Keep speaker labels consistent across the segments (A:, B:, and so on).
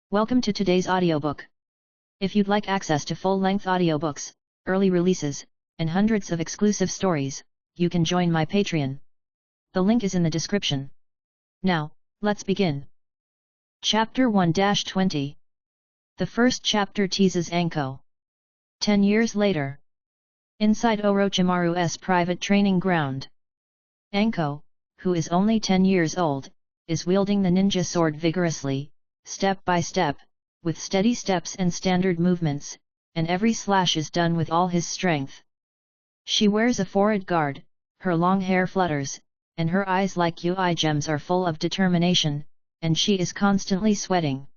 A: Welcome to today's audiobook. If you'd like access to full-length audiobooks, early releases, and hundreds of exclusive stories, you can join my Patreon. The link is in the description. Now, let's begin. Chapter 1-20. The first chapter teases Anko. 10 years later. Inside Orochimaru's private training ground. Anko, who is only 10 years old, is wielding the ninja sword vigorously, step by step, with steady steps and standard movements, and every slash is done with all his strength. She wears a forehead guard, her long hair flutters, and her eyes like UI gems are full of determination, and she is constantly sweating.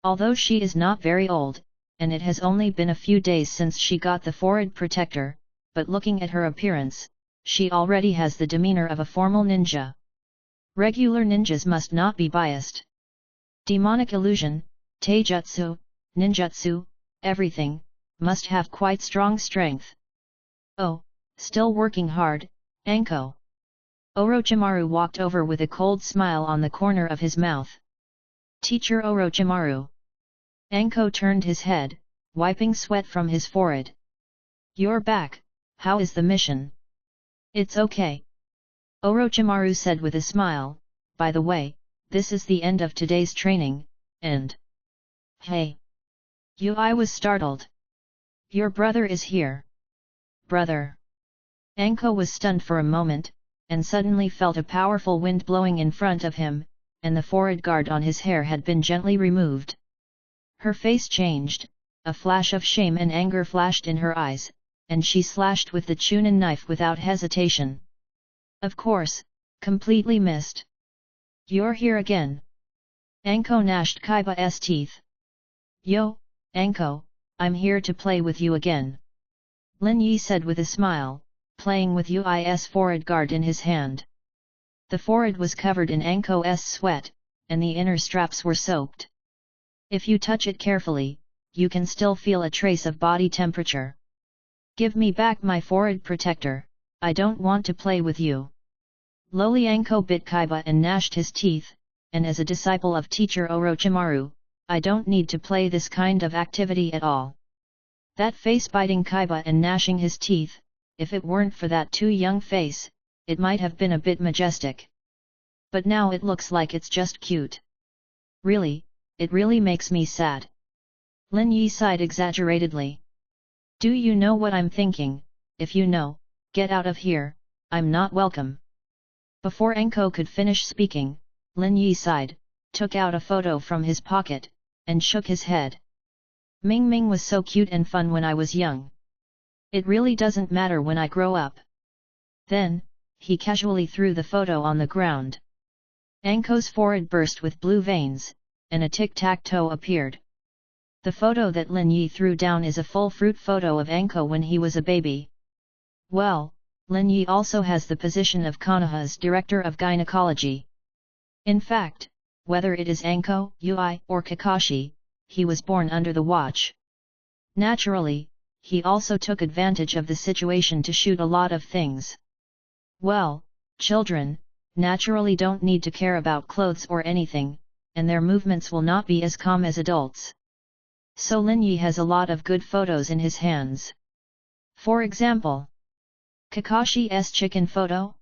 A: Although she is not very old, and it has only been a few days since she got the forehead protector, but looking at her appearance, she already has the demeanor of a formal ninja. Regular ninjas must not be biased. Demonic illusion, taijutsu, ninjutsu, everything, must have quite strong strength. Oh, still working hard, Anko. Orochimaru walked over with a cold smile on the corner of his mouth. Teacher Orochimaru. Anko turned his head, wiping sweat from his forehead. You're back, how is the mission? It's okay. Orochimaru said with a smile, by the way, this is the end of today's training, and... Hey! I was startled. Your brother is here. Brother. Anko was stunned for a moment, and suddenly felt a powerful wind blowing in front of him, and the forehead guard on his hair had been gently removed. Her face changed, a flash of shame and anger flashed in her eyes, and she slashed with the Chunin knife without hesitation. Of course, completely missed. You're here again. Anko gnashed Kaiba's teeth. Yo, Anko, I'm here to play with you again. Lin Yi said with a smile, playing with Ui's forehead guard in his hand. The forehead was covered in Anko's sweat, and the inner straps were soaked. If you touch it carefully, you can still feel a trace of body temperature. Give me back my forehead protector, I don't want to play with you. Lowly Anko bit Kaiba and gnashed his teeth, and as a disciple of teacher Orochimaru, I don't need to play this kind of activity at all. That face biting Kaiba and gnashing his teeth, if it weren't for that too young face, it might have been a bit majestic. But now it looks like it's just cute. Really, it really makes me sad. Lin Yi sighed exaggeratedly. Do you know what I'm thinking? If you know, get out of here, I'm not welcome. Before Anko could finish speaking, Lin Yi sighed, took out a photo from his pocket, and shook his head. Ming Ming was so cute and fun when I was young. It really doesn't matter when I grow up. Then, he casually threw the photo on the ground. Anko's forehead burst with blue veins, and a tic-tac-toe appeared. The photo that Lin Yi threw down is a full fruit photo of Anko when he was a baby. Well, Lin Yi also has the position of Konoha's Director of Gynecology. In fact, whether it is Anko, Ui, or Kakashi, he was born under the watch. Naturally, he also took advantage of the situation to shoot a lot of things. Well, children, naturally don't need to care about clothes or anything, and their movements will not be as calm as adults. So Lin Yi has a lot of good photos in his hands. For example, Kakashi's chicken photo?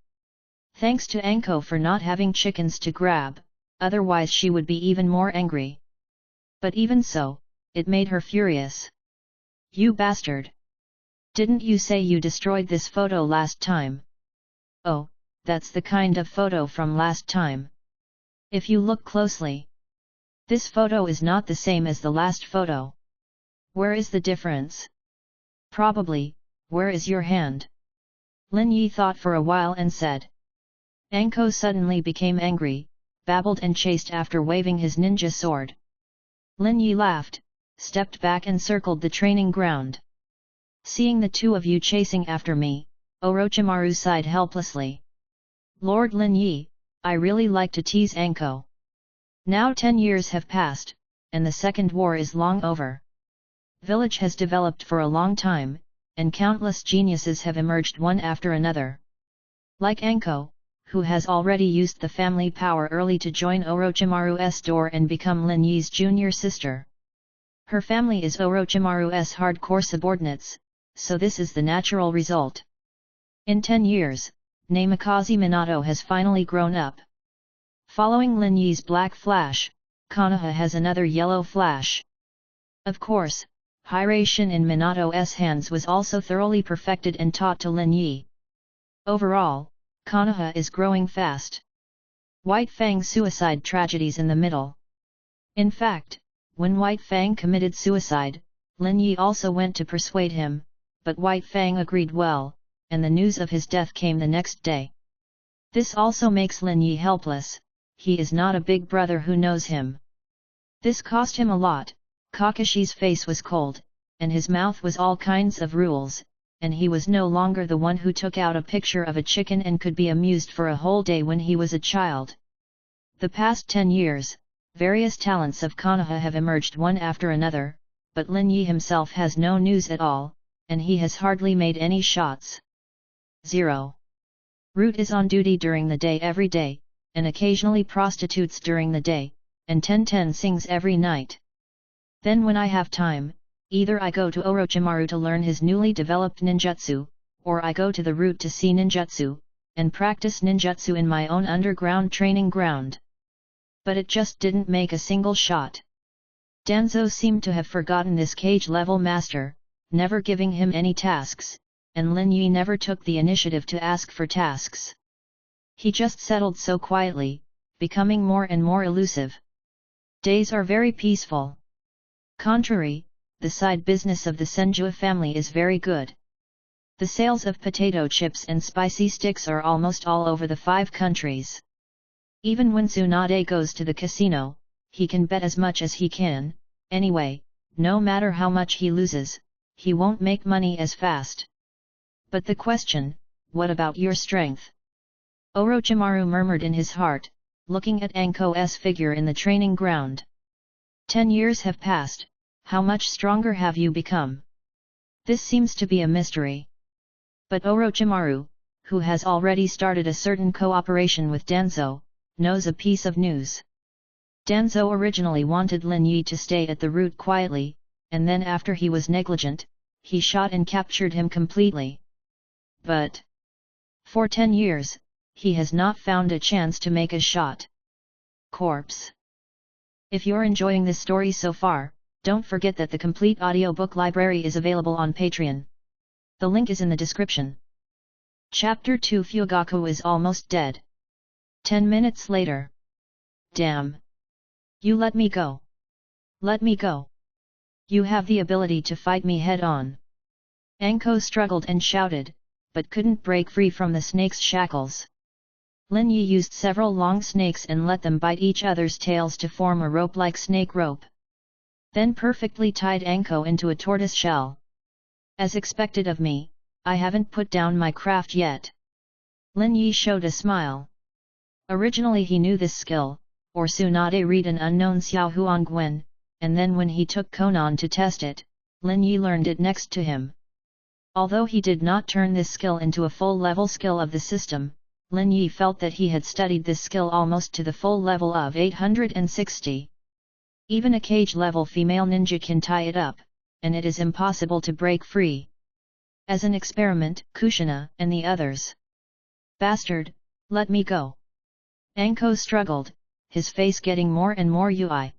A: Thanks to Anko for not having chickens to grab, otherwise she would be even more angry. But even so, it made her furious. You bastard! Didn't you say you destroyed this photo last time? Oh, that's the kind of photo from last time. If you look closely, this photo is not the same as the last photo. Where is the difference? Probably, where is your hand? Lin Yi thought for a while and said. Anko suddenly became angry, babbled and chased after waving his ninja sword. Lin Yi laughed, stepped back and circled the training ground. Seeing the two of you chasing after me, Orochimaru sighed helplessly. Lord Lin Yi, I really like to tease Anko. Now 10 years have passed, and the Second War is long over. Village has developed for a long time, and countless geniuses have emerged one after another. Like Anko, who has already used the family power early to join Orochimaru's door and become Lin Yi's junior sister. Her family is Orochimaru's hardcore subordinates, so this is the natural result. In 10 years, Namikaze Minato has finally grown up. Following Lin Yi's black flash, Konoha has another yellow flash. Of course, Hiraishin in Minato's hands was also thoroughly perfected and taught to Lin Yi. Overall, Konoha is growing fast. White Fang's suicide tragedies in the middle. In fact, when White Fang committed suicide, Lin Yi also went to persuade him, but White Fang agreed well, and the news of his death came the next day. This also makes Lin Yi helpless, he is not a big brother who knows him. This cost him a lot. Kakashi's face was cold, and his mouth was all kinds of rules, and he was no longer the one who took out a picture of a chicken and could be amused for a whole day when he was a child. The past 10 years, various talents of Konoha have emerged one after another, but Lin Yi himself has no news at all, and he has hardly made any shots. 0. Root is on duty during the day every day, and occasionally prostitutes during the day, and Ten sings every night. Then when I have time, either I go to Orochimaru to learn his newly developed ninjutsu, or I go to the root to see ninjutsu, and practice ninjutsu in my own underground training ground. But it just didn't make a single shot. Danzo seemed to have forgotten this cage-level master, never giving him any tasks, and Lin Yi never took the initiative to ask for tasks. He just settled so quietly, becoming more and more elusive. Days are very peaceful. Contrary, the side business of the Senjua family is very good. The sales of potato chips and spicy sticks are almost all over the 5 countries. Even when Tsunade goes to the casino, he can bet as much as he can, anyway, no matter how much he loses, he won't make money as fast. But the question, what about your strength? Orochimaru murmured in his heart, looking at Anko's figure in the training ground. 10 years have passed, how much stronger have you become? This seems to be a mystery. But Orochimaru, who has already started a certain cooperation with Danzo, knows a piece of news. Danzo originally wanted Lin Yi to stay at the root quietly, and then after he was negligent, he shot and captured him completely. But for 10 years, he has not found a chance to make a shot. Corpse. If you're enjoying this story so far, don't forget that the complete audiobook library is available on Patreon. The link is in the description. Chapter 2 Fugaku is almost dead. 10 minutes later. Damn. You let me go. Let me go. You have the ability to fight me head-on. Anko struggled and shouted, but couldn't break free from the snake's shackles. Lin Yi used several long snakes and let them bite each other's tails to form a rope-like snake rope. Then perfectly tied Anko into a tortoise shell. As expected of me, I haven't put down my craft yet. Lin Yi showed a smile. Originally he knew this skill, or Tsunade read an unknown Xiao Huangwen, and then when he took Konan to test it, Lin Yi learned it next to him. Although he did not turn this skill into a full-level skill of the system, Lin Yi felt that he had studied this skill almost to the full level of 860. Even a cage-level female ninja can tie it up, and it is impossible to break free. As an experiment, Kushina and the others. Bastard, let me go. Anko struggled, his face getting more and more UI.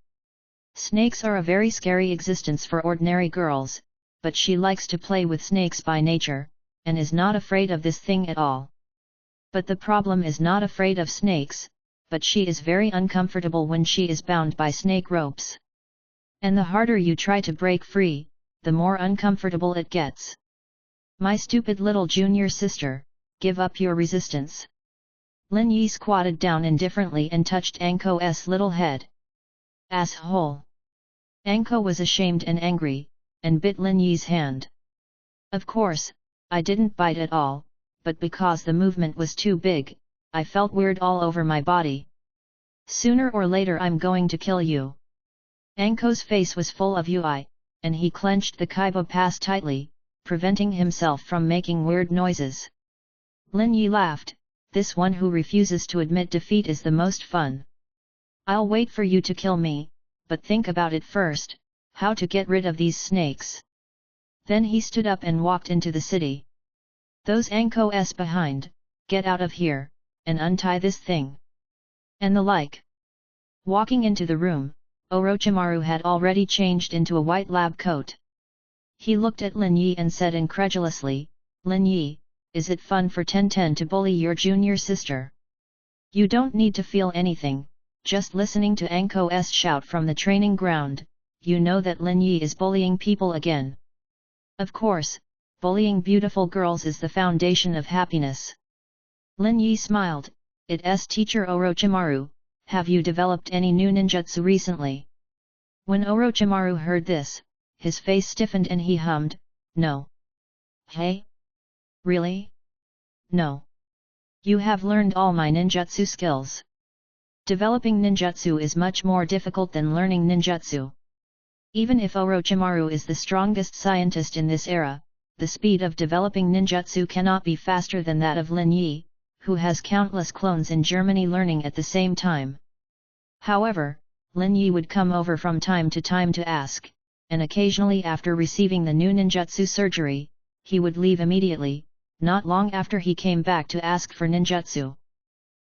A: Snakes are a very scary existence for ordinary girls, but she likes to play with snakes by nature, and is not afraid of this thing at all. But the problem is not afraid of snakes, but she is very uncomfortable when she is bound by snake ropes. And the harder you try to break free, the more uncomfortable it gets. My stupid little junior sister, give up your resistance. Lin Yi squatted down indifferently and touched Anko's little head. Asshole! Anko was ashamed and angry, and bit Lin Yi's hand. Of course, I didn't bite at all, but because the movement was too big, I felt weird all over my body. Sooner or later I'm going to kill you. Anko's face was full of UI, and he clenched the Kaiba pass tightly, preventing himself from making weird noises. Lin Yi laughed, this one who refuses to admit defeat is the most fun. I'll wait for you to kill me, but think about it first, how to get rid of these snakes. Then he stood up and walked into the city. Those Ankos behind, get out of here, and untie this thing. And the like. Walking into the room, Orochimaru had already changed into a white lab coat. He looked at Lin Yi and said incredulously, "Lin Yi, is it fun for Tenten to bully your junior sister? You don't need to feel anything, just listening to Anko's shout from the training ground, you know that Lin Yi is bullying people again. Of course, bullying beautiful girls is the foundation of happiness." Lin Yi smiled, "It's teacher Orochimaru, have you developed any new ninjutsu recently?" When Orochimaru heard this, his face stiffened and he hummed, "No." "Hey? Really? No. You have learned all my ninjutsu skills. Developing ninjutsu is much more difficult than learning ninjutsu. Even if Orochimaru is the strongest scientist in this era, the speed of developing ninjutsu cannot be faster than that of Lin Yi, who has countless clones in Germany learning at the same time." However, Lin Yi would come over from time to time to ask, and occasionally after receiving the new ninjutsu surgery, he would leave immediately, not long after he came back to ask for ninjutsu.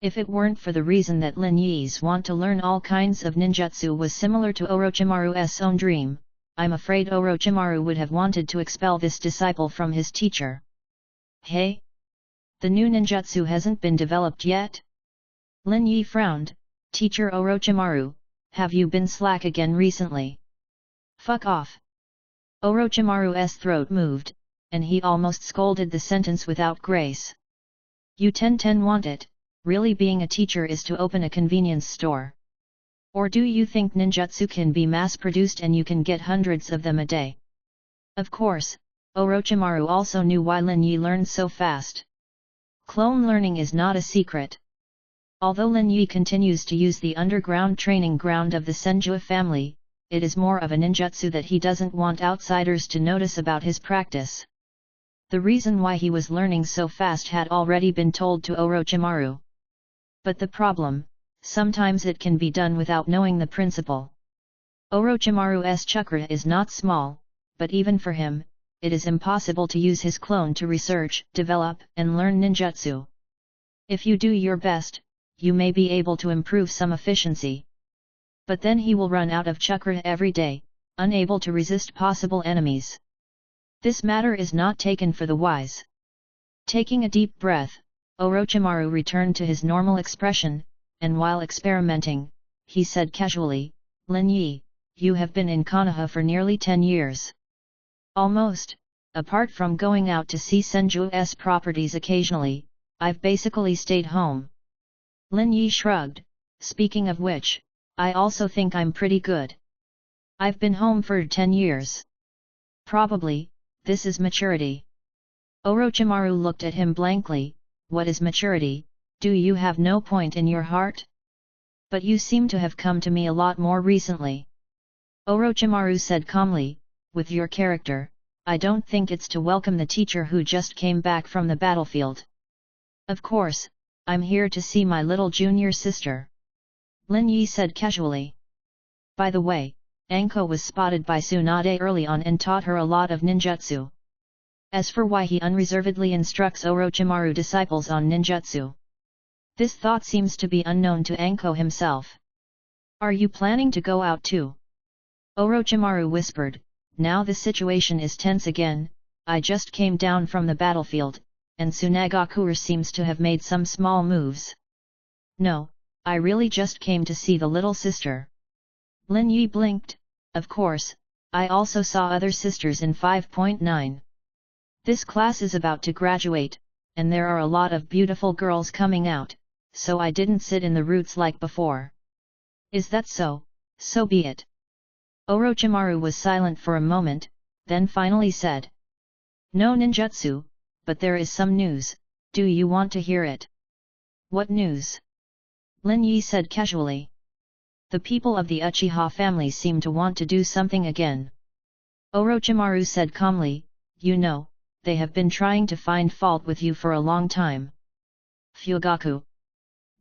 A: If it weren't for the reason that Lin Yi's want to learn all kinds of ninjutsu was similar to Orochimaru's own dream, I'm afraid Orochimaru would have wanted to expel this disciple from his teacher. "Hey? The new ninjutsu hasn't been developed yet?" Lin Yi frowned, "Teacher Orochimaru, have you been slack again recently?" "Fuck off." Orochimaru's throat moved, and he almost scolded the sentence without grace. "You Tenten want it, really being a teacher is to open a convenience store. Or do you think ninjutsu can be mass-produced and you can get hundreds of them a day?" Of course, Orochimaru also knew why Lin Yi learned so fast. Clone learning is not a secret. Although Lin Yi continues to use the underground training ground of the Senju family, it is more of a ninjutsu that he doesn't want outsiders to notice about his practice. The reason why he was learning so fast had already been told to Orochimaru. But the problem, sometimes it can be done without knowing the principle. Orochimaru's chakra is not small, but even for him, it is impossible to use his clone to research, develop, and learn ninjutsu. If you do your best, you may be able to improve some efficiency. But then he will run out of chakra every day, unable to resist possible enemies. This matter is not taken for the wise. Taking a deep breath, Orochimaru returned to his normal expression, and while experimenting, he said casually, "Lin Yi, you have been in Konoha for nearly 10 years. Almost, apart from going out to see Senju's properties occasionally, I've basically stayed home." Lin Yi shrugged, "Speaking of which, I also think I'm pretty good. I've been home for 10 years. Probably, this is maturity." Orochimaru looked at him blankly, "What is maturity? Do you have no point in your heart? But you seem to have come to me a lot more recently." Orochimaru said calmly, "With your character, I don't think it's to welcome the teacher who just came back from the battlefield. Of course, I'm here to see my little junior sister." Lin Yi said casually. By the way, Anko was spotted by Tsunade early on and taught her a lot of ninjutsu. As for why he unreservedly instructs Orochimaru disciples on ninjutsu, this thought seems to be unknown to Anko himself. "Are you planning to go out too?" Orochimaru whispered, "Now the situation is tense again, I just came down from the battlefield, and Tsunagakure seems to have made some small moves. No, I really just came to see the little sister." Lin Yi blinked, "Of course, I also saw other sisters in 5.9. This class is about to graduate, and there are a lot of beautiful girls coming out, so I didn't sit in the roots like before." "Is that so? So be it." Orochimaru was silent for a moment, then finally said, "No ninjutsu, but there is some news, do you want to hear it?" "What news?" Lin Yi said casually. "The people of the Uchiha family seem to want to do something again." Orochimaru said calmly, "You know, they have been trying to find fault with you for a long time. Fugaku.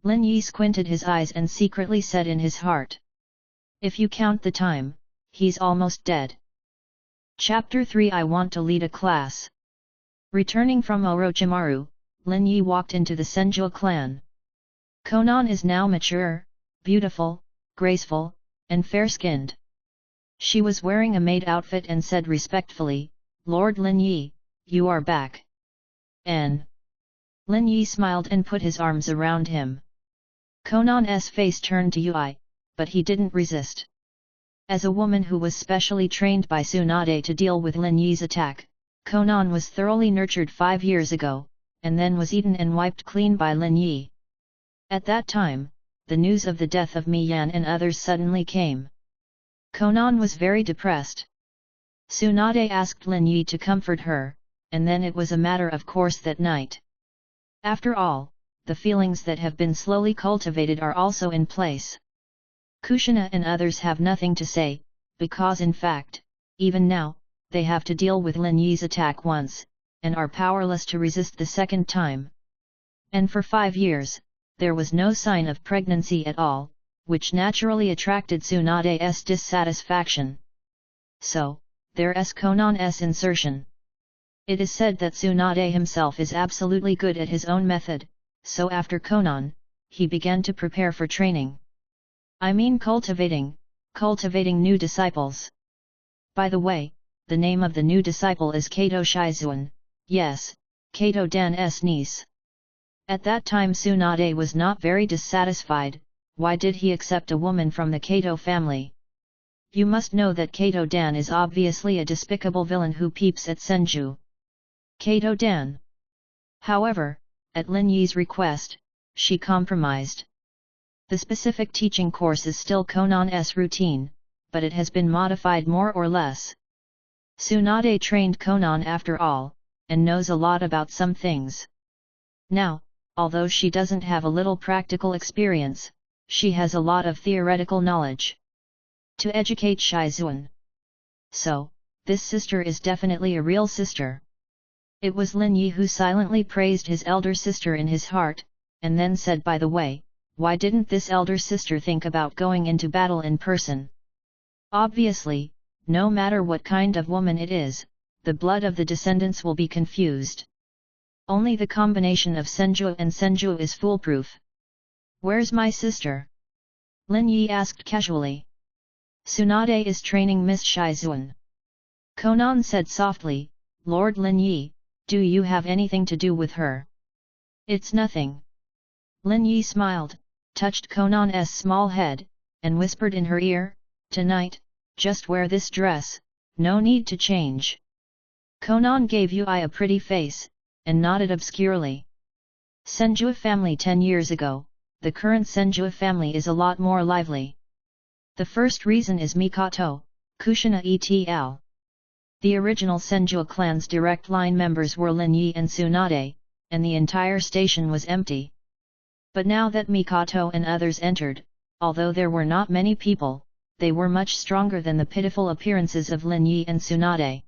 A: Lin Yi squinted his eyes and secretly said in his heart. If you count the time, he's almost dead. Chapter 3 I want to lead a class. Returning from Orochimaru, Lin Yi walked into the Senju clan. Konan is now mature, beautiful, graceful, and fair-skinned. She was wearing a maid outfit and said respectfully, Lord Lin Yi, you are back. N. Lin Yi smiled and put his arms around him. Konan's face turned to Ui, but he didn't resist. As a woman who was specially trained by Tsunade to deal with Lin Yi's attack, Konan was thoroughly nurtured 5 years ago, and then was eaten and wiped clean by Lin Yi. At that time, the news of the death of Mi Yan and others suddenly came. Konan was very depressed. Tsunade asked Lin Yi to comfort her, and then it was a matter of course that night. After all, the feelings that have been slowly cultivated are also in place. Kushina and others have nothing to say, because in fact, even now, they have to deal with Lin Yi's attack once, and are powerless to resist the second time. And for 5 years, there was no sign of pregnancy at all, which naturally attracted Tsunade's dissatisfaction. So, there's Konan's insertion. It is said that Tsunade himself is absolutely good at his own method, so after Konan, he began to prepare for training. I mean cultivating new disciples. By the way, the name of the new disciple is Kato Shizuan, yes, Kato Dan's niece. At that time Tsunade was not very dissatisfied. Why did he accept a woman from the Kato family? You must know that Kato Dan is obviously a despicable villain who peeps at Senju. Kato Dan. However, at Lin Yi's request, she compromised. The specific teaching course is still Konan's routine, but it has been modified more or less. Tsunade trained Konan after all, and knows a lot about some things. Now, although she doesn't have a little practical experience, she has a lot of theoretical knowledge. To educate Shizuan. So, this sister is definitely a real sister. It was Lin Yi who silently praised his elder sister in his heart, and then said, by the way, why didn't this elder sister think about going into battle in person? Obviously, no matter what kind of woman it is, the blood of the descendants will be confused. Only the combination of Senju and Senju is foolproof. Where's my sister? Lin Yi asked casually. Tsunade is training Miss Shizuan. Konan said softly, Lord Lin Yi, do you have anything to do with her? It's nothing. Lin Yi smiled, touched Konan's small head, and whispered in her ear, tonight, just wear this dress, no need to change. Konan gave Ui a pretty face, and nodded obscurely. Senju family 10 years ago, the current Senju family is a lot more lively. The first reason is Mikoto, Kushina et.al. The original Senju clan's direct line members were Lin Yi and Tsunade, and the entire station was empty. But now that Mikoto and others entered, although there were not many people, they were much stronger than the pitiful appearances of Lin Yi and Tsunade.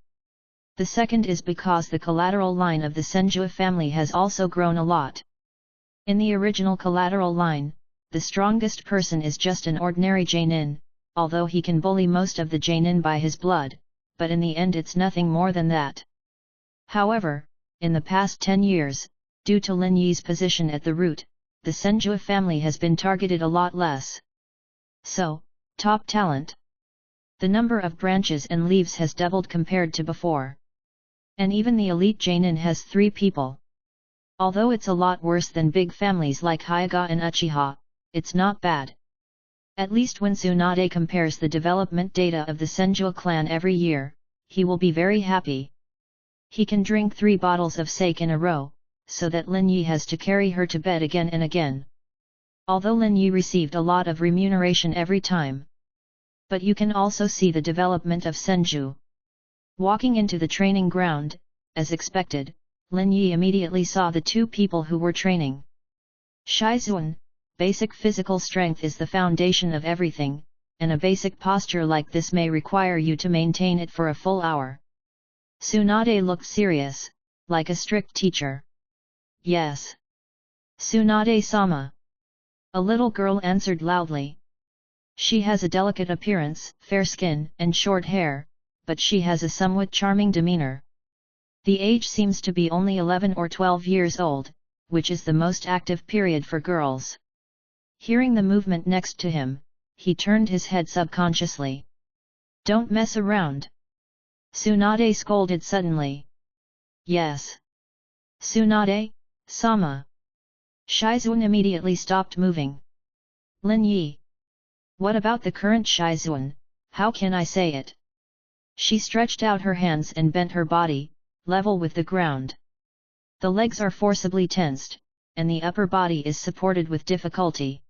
A: The second is because the collateral line of the Senju family has also grown a lot. In the original collateral line, the strongest person is just an ordinary Jainin, although he can bully most of the Jainin by his blood, but in the end it's nothing more than that. However, in the past 10 years, due to Lin Yi's position at the root, the Senju family has been targeted a lot less. So, top talent. The number of branches and leaves has doubled compared to before. And even the elite Jainin has 3 people. Although it's a lot worse than big families like Hyuga and Uchiha, it's not bad. At least when Tsunade compares the development data of the Senju clan every year, he will be very happy. He can drink 3 bottles of sake in a row, so that Lin Yi has to carry her to bed again and again. Although Lin Yi received a lot of remuneration every time. But you can also see the development of Senju. Walking into the training ground, as expected, Lin Yi immediately saw the 2 people who were training. Shizuan, basic physical strength is the foundation of everything, and a basic posture like this may require you to maintain it for a full hour. Tsunade looked serious, like a strict teacher. Yes. Tsunade-sama. A little girl answered loudly. She has a delicate appearance, fair skin, and short hair, but she has a somewhat charming demeanor. The age seems to be only 11 or 12 years old, which is the most active period for girls. Hearing the movement next to him, he turned his head subconsciously. Don't mess around. Tsunade scolded suddenly. Yes. Tsunade-sama. Shizuan immediately stopped moving. Lin Yi. What about the current Shizuan, how can I say it? She stretched out her hands and bent her body, level with the ground. The legs are forcibly tensed, and the upper body is supported with difficulty.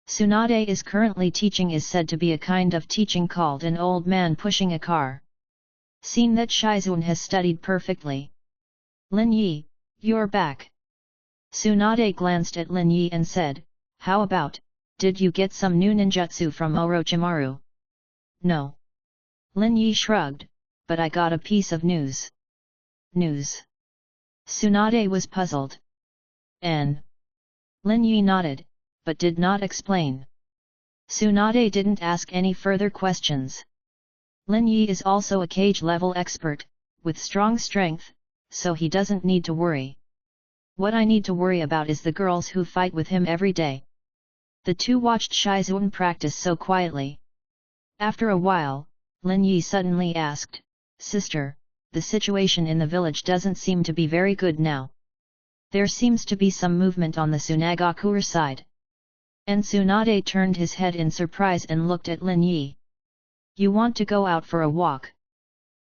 A: Tsunade is currently teaching is said to be a kind of teaching called an old man pushing a car. Seen that Shizuan has studied perfectly. Lin Yi, you're back. Tsunade glanced at Lin Yi and said, how about, did you get some new ninjutsu from Orochimaru? No. Lin Yi shrugged, but I got a piece of news. News? Tsunade was puzzled. N. Lin Yi nodded, but did not explain. Tsunade didn't ask any further questions. Lin Yi is also a cage level expert, with strong strength, so he doesn't need to worry. What I need to worry about is the girls who fight with him every day. The two watched Shizuan practice so quietly. After a while, Lin Yi suddenly asked, Sister, the situation in the village doesn't seem to be very good now. There seems to be some movement on the Tsunagakuer side. And Tsunade turned his head in surprise and looked at Lin Yi. You want to go out for a walk?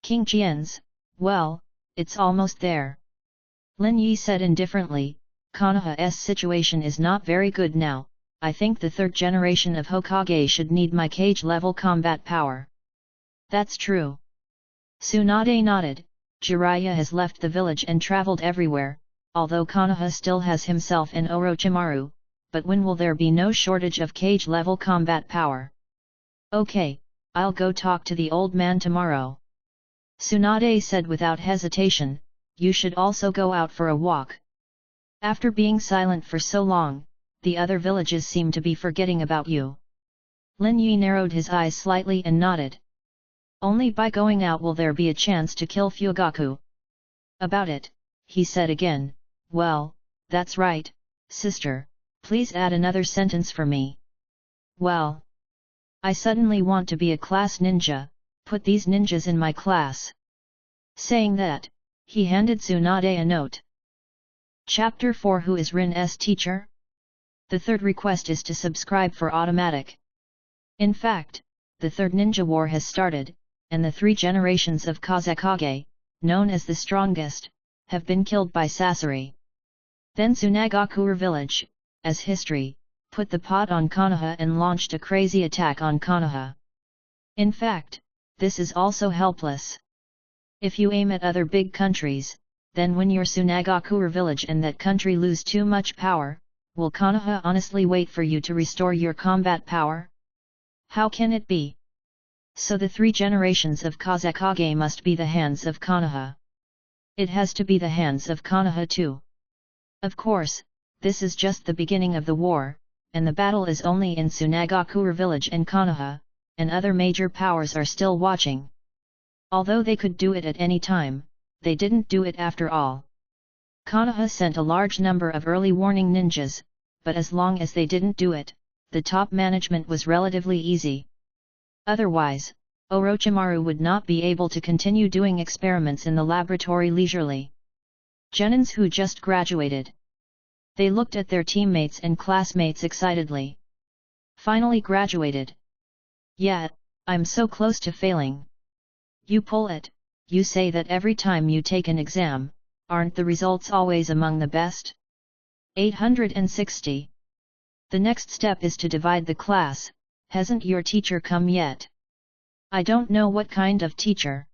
A: King Jian's, well, it's almost there. Lin Yi said indifferently, Konoha's situation is not very good now. I think the third generation of Hokage should need my cage-level combat power. That's true. Tsunade nodded. Jiraiya has left the village and traveled everywhere, although Konoha still has himself and Orochimaru, but when will there be no shortage of cage-level combat power? Okay, I'll go talk to the old man tomorrow. Tsunade said without hesitation, you should also go out for a walk. After being silent for so long, the other villages seem to be forgetting about you. Lin Yi narrowed his eyes slightly and nodded. Only by going out will there be a chance to kill Fugaku. About it, he said again, well, that's right, sister, please add another sentence for me. Well, I suddenly want to be a class ninja, put these ninjas in my class. Saying that, he handed Tsunade a note. Chapter 4 Who is Rin's teacher? The third request is to subscribe for automatic. In fact, the third ninja war has started, and the 3 generations of Kazekage, known as the strongest, have been killed by Sasori. Then Tsunagakuer village, as history, put the pot on Konoha and launched a crazy attack on Konoha. In fact, this is also helpless. If you aim at other big countries, then when your Tsunagakuer village and that country lose too much power, will Konoha honestly wait for you to restore your combat power? How can it be? So the 3 generations of Kazekage must be the hands of Konoha. It has to be the hands of Konoha too. Of course, this is just the beginning of the war, and the battle is only in Tsunagakuer village and Konoha, and other major powers are still watching. Although they could do it at any time, they didn't do it after all. Konoha sent a large number of early warning ninjas, but as long as they didn't do it, the top management was relatively easy. Otherwise, Orochimaru would not be able to continue doing experiments in the laboratory leisurely. Genins who just graduated. They looked at their teammates and classmates excitedly. Finally graduated. Yeah, I'm so close to failing. You pull it, you say that every time you take an exam, aren't the results always among the best? 860. The next step is to divide the class. Hasn't your teacher come yet? I don't know what kind of teacher.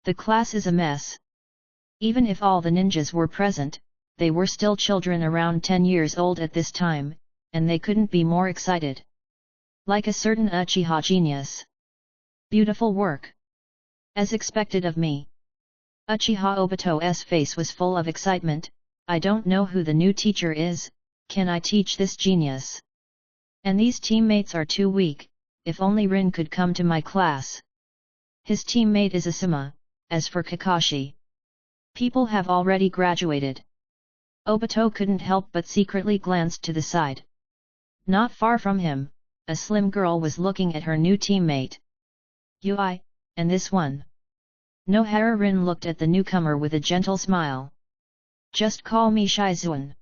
A: The class is a mess. Even if all the ninjas were present, they were still children around 10 years old at this time, and they couldn't be more excited. Like a certain Uchiha genius. Beautiful work. As expected of me. Uchiha Obito's face was full of excitement, I don't know who the new teacher is, can I teach this genius? And these teammates are too weak, if only Rin could come to my class. His teammate is Asuma, as for Kakashi. People have already graduated. Obito couldn't help but secretly glanced to the side. Not far from him, a slim girl was looking at her new teammate. Ui, and this one? Nohara Rin looked at the newcomer with a gentle smile. Just call me Shizuan.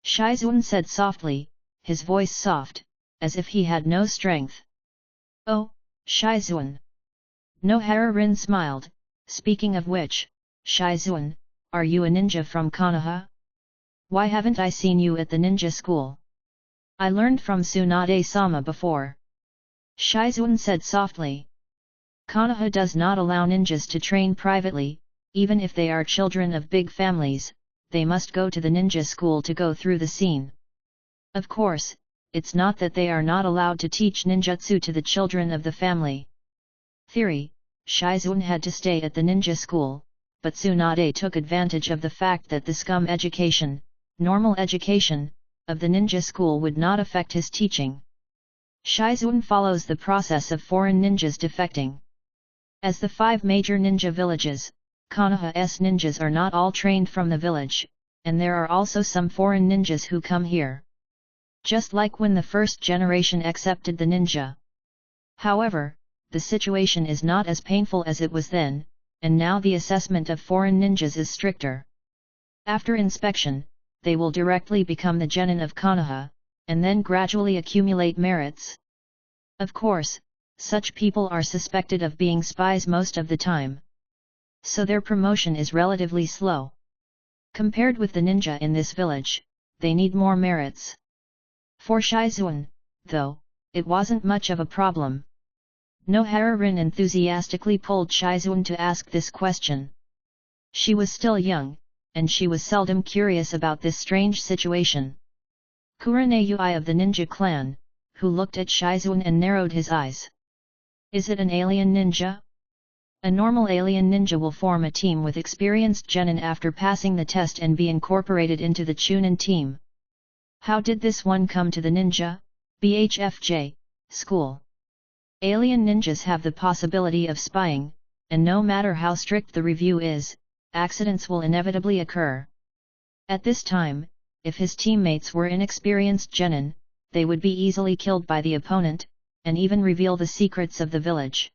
A: Shizuan said softly, his voice soft, as if he had no strength. Oh, Shizuan. Nohara Rin smiled, speaking of which, Shizuan, are you a ninja from Konoha? Why haven't I seen you at the ninja school? I learned from Tsunade-sama before. Shizuan said softly. Konoha does not allow ninjas to train privately, even if they are children of big families, they must go to the ninja school to go through the scene. Of course, it's not that they are not allowed to teach ninjutsu to the children of the family. Theory, Shizuan had to stay at the ninja school, but Tsunade took advantage of the fact that the scum education, normal education, of the ninja school would not affect his teaching. Shizuan follows the process of foreign ninjas defecting. As the 5 major ninja villages, Konoha's ninjas are not all trained from the village, and there are also some foreign ninjas who come here. Just like when the first generation accepted the ninja. However, the situation is not as painful as it was then, and now the assessment of foreign ninjas is stricter. After inspection, they will directly become the genin of Konoha, and then gradually accumulate merits. Of course, such people are suspected of being spies most of the time. So their promotion is relatively slow. Compared with the ninja in this village, they need more merits. For Shizuan, though, it wasn't much of a problem. Nohara Rin enthusiastically pulled Shizuan to ask this question. She was still young, and she was seldom curious about this strange situation. Kurane Ui of the ninja clan, who looked at Shizuan and narrowed his eyes. Is it an alien ninja? A normal alien ninja will form a team with experienced genin after passing the test and be incorporated into the Chunin team. How did this one come to the ninja, BHFJ, school? Alien ninjas have the possibility of spying, and no matter how strict the review is, accidents will inevitably occur. At this time, if his teammates were inexperienced genin, they would be easily killed by the opponent, and even reveal the secrets of the village.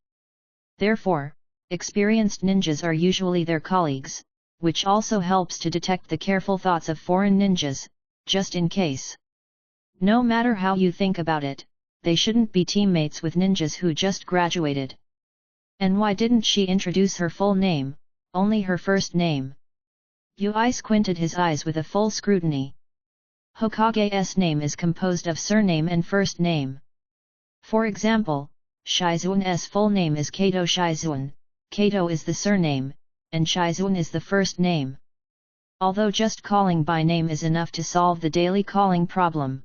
A: Therefore, experienced ninjas are usually their colleagues, which also helps to detect the careful thoughts of foreign ninjas, just in case. No matter how you think about it, they shouldn't be teammates with ninjas who just graduated. And why didn't she introduce her full name, only her first name? Ui squinted his eyes with a full scrutiny. Hokage's name is composed of surname and first name. For example, Shizuan's full name is Kato Shizuan, Kato is the surname, and Shizuan is the first name. Although just calling by name is enough to solve the daily calling problem.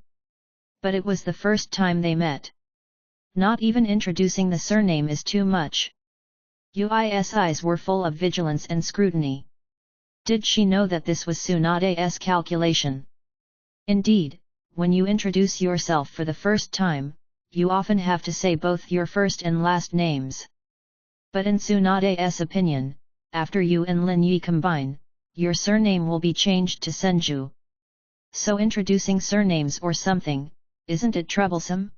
A: But it was the first time they met. Not even introducing the surname is too much. Ui's eyes were full of vigilance and scrutiny. Did she know that this was Tsunade's calculation? Indeed, when you introduce yourself for the first time, you often have to say both your first and last names. But in Tsunade's opinion, after you and Lin Yi combine, your surname will be changed to Senju. So introducing surnames or something, isn't it troublesome?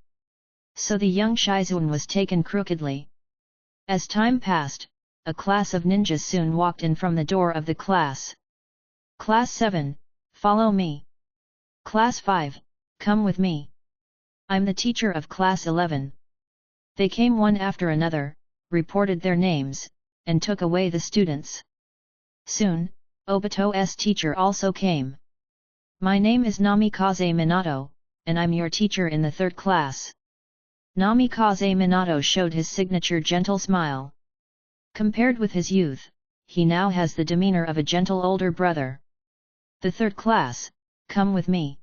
A: So the young Shizuan was taken crookedly. As time passed, a class of ninjas soon walked in from the door of the class. Class 7, follow me. Class 5, come with me. I'm the teacher of Class 11. They came one after another, reported their names, and took away the students. Soon, Obito's teacher also came. My name is Namikaze Minato, and I'm your teacher in the 3rd class. Namikaze Minato showed his signature gentle smile. Compared with his youth, he now has the demeanor of a gentle older brother. The 3rd class, come with me.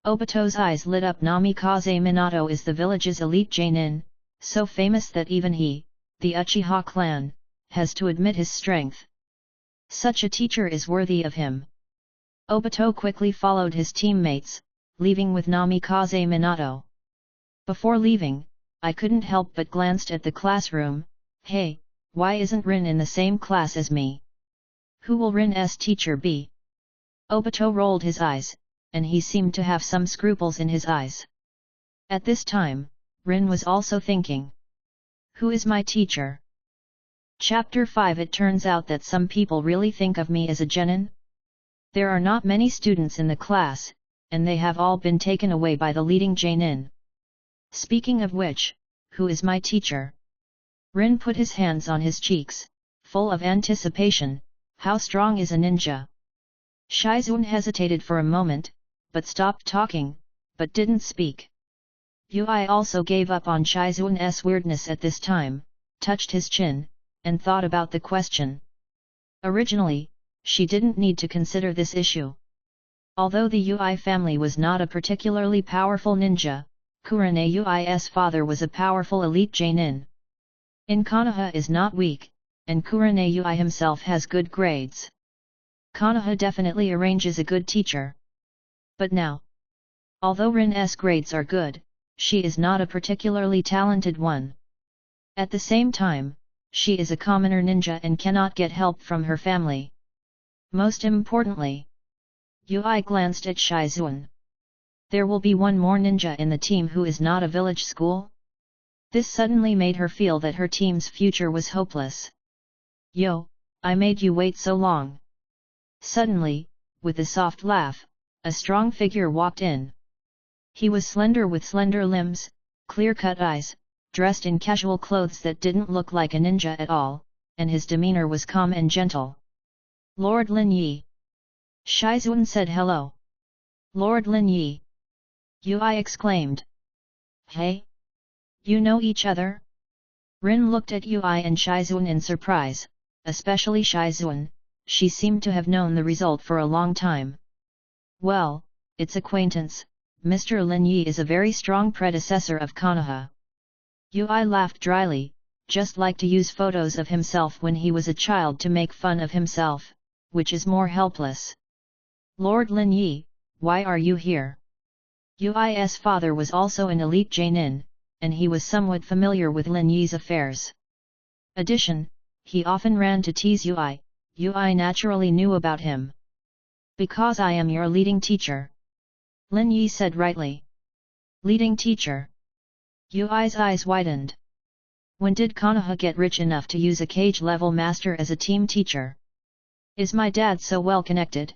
A: Obito's eyes lit up. Namikaze Minato is the village's elite genin, so famous that even he, the Uchiha clan, has to admit his strength. Such a teacher is worthy of him. Obito quickly followed his teammates, leaving with Namikaze Minato. Before leaving, I couldn't help but glanced at the classroom. Hey, why isn't Rin in the same class as me? Who will Rin's teacher be? Obito rolled his eyes, and he seemed to have some scruples in his eyes. At this time, Rin was also thinking. Who is my teacher? Chapter 5. It turns out that some people really think of me as a genin. There are not many students in the class, and they have all been taken away by the leading genin. Speaking of which, who is my teacher? Rin put his hands on his cheeks, full of anticipation. How strong is a ninja? Shizun hesitated for a moment, but stopped talking, but didn't speak. Yui also gave up on Shizun's weirdness at this time, touched his chin, and thought about the question. Originally, she didn't need to consider this issue. Although the Yui family was not a particularly powerful ninja, Kurane Yui's father was a powerful elite genin. Konoha is not weak, and Kurane Yui himself has good grades. Konoha definitely arranges a good teacher. But now, although Rin's grades are good, she is not a particularly talented one. At the same time, she is a commoner ninja and cannot get help from her family. Most importantly, Yui glanced at Shizun. There will be one more ninja in the team who is not a village school? This suddenly made her feel that her team's future was hopeless. Yo, I made you wait so long. Suddenly, with a soft laugh, a strong figure walked in. He was slender with slender limbs, clear-cut eyes, dressed in casual clothes that didn't look like a ninja at all, and his demeanor was calm and gentle. Lord Lin Yi. Shizun said hello. Lord Lin Yi. Yui exclaimed. Hey? You know each other? Rin looked at Yui and Shizun in surprise, especially Shizun. She seemed to have known the result for a long time. Well, it's acquaintance. Mr. Lin Yi is a very strong predecessor of Konoha. Yui laughed dryly, just like to use photos of himself when he was a child to make fun of himself, which is more helpless. Lord Lin Yi, why are you here? Yui's father was also an elite genin, and he was somewhat familiar with Lin Yi's affairs. Addition, he often ran to tease Yui. Yui naturally knew about him. Because I am your leading teacher. Lin Yi said rightly. Leading teacher. Yui's eyes widened. When did Konoha get rich enough to use a cage-level master as a team teacher? Is my dad so well connected?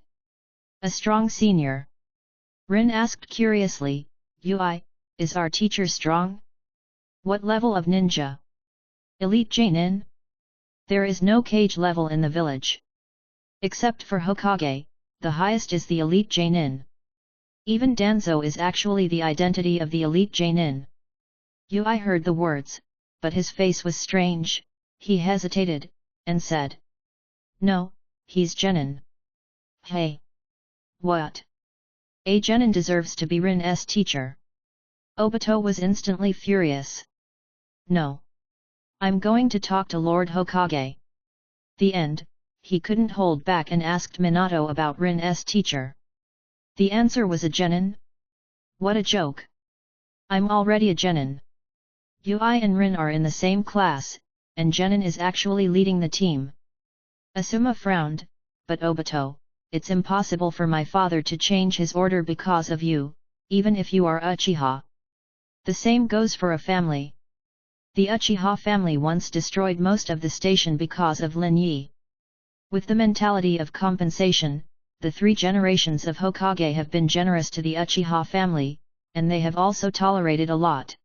A: A strong senior? Rin asked curiously. Yui, is our teacher strong? What level of ninja? Elite genin? There is no cage level in the village. Except for Hokage, the highest is the elite genin. Even Danzo is actually the identity of the elite genin. Yui heard the words, but his face was strange. He hesitated, and said. No, he's genin. Hey! What? A genin deserves to be Rin's teacher. Obito was instantly furious. No. I'm going to talk to Lord Hokage. The end. He couldn't hold back and asked Minato about Rin's teacher. The answer was a genin? What a joke. I'm already a genin. Yui and Rin are in the same class, and genin is actually leading the team. Asuma frowned, but Obito, it's impossible for my father to change his order because of you, even if you are Uchiha. The same goes for a family. The Uchiha family once destroyed most of the station because of Lin Yi. With the mentality of compensation, the 3 generations of Hokage have been generous to the Uchiha family, and they have also tolerated a lot.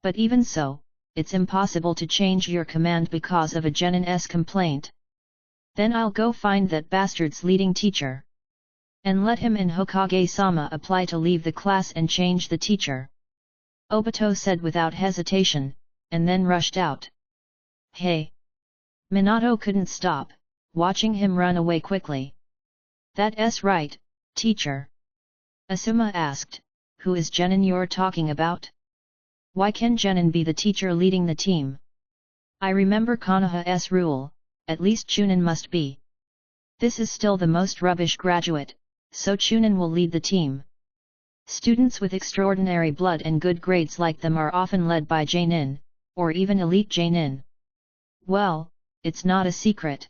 A: But even so, it's impossible to change your command because of a genin's complaint. Then I'll go find that bastard's leading teacher. And let him and Hokage-sama apply to leave the class and change the teacher. Obito said without hesitation, and then rushed out. Hey! Minato couldn't stop, watching him run away quickly. That's right, teacher. Asuma asked, who is genin you're talking about? Why can genin be the teacher leading the team? I remember Konoha's rule, at least Chunin must be. This is still the most rubbish graduate, so Chunin will lead the team. Students with extraordinary blood and good grades like them are often led by Jainin, or even elite Jainin. Well, it's not a secret.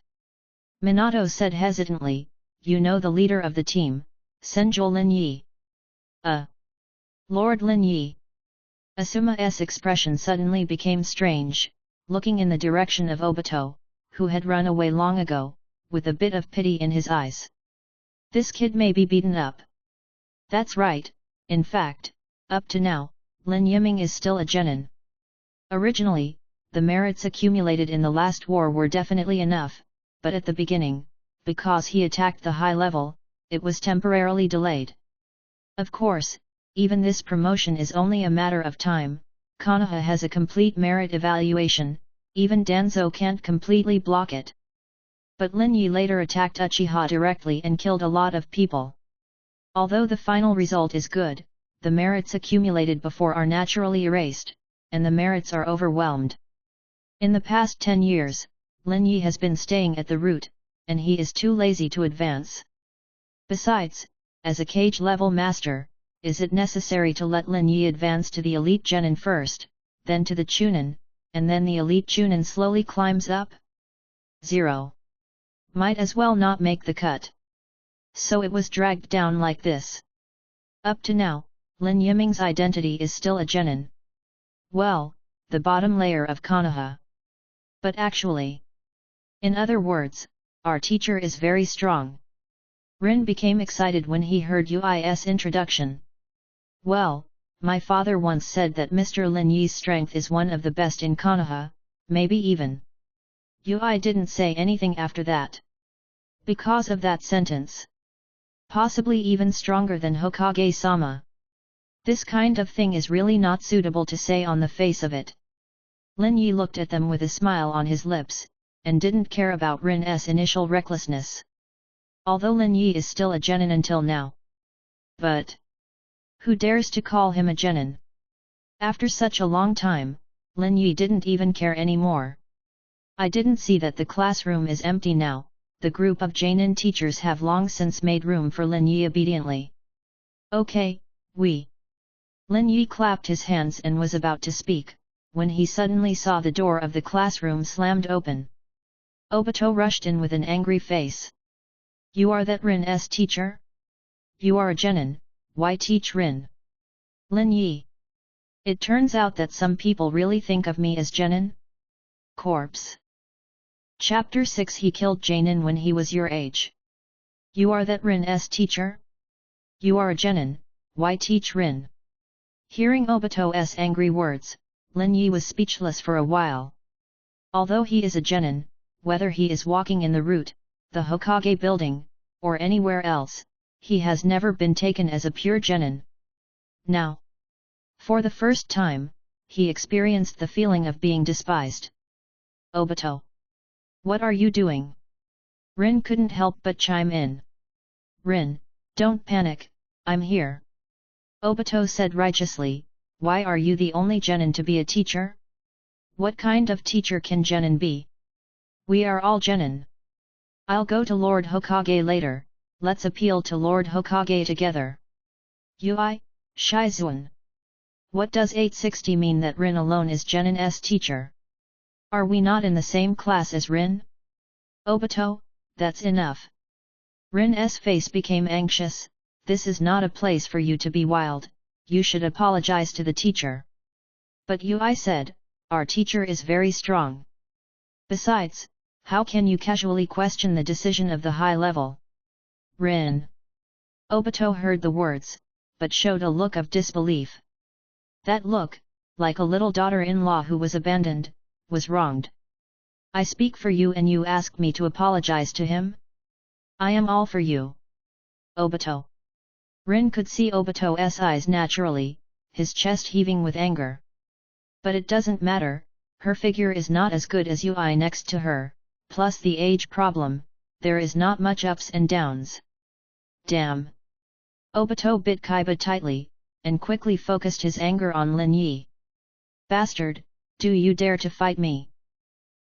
A: Minato said hesitantly, you know the leader of the team, Senjou Lin Yi. Lord Lin Yi. Asuma's expression suddenly became strange, looking in the direction of Obito, who had run away long ago, with a bit of pity in his eyes. This kid may be beaten up. That's right, in fact, up to now, Lin Yiming is still a genin. Originally, the merits accumulated in the last war were definitely enough, but at the beginning, because he attacked the high level, it was temporarily delayed. Of course, even this promotion is only a matter of time. Konoha has a complete merit evaluation, even Danzo can't completely block it. But Lin Yi later attacked Uchiha directly and killed a lot of people. Although the final result is good, the merits accumulated before are naturally erased, and the merits are overwhelmed. In the past 10 years, Lin Yi has been staying at the root, and he is too lazy to advance. Besides, as a cage-level master, is it necessary to let Lin Yi advance to the elite genin first, then to the Chunin, and then the elite Chunin slowly climbs up? 0. Might as well not make the cut. So it was dragged down like this. Up to now, Lin Yiming's identity is still a genin. Well, the bottom layer of Konoha. But actually. In other words, our teacher is very strong. Rin became excited when he heard Ui's introduction. Well, my father once said that Mr. Lin Yi's strength is one of the best in Konoha, maybe even. Ui didn't say anything after that. Because of that sentence. Possibly even stronger than Hokage-sama. This kind of thing is really not suitable to say on the face of it. Lin Yi looked at them with a smile on his lips, and didn't care about Rin's initial recklessness. Although Lin Yi is still a genin until now. But who dares to call him a genin? After such a long time, Lin Yi didn't even care anymore. I didn't see that the classroom is empty now. The group of genin teachers have long since made room for Lin Yi obediently. Okay, we. Lin Yi clapped his hands and was about to speak, when he suddenly saw the door of the classroom slammed open. Obito rushed in with an angry face. You are that Rin's teacher? You are a genin, why teach Rin? Lin Yi. It turns out that some people really think of me as genin? Corpse. Chapter 6 He killed Jainin when he was your age. You are that Rin's teacher? You are a genin, why teach Rin? Hearing Obito's angry words, Lin Yi was speechless for a while. Although he is a genin, whether he is walking in the route, the Hokage building, or anywhere else, he has never been taken as a pure genin. Now, for the first time, he experienced the feeling of being despised. Obito. What are you doing? Rin couldn't help but chime in. Rin, don't panic, I'm here. Obito said righteously, why are you the only genin to be a teacher? What kind of teacher can genin be? We are all genin. I'll go to Lord Hokage later, let's appeal to Lord Hokage together. Ui, Shizuan. What does 860 mean that Rin alone is genin's teacher? Are we not in the same class as Rin? Obito, that's enough. Rin's face became anxious. This is not a place for you to be wild, you should apologize to the teacher. But Ui said, our teacher is very strong. Besides, how can you casually question the decision of the high level? Rin. Obito heard the words, but showed a look of disbelief. That look, like a little daughter-in-law who was abandoned, was wronged. I speak for you and you ask me to apologize to him? I am all for you. Obito. Rin could see Obito's eyes naturally, his chest heaving with anger. But it doesn't matter, her figure is not as good as Ui next to her, plus the age problem, there is not much ups and downs. Damn. Obito bit Kaiba tightly, and quickly focused his anger on Lin Yi. Bastard, do you dare to fight me?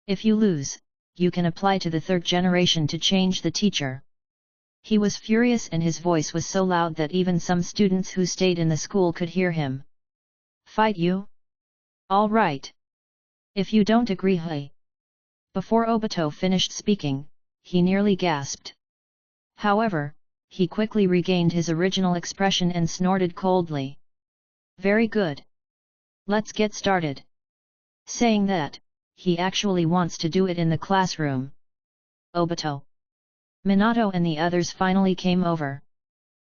A: If you lose, you can apply to the third generation to change the teacher. He was furious and his voice was so loud that even some students who stayed in the school could hear him. Fight you? All right. If you don't agree, hey. Before Obito finished speaking, he nearly gasped. However, he quickly regained his original expression and snorted coldly. Very good. Let's get started. Saying that, he actually wants to do it in the classroom. Obito. Minato and the others finally came over.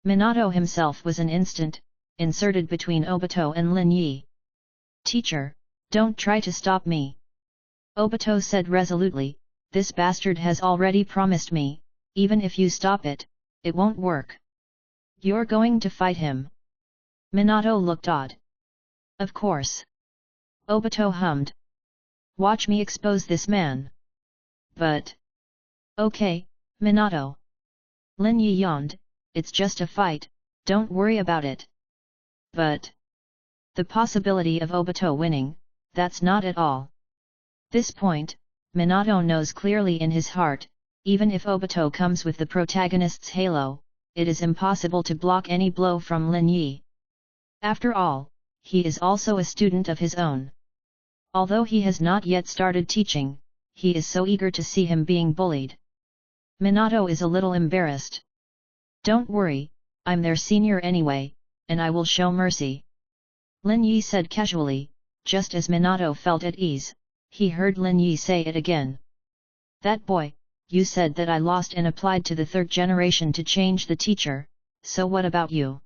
A: Minato himself was an instant inserted between Obito and Lin Yi. Teacher, don't try to stop me. Obito said resolutely, this bastard has already promised me, even if you stop it, it won't work. You're going to fight him. Minato looked odd. Of course. Obito hummed. Watch me expose this man. But. Okay, Minato. Lin Yi yawned, it's just a fight, don't worry about it. But. The possibility of Obito winning, that's not at all. This point, Minato knows clearly in his heart, even if Obito comes with the protagonist's halo, it is impossible to block any blow from Lin Yi. After all, he is also a student of his own. Although he has not yet started teaching, he is so eager to see him being bullied. Minato is a little embarrassed. Don't worry, I'm their senior anyway, and I will show mercy. Lin Yi said casually, just as Minato felt at ease, he heard Lin Yi say it again. That boy, you said that I lost and applied to the third generation to change the teacher, so what about you?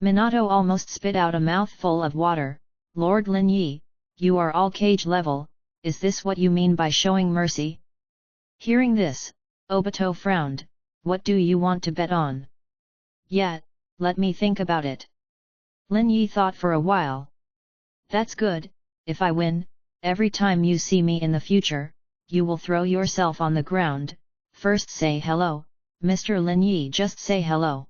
A: Minato almost spit out a mouthful of water. Lord Lin Yi, you are all cage level, is this what you mean by showing mercy? Hearing this, Obito frowned, what do you want to bet on? Yeah, let me think about it. Lin Yi thought for a while. That's good, if I win, every time you see me in the future, you will throw yourself on the ground, first say hello, Mr. Lin Yi, just say hello.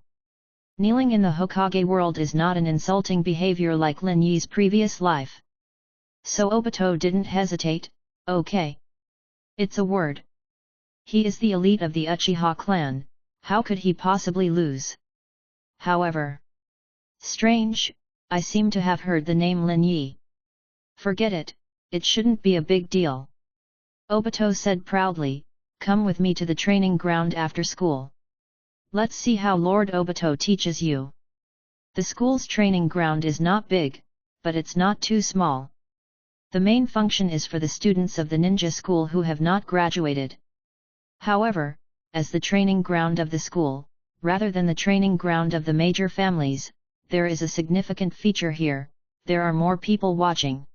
A: Kneeling in the Hokage world is not an insulting behavior like Lin Yi's previous life. So Obito didn't hesitate, okay. It's a word. He is the elite of the Uchiha clan, how could he possibly lose? However. Strange, I seem to have heard the name Lin Yi. Forget it, it shouldn't be a big deal. Obito said proudly, come with me to the training ground after school. Let's see how Lord Obito teaches you. The school's training ground is not big, but it's not too small. The main function is for the students of the ninja school who have not graduated. However, as the training ground of the school, rather than the training ground of the major families, there is a significant feature here, there are more people watching.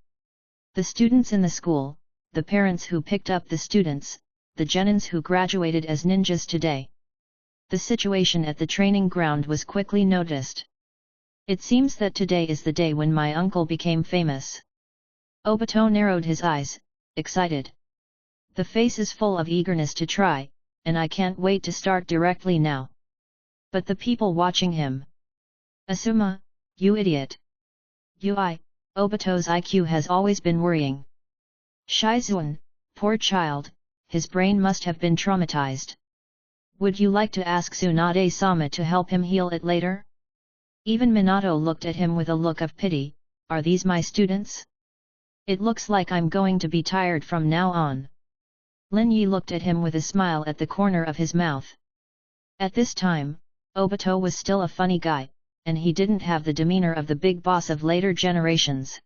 A: The students in the school, the parents who picked up the students, the genins who graduated as ninjas today. The situation at the training ground was quickly noticed. It seems that today is the day when my uncle became famous. Obito narrowed his eyes, excited. The face is full of eagerness to try, and I can't wait to start directly now. But the people watching him. Asuma, you idiot. Obito's IQ has always been worrying. Shizuan, poor child, his brain must have been traumatized. Would you like to ask Tsunade-sama to help him heal it later? Even Minato looked at him with a look of pity, are these my students? It looks like I'm going to be tired from now on. Lin Yi looked at him with a smile at the corner of his mouth. At this time, Obito was still a funny guy, and he didn't have the demeanor of the big boss of later generations.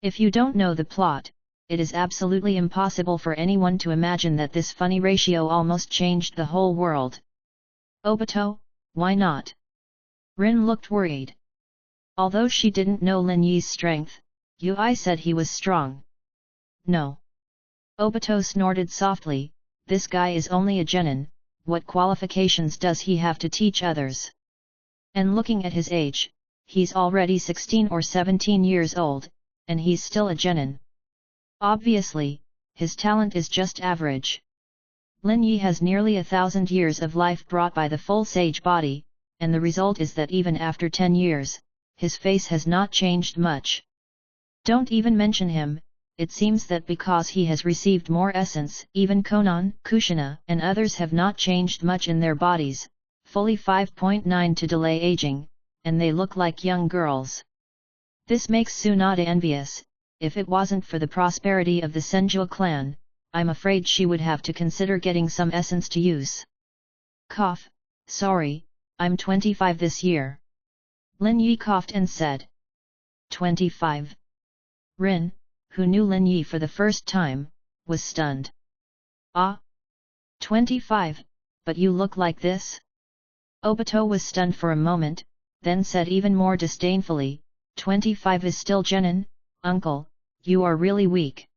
A: If you don't know the plot, it is absolutely impossible for anyone to imagine that this funny ratio almost changed the whole world. Obito, why not? Rin looked worried. Although she didn't know Lin Yi's strength, Yui said he was strong. No. Obito snorted softly, this guy is only a genin, what qualifications does he have to teach others? And looking at his age, he's already 16 or 17 years old, and he's still a genin. Obviously, his talent is just average. Lin Yi has nearly 1,000 years of life brought by the full sage body, and the result is that even after 10 years, his face has not changed much. Don't even mention him, it seems that because he has received more essence, even Konan, Kushina, and others have not changed much in their bodies, fully 5.9 to delay aging, and they look like young girls. This makes Tsunade envious. If it wasn't for the prosperity of the Senju clan, I'm afraid she would have to consider getting some essence to use. Cough, sorry, I'm 25 this year. Lin Yi coughed and said. 25. Rin, who knew Lin Yi for the first time, was stunned. Ah? 25, but you look like this? Obito was stunned for a moment, then said even more disdainfully, 25 is still genin, uncle, you are really weak.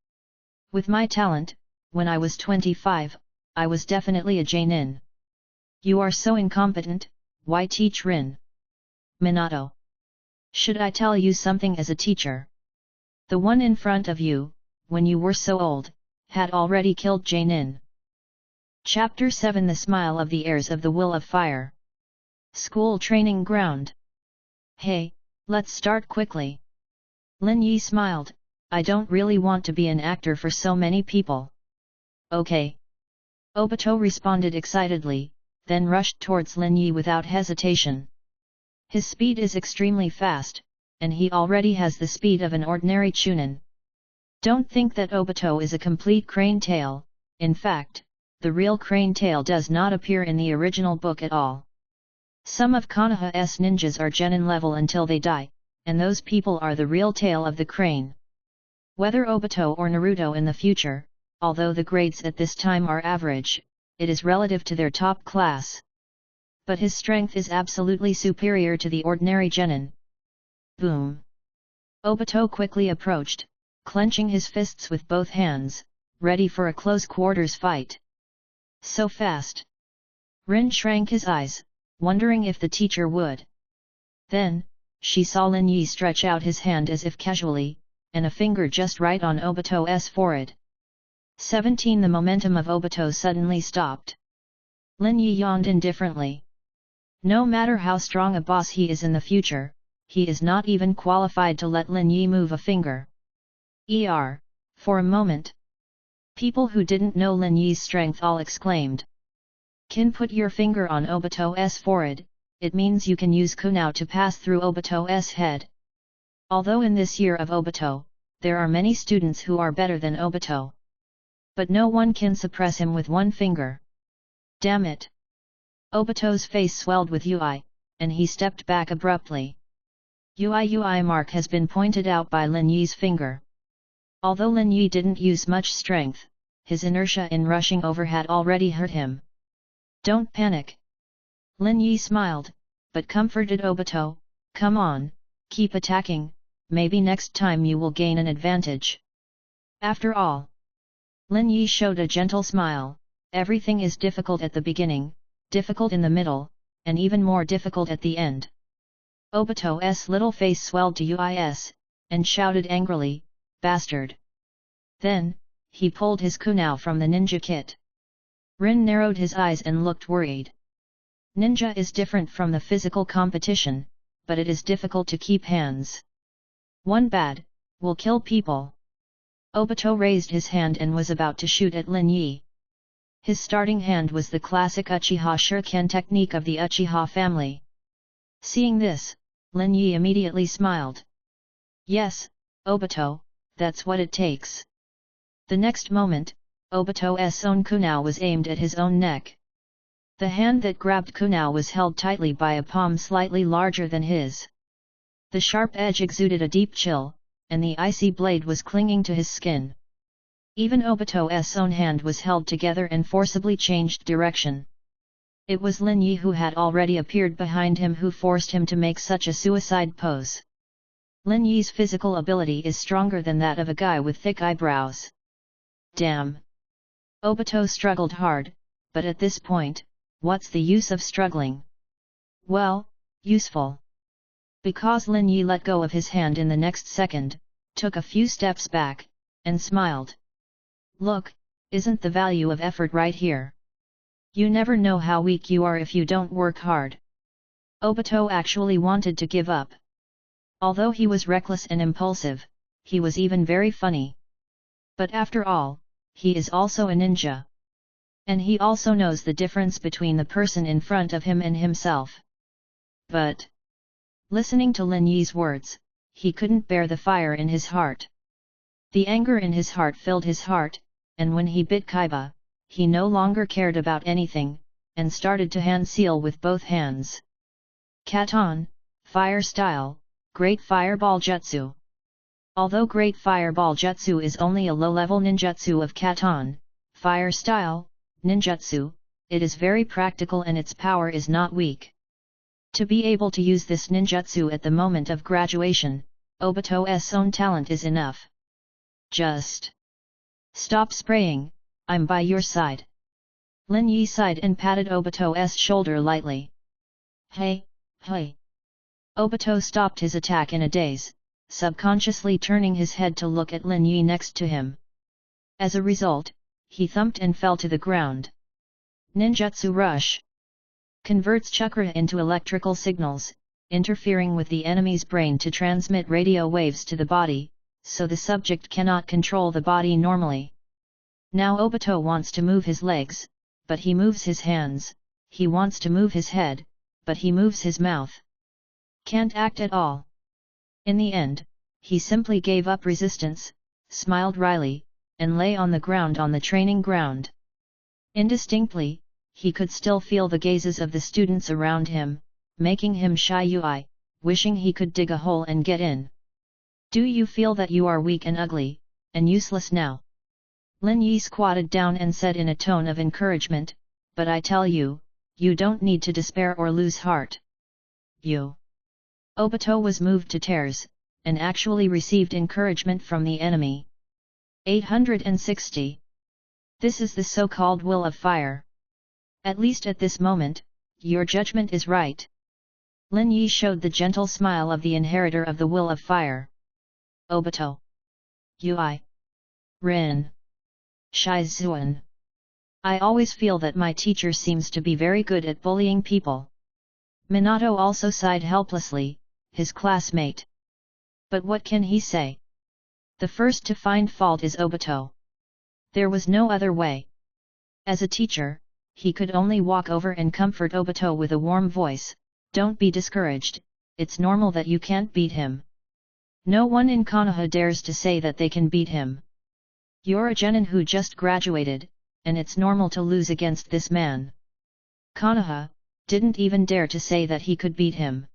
A: With my talent, when I was 25, I was definitely a genin. You are so incompetent, why teach Rin? Minato. Should I tell you something as a teacher? The one in front of you, when you were so old, had already killed genin. Chapter 7 The Smile of the Heirs of the Will of Fire. School Training Ground. Hey, let's start quickly. Lin Yi smiled, I don't really want to be an actor for so many people. Okay. Obito responded excitedly, then rushed towards Lin Yi without hesitation. His speed is extremely fast, and he already has the speed of an ordinary chunin. Don't think that Obito is a complete crane tail. In fact, the real crane tail does not appear in the original book at all. Some of Konoha's ninjas are genin level until they die, and those people are the real tail of the crane. Whether Obito or Naruto in the future, although the grades at this time are average, it is relative to their top class. But his strength is absolutely superior to the ordinary genin. Boom! Obito quickly approached, clenching his fists with both hands, ready for a close-quarters fight. So fast! Rin shrank his eyes, wondering if the teacher would. Then, she saw Lin Yi stretch out his hand as if casually, and a finger just right on Obito's forehead. 17 The momentum of Obito suddenly stopped. Lin Yi yawned indifferently. No matter how strong a boss he is in the future, he is not even qualified to let Lin Yi move a finger. For a moment. People who didn't know Lin Yi's strength all exclaimed. Can put your finger on Obito's forehead, it means you can use Kunao to pass through Obito's head. Although in this year of Obito, there are many students who are better than Obito. But no one can suppress him with one finger. Damn it! Obito's face swelled with UI, and he stepped back abruptly. UI mark has been pointed out by Lin Yi's finger. Although Lin Yi didn't use much strength, his inertia in rushing over had already hurt him. Don't panic. Lin Yi smiled, but comforted Obito, come on, keep attacking, maybe next time you will gain an advantage. After all. Lin Yi showed a gentle smile, everything is difficult at the beginning, difficult in the middle, and even more difficult at the end. Obito's little face swelled to UIS, and shouted angrily, bastard. Then, he pulled his kunao from the ninja kit. Rin narrowed his eyes and looked worried. Ninja is different from the physical competition, but it is difficult to keep hands. One bad, will kill people. Obito raised his hand and was about to shoot at Lin Yi. His starting hand was the classic Uchiha Shuriken technique of the Uchiha family. Seeing this, Lin Yi immediately smiled. Yes, Obito, that's what it takes. The next moment, Obito's own kunao was aimed at his own neck. The hand that grabbed kunao was held tightly by a palm slightly larger than his. The sharp edge exuded a deep chill, and the icy blade was clinging to his skin. Even Obito's own hand was held together and forcibly changed direction. It was Lin Yi who had already appeared behind him who forced him to make such a suicide pose. Lin Yi's physical ability is stronger than that of a guy with thick eyebrows. Damn! Obito struggled hard, but at this point, what's the use of struggling? Well, useful. Because Lin Yi let go of his hand in the next second, took a few steps back, and smiled. Look, isn't the value of effort right here? You never know how weak you are if you don't work hard. Obito actually wanted to give up. Although he was reckless and impulsive, he was even very funny. But after all, he is also a ninja. And he also knows the difference between the person in front of him and himself. But, listening to Lin Yi's words, he couldn't bear the fire in his heart. The anger in his heart filled his heart, and when he bit Kaiba, he no longer cared about anything, and started to hand seal with both hands. Katon, Fire Style, Great Fireball Jutsu. Although Great Fireball Jutsu is only a low-level ninjutsu of Katon, Fire Style, ninjutsu, it is very practical and its power is not weak. To be able to use this ninjutsu at the moment of graduation, Obito's own talent is enough. Just stop spraying, I'm by your side. Lin Yi sighed and patted Obito's shoulder lightly. Hey, hey. Obito stopped his attack in a daze, subconsciously turning his head to look at Lin Yi next to him. As a result, he thumped and fell to the ground. Ninjutsu Rush converts chakra into electrical signals, interfering with the enemy's brain to transmit radio waves to the body, so the subject cannot control the body normally. Now Obito wants to move his legs, but he moves his hands, he wants to move his head, but he moves his mouth. Can't act at all. In the end, he simply gave up resistance, smiled wryly, and lay on the ground on the training ground. Indistinctly, he could still feel the gazes of the students around him, making him shy, wishing he could dig a hole and get in. Do you feel that you are weak and ugly, and useless now? Lin Yi squatted down and said in a tone of encouragement, but I tell you, you don't need to despair or lose heart. You. Obito was moved to tears, and actually received encouragement from the enemy. 860. This is the so-called will of fire. At least at this moment, your judgment is right. Lin Yi showed the gentle smile of the inheritor of the will of fire. Obito. Ui. Rin. Shizuan. I always feel that my teacher seems to be very good at bullying people. Minato also sighed helplessly, his classmate. But what can he say? The first to find fault is Obito. There was no other way. As a teacher, he could only walk over and comfort Obito with a warm voice, don't be discouraged, it's normal that you can't beat him. No one in Konoha dares to say that they can beat him. You're a genin who just graduated, and it's normal to lose against this man. Konoha didn't even dare to say that he could beat him.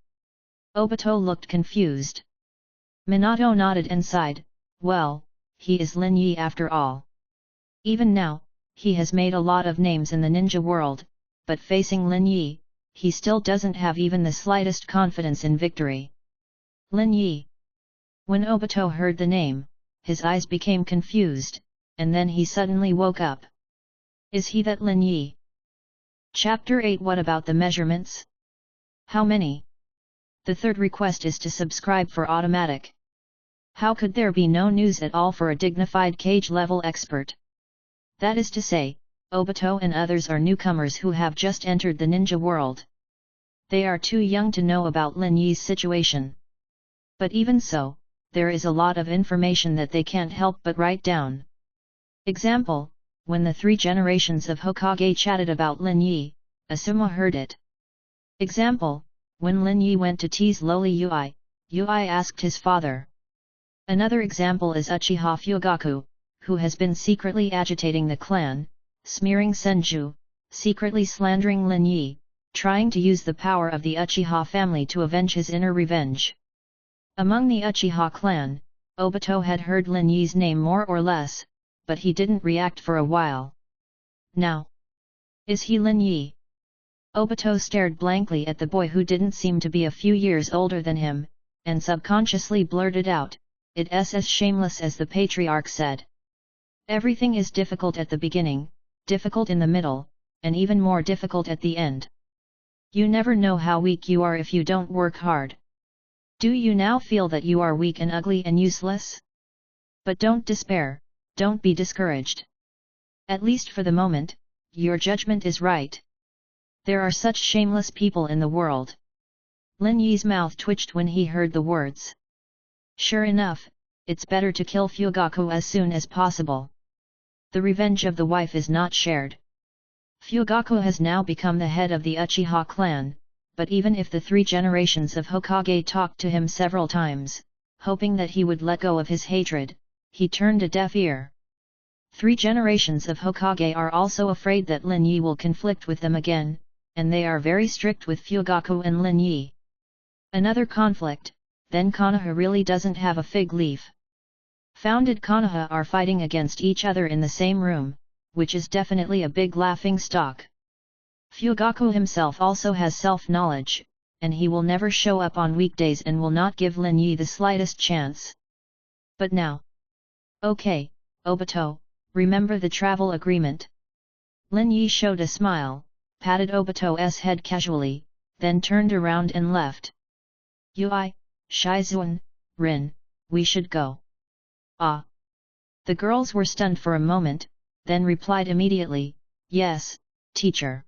A: Obito looked confused. Minato nodded and sighed, well, he is Lin Yi after all. Even now, he has made a lot of names in the ninja world, but facing Lin Yi, he still doesn't have even the slightest confidence in victory. Lin Yi. When Obito heard the name, his eyes became confused, and then he suddenly woke up. Is he that Lin Yi? Chapter 8. What about the measurements? How many? The third request is to subscribe for automatic. How could there be no news at all for a dignified cage-level expert? That is to say, Obito and others are newcomers who have just entered the ninja world. They are too young to know about Lin Yi's situation. But even so, there is a lot of information that they can't help but write down. Example, when the 3 generations of Hokage chatted about Lin Yi, Asuma heard it. Example, when Lin Yi went to tease lowly Ui, Ui asked his father. Another example is Uchiha Fugaku, who has been secretly agitating the clan, smearing Senju, secretly slandering Lin Yi, trying to use the power of the Uchiha family to avenge his inner revenge. Among the Uchiha clan, Obito had heard Lin Yi's name more or less, but he didn't react for a while. Now, is he Lin Yi? Obito stared blankly at the boy who didn't seem to be a few years older than him, and subconsciously blurted out, "It's as shameless as the patriarch said. Everything is difficult at the beginning, difficult in the middle, and even more difficult at the end. You never know how weak you are if you don't work hard. Do you now feel that you are weak and ugly and useless? But don't despair, don't be discouraged. At least for the moment, your judgment is right. There are such shameless people in the world." Lin Yi's mouth twitched when he heard the words. Sure enough, it's better to kill Fugaku as soon as possible. The revenge of the wife is not shared. Fugaku has now become the head of the Uchiha clan, but even if the 3 generations of Hokage talked to him several times, hoping that he would let go of his hatred, he turned a deaf ear. 3 generations of Hokage are also afraid that Lin Yi will conflict with them again, and they are very strict with Fugaku and Lin Yi. Another conflict, then Konoha really doesn't have a fig leaf. Founded Konoha are fighting against each other in the same room, which is definitely a big laughing stock. Fugaku himself also has self-knowledge, and he will never show up on weekdays and will not give Lin Yi the slightest chance. But now. Okay, Obito, remember the travel agreement? Lin Yi showed a smile, patted Obito's head casually, then turned around and left. Yui, Shizuan, Rin, we should go. Ah. The girls were stunned for a moment, then replied immediately, yes, teacher.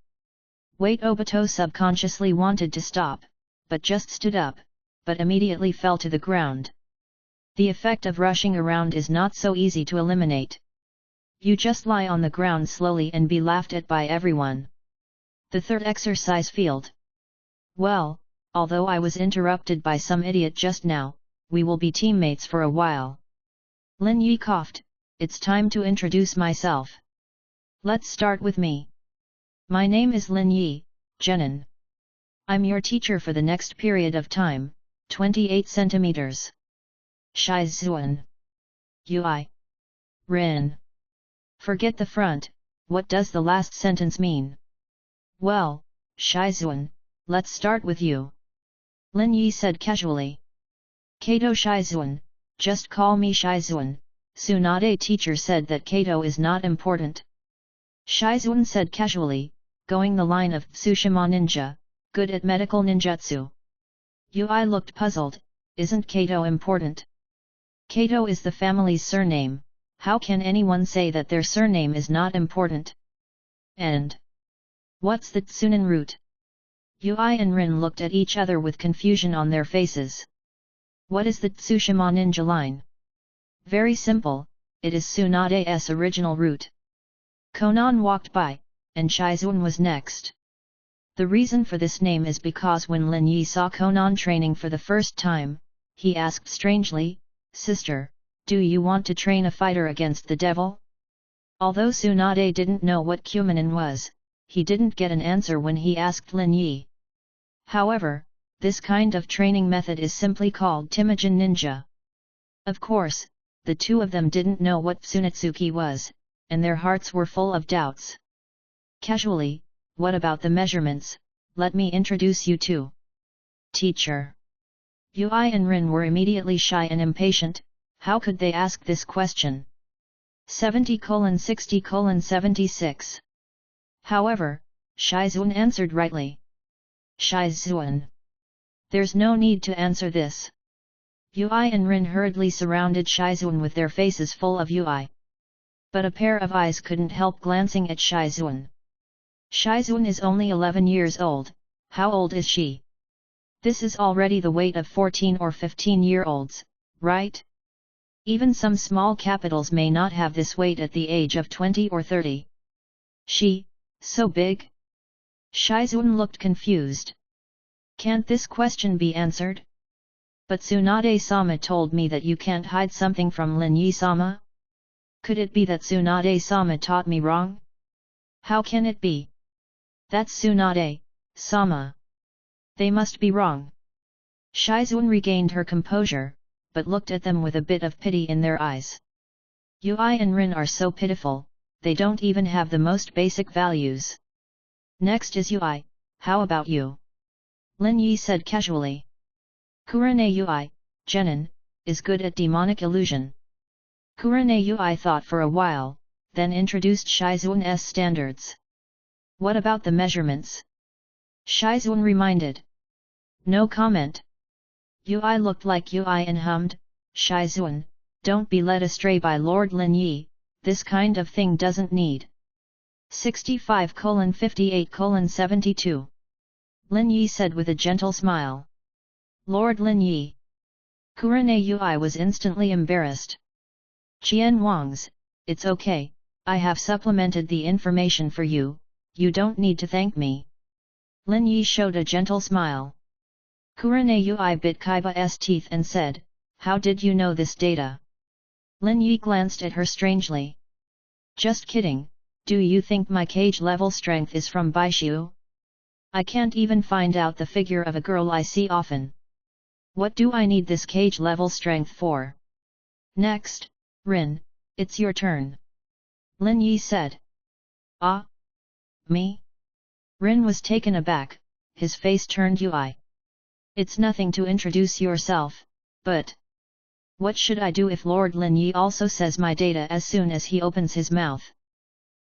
A: Wait, Obito subconsciously wanted to stop, but just stood up, but immediately fell to the ground. The effect of rushing around is not so easy to eliminate. You just lie on the ground slowly and be laughed at by everyone. The 3rd exercise field. Well, although I was interrupted by some idiot just now, we will be teammates for a while. Lin Yi coughed, it's time to introduce myself. Let's start with me. My name is Lin Yi, Genin. I'm your teacher for the next period of time, 28 centimeters. Shizuan. Yui. Rin. Forget the front, what does the last sentence mean? Well, Shizuan, let's start with you. Lin Yi said casually. Kato Shizuan, just call me Shizuan, Tsunade teacher said that Kato is not important. Shizuan said casually, going the line of Tsushima ninja, good at medical ninjutsu. Yui looked puzzled, isn't Kato important? Kato is the family's surname, how can anyone say that their surname is not important? And what's the Tsunin root? Yui and Rin looked at each other with confusion on their faces. What is the Tsushima ninja line? Very simple, it is Tsunade's original root. Konan walked by, and Shizuan was next. The reason for this name is because when Lin Yi saw Konan training for the first time, he asked strangely, Sister, do you want to train a fighter against the devil? Although Tsunade didn't know what Kumanin was, he didn't get an answer when he asked Lin Yi. However, this kind of training method is simply called Timijin Ninja. Of course, the 2 of them didn't know what Tsunetsuki was, and their hearts were full of doubts. Casually, what about the measurements, let me introduce you to. Teacher. Yui and Rin were immediately shy and impatient, how could they ask this question? 70:60:76. However, Shizuan answered rightly. Shizuan. There's no need to answer this. Yui and Rin hurriedly surrounded Shizuan with their faces full of Yui. But a pair of eyes couldn't help glancing at Shizuan. Shizuan is only 11 years old, how old is she? This is already the weight of 14 or 15-year-olds, right? Even some small capitals may not have this weight at the age of 20 or 30. She, so big? Shizuan looked confused. Can't this question be answered? But Tsunade-sama told me that you can't hide something from Lin Yi-sama? Could it be that Tsunade-sama taught me wrong? How can it be? That's Tsunade-sama. They must be wrong. Shizuan regained her composure, but looked at them with a bit of pity in their eyes. Yui and Rin are so pitiful, they don't even have the most basic values. Next is Yui, how about you? Lin Yi said casually. Kurane Yui, Genin, is good at demonic illusion. Kurane Yui thought for a while, then introduced Shizuan's standards. What about the measurements? Shizuan reminded. No comment. Yui looked like Yui and hummed, Shizuan, don't be led astray by Lord Lin Yi, this kind of thing doesn't need. 65:58:72. Lin Yi said with a gentle smile. Lord Lin Yi. Kurane Yui was instantly embarrassed. Qian Wangs, it's okay, I have supplemented the information for you, you don't need to thank me. Lin Yi showed a gentle smile. Kurane Yui bit Kaiba's teeth and said, how did you know this data? Lin Yi glanced at her strangely. Just kidding, do you think my cage level strength is from Baishu? I can't even find out the figure of a girl I see often. What do I need this cage level strength for? Next, Rin, it's your turn. Lin Yi said. Ah? Me? Rin was taken aback, his face turned Ui. It's nothing to introduce yourself, but... what should I do if Lord Lin Yi also says my data as soon as he opens his mouth?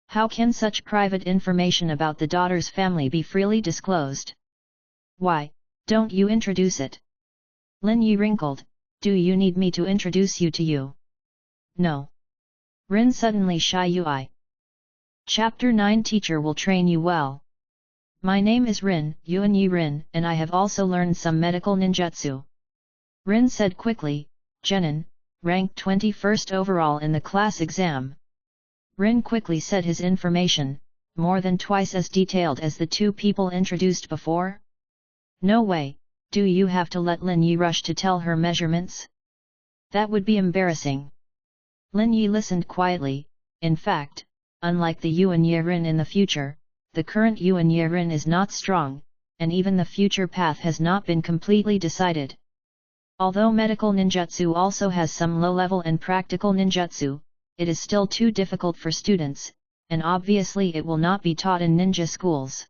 A: How can such private information about the daughter's family be freely disclosed? Why, don't you introduce it? Lin Yi wrinkled, do you need me to introduce you to you? No. Rin suddenly shy Ui. Chapter 9 Teacher will train you well. My name is Rin, Yuan Yi Rin, and I have also learned some medical ninjutsu. Rin said quickly, Genin, ranked 21st overall in the class exam. Rin quickly said his information, more than twice as detailed as the two people introduced before. No way, do you have to let Lin Yi rush to tell her measurements? That would be embarrassing. Lin Yi listened quietly, in fact, unlike the Yuan Yi Rin in the future, the current Yuan Yi Rin is not strong, and even the future path has not been completely decided. Although medical ninjutsu also has some low-level and practical ninjutsu, it is still too difficult for students, and obviously it will not be taught in ninja schools.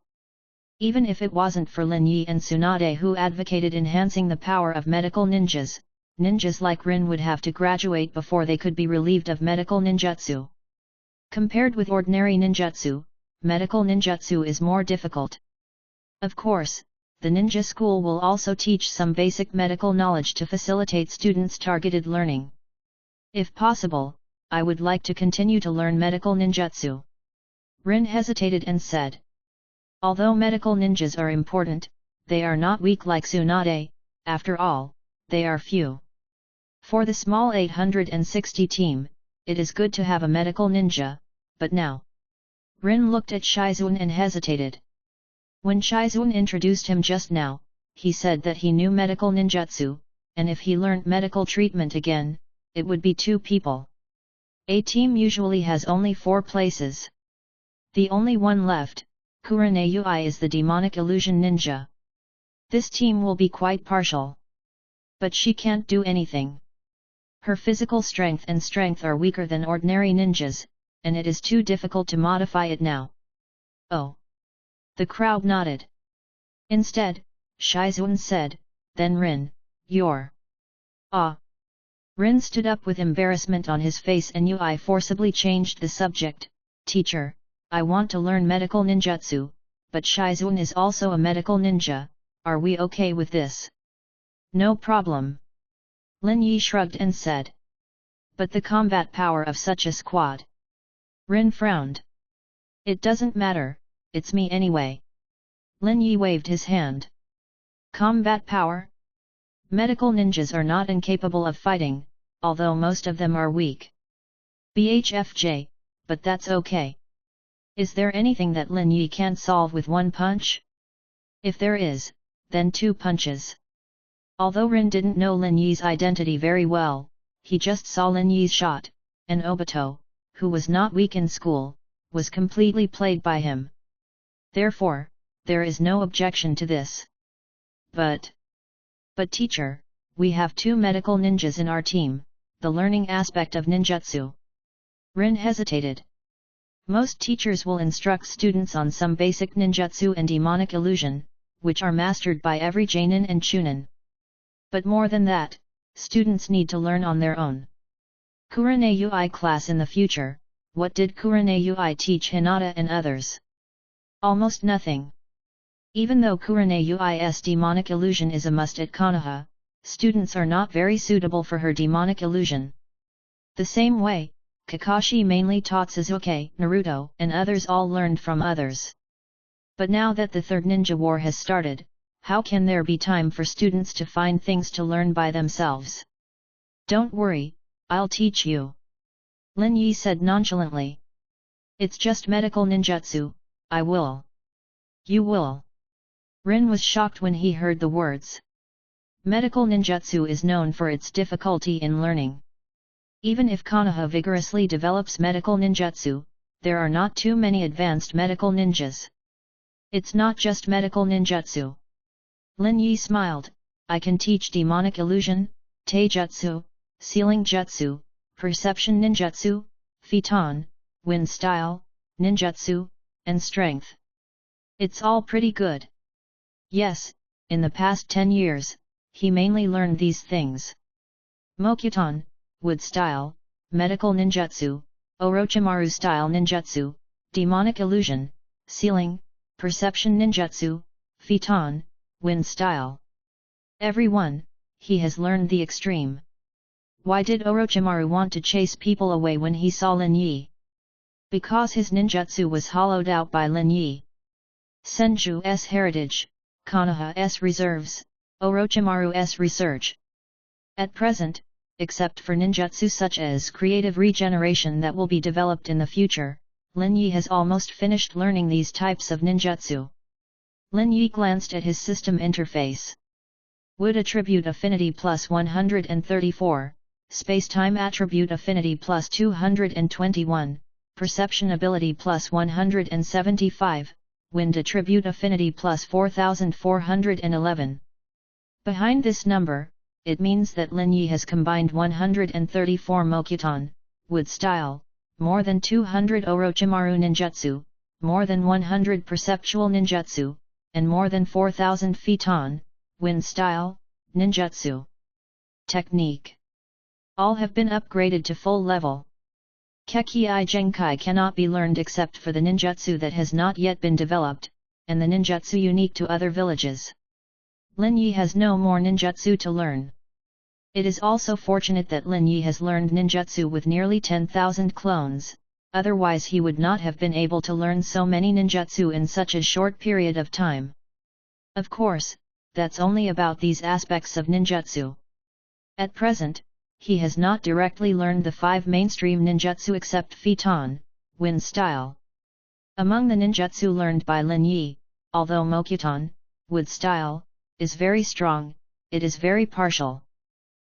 A: Even if it wasn't for Lin Yi and Tsunade who advocated enhancing the power of medical ninjas, ninjas like Rin would have to graduate before they could be relieved of medical ninjutsu. Compared with ordinary ninjutsu, medical ninjutsu is more difficult. Of course, the ninja school will also teach some basic medical knowledge to facilitate students' targeted learning. If possible, I would like to continue to learn medical ninjutsu. Rin hesitated and said. Although medical ninjas are important, they are not weak like Tsunade, after all, they are few. For the small 860 team, it is good to have a medical ninja, but now... Rin looked at Shizun and hesitated. When Shizun introduced him just now, he said that he knew medical ninjutsu, and if he learnt medical treatment again, it would be 2 people. A team usually has only 4 places. The only one left, Kurane Yui, is the demonic illusion ninja. This team will be quite partial. But she can't do anything. Her physical strength and strength are weaker than ordinary ninjas, and it is too difficult to modify it now. Oh. The crowd nodded. Instead, Shizun said, then Rin, you're... Ah. Rin stood up with embarrassment on his face and Yui forcibly changed the subject. Teacher, I want to learn medical ninjutsu, but Shizun is also a medical ninja, are we okay with this? No problem. Lin Yi shrugged and said. But the combat power of such a squad... Rin frowned. It doesn't matter, it's me anyway. Lin Yi waved his hand. Combat power? Medical ninjas are not incapable of fighting, although most of them are weak. BHFJ, but that's okay. Is there anything that Lin Yi can't solve with 1 punch? If there is, then 2 punches. Although Rin didn't know Lin Yi's identity very well, he just saw Lin Yi's shot, and Obito, who was not weak in school, was completely played by him. Therefore, there is no objection to this. But teacher, we have 2 medical ninjas in our team, the learning aspect of ninjutsu. Rin hesitated. Most teachers will instruct students on some basic ninjutsu and demonic illusion, which are mastered by every Jainin and Chunin. But more than that, students need to learn on their own. Kurane Yui class in the future, what did Kurane Yui teach Hinata and others? Almost nothing. Even though Kurane Yui's demonic illusion is a must at Konoha, students are not very suitable for her demonic illusion. The same way, Kakashi mainly taught Sasuke, Naruto, and others all learned from others. But now that the Third Ninja War has started, how can there be time for students to find things to learn by themselves? Don't worry, I'll teach you. Lin Yi said nonchalantly. It's just medical ninjutsu, I will. You will. Rin was shocked when he heard the words. Medical ninjutsu is known for its difficulty in learning. Even if Konoha vigorously develops medical ninjutsu, there are not too many advanced medical ninjas. It's not just medical ninjutsu. Lin Yi smiled. I can teach demonic illusion, taijutsu, sealing jutsu, perception ninjutsu, fiton, wind style, ninjutsu, and strength. It's all pretty good. Yes, in the past 10 years, he mainly learned these things. Mokuton, wood style, medical ninjutsu, Orochimaru style ninjutsu, demonic illusion, sealing, perception ninjutsu, fiton, wind style. Everyone, he has learned the extreme. Why did Orochimaru want to chase people away when he saw Lin Yi? Because his ninjutsu was hollowed out by Lin Yi. Senju's heritage, Konoha's reserves, Orochimaru's research. At present, except for ninjutsu such as creative regeneration that will be developed in the future, Lin Yi has almost finished learning these types of ninjutsu. Lin Yi glanced at his system interface. Wood attribute affinity plus 134, space-time attribute affinity plus 221, perception ability plus 175, wind attribute affinity plus 4411. Behind this number, it means that Lin Yi has combined 134 Mokuton, wood style, more than 200 Orochimaru ninjutsu, more than 100 perceptual ninjutsu, and more than 4000 fiton, wind style, ninjutsu. Technique. All have been upgraded to full level. Kekkei Genkai cannot be learned except for the ninjutsu that has not yet been developed, and the ninjutsu unique to other villages. Lin Yi has no more ninjutsu to learn. It is also fortunate that Lin Yi has learned ninjutsu with nearly 10,000 clones, otherwise he would not have been able to learn so many ninjutsu in such a short period of time. Of course, that's only about these aspects of ninjutsu. At present, he has not directly learned the 5 mainstream ninjutsu except fiton, wind style. Among the ninjutsu learned by Lin Yi, although Mokuton, wood style, is very strong, it is very partial.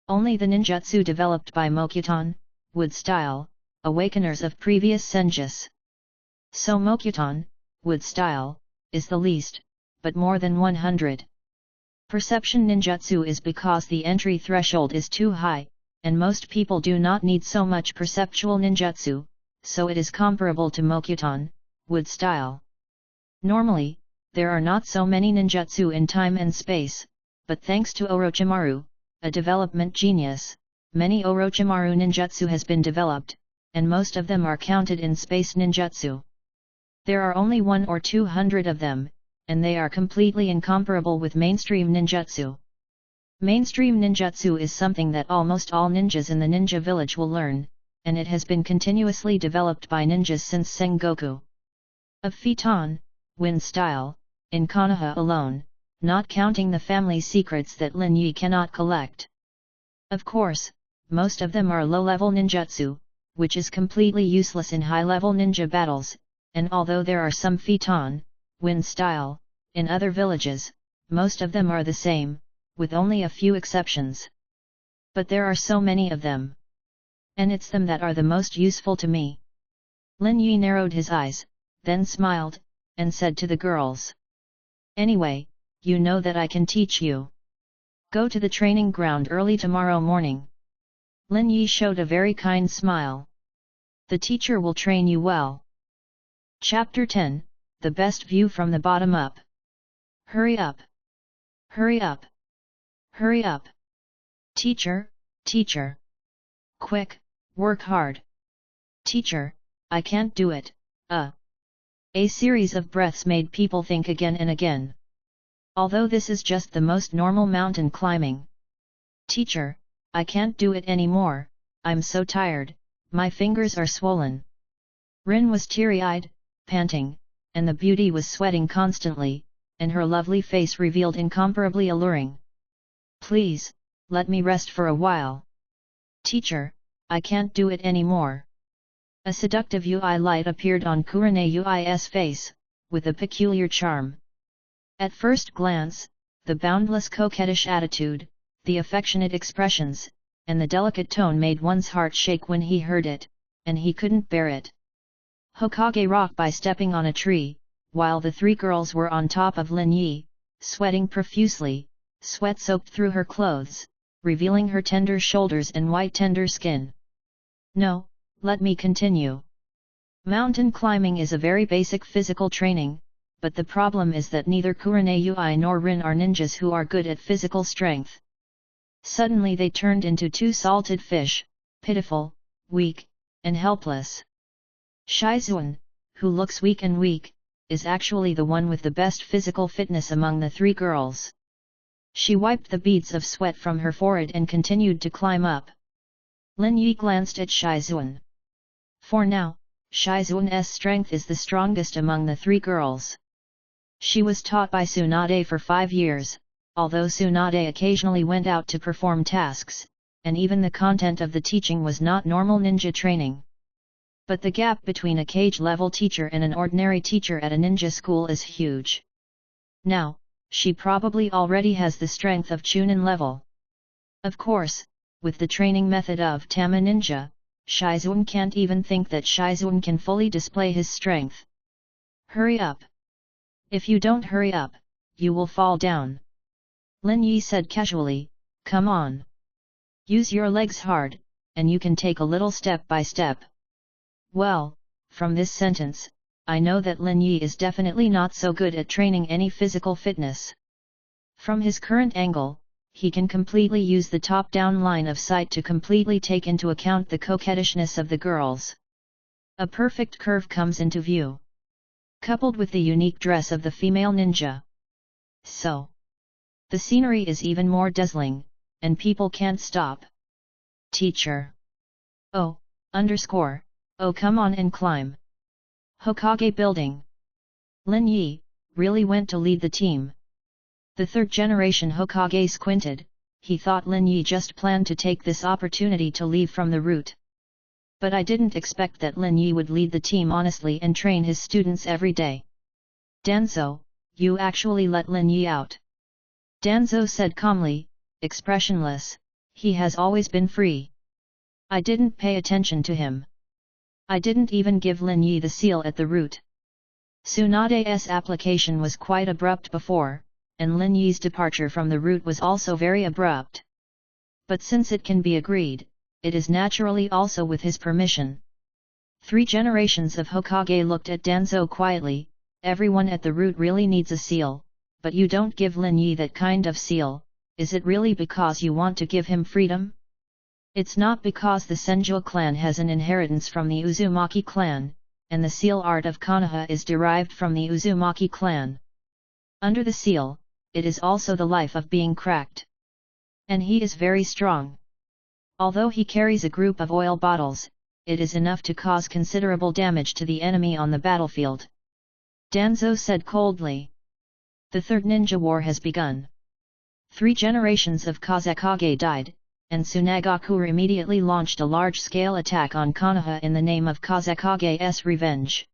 A: Only the ninjutsu developed by Mokuton, wood style, awakeners of previous senjus. So Mokuton, wood style, is the least, but more than 100. Perception ninjutsu is because the entry threshold is too high, and most people do not need so much perceptual ninjutsu, so it is comparable to Mokuton, wood style. Normally, there are not so many ninjutsu in time and space, but thanks to Orochimaru, a development genius, many Orochimaru ninjutsu has been developed, and most of them are counted in space ninjutsu. There are only 100 or 200 of them, and they are completely incomparable with mainstream ninjutsu. Mainstream ninjutsu is something that almost all ninjas in the ninja village will learn, and it has been continuously developed by ninjas since Sengoku. Of fiton, wind style, in Konoha alone, not counting the family secrets that Lin Yi cannot collect. Of course, most of them are low-level ninjutsu, which is completely useless in high-level ninja battles, and although there are some fiton, wind style, in other villages, most of them are the same, with only a few exceptions. But there are so many of them. And it's them that are the most useful to me. Lin Yi narrowed his eyes, then smiled, and said to the girls. Anyway, you know that I can teach you. Go to the training ground early tomorrow morning. Lin Yi showed a very kind smile. The teacher will train you well. Chapter 10, The Best View from the Bottom Up. Hurry up! Hurry up! Hurry up! Teacher, teacher! Quick, work hard! Teacher, I can't do it, A series of breaths made people think again and again. Although this is just the most normal mountain climbing. Teacher, I can't do it anymore, I'm so tired, my fingers are swollen. Rin was teary-eyed, panting, and the beauty was sweating constantly, and her lovely face revealed incomparably alluring. Please, let me rest for a while. Teacher, I can't do it anymore. A seductive UI light appeared on Kurane UI's face, with a peculiar charm. At first glance, the boundless coquettish attitude, the affectionate expressions, and the delicate tone made one's heart shake when he heard it, and he couldn't bear it. Hokage rocked by stepping on a tree, while the three girls were on top of Lin Yi, sweating profusely, sweat soaked through her clothes, revealing her tender shoulders and white tender skin. No, let me continue. Mountain climbing is a very basic physical training, but the problem is that neither Kurenai nor Rin are ninjas who are good at physical strength. Suddenly they turned into two salted fish, pitiful, weak, and helpless. Shizuan, who looks weak and weak, is actually the one with the best physical fitness among the three girls. She wiped the beads of sweat from her forehead and continued to climb up. Lin Yi glanced at Shizuan. For now, Shizuan's strength is the strongest among the three girls. She was taught by Tsunade for 5 years, although Tsunade occasionally went out to perform tasks, and even the content of the teaching was not normal ninja training. But the gap between a cage-level teacher and an ordinary teacher at a ninja school is huge. Now, she probably already has the strength of Chunin level. Of course, with the training method of Tama Ninja, Shizuan can't even think that Shizuan can fully display his strength. Hurry up! If you don't hurry up, you will fall down. Lin Yi said casually, come on. Use your legs hard, and you can take a little step by step. Well, from this sentence, I know that Lin Yi is definitely not so good at training any physical fitness. From his current angle, he can completely use the top-down line of sight to completely take into account the coquettishness of the girls. A perfect curve comes into view, coupled with the unique dress of the female ninja. So, the scenery is even more dazzling, and people can't stop. Teacher. Oh, oh come on and climb. Hokage building. Lin Yi really went to lead the team. The third generation Hokage squinted, he thought Lin Yi just planned to take this opportunity to leave from the route. But I didn't expect that Lin Yi would lead the team honestly and train his students every day. Danzo, you actually let Lin Yi out. Danzo said calmly, expressionless, he has always been free. I didn't pay attention to him. I didn't even give Lin Yi the seal at the route. Tsunade's application was quite abrupt before, and Lin Yi's departure from the route was also very abrupt. But since it can be agreed, it is naturally also with his permission. 3 generations of Hokage looked at Danzo quietly, everyone at the route really needs a seal, but you don't give Lin Yi that kind of seal, is it really because you want to give him freedom? It's not because the Senju clan has an inheritance from the Uzumaki clan, and the seal art of Konoha is derived from the Uzumaki clan. Under the seal, it is also the life of being cracked. And he is very strong. Although he carries a group of oil bottles, it is enough to cause considerable damage to the enemy on the battlefield. Danzo said coldly. The third ninja war has begun. 3 generations of Kazekage died, and Tsunagaku immediately launched a large-scale attack on Konoha in the name of Kazekage's revenge.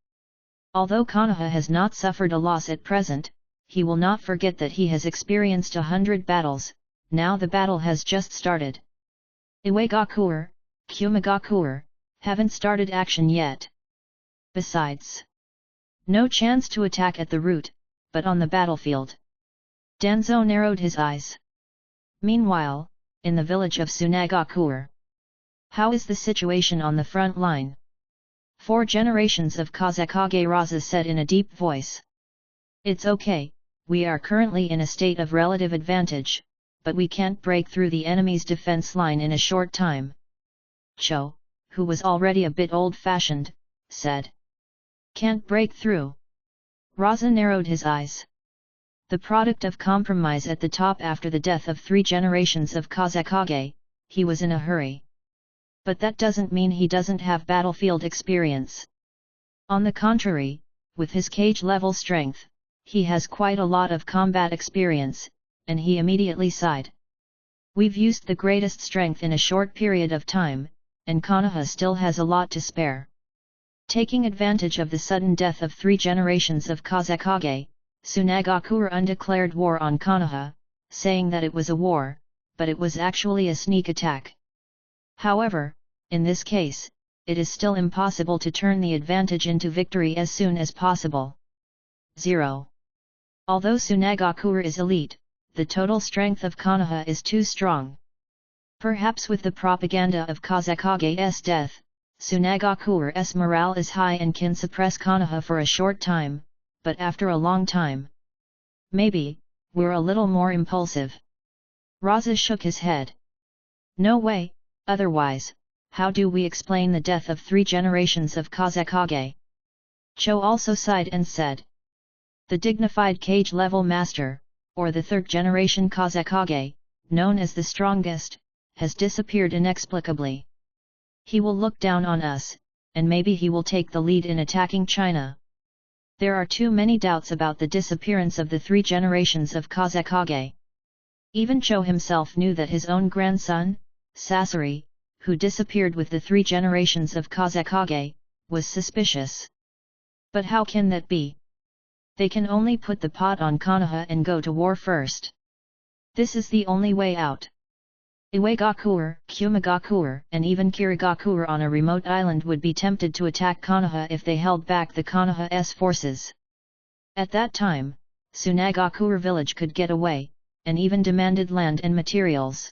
A: Although Konoha has not suffered a loss at present, he will not forget that he has experienced 100 battles, now the battle has just started. Iwagakuer, Kumagakuer, haven't started action yet. Besides, no chance to attack at the route, but on the battlefield. Danzo narrowed his eyes. Meanwhile, in the village of Tsunagakuer. How is the situation on the front line? 4 generations of Kazekage Raza said in a deep voice. It's okay, we are currently in a state of relative advantage, but we can't break through the enemy's defense line in a short time. Cho, who was already a bit old-fashioned, said. Can't break through. Raza narrowed his eyes. The product of compromise at the top after the death of 3 generations of Kazekage, he was in a hurry. But that doesn't mean he doesn't have battlefield experience. On the contrary, with his cage-level strength, he has quite a lot of combat experience, and he immediately sighed. We've used the greatest strength in a short period of time, and Konoha still has a lot to spare. Taking advantage of the sudden death of 3 generations of Kazekage, Tsunagakura declared war on Konoha, saying that it was a war, but it was actually a sneak attack. However, in this case, it is still impossible to turn the advantage into victory as soon as possible. 0. Although Tsunagakura is elite, the total strength of Konoha is too strong. Perhaps with the propaganda of Kazekage's death, Tsunagakura's morale is high and can suppress Konoha for a short time, but after a long time. Maybe, we're a little more impulsive. Raza shook his head. No way, otherwise, how do we explain the death of 3 generations of Kazekage? Cho also sighed and said. The dignified cage-level master, or the 3rd generation Kazekage, known as the strongest, has disappeared inexplicably. He will look down on us, and maybe he will take the lead in attacking China. There are too many doubts about the disappearance of the 3 generations of Kazekage. Even Cho himself knew that his own grandson, Sasori, who disappeared with the 3 generations of Kazekage, was suspicious. But how can that be? They can only put the pot on Konoha and go to war first. This is the only way out. Iwagakure, Kumagakure, and even Kirigakure on a remote island would be tempted to attack Konoha if they held back the Konoha's forces. At that time, Tsunagakure village could get away, and even demanded land and materials.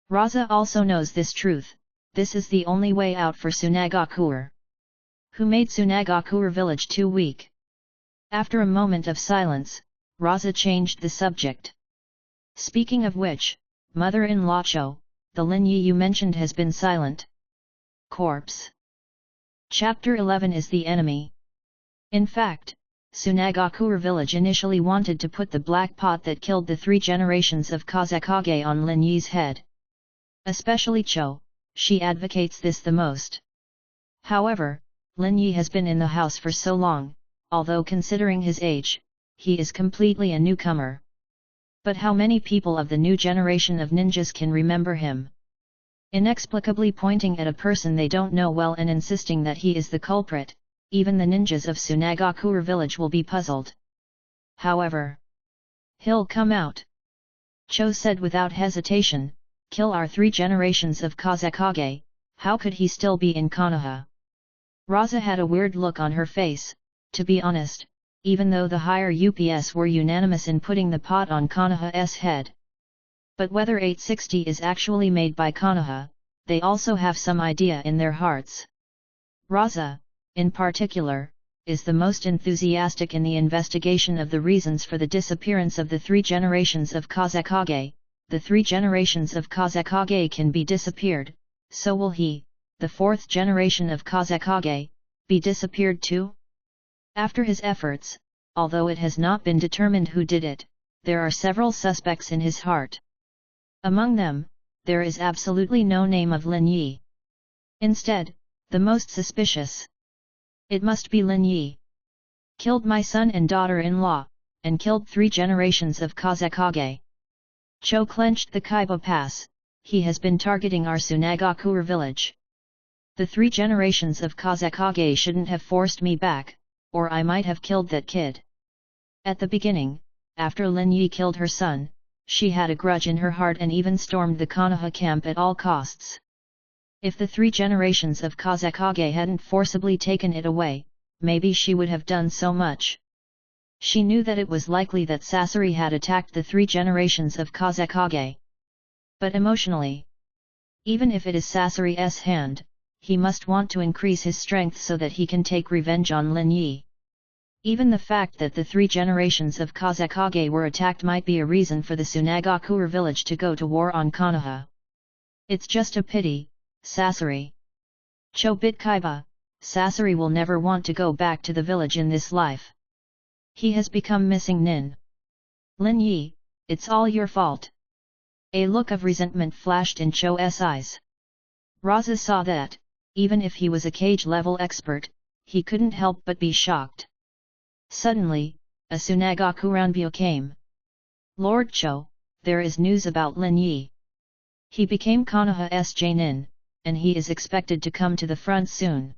A: Raza also knows this truth. This is the only way out for Tsunagakure. Who made Tsunagakure village too weak? After a moment of silence, Raza changed the subject. Speaking of which, mother-in-law Cho, the Lin Yi you mentioned has been silent. Corpse. Chapter 11 is the enemy. In fact, Tsunagakure village initially wanted to put the black pot that killed the 3 generations of Kazekage on Lin Yi's head. Especially Cho, she advocates this the most. However, Lin Yi has been in the house for so long, although considering his age, he is completely a newcomer. But how many people of the new generation of ninjas can remember him? Inexplicably pointing at a person they don't know well and insisting that he is the culprit, even the ninjas of Tsunagakure village will be puzzled. However, he'll come out. Cho said without hesitation, kill our 3 generations of Kazekage, how could he still be in Konoha? Raza had a weird look on her face, to be honest, even though the higher UPS were unanimous in putting the pot on Konoha's head. But whether 860 is actually made by Konoha, they also have some idea in their hearts. Raza, in particular, is the most enthusiastic in the investigation of the reasons for the disappearance of the 3 generations of Kazekage. The 3 generations of Kazekage can be disappeared, so will he, the 4th generation of Kazekage, be disappeared too? After his efforts, although it has not been determined who did it, there are several suspects in his heart. Among them, there is absolutely no name of Lin Yi. Instead, the most suspicious. It must be Lin Yi. Killed my son and daughter-in-law, and killed 3 generations of Kazekage. Cho clenched the Kobo pass. He has been targeting our Tsunagakure village. The 3 generations of Kazekage shouldn't have forced me back, or I might have killed that kid. At the beginning, after Lin Yi killed her son, she had a grudge in her heart and even stormed the Konoha camp at all costs. If the 3 generations of Kazekage hadn't forcibly taken it away, maybe she would have done so much. She knew that it was likely that Sasori had attacked the 3 generations of Kazekage. But emotionally, even if it is Sasori's hand, he must want to increase his strength so that he can take revenge on Lin Yi. Even the fact that the 3 generations of Kazekage were attacked might be a reason for the Tsunagakure village to go to war on Konoha. It's just a pity, Sasori. Cho bit Kaiba, Sasori will never want to go back to the village in this life. He has become missing nin. Lin Yi, it's all your fault. A look of resentment flashed in Cho's eyes. Raza saw that, even if he was a cage-level expert, he couldn't help but be shocked. Suddenly, a Tsunagakuranbyo came. Lord Cho, there is news about Lin Yi. He became Konoha's Nin, and he is expected to come to the front soon.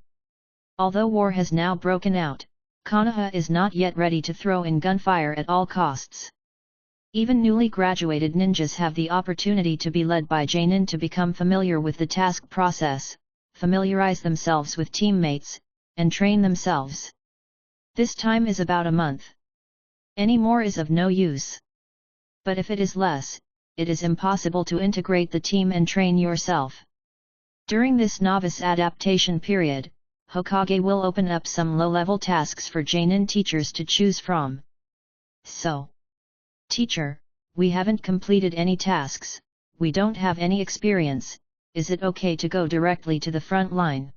A: Although war has now broken out, Konoha is not yet ready to throw in gunfire at all costs. Even newly graduated ninjas have the opportunity to be led by Jonin to become familiar with the task process, familiarize themselves with teammates, and train themselves. This time is about a month. Any more is of no use. But if it is less, it is impossible to integrate the team and train yourself. During this novice adaptation period, Hokage will open up some low-level tasks for Jonin teachers to choose from. So, teacher, we haven't completed any tasks, we don't have any experience, is it okay to go directly to the front line?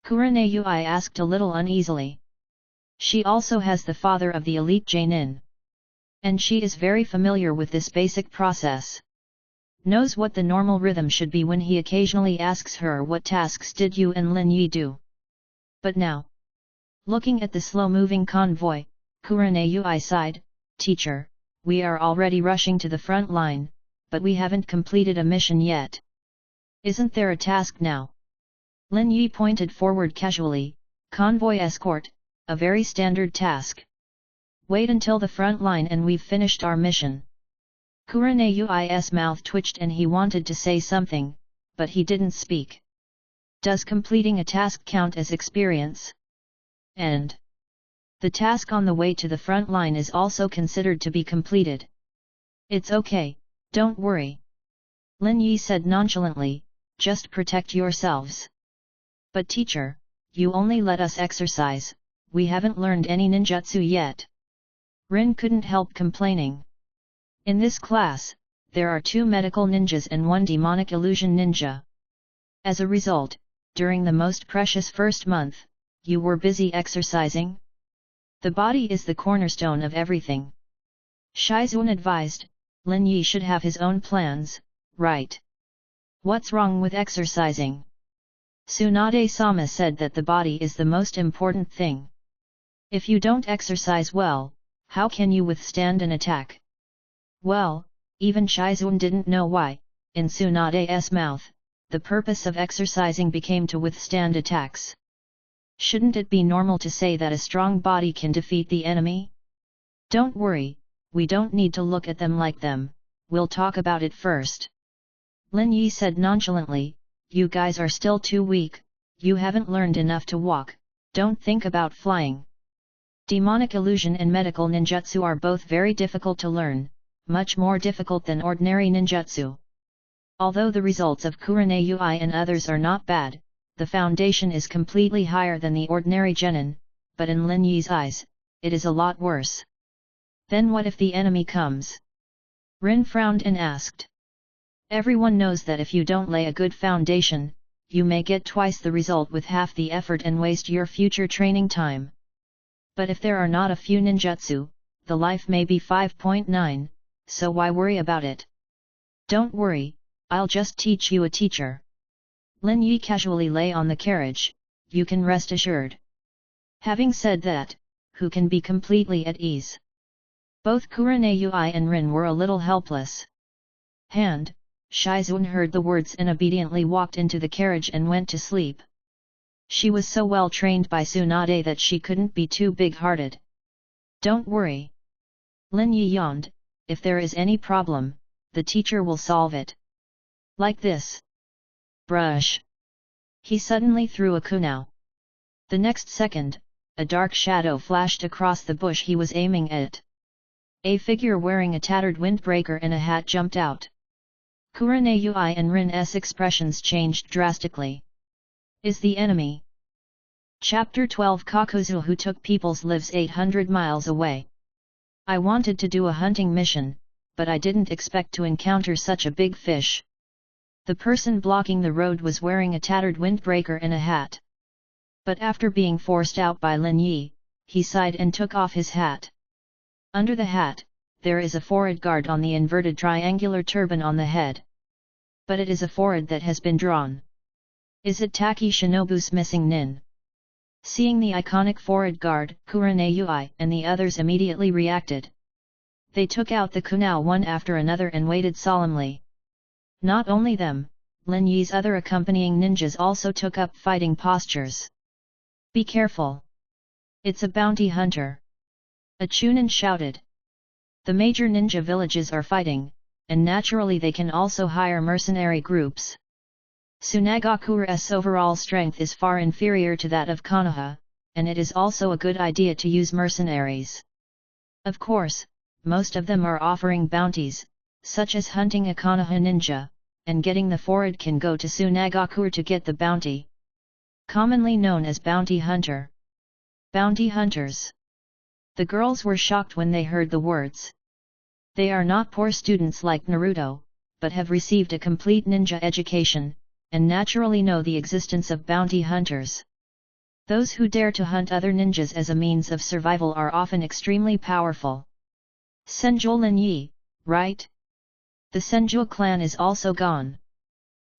A: Kurenayui asked a little uneasily. She also has the father of the elite Jonin. And she is very familiar with this basic process. Knows what the normal rhythm should be when he occasionally asks her what tasks did you and Lin Yi do. But now, looking at the slow-moving convoy, Kurenayui sighed, Teacher, we are already rushing to the front line, but we haven't completed a mission yet. Isn't there a task now? Lin Yi pointed forward casually, convoy escort, a very standard task. Wait until the front line and we've finished our mission. Kurenayui's mouth twitched and he wanted to say something, but he didn't speak. Does completing a task count as experience? And the task on the way to the front line is also considered to be completed. It's okay, don't worry. Lin Yi said nonchalantly, just protect yourselves. But teacher, you only let us exercise, we haven't learned any ninjutsu yet. Rin couldn't help complaining. In this class, there are 2 medical ninjas and 1 demonic illusion ninja. As a result, during the most precious first month, you were busy exercising? The body is the cornerstone of everything. Shizuan advised, Lin Yi should have his own plans, right? What's wrong with exercising? Tsunade-sama said that the body is the most important thing. If you don't exercise well, how can you withstand an attack? Well, even Shizuan didn't know why, in Tsunade's mouth, the purpose of exercising became to withstand attacks. Shouldn't it be normal to say that a strong body can defeat the enemy? Don't worry, we don't need to look at them like them, we'll talk about it first. Lin Yi said nonchalantly, you guys are still too weak, you haven't learned enough to walk, don't think about flying. Demonic illusion and medical ninjutsu are both very difficult to learn, much more difficult than ordinary ninjutsu. Although the results of Kurenayui and others are not bad, the foundation is completely higher than the ordinary genin, but in Lin Yi's eyes, it is a lot worse. Then what if the enemy comes? Rin frowned and asked. Everyone knows that if you don't lay a good foundation, you may get twice the result with half the effort and waste your future training time. But if there are not a few ninjutsu, the life may be 5.9, so why worry about it? Don't worry, I'll just teach you a teacher. Lin Yi casually lay on the carriage, you can rest assured. Having said that, who can be completely at ease? Both Kurenayui and Rin were a little helpless. Hand, Shizuan heard the words and obediently walked into the carriage and went to sleep. She was so well trained by Tsunade that she couldn't be too big-hearted. Don't worry. Lin Yi yawned, if there is any problem, the teacher will solve it. Like this. Brush. He suddenly threw a kunao. The next second, a dark shadow flashed across the bush he was aiming at. A figure wearing a tattered windbreaker and a hat jumped out. Kurenayui and Rin's expressions changed drastically. Is the enemy? Chapter 12 Kakuzu who took people's lives 800 miles away. I wanted to do a hunting mission, but I didn't expect to encounter such a big fish. The person blocking the road was wearing a tattered windbreaker and a hat. But after being forced out by Lin Yi, he sighed and took off his hat. Under the hat, there is a forehead guard on the inverted triangular turban on the head. But it is a forehead that has been drawn. Is it Taki Shinobu's missing nin? Seeing the iconic forehead guard, Kurenayui and the others immediately reacted. They took out the kunao one after another and waited solemnly. Not only them, Lin Yi's other accompanying ninjas also took up fighting postures. Be careful! It's a bounty hunter! A Chunin shouted. The major ninja villages are fighting, and naturally they can also hire mercenary groups. Tsunagakura's overall strength is far inferior to that of Konoha, and it is also a good idea to use mercenaries. Of course, most of them are offering bounties, such as hunting a Konoha ninja, and getting the forward can go to Tsunagakura to get the bounty. Commonly known as bounty hunter. Bounty hunters. The girls were shocked when they heard the words. They are not poor students like Naruto, but have received a complete ninja education, and naturally know the existence of bounty hunters. Those who dare to hunt other ninjas as a means of survival are often extremely powerful. Senjou Linyi, right? The Senjou clan is also gone.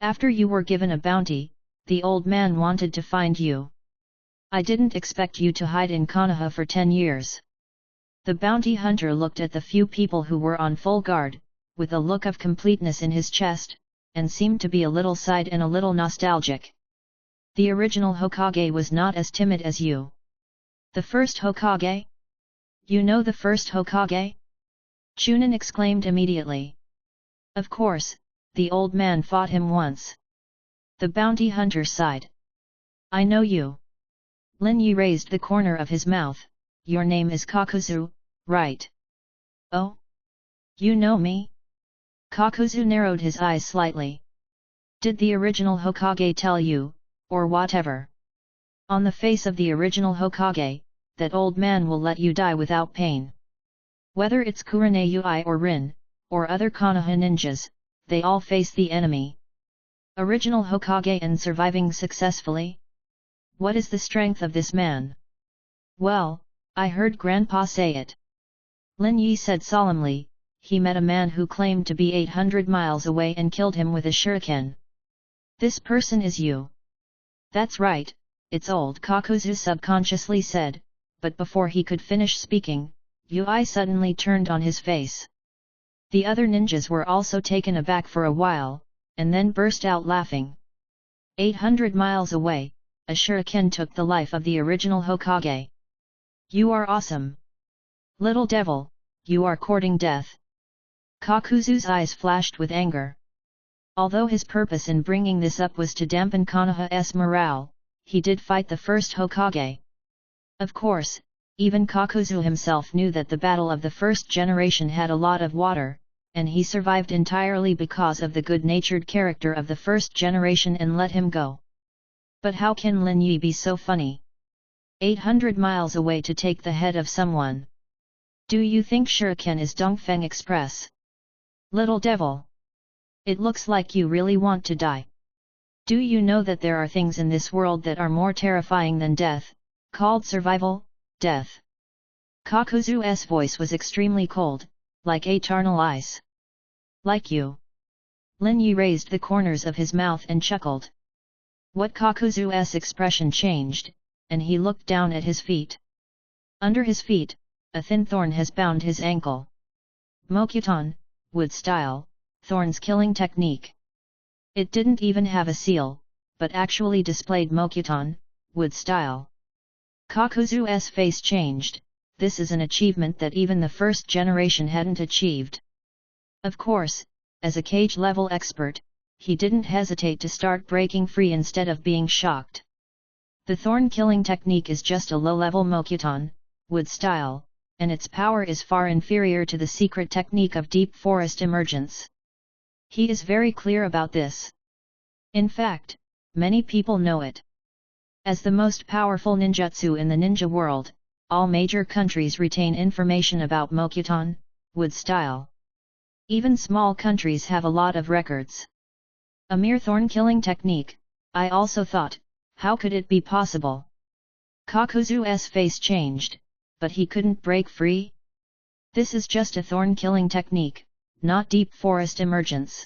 A: After you were given a bounty, the old man wanted to find you. I didn't expect you to hide in Konoha for 10 years. The bounty hunter looked at the few people who were on full guard, with a look of completeness in his chest, and seemed to be a little sighed and a little nostalgic. The original Hokage was not as timid as you. The first Hokage? You know the first Hokage? Chunin exclaimed immediately. Of course, the old man fought him once. The bounty hunter sighed. I know you. Lin Yi raised the corner of his mouth. Your name is Kakuzu, right? Oh? You know me? Kakuzu narrowed his eyes slightly. Did the original Hokage tell you, or whatever? On the face of the original Hokage, that old man will let you die without pain. Whether it's Kurane Ui or Rin, or other Konoha ninjas, they all face the enemy. Original Hokage and surviving successfully? What is the strength of this man? Well, I heard Grandpa say it. Lin Yi said solemnly, he met a man who claimed to be 800 miles away and killed him with a shuriken. This person is you. That's right, it's old Kakuzu subconsciously said, but before he could finish speaking, Ui suddenly turned on his face. The other ninjas were also taken aback for a while, and then burst out laughing. 800 miles away, a shuriken took the life of the original Hokage. You are awesome. Little devil, you are courting death. Kakuzu's eyes flashed with anger. Although his purpose in bringing this up was to dampen Konoha's morale, he did fight the first Hokage. Of course, even Kakuzu himself knew that the battle of the first generation had a lot of water, and he survived entirely because of the good-natured character of the first generation and let him go. But how can Lin Yi be so funny? 800 miles away to take the head of someone. Do you think shuriken is Dongfeng Express? Little devil! It looks like you really want to die. Do you know that there are things in this world that are more terrifying than death, called survival, death? Kakuzu's voice was extremely cold, like eternal ice. Like you. Lin Yi raised the corners of his mouth and chuckled. What Kakuzu's expression changed, and he looked down at his feet. Under his feet, a thin thorn has bound his ankle. Mokuton, wood style, thorns killing technique. It didn't even have a seal, but actually displayed Mokuton, wood style. Kakuzu's face changed. This is an achievement that even the first generation hadn't achieved. Of course, as a cage-level expert, he didn't hesitate to start breaking free instead of being shocked. The thorn-killing technique is just a low-level Mokuton, wood style, and its power is far inferior to the secret technique of deep forest emergence. He is very clear about this. In fact, many people know it. As the most powerful ninjutsu in the ninja world, all major countries retain information about Mokuton, wood style. Even small countries have a lot of records. A mere thorn-killing technique, I also thought, how could it be possible? Kakuzu's face changed, but he couldn't break free? This is just a thorn-killing technique, not deep forest emergence.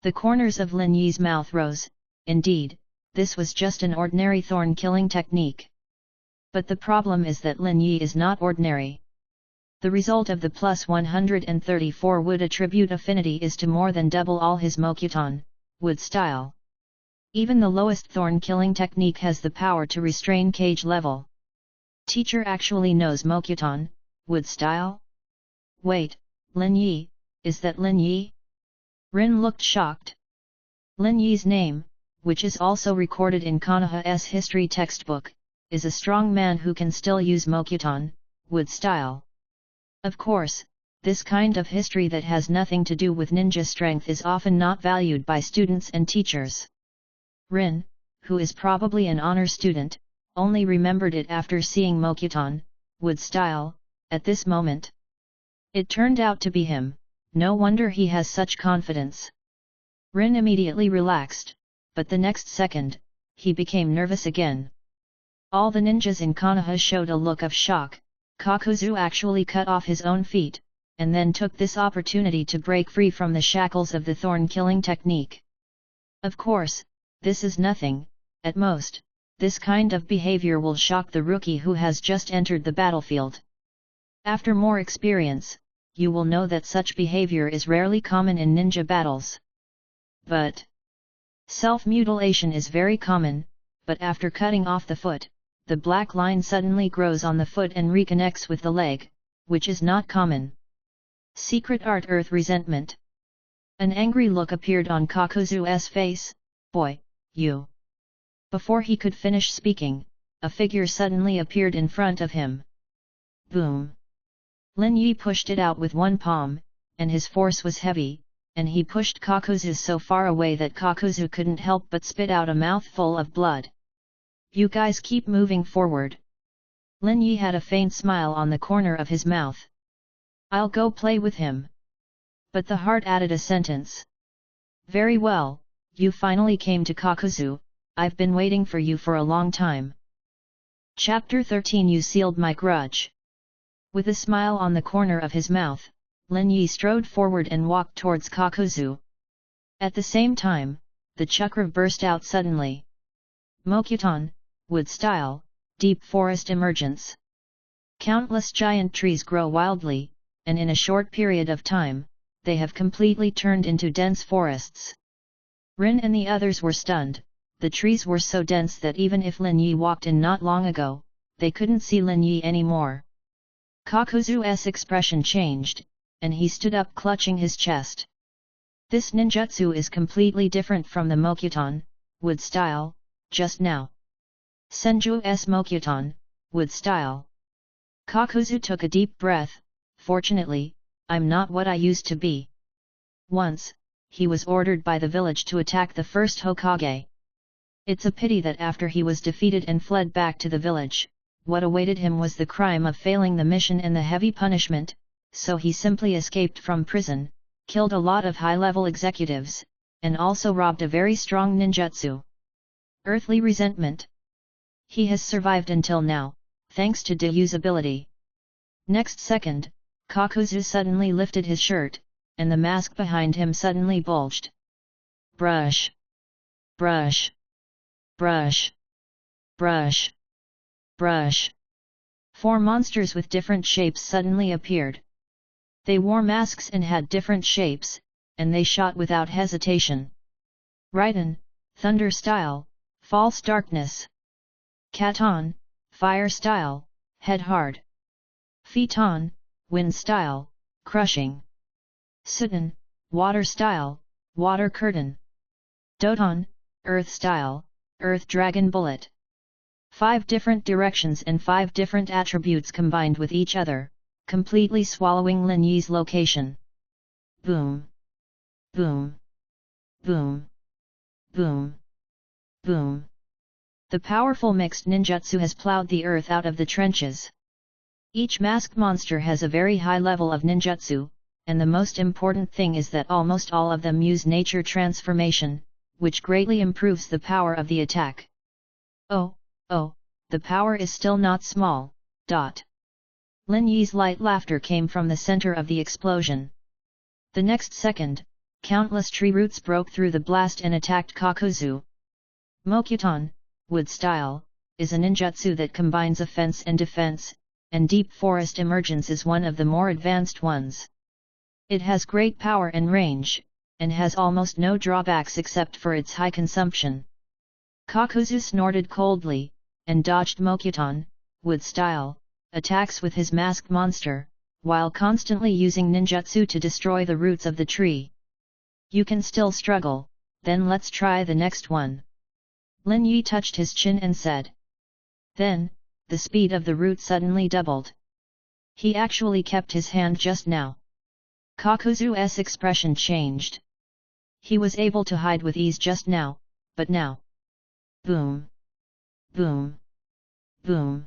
A: The corners of Lin Yi's mouth rose. Indeed, this was just an ordinary thorn-killing technique. But the problem is that Lin Yi is not ordinary. The result of the plus 134 wood attribute affinity is to more than double all his Mokuton, wood style. Even the lowest thorn-killing technique has the power to restrain cage level. Teacher actually knows Mokyutan, wood style? Wait, Lin Yi, is that Lin Yi? Rin looked shocked. Lin Yi's name, which is also recorded in Konoha's history textbook, is a strong man who can still use Mokyutan, wood style. Of course, this kind of history that has nothing to do with ninja strength is often not valued by students and teachers. Rin, who is probably an honor student, only remembered it after seeing Mokyutan, wood style, at this moment. It turned out to be him, no wonder he has such confidence. Rin immediately relaxed, but the next second, he became nervous again. All the ninjas in Konoha showed a look of shock. Kakuzu actually cut off his own feet, and then took this opportunity to break free from the shackles of the thorn-killing technique. Of course, this is nothing, at most, this kind of behavior will shock the rookie who has just entered the battlefield. After more experience, you will know that such behavior is rarely common in ninja battles. But self-mutilation is very common, but after cutting off the foot, the black line suddenly grows on the foot and reconnects with the leg, which is not common. Secret art earth resentment. An angry look appeared on Kakuzu's face. Boy, you. Before he could finish speaking, a figure suddenly appeared in front of him. Boom. Lin Yi pushed it out with one palm, and his force was heavy, and he pushed Kakuzu so far away that Kakuzu couldn't help but spit out a mouthful of blood. You guys keep moving forward. Lin Yi had a faint smile on the corner of his mouth. I'll go play with him. But the heart added a sentence. Very well, you finally came to Kakuzu, I've been waiting for you for a long time. Chapter 13 You sealed my grudge. With a smile on the corner of his mouth, Lin Yi strode forward and walked towards Kakuzu. At the same time, the chakra burst out suddenly. Mokyutan, wood style, deep forest emergence. Countless giant trees grow wildly, and in a short period of time, they have completely turned into dense forests. Rin and the others were stunned, the trees were so dense that even if Lin Yi walked in not long ago, they couldn't see Lin Yi anymore. Kakuzu's expression changed, and he stood up clutching his chest. This ninjutsu is completely different from the Mokyutan, wood style, just now. Senju's Mokyutan, wood style. Kakuzu took a deep breath. Fortunately, I'm not what I used to be. Once, he was ordered by the village to attack the first Hokage. It's a pity that after he was defeated and fled back to the village, what awaited him was the crime of failing the mission and the heavy punishment, so he simply escaped from prison, killed a lot of high-level executives, and also robbed a very strong ninjutsu. Earthly resentment. He has survived until now, thanks to Dyu's ability. Next second, Kakuzu suddenly lifted his shirt, and the mask behind him suddenly bulged. Brush. Brush. Brush. Brush. Brush. 4 monsters with different shapes suddenly appeared. They wore masks and had different shapes, and they shot without hesitation. Raiden, thunder style, false darkness. Katon, fire style, head hard. Phaeton, wind style, crushing. Sutton, water style, water curtain. Doton, earth style, earth dragon bullet. 5 different directions and 5 different attributes combined with each other, completely swallowing Lin Yi's location. Boom. Boom. Boom. Boom. Boom. The powerful mixed ninjutsu has plowed the earth out of the trenches. Each masked monster has a very high level of ninjutsu, and the most important thing is that almost all of them use nature transformation, which greatly improves the power of the attack. Oh, the power is still not small. Lin Yi's light laughter came from the center of the explosion. The next second, countless tree roots broke through the blast and attacked Kakuzu. Mokyutan, wood style, is a ninjutsu that combines offense and defense, and deep forest emergence is one of the more advanced ones. It has great power and range, and has almost no drawbacks except for its high consumption. Kakuzu snorted coldly, and dodged Mokuton, wood style, attacks with his masked monster, while constantly using ninjutsu to destroy the roots of the tree. You can still struggle, then let's try the next one. Lin Yi touched his chin and said. Then, the speed of the root suddenly doubled. He actually kept his hand just now. Kakuzu's expression changed. He was able to hide with ease just now, but now. Boom! Boom! Boom!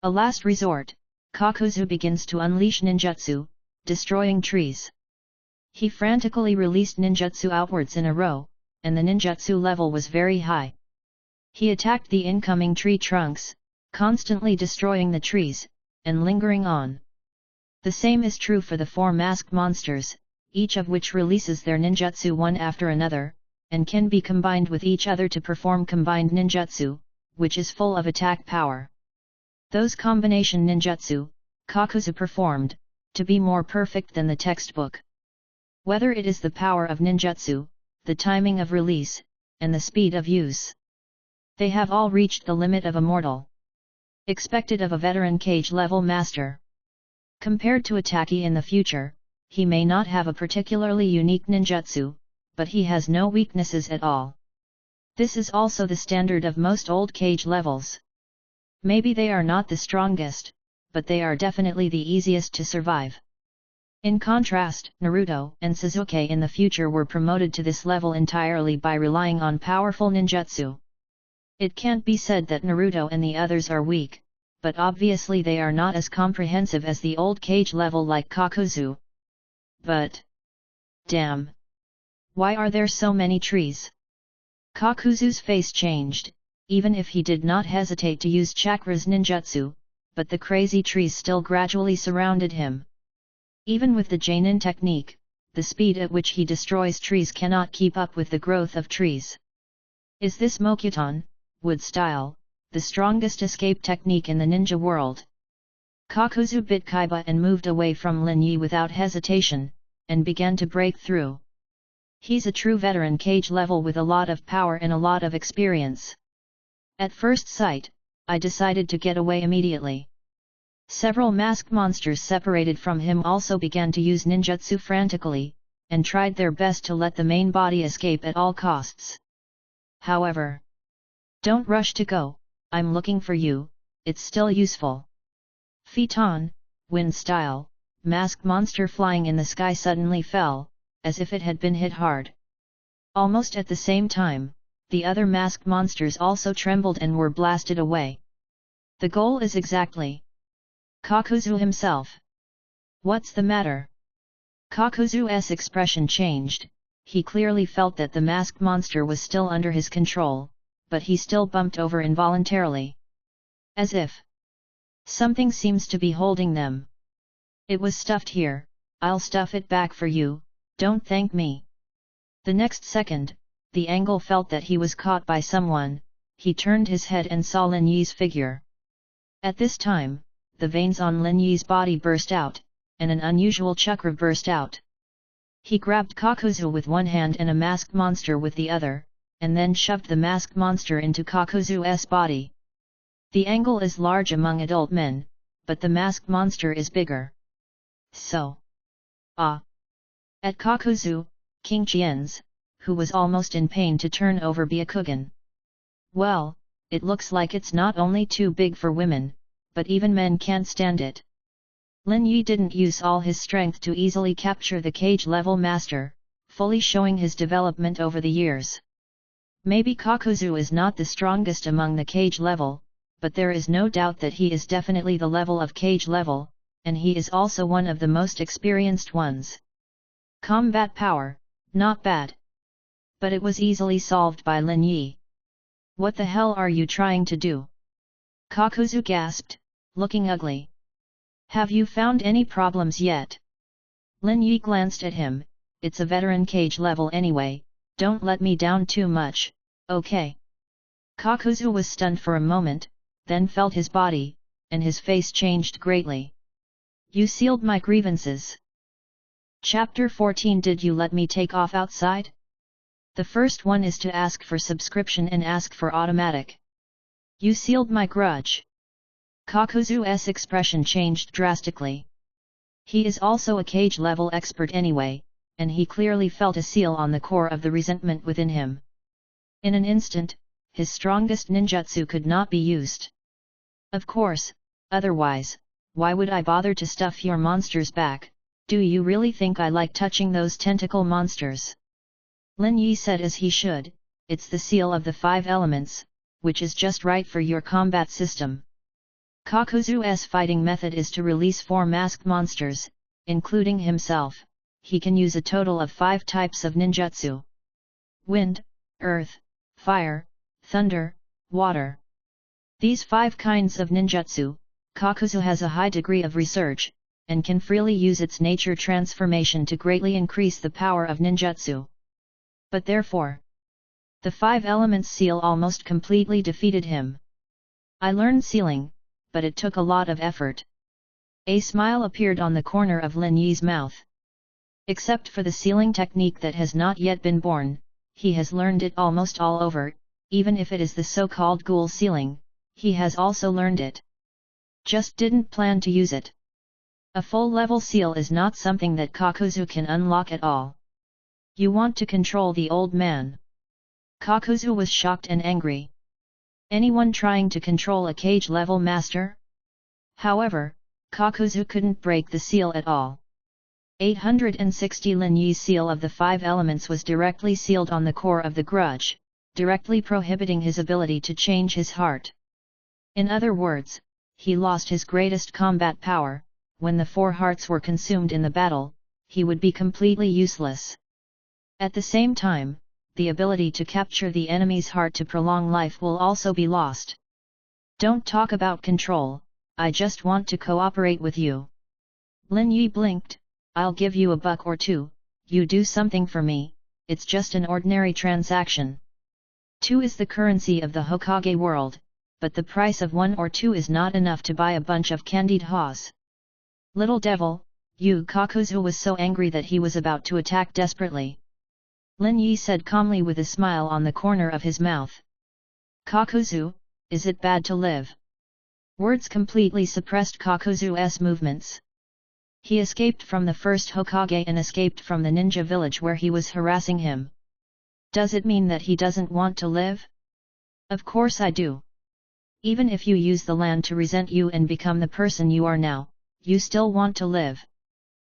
A: A last resort, Kakuzu begins to unleash ninjutsu, destroying trees. He frantically released ninjutsu outwards in a row, and the ninjutsu level was very high. He attacked the incoming tree trunks, constantly destroying the trees, and lingering on. The same is true for the 4 masked monsters, each of which releases their ninjutsu one after another, and can be combined with each other to perform combined ninjutsu, which is full of attack power. Those combination ninjutsu, Kakuzu performed, to be more perfect than the textbook. Whether it is the power of ninjutsu, the timing of release, and the speed of use. They have all reached the limit of a mortal. Expected of a veteran cage level master. Compared to Ataki in the future, he may not have a particularly unique ninjutsu, but he has no weaknesses at all. This is also the standard of most old cage levels. Maybe they are not the strongest, but they are definitely the easiest to survive. In contrast, Naruto and Sasuke in the future were promoted to this level entirely by relying on powerful ninjutsu. It can't be said that Naruto and the others are weak, but obviously they are not as comprehensive as the old cage level like Kakuzu. But... damn! Why are there so many trees? Kakuzu's face changed, even if he did not hesitate to use Chakra's ninjutsu, but the crazy trees still gradually surrounded him. Even with the Jainin technique, the speed at which he destroys trees cannot keep up with the growth of trees. Is this Mokuton, wood style, the strongest escape technique in the ninja world? Kakuzu bit Kaiba and moved away from Lin Yi without hesitation, and began to break through. He's a true veteran cage level with a lot of power and a lot of experience. At first sight, I decided to get away immediately. Several masked monsters separated from him also began to use ninjutsu frantically, and tried their best to let the main body escape at all costs. However, don't rush to go, I'm looking for you, it's still useful. Phaeton, wind style, masked monster flying in the sky suddenly fell, as if it had been hit hard. Almost at the same time, the other masked monsters also trembled and were blasted away. The goal is exactly Kakuzu himself. What's the matter? Kakuzu's expression changed. He clearly felt that the masked monster was still under his control, but he still bumped over involuntarily. As if something seems to be holding them. It was stuffed here, I'll stuff it back for you, don't thank me. The next second, the Angle felt that he was caught by someone. He turned his head and saw Lin Yi's figure. At this time, the veins on Lin Yi's body burst out, and an unusual chakra burst out. He grabbed Kakuzu with one hand and a masked monster with the other, and then shoved the masked monster into Kakuzu's body. The Angle is large among adult men, but the masked monster is bigger. So. At Kakuzu, King Qian's, who was almost in pain to turn over Byakugan. Well, it looks like it's not only too big for women, but even men can't stand it. Lin Yi didn't use all his strength to easily capture the cage-level master, fully showing his development over the years. Maybe Kakuzu is not the strongest among the cage level, but there is no doubt that he is definitely the level of cage level, and he is also one of the most experienced ones. Combat power, not bad. But it was easily solved by Lin Yi. What the hell are you trying to do? Kakuzu gasped, looking ugly. Have you found any problems yet? Lin Yi glanced at him. It's a veteran cage level anyway, don't let me down too much, okay? Kakuzu was stunned for a moment, then felt his body, and his face changed greatly. You sealed my grievances. Chapter 14. Did you let me take off outside? The first one is to ask for subscription and ask for automatic. You sealed my grudge. Kakuzu's expression changed drastically. He is also a cage level expert anyway, and he clearly felt a seal on the core of the resentment within him. In an instant, his strongest ninjutsu could not be used. Of course, otherwise, why would I bother to stuff your monsters back? Do you really think I like touching those tentacle monsters? Lin Yi said as he should, it's the seal of the 5 elements, which is just right for your combat system. Kakuzu's fighting method is to release 4 masked monsters, including himself. He can use a total of 5 types of ninjutsu. Wind, earth, fire, thunder, water. These 5 kinds of ninjutsu, Kakuzu has a high degree of research, and can freely use its nature transformation to greatly increase the power of ninjutsu. But therefore, the 5 elements seal almost completely defeated him. I learned sealing, but it took a lot of effort. A smile appeared on the corner of Lin Yi's mouth. Except for the sealing technique that has not yet been born, he has learned it almost all over, even if it is the so-called ghoul sealing, he has also learned it. Just didn't plan to use it. A full-level seal is not something that Kakuzu can unlock at all. You want to control the old man? Kakuzu was shocked and angry. Anyone trying to control a cage-level master? However, Kakuzu couldn't break the seal at all. 860 Lin Yi's seal of the 5 elements was directly sealed on the core of the grudge, directly prohibiting his ability to change his heart. In other words, he lost his greatest combat power. When the 4 hearts were consumed in the battle, he would be completely useless. At the same time, the ability to capture the enemy's heart to prolong life will also be lost. Don't talk about control, I just want to cooperate with you. Lin Yi blinked. I'll give you $1 or $2, you do something for me, it's just an ordinary transaction. 2 is the currency of the Hokage world, but the price of 1 or 2 is not enough to buy a bunch of candied haws. Little devil, you! Kakuzu was so angry that he was about to attack desperately. Lin Yi said calmly with a smile on the corner of his mouth. Kakuzu, is it bad to live? Words completely suppressed Kakuzu's movements. He escaped from the first Hokage and escaped from the ninja village where he was harassing him. Does it mean that he doesn't want to live? Of course I do. Even if you use the land to resent you and become the person you are now, you still want to live.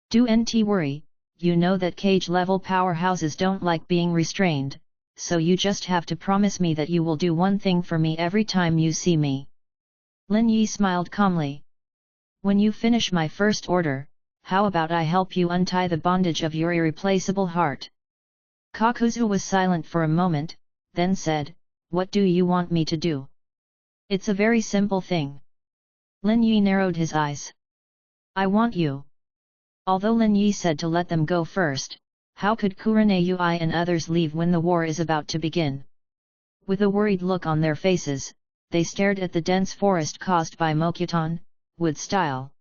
A: Don't worry, you know that cage-level powerhouses don't like being restrained, so you just have to promise me that you will do one thing for me every time you see me. Lin Yi smiled calmly. When you finish my first order, how about I help you untie the bondage of your irreplaceable heart? Kakuzu was silent for a moment, then said, what do you want me to do? It's a very simple thing. Lin Yi narrowed his eyes. I want you. Although Lin Yi said to let them go first, how could Kurenaui and others leave when the war is about to begin? With a worried look on their faces, they stared at the dense forest caused by Mokuton, wood style.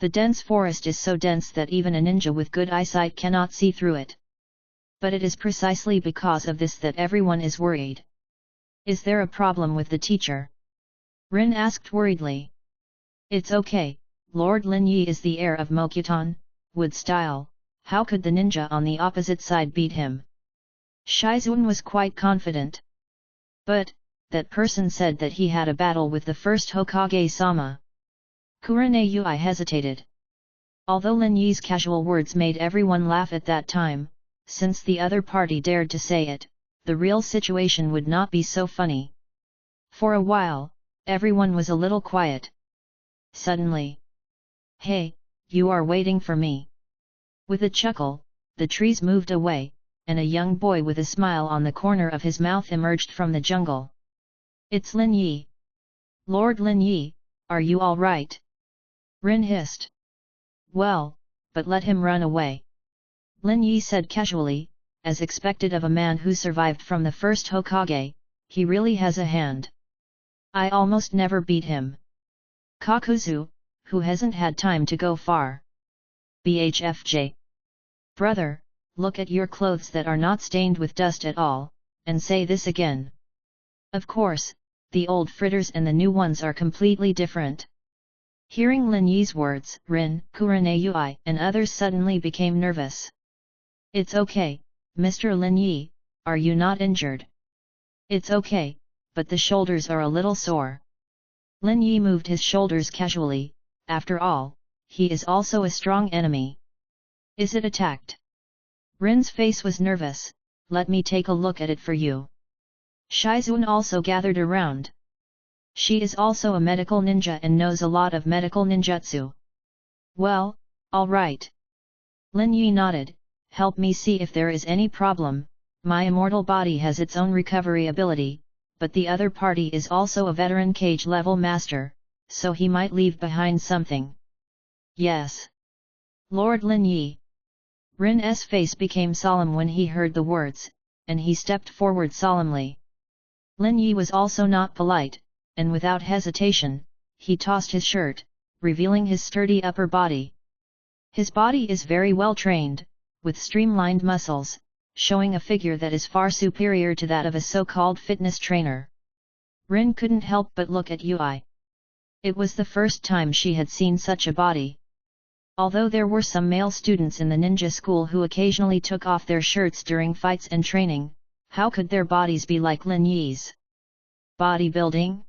A: The dense forest is so dense that even a ninja with good eyesight cannot see through it. But it is precisely because of this that everyone is worried. Is there a problem with the teacher? Rin asked worriedly. It's okay, Lord Lin Yi is the heir of Mokuton, wood style, how could the ninja on the opposite side beat him? Shizuan was quite confident. But, that person said that he had a battle with the first Hokage-sama. Kurenaui hesitated. Although Lin Yi's casual words made everyone laugh at that time, since the other party dared to say it, the real situation would not be so funny. For a while, everyone was a little quiet. Suddenly, hey, you are waiting for me. With a chuckle, the trees moved away, and a young boy with a smile on the corner of his mouth emerged from the jungle. It's Lin Yi. Lord Lin Yi, are you all right? Rin hissed. Well, but let him run away. Lin Yi said casually, as expected of a man who survived from the first Hokage, he really has a hand. I almost never beat him. Kakuzu, who hasn't had time to go far. BHFJ. Brother, look at your clothes that are not stained with dust at all, and say this again. Of course, the old fritters and the new ones are completely different. Hearing Lin Yi's words, Rin, Kurenayui, and others suddenly became nervous. It's okay, Mr. Lin Yi, are you not injured? It's okay, but the shoulders are a little sore. Lin Yi moved his shoulders casually, after all, he is also a strong enemy. Is it attacked? Rin's face was nervous, let me take a look at it for you. Shizun also gathered around. She is also a medical ninja and knows a lot of medical ninjutsu. Well, alright. Lin Yi nodded, help me see if there is any problem. My immortal body has its own recovery ability, but the other party is also a veteran cage level master, so he might leave behind something. Yes. Lord Lin Yi. Rin's face became solemn when he heard the words, and he stepped forward solemnly. Lin Yi was also not polite, and without hesitation, he tossed his shirt, revealing his sturdy upper body. His body is very well trained, with streamlined muscles, showing a figure that is far superior to that of a so-called fitness trainer. Rin couldn't help but look at Yui. It was the first time she had seen such a body. Although there were some male students in the ninja school who occasionally took off their shirts during fights and training, how could their bodies be like Lin Yi's? Bodybuilding?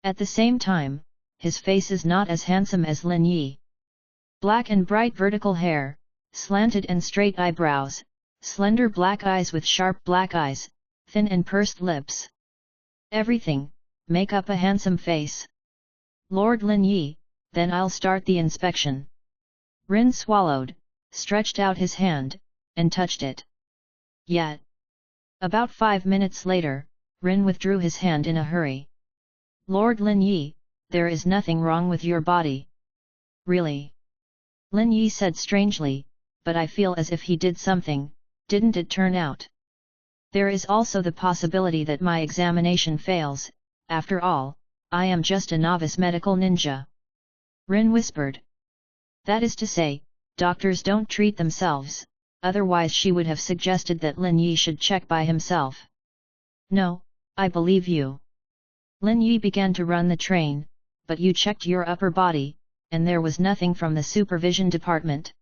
A: At the same time, his face is not as handsome as Lin Yi. Black and bright vertical hair, slanted and straight eyebrows, slender black eyes with sharp black eyes, thin and pursed lips. Everything, make up a handsome face. Lord Lin Yi, then I'll start the inspection. Rin swallowed, stretched out his hand, and touched it. Yet. About 5 minutes later, Rin withdrew his hand in a hurry. Lord Lin Yi, there is nothing wrong with your body. Really? Lin Yi said strangely, but I feel as if he did something, didn't it turn out? There is also the possibility that my examination fails, after all, I am just a novice medical ninja. Rin whispered. That is to say, doctors don't treat themselves, otherwise she would have suggested that Lin Yi should check by himself. No, I believe you. Lin Yi began to run the train, but you checked your upper body, and there was nothing from the supervision department.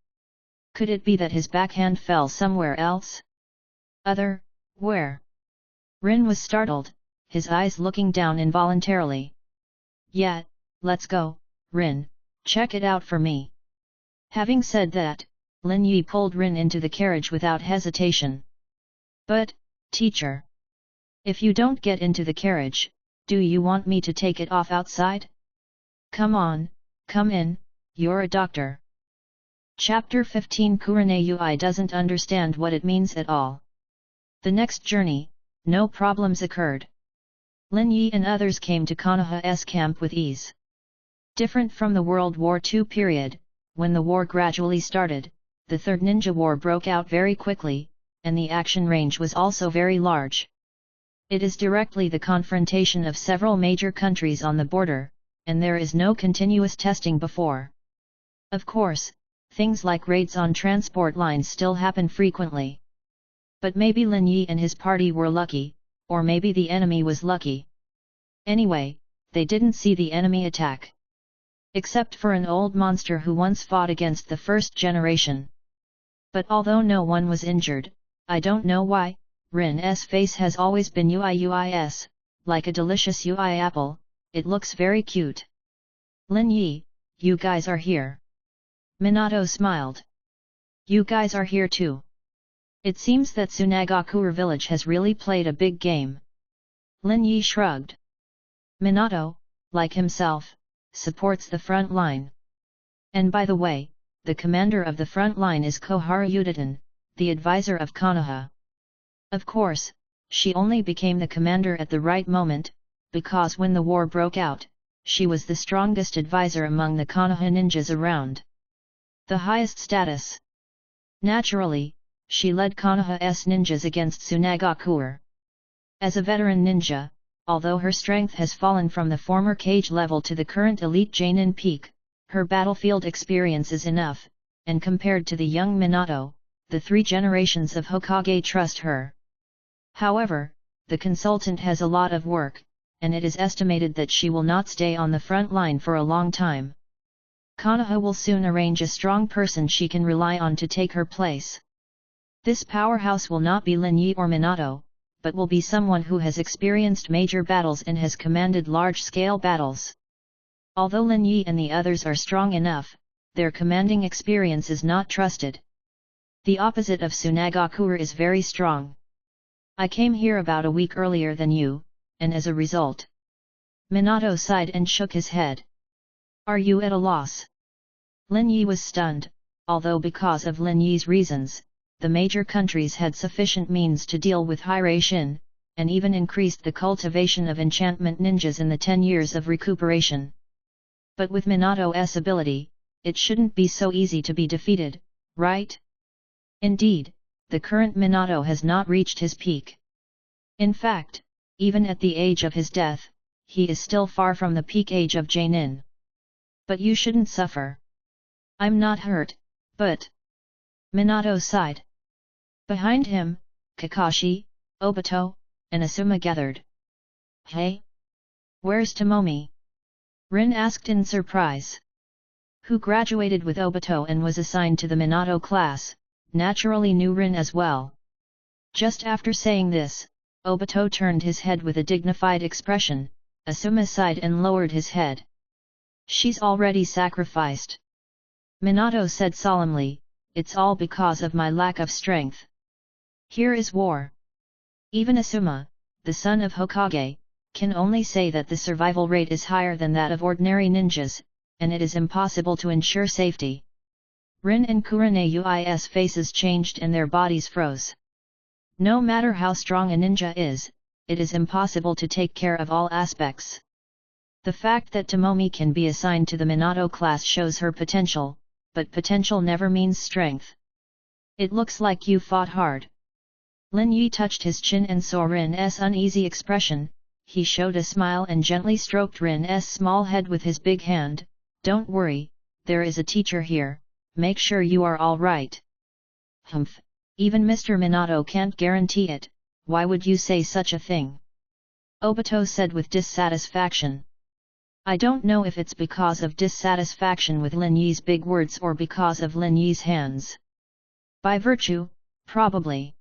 A: Could it be that his backhand fell somewhere else? Where? Rin was startled, his eyes looking down involuntarily. Yeah, let's go, Rin, check it out for me. Having said that, Lin Yi pulled Rin into the carriage without hesitation. But, teacher, if you don't get into the carriage, do you want me to take it off outside? Come on, come in, you're a doctor. Chapter 15 Kurenayui doesn't understand what it means at all. The next journey, no problems occurred. Lin Yi and others came to Konoha's camp with ease. Different from the World War II period, when the war gradually started, the Third Ninja War broke out very quickly, and the action range was also very large. It is directly the confrontation of several major countries on the border, and there is no continuous testing before. Of course, things like raids on transport lines still happen frequently. But maybe Lin Yi and his party were lucky, or maybe the enemy was lucky. Anyway, they didn't see the enemy attack. Except for an old monster who once fought against the first generation. But although no one was injured, I don't know why, Rin's face has always been UIUIS, like a delicious UI apple, it looks very cute. Lin Yi, you guys are here. Minato smiled. You guys are here too. It seems that Tsunagakure village has really played a big game. Lin Yi shrugged. Minato, like himself, supports the front line. And by the way, the commander of the front line is Koharu Udaten, the advisor of Konoha. Of course, she only became the commander at the right moment, because when the war broke out, she was the strongest advisor among the Konoha ninjas around. The highest status. Naturally, she led Konoha's ninjas against Tsunagakure. As a veteran ninja, although her strength has fallen from the former cage level to the current elite Jainin peak, her battlefield experience is enough, and compared to the young Minato, the 3 generations of Hokage trust her. However, the consultant has a lot of work, and it is estimated that she will not stay on the front line for a long time. Konoha will soon arrange a strong person she can rely on to take her place. This powerhouse will not be Lin Yi or Minato, but will be someone who has experienced major battles and has commanded large-scale battles. Although Lin Yi and the others are strong enough, their commanding experience is not trusted. The opposite of Tsunagakure is very strong. I came here about a week earlier than you, and as a result. Minato sighed and shook his head. Are you at a loss? Lin Yi was stunned, although because of Lin Yi's reasons, the major countries had sufficient means to deal with Hiraishin, and even increased the cultivation of enchantment ninjas in the 10 years of recuperation. But with Minato's ability, it shouldn't be so easy to be defeated, right? Indeed, the current Minato has not reached his peak. In fact, even at the age of his death, he is still far from the peak age of Jainin. But you shouldn't suffer. I'm not hurt, but... Minato sighed. Behind him, Kakashi, Obito, and Asuma gathered. Hey? Where's Tomomi? Rin asked in surprise. Who graduated with Obito and was assigned to the Minato class, naturally knew Rin as well. Just after saying this, Obito turned his head with a dignified expression. Asuma sighed and lowered his head. She's already sacrificed. Minato said solemnly, it's all because of my lack of strength. Here is war. Even Asuma, the son of Hokage, can only say that the survival rate is higher than that of ordinary ninjas, and it is impossible to ensure safety. Rin and Kurenai's faces changed and their bodies froze. No matter how strong a ninja is, it is impossible to take care of all aspects. The fact that Tomomi can be assigned to the Minato class shows her potential, but potential never means strength. It looks like you fought hard. Lin Yi touched his chin and saw Rin's uneasy expression. He showed a smile and gently stroked Rin's small head with his big hand. Don't worry, there is a teacher here, make sure you are all right. Humph, even Mr. Minato can't guarantee it, why would you say such a thing? Obito said with dissatisfaction. I don't know if it's because of dissatisfaction with Lin Yi's big words or because of Lin Yi's hands. By virtue, probably.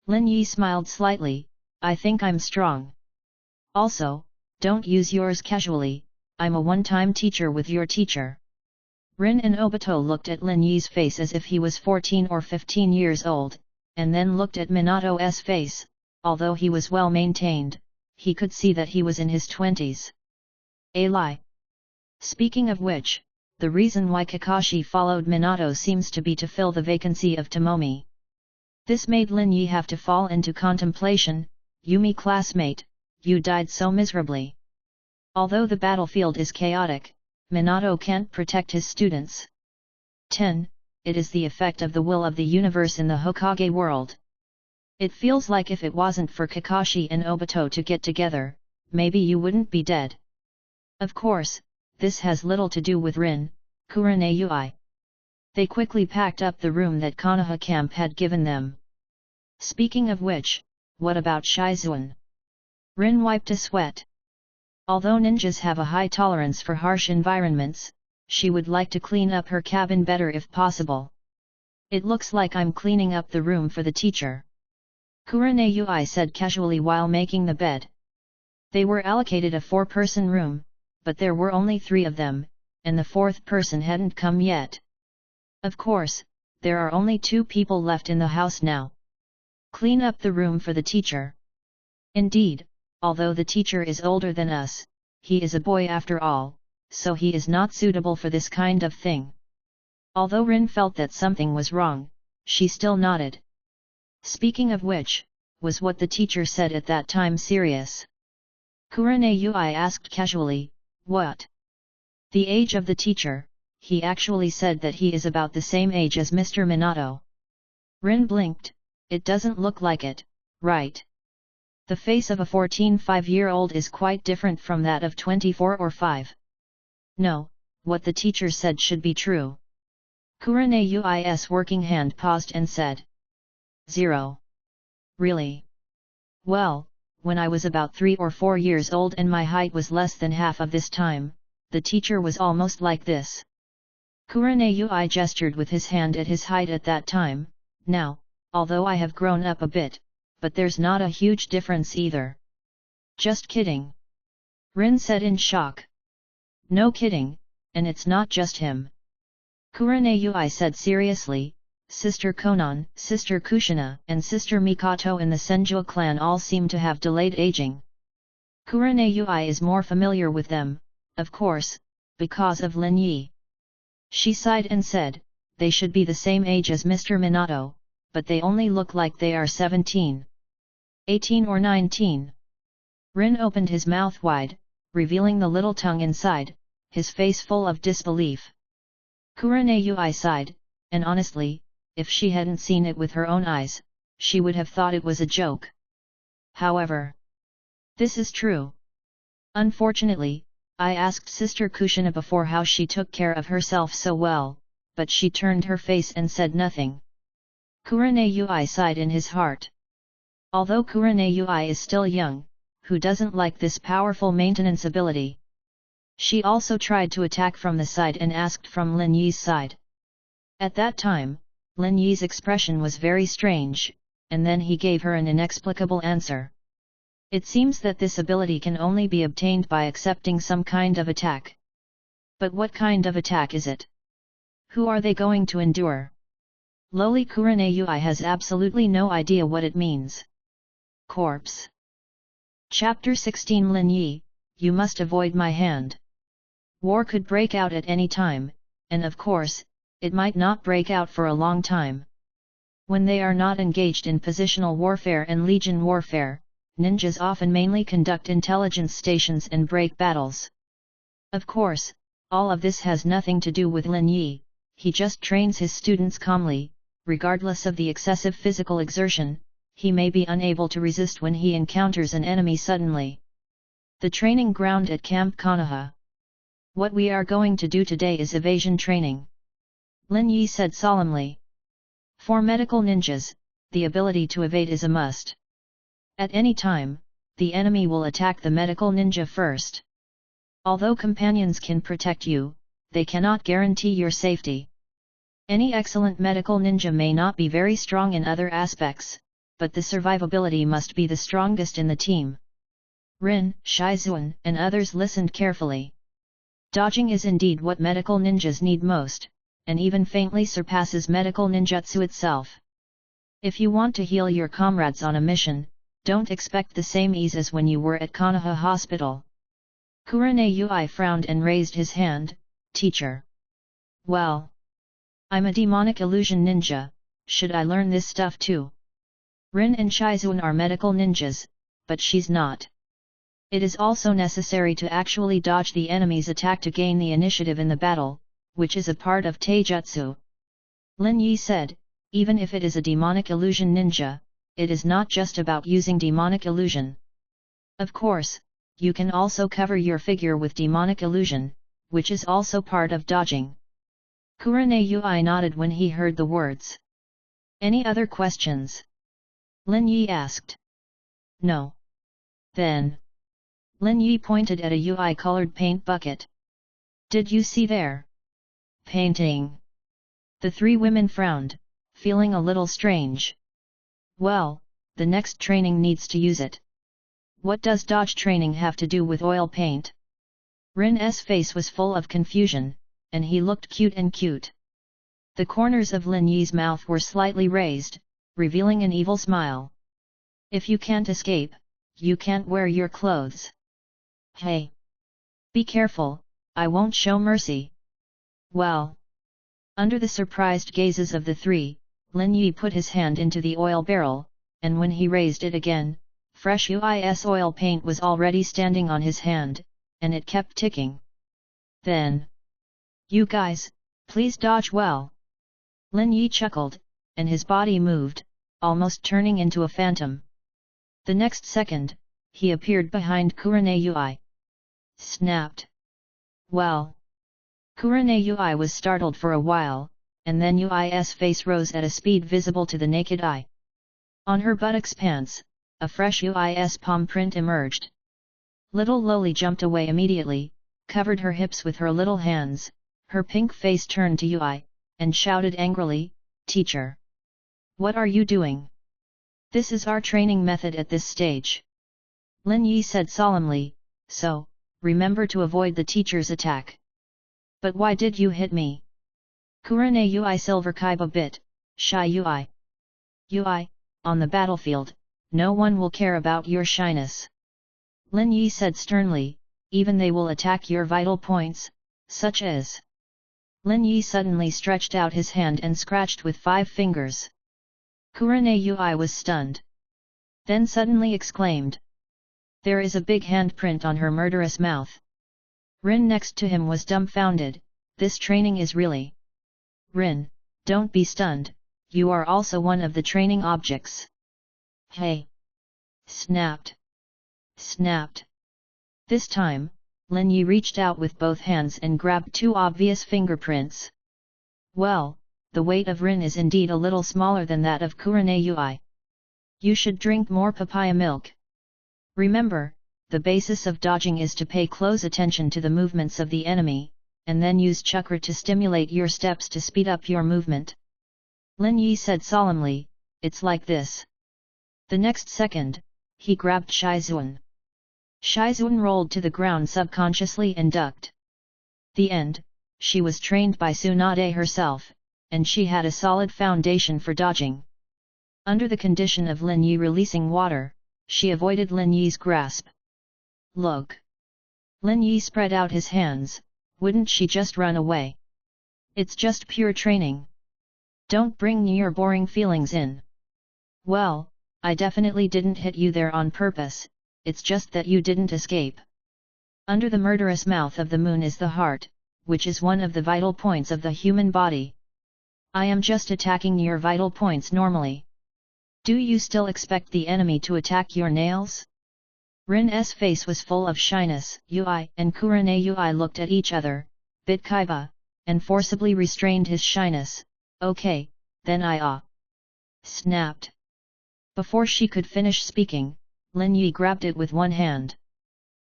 A: Lin Yi smiled slightly, I think I'm strong. Also, don't use yours casually, I'm a one-time teacher with your teacher. Rin and Obito looked at Lin Yi's face as if he was 14 or 15 years old, and then looked at Minato's face. Although he was well maintained, he could see that he was in his 20s. A lie. Speaking of which, the reason why Kakashi followed Minato seems to be to fill the vacancy of Tomomi. This made Lin Yi have to fall into contemplation. Yumi classmate, you died so miserably. Although the battlefield is chaotic, Minato can't protect his students. 10. It is the effect of the will of the universe in the Hokage world. It feels like if it wasn't for Kakashi and Obito to get together, maybe you wouldn't be dead. Of course, this has little to do with Rin, Kurenai. They quickly packed up the room that Konoha camp had given them. Speaking of which, what about Shizuan? Rin wiped a sweat. Although ninjas have a high tolerance for harsh environments, she would like to clean up her cabin better if possible. It looks like I'm cleaning up the room for the teacher. Kurenai said casually while making the bed. They were allocated a 4-person room, but there were only 3 of them, and the 4th person hadn't come yet. Of course, there are only 2 people left in the house now. Clean up the room for the teacher. Indeed, although the teacher is older than us, he is a boy after all, so he is not suitable for this kind of thing. Although Rin felt that something was wrong, she still nodded. Speaking of which, was what the teacher said at that time serious? Kurenai asked casually, what? The age of the teacher, he actually said that he is about the same age as Mr. Minato. Rin blinked, it doesn't look like it, right? The face of a 14-5-year-old is quite different from that of 24 or 5. No, what the teacher said should be true. Kurenayui's working hand paused and said. 0. Really? Well, when I was about 3 or 4 years old and my height was less than half of this time, the teacher was almost like this. Kurenayui gestured with his hand at his height at that time. Now, although I have grown up a bit, but there's not a huge difference either. Just kidding. Rin said in shock. No kidding, and it's not just him. Kurenayui said seriously, Sister Konan, Sister Kushina, and Sister Mikoto in the Senju clan all seem to have delayed aging. Kurenayui is more familiar with them, of course, because of Lin Yi. She sighed and said, they should be the same age as Mr. Minato, but they only look like they are 17. 18 or 19. Rin opened his mouth wide, revealing the little tongue inside, his face full of disbelief. Kurenayui sighed, and honestly, if she hadn't seen it with her own eyes, she would have thought it was a joke. However, this is true. Unfortunately, I asked Sister Kushina before how she took care of herself so well, but she turned her face and said nothing. Kurenayui sighed in his heart. Although Kurenayui is still young, who doesn't like this powerful maintenance ability? She also tried to attack from the side and asked from Lin Yi's side. At that time, Lin Yi's expression was very strange, and then he gave her an inexplicable answer. It seems that this ability can only be obtained by accepting some kind of attack. But what kind of attack is it? Who are they going to endure? Lowly Kurenayui has absolutely no idea what it means. Corpse. Chapter 16 Lin Yi, you must avoid my hand. War could break out at any time, and of course, it might not break out for a long time. When they are not engaged in positional warfare and legion warfare, ninjas often mainly conduct intelligence stations and break battles. Of course, all of this has nothing to do with Lin Yi, he just trains his students calmly, regardless of the excessive physical exertion, he may be unable to resist when he encounters an enemy suddenly. The training ground at Camp Konoha. What we are going to do today is evasion training. Lin Yi said solemnly. For medical ninjas, the ability to evade is a must. At any time, the enemy will attack the medical ninja first. Although companions can protect you, they cannot guarantee your safety. Any excellent medical ninja may not be very strong in other aspects, but the survivability must be the strongest in the team. Rin, Shizuan, and others listened carefully. Dodging is indeed what medical ninjas need most, and even faintly surpasses medical ninjutsu itself. If you want to heal your comrades on a mission, don't expect the same ease as when you were at Konoha Hospital. Kurenayui frowned and raised his hand, Teacher. Well, I'm a demonic illusion ninja, should I learn this stuff too? Rin and Shizuan are medical ninjas, but she's not. It is also necessary to actually dodge the enemy's attack to gain the initiative in the battle, which is a part of taijutsu. Lin Yi said, even if it is a demonic illusion ninja, it is not just about using demonic illusion. Of course, you can also cover your figure with demonic illusion, which is also part of dodging. Kurenayui nodded when he heard the words. Any other questions? Lin Yi asked. No. Then. Lin Yi pointed at a UI-colored paint bucket. Did you see there? Painting. The three women frowned, feeling a little strange. Well, the next training needs to use it. What does dodge training have to do with oil paint? Rin's face was full of confusion, and he looked cute. The corners of Lin Yi's mouth were slightly raised, revealing an evil smile. If you can't escape, you can't wear your clothes. Hey! Be careful, I won't show mercy. Well. Under the surprised gazes of the three, Lin Yi put his hand into the oil barrel, and when he raised it again, fresh UIS oil paint was already standing on his hand, and it kept ticking. Then. You guys, please dodge well. Lin Yi chuckled, and his body moved, almost turning into a phantom. The next second, he appeared behind Kurenayui. Snapped. Well. Kurenayui was startled for a while, and then Yui's face rose at a speed visible to the naked eye. On her buttocks pants, a fresh Uis palm print emerged. Little Loli jumped away immediately, covered her hips with her little hands, her pink face turned to Ui, and shouted angrily, "Teacher! What are you doing? This is our training method at this stage." Lin Yi said solemnly, "So, remember to avoid the teacher's attack." "But why did you hit me?" Kurane Ui Silver Kaiba bit, "Shy Ui. Ui, on the battlefield, no one will care about your shyness." Lin Yi said sternly, "Even they will attack your vital points, such as..." Lin Yi suddenly stretched out his hand and scratched with 5 fingers. Kurane Ui was stunned. Then suddenly exclaimed, "There is a big handprint on her murderous mouth." Rin next to him was dumbfounded. "This training is really..." "Rin, don't be stunned, you are also one of the training objects." "Hey!" Snapped. Snapped. This time, Lin Yi reached out with both hands and grabbed 2 obvious fingerprints. "Well, the weight of Rin is indeed a little smaller than that of Kurane Ui. You should drink more papaya milk. Remember, the basis of dodging is to pay close attention to the movements of the enemy, and then use chakra to stimulate your steps to speed up your movement." Lin Yi said solemnly, "It's like this." The next second, he grabbed Shizuan. Shizuan rolled to the ground subconsciously and ducked. The end, she was trained by Tsunade herself, and she had a solid foundation for dodging. Under the condition of Lin Yi releasing water, she avoided Lin Yi's grasp. "Look!" Lin Yi spread out his hands, "Wouldn't she just run away? It's just pure training. Don't bring your boring feelings in." "Well, I definitely didn't hit you there on purpose, it's just that you didn't escape. Under the murderous mouth of the moon is the heart, which is one of the vital points of the human body. I am just attacking your vital points normally. Do you still expect the enemy to attack your nails?" Rin's face was full of shyness. Ui and Kurane Ui looked at each other, bit Kaiba, and forcibly restrained his shyness. "Okay, then I snapped. Before she could finish speaking, Lin Yi grabbed it with one hand.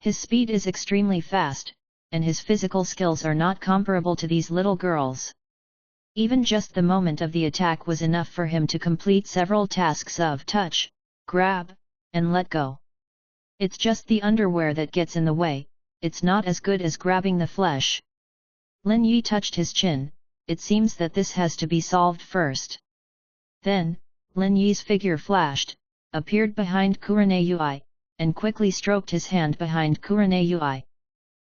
A: His speed is extremely fast, and his physical skills are not comparable to these little girls. Even just the moment of the attack was enough for him to complete several tasks of touch, grab, and let go. It's just the underwear that gets in the way, it's not as good as grabbing the flesh. Lin Yi touched his chin, "It seems that this has to be solved first." Then, Lin Yi's figure flashed, appeared behind Kurane Ui, and quickly stroked his hand behind Kurane Ui.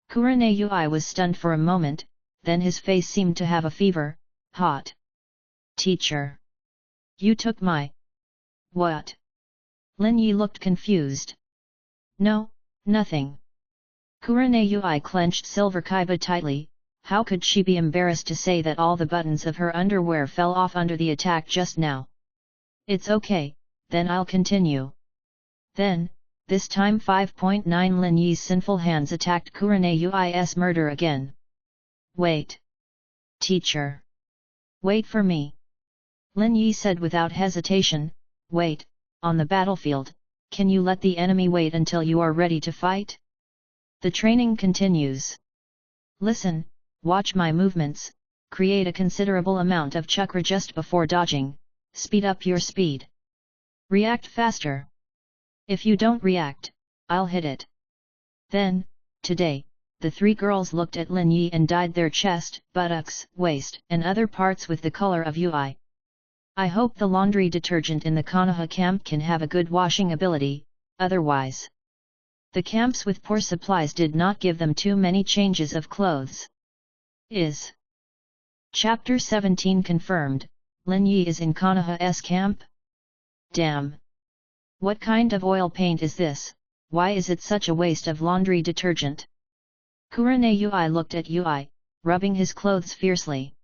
A: Kurane Ui was stunned for a moment, then his face seemed to have a fever. "Hot. Teacher. You took my..." "What?" Lin Yi looked confused. "No, nothing." Kurane Ui clenched Silver Kaiba tightly. How could she be embarrassed to say that all the buttons of her underwear fell off under the attack just now? "It's okay, then I'll continue." Then, this time 5.9 Lin Yi's sinful hands attacked Kurane Ui's murder again. "Wait. Teacher. Wait for me." Lin Yi said without hesitation, "Wait, on the battlefield, can you let the enemy wait until you are ready to fight? The training continues. Listen, watch my movements, create a considerable amount of chakra just before dodging, speed up your speed. React faster. If you don't react, I'll hit it." Then, today, the 3 girls looked at Lin Yi and dyed their chest, buttocks, waist, and other parts with the color of Ui. I hope the laundry detergent in the Konoha camp can have a good washing ability, otherwise. The camps with poor supplies did not give them too many changes of clothes. Chapter 17 confirmed, Lin Yi is in Konoha's camp? Damn! What kind of oil paint is this? Why is it such a waste of laundry detergent? Kurane Ui looked at Ui, rubbing his clothes fiercely.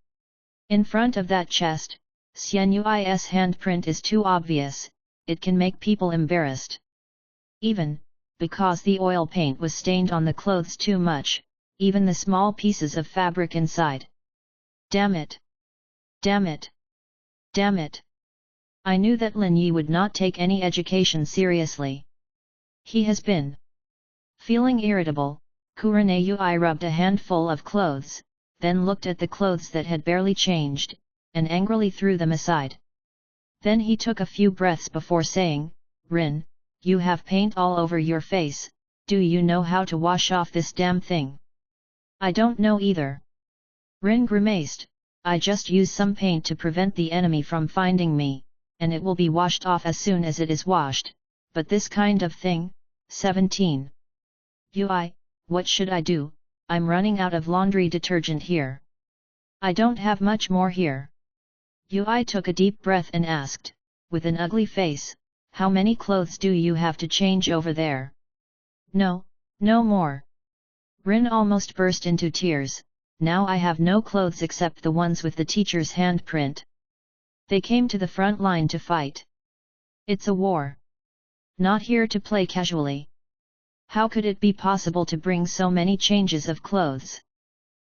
A: In front of that chest, Xian Ui's handprint is too obvious, it can make people embarrassed. Even, because the oil paint was stained on the clothes too much, even the small pieces of fabric inside. Damn it! Damn it! Damn it! I knew that Lin Yi would not take any education seriously. He has been. Feeling irritable, Kurane Yui rubbed a handful of clothes, then looked at the clothes that had barely changed, and angrily threw them aside. Then he took a few breaths before saying, Rin, you have paint all over your face, do you know how to wash off this damn thing? I don't know either. Rin grimaced, I just use some paint to prevent the enemy from finding me, and it will be washed off as soon as it is washed, but this kind of thing, 17. Ui, what should I do? I'm running out of laundry detergent here. I don't have much more here. Ui took a deep breath and asked, with an ugly face, how many clothes do you have to change over there? No, no more. Rin almost burst into tears, now I have no clothes except the ones with the teacher's handprint. They came to the front line to fight. It's a war. Not here to play casually. How could it be possible to bring so many changes of clothes?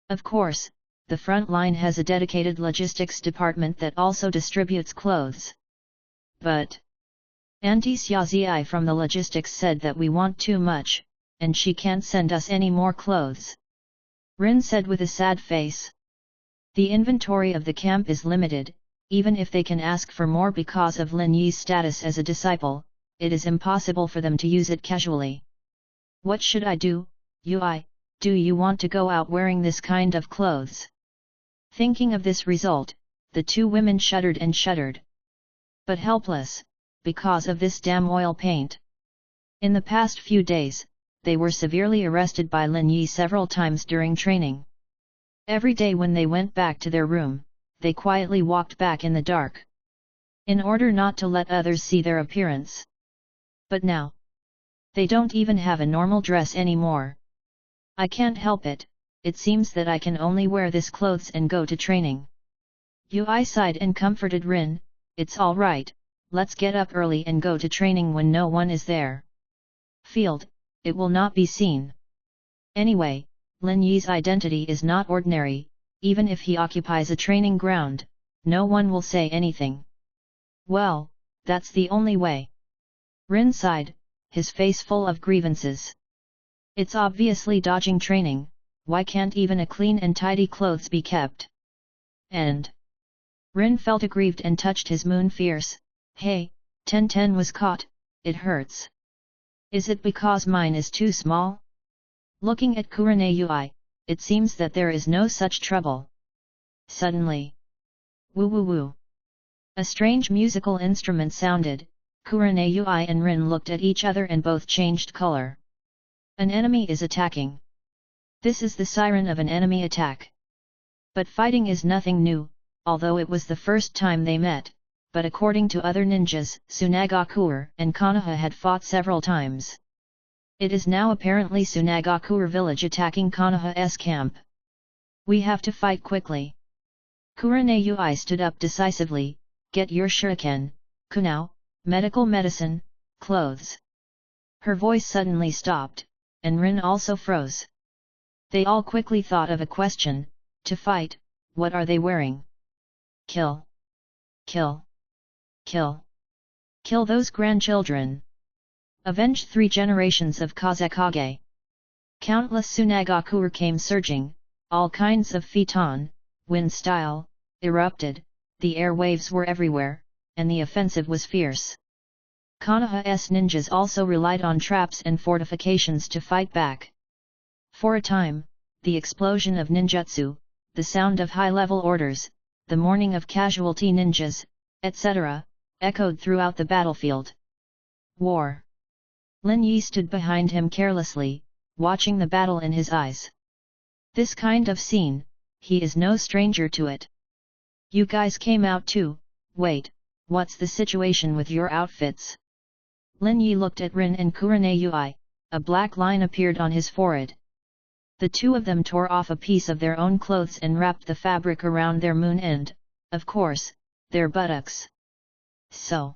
A: Of course, the front line has a dedicated logistics department that also distributes clothes. But Auntie Xiaozi from the logistics said that we want too much, and she can't send us any more clothes. Rin said with a sad face. The inventory of the camp is limited, even if they can ask for more because of Lin Yi's status as a disciple, it is impossible for them to use it casually. What should I do, Ui, do you want to go out wearing this kind of clothes? Thinking of this result, the two women shuddered and shuddered. But helpless, because of this damn oil paint. In the past few days, they were severely arrested by Lin Yi several times during training. Every day when they went back to their room, they quietly walked back in the dark, in order not to let others see their appearance. But now, they don't even have a normal dress anymore. I can't help it, it seems that I can only wear this clothes and go to training. Ui sighed and comforted Rin, it's all right, let's get up early and go to training when no one is there. Field, it will not be seen. Anyway, Lin Yi's identity is not ordinary, even if he occupies a training ground, no one will say anything. Well, that's the only way. Rin sighed, his face full of grievances. It's obviously dodging training, why can't even a clean and tidy clothes be kept? And Rin felt aggrieved and touched his moon fierce, hey, 1010 was caught, it hurts. Is it because mine is too small? Looking at Kurane Yui, it seems that there is no such trouble. Suddenly, woo woo woo. A strange musical instrument sounded, Kurane Yui and Rin looked at each other and both changed color. An enemy is attacking. This is the siren of an enemy attack. But fighting is nothing new, although it was the first time they met, but according to other ninjas, Tsunagakuer and Konoha had fought several times. It is now apparently Tsunagakuer village attacking Konoha's camp. We have to fight quickly. Kurane Yui stood up decisively, get your shuriken, kunao, medical medicine, clothes. Her voice suddenly stopped, and Rin also froze. They all quickly thought of a question, to fight, what are they wearing? Kill. Kill. Kill. Kill those grandchildren. Avenge 3 generations of Kazekage. Countless Tsunagakuer came surging, all kinds of phaeton, wind style, erupted, the airwaves were everywhere, and the offensive was fierce. Konoha's ninjas also relied on traps and fortifications to fight back. For a time, the explosion of ninjutsu, the sound of high-level orders, the mourning of casualty ninjas, etc., echoed throughout the battlefield. War. Lin Yi stood behind him carelessly, watching the battle in his eyes. This kind of scene, he is no stranger to it. You guys came out too, wait, what's the situation with your outfits? Lin Yi looked at Rin and Kurane Yui, a black line appeared on his forehead. The two of them tore off a piece of their own clothes and wrapped the fabric around their moon and, of course, their buttocks. So,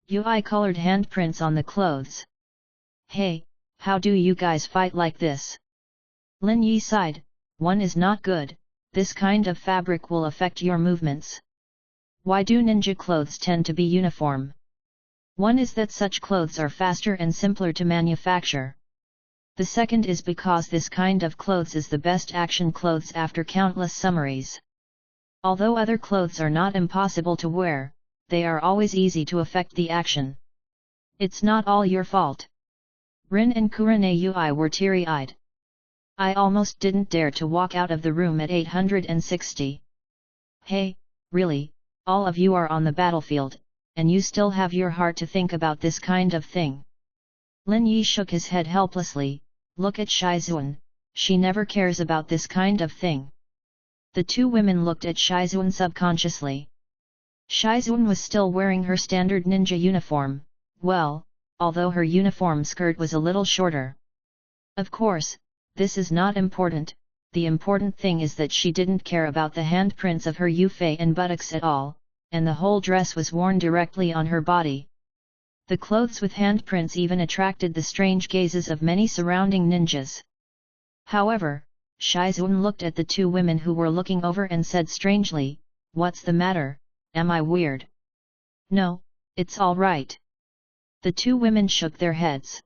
A: Yui colored handprints on the clothes. Hey, how do you guys fight like this? Lin Yi sighed, one is not good, this kind of fabric will affect your movements. Why do ninja clothes tend to be uniform? One is that such clothes are faster and simpler to manufacture. The second is because this kind of clothes is the best action clothes after countless summaries. Although other clothes are not impossible to wear, they are always easy to affect the action. It's not all your fault. Rin and Kurenai were teary-eyed. I almost didn't dare to walk out of the room at 860. Hey, really, all of you are on the battlefield, and you still have your heart to think about this kind of thing. Lin Yi shook his head helplessly. Look at Shizuan, she never cares about this kind of thing. The two women looked at Shizuan subconsciously. Shizuan was still wearing her standard ninja uniform, well, although her uniform skirt was a little shorter. Of course, this is not important, the important thing is that she didn't care about the handprints of her yufei and buttocks at all, and the whole dress was worn directly on her body. The clothes with handprints even attracted the strange gazes of many surrounding ninjas. However, Shizuan looked at the two women who were looking over and said strangely, "What's the matter, am I weird?" "No, it's all right." The two women shook their heads.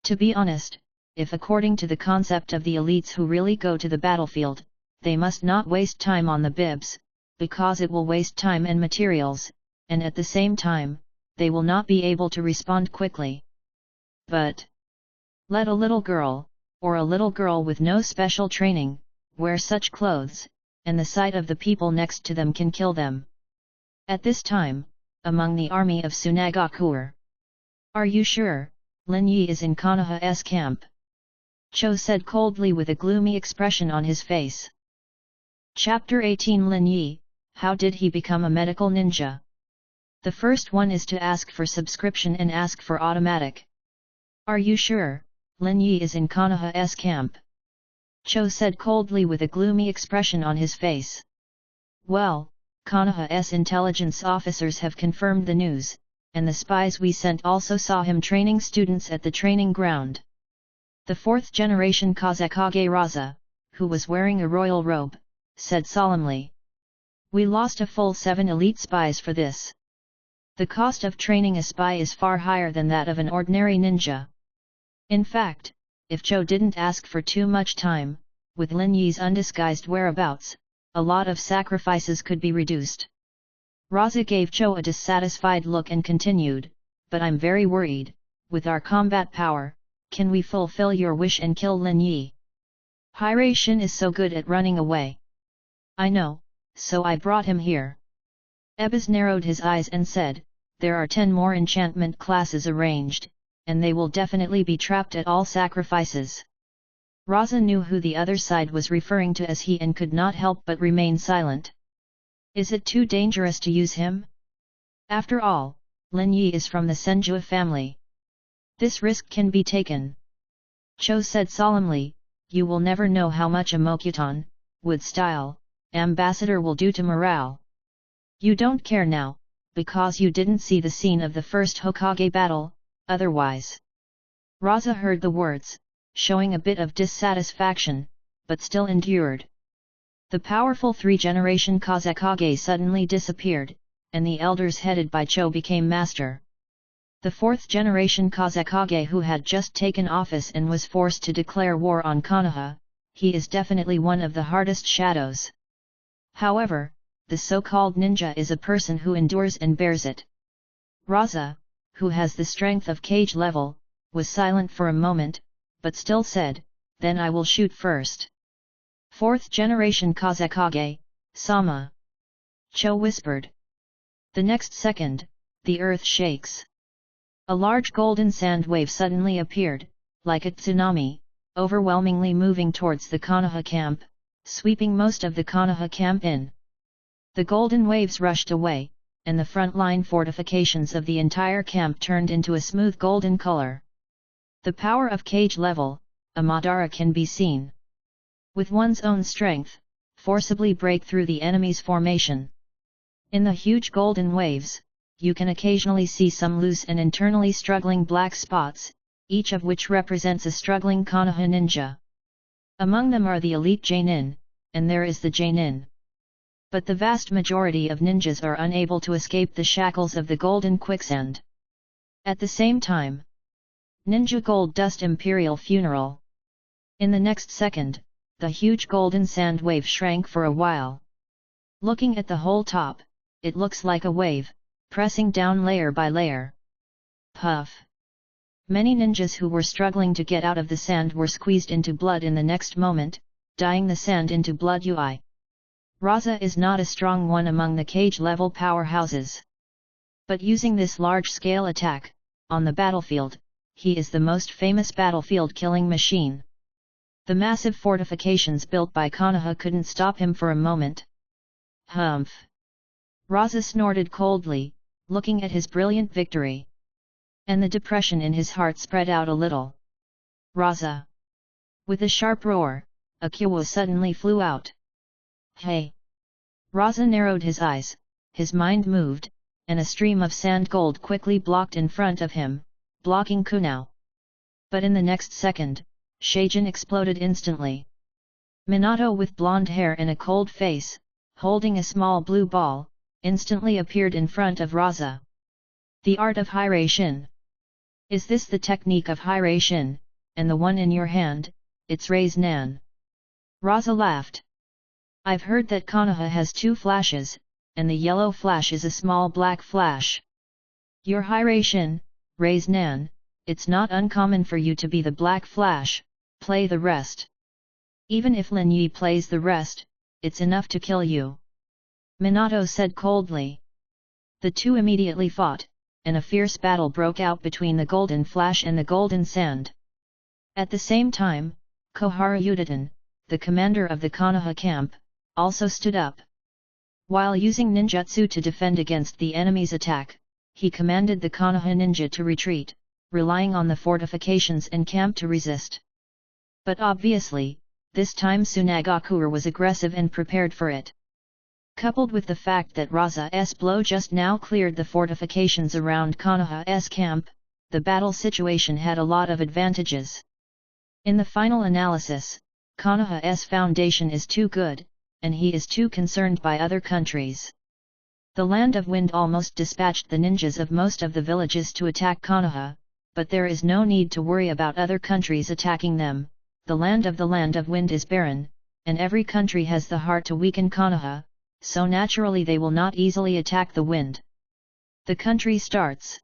A: To be honest, if according to the concept of the elites who really go to the battlefield, they must not waste time on the bibs, because it will waste time and materials, and at the same time, they will not be able to respond quickly. But let a little girl, or a little girl with no special training, wear such clothes, and the sight of the people next to them can kill them. At this time, among the army of Tsunagakuer. Are you sure, Lin Yi is in Konoha's camp? Cho said coldly with a gloomy expression on his face. Chapter 18 Lin Yi, how did he become a medical ninja? The first one is to ask for subscription and ask for automatic. Are you sure, Lin Yi is in Konoha's camp? Cho said coldly with a gloomy expression on his face. Well, Konoha's intelligence officers have confirmed the news, and the spies we sent also saw him training students at the training ground. The fourth generation Kazekage Raza, who was wearing a royal robe, said solemnly. We lost a full 7 elite spies for this. The cost of training a spy is far higher than that of an ordinary ninja. In fact, if Cho didn't ask for too much time, with Lin Yi's undisguised whereabouts, a lot of sacrifices could be reduced. Raza gave Cho a dissatisfied look and continued, but I'm very worried, with our combat power, can we fulfill your wish and kill Lin Yi? Hiration is so good at running away. I know, so I brought him here. Ebis narrowed his eyes and said, there are 10 more enchantment classes arranged, and they will definitely be trapped at all sacrifices. Raza knew who the other side was referring to as he and could not help but remain silent. Is it too dangerous to use him? After all, Lin Yi is from the Senjua family. This risk can be taken. Cho said solemnly, you will never know how much a Mokutan, wood style, ambassador will do to morale. You don't care now, because you didn't see the scene of the first Hokage battle, otherwise. Raza heard the words, showing a bit of dissatisfaction, but still endured. The powerful 3-generation Kazekage suddenly disappeared, and the elders headed by Cho became master. The 4th-generation Kazekage who had just taken office and was forced to declare war on Konoha, he is definitely one of the hardest shadows. However, the so-called ninja is a person who endures and bears it. Raza, who has the strength of cage level, was silent for a moment, but still said, then I will shoot first. 4th-generation Kazekage, Sama. Cho whispered. The next second, the earth shakes. A large golden sand wave suddenly appeared, like a tsunami, overwhelmingly moving towards the Konoha camp, sweeping most of the Konoha camp in. The golden waves rushed away, and the front-line fortifications of the entire camp turned into a smooth golden color. The power of cage level, a Madara can be seen. With one's own strength, forcibly break through the enemy's formation. In the huge golden waves, you can occasionally see some loose and internally struggling black spots, each of which represents a struggling Konoha ninja. Among them are the elite Jainin, and there is the Jainin. But the vast majority of ninjas are unable to escape the shackles of the golden quicksand. At the same time, Ninja Gold Dust Imperial Funeral. In the next second, the huge golden sand wave shrank for a while. Looking at the whole top, it looks like a wave, pressing down layer by layer. Puff! Many ninjas who were struggling to get out of the sand were squeezed into blood in the next moment, dyeing the sand into blood. Raza is not a strong one among the cage-level powerhouses. But using this large-scale attack, on the battlefield, he is the most famous battlefield-killing machine. The massive fortifications built by Konoha couldn't stop him for a moment. Humph! Raza snorted coldly, looking at his brilliant victory. And the depression in his heart spread out a little. Raza! With a sharp roar, a Kyowa suddenly flew out. Hey! Raza narrowed his eyes, his mind moved, and a stream of sand gold quickly blocked in front of him, blocking Kunao. But in the next second, Shaijin exploded instantly. Minato with blonde hair and a cold face, holding a small blue ball, instantly appeared in front of Raza. The art of Hiraishin. Is this the technique of Hiraishin, and the one in your hand, it's Raise Nan? Raza laughed. I've heard that Konoha has 2 flashes, and the yellow flash is a small black flash. Your Hiraishin, Raise Nan, it's not uncommon for you to be the black flash, play the rest. Even if Lin Yi plays the rest, it's enough to kill you. Minato said coldly. The two immediately fought, and a fierce battle broke out between the golden flash and the golden sand. At the same time, Koharu Udaten, the commander of the Konoha camp, also stood up. While using ninjutsu to defend against the enemy's attack, he commanded the Konoha ninja to retreat, relying on the fortifications and camp to resist. But obviously, this time Tsunagakure was aggressive and prepared for it. Coupled with the fact that Raza's blow just now cleared the fortifications around Konoha's camp, the battle situation had a lot of advantages. In the final analysis, Konoha's foundation is too good, and he is too concerned by other countries. The Land of Wind almost dispatched the ninjas of most of the villages to attack Konoha, but there is no need to worry about other countries attacking them. The Land of Wind is barren, and every country has the heart to weaken Konoha, so naturally they will not easily attack the wind. The country starts.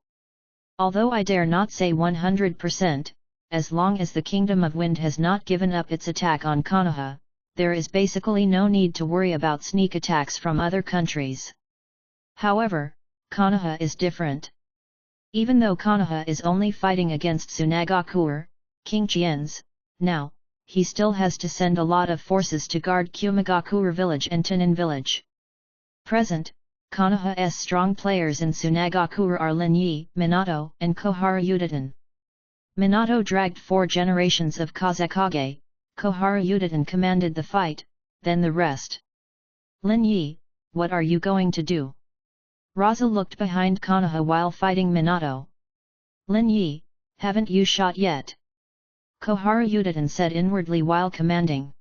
A: Although I dare not say 100%, as long as the Kingdom of Wind has not given up its attack on Konoha, there is basically no need to worry about sneak attacks from other countries. However, Konoha is different. Even though Konoha is only fighting against Tsunagakure, King Qian's, now, he still has to send a lot of forces to guard Kumagakure village and Tinin village. Present, Konoha's strong players in Tsunagakure are Lin Yi, Minato, and Koharu Udaten. Minato dragged 4 generations of Kazekage, Koharu Udaten commanded the fight, then the rest. Lin Yi, what are you going to do? Raza looked behind Konoha while fighting Minato. Lin Yi, haven't you shot yet? Koharu Udaten said inwardly while commanding.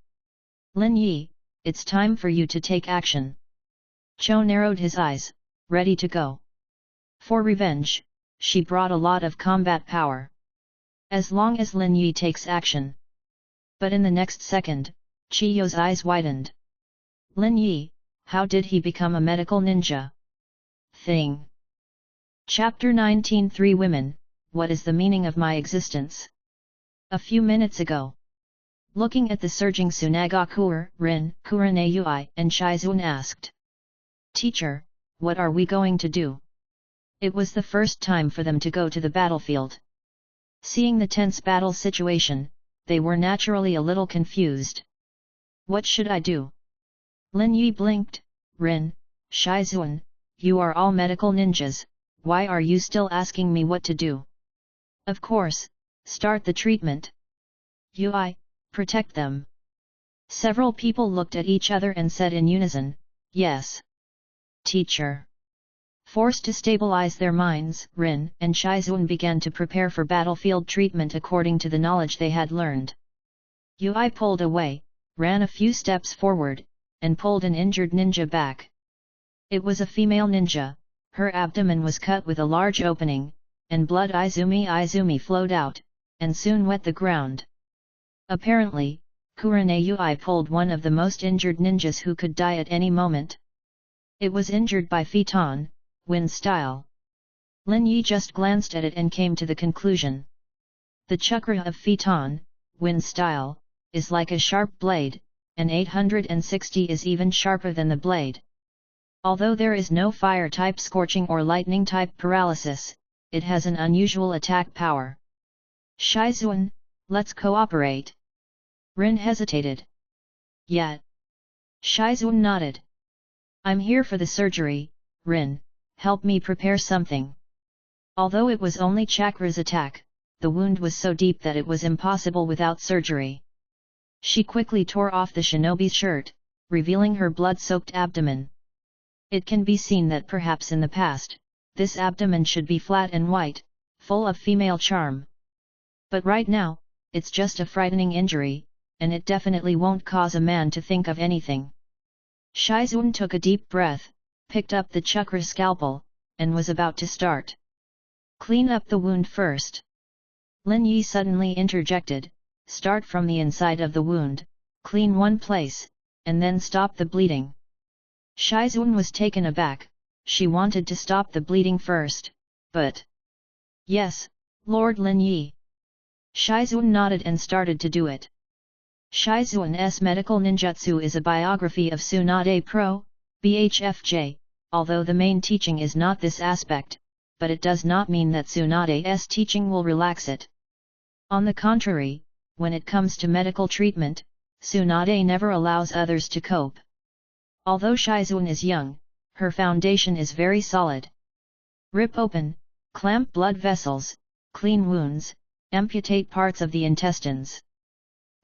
A: Lin Yi, it's time for you to take action. Cho narrowed his eyes, ready to go. For revenge, she brought a lot of combat power. As long as Lin Yi takes action. But in the next second, Chiyo's eyes widened. Lin Yi, how did he become a medical ninja? Thing. Chapter 19 3 Women, what is the meaning of my existence? A few minutes ago. Looking at the surging Tsunagakure, Rin, Kurenai, and Shizun asked. Teacher, what are we going to do? It was the first time for them to go to the battlefield. Seeing the tense battle situation, they were naturally a little confused. What should I do? Lin Yi blinked. Rin, Shizun, you are all medical ninjas, why are you still asking me what to do? Of course, start the treatment. Ui, protect them. Several people looked at each other and said in unison, yes. Teacher. Forced to stabilize their minds, Rin and Shizun began to prepare for battlefield treatment according to the knowledge they had learned. Ui pulled away, ran a few steps forward, and pulled an injured ninja back. It was a female ninja, her abdomen was cut with a large opening, and blood izumi flowed out, and soon wet the ground. Apparently, Kurenai pulled one of the most injured ninjas who could die at any moment. It was injured by Fiton, wind style. Lin Yi just glanced at it and came to the conclusion. The chakra of Fiton, wind style, is like a sharp blade, and 860 is even sharper than the blade. Although there is no fire-type scorching or lightning-type paralysis, it has an unusual attack power. Shizuan, let's cooperate. Rin hesitated. Yet. Shizuan nodded. I'm here for the surgery, Rin, help me prepare something. Although it was only Chakra's attack, the wound was so deep that it was impossible without surgery. She quickly tore off the shinobi's shirt, revealing her blood-soaked abdomen. It can be seen that perhaps in the past, this abdomen should be flat and white, full of female charm. But right now, it's just a frightening injury, and it definitely won't cause a man to think of anything. Shizuan took a deep breath, picked up the chakra scalpel, and was about to start. Clean up the wound first. Lin Yi suddenly interjected, start from the inside of the wound, clean one place, and then stop the bleeding. Shizuan was taken aback, she wanted to stop the bleeding first, but... Yes, Lord Lin Yi. Shizuan nodded and started to do it. Shizuan's medical ninjutsu is a biography of Tsunade Pro, BHFJ, although the main teaching is not this aspect, but it does not mean that Tsunade's teaching will relax it. On the contrary, when it comes to medical treatment, Tsunade never allows others to cope. Although Shizuan is young, her foundation is very solid. Rip open, clamp blood vessels, clean wounds, amputate parts of the intestines.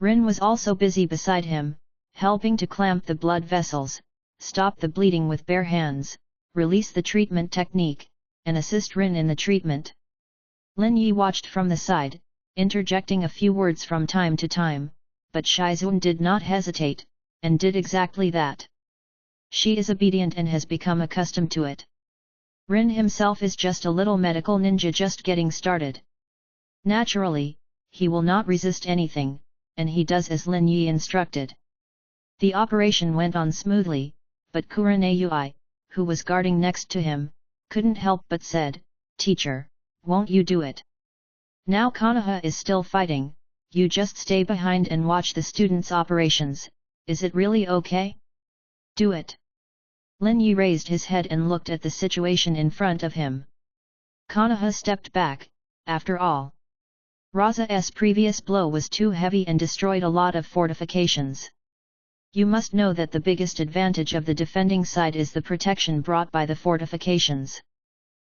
A: Rin was also busy beside him, helping to clamp the blood vessels, stop the bleeding with bare hands, release the treatment technique, and assist Rin in the treatment. Lin Yi watched from the side, interjecting a few words from time to time, but Shizuan did not hesitate, and did exactly that. She is obedient and has become accustomed to it. Rin himself is just a little medical ninja just getting started. Naturally, he will not resist anything, and he does as Lin Yi instructed. The operation went on smoothly, but Kurenai, who was guarding next to him, couldn't help but said, "Teacher, won't you do it? Now Konoha is still fighting, you just stay behind and watch the students' operations, is it really okay? Do it." Lin Yi raised his head and looked at the situation in front of him. Konoha stepped back, after all. Raza's previous blow was too heavy and destroyed a lot of fortifications. You must know that the biggest advantage of the defending side is the protection brought by the fortifications.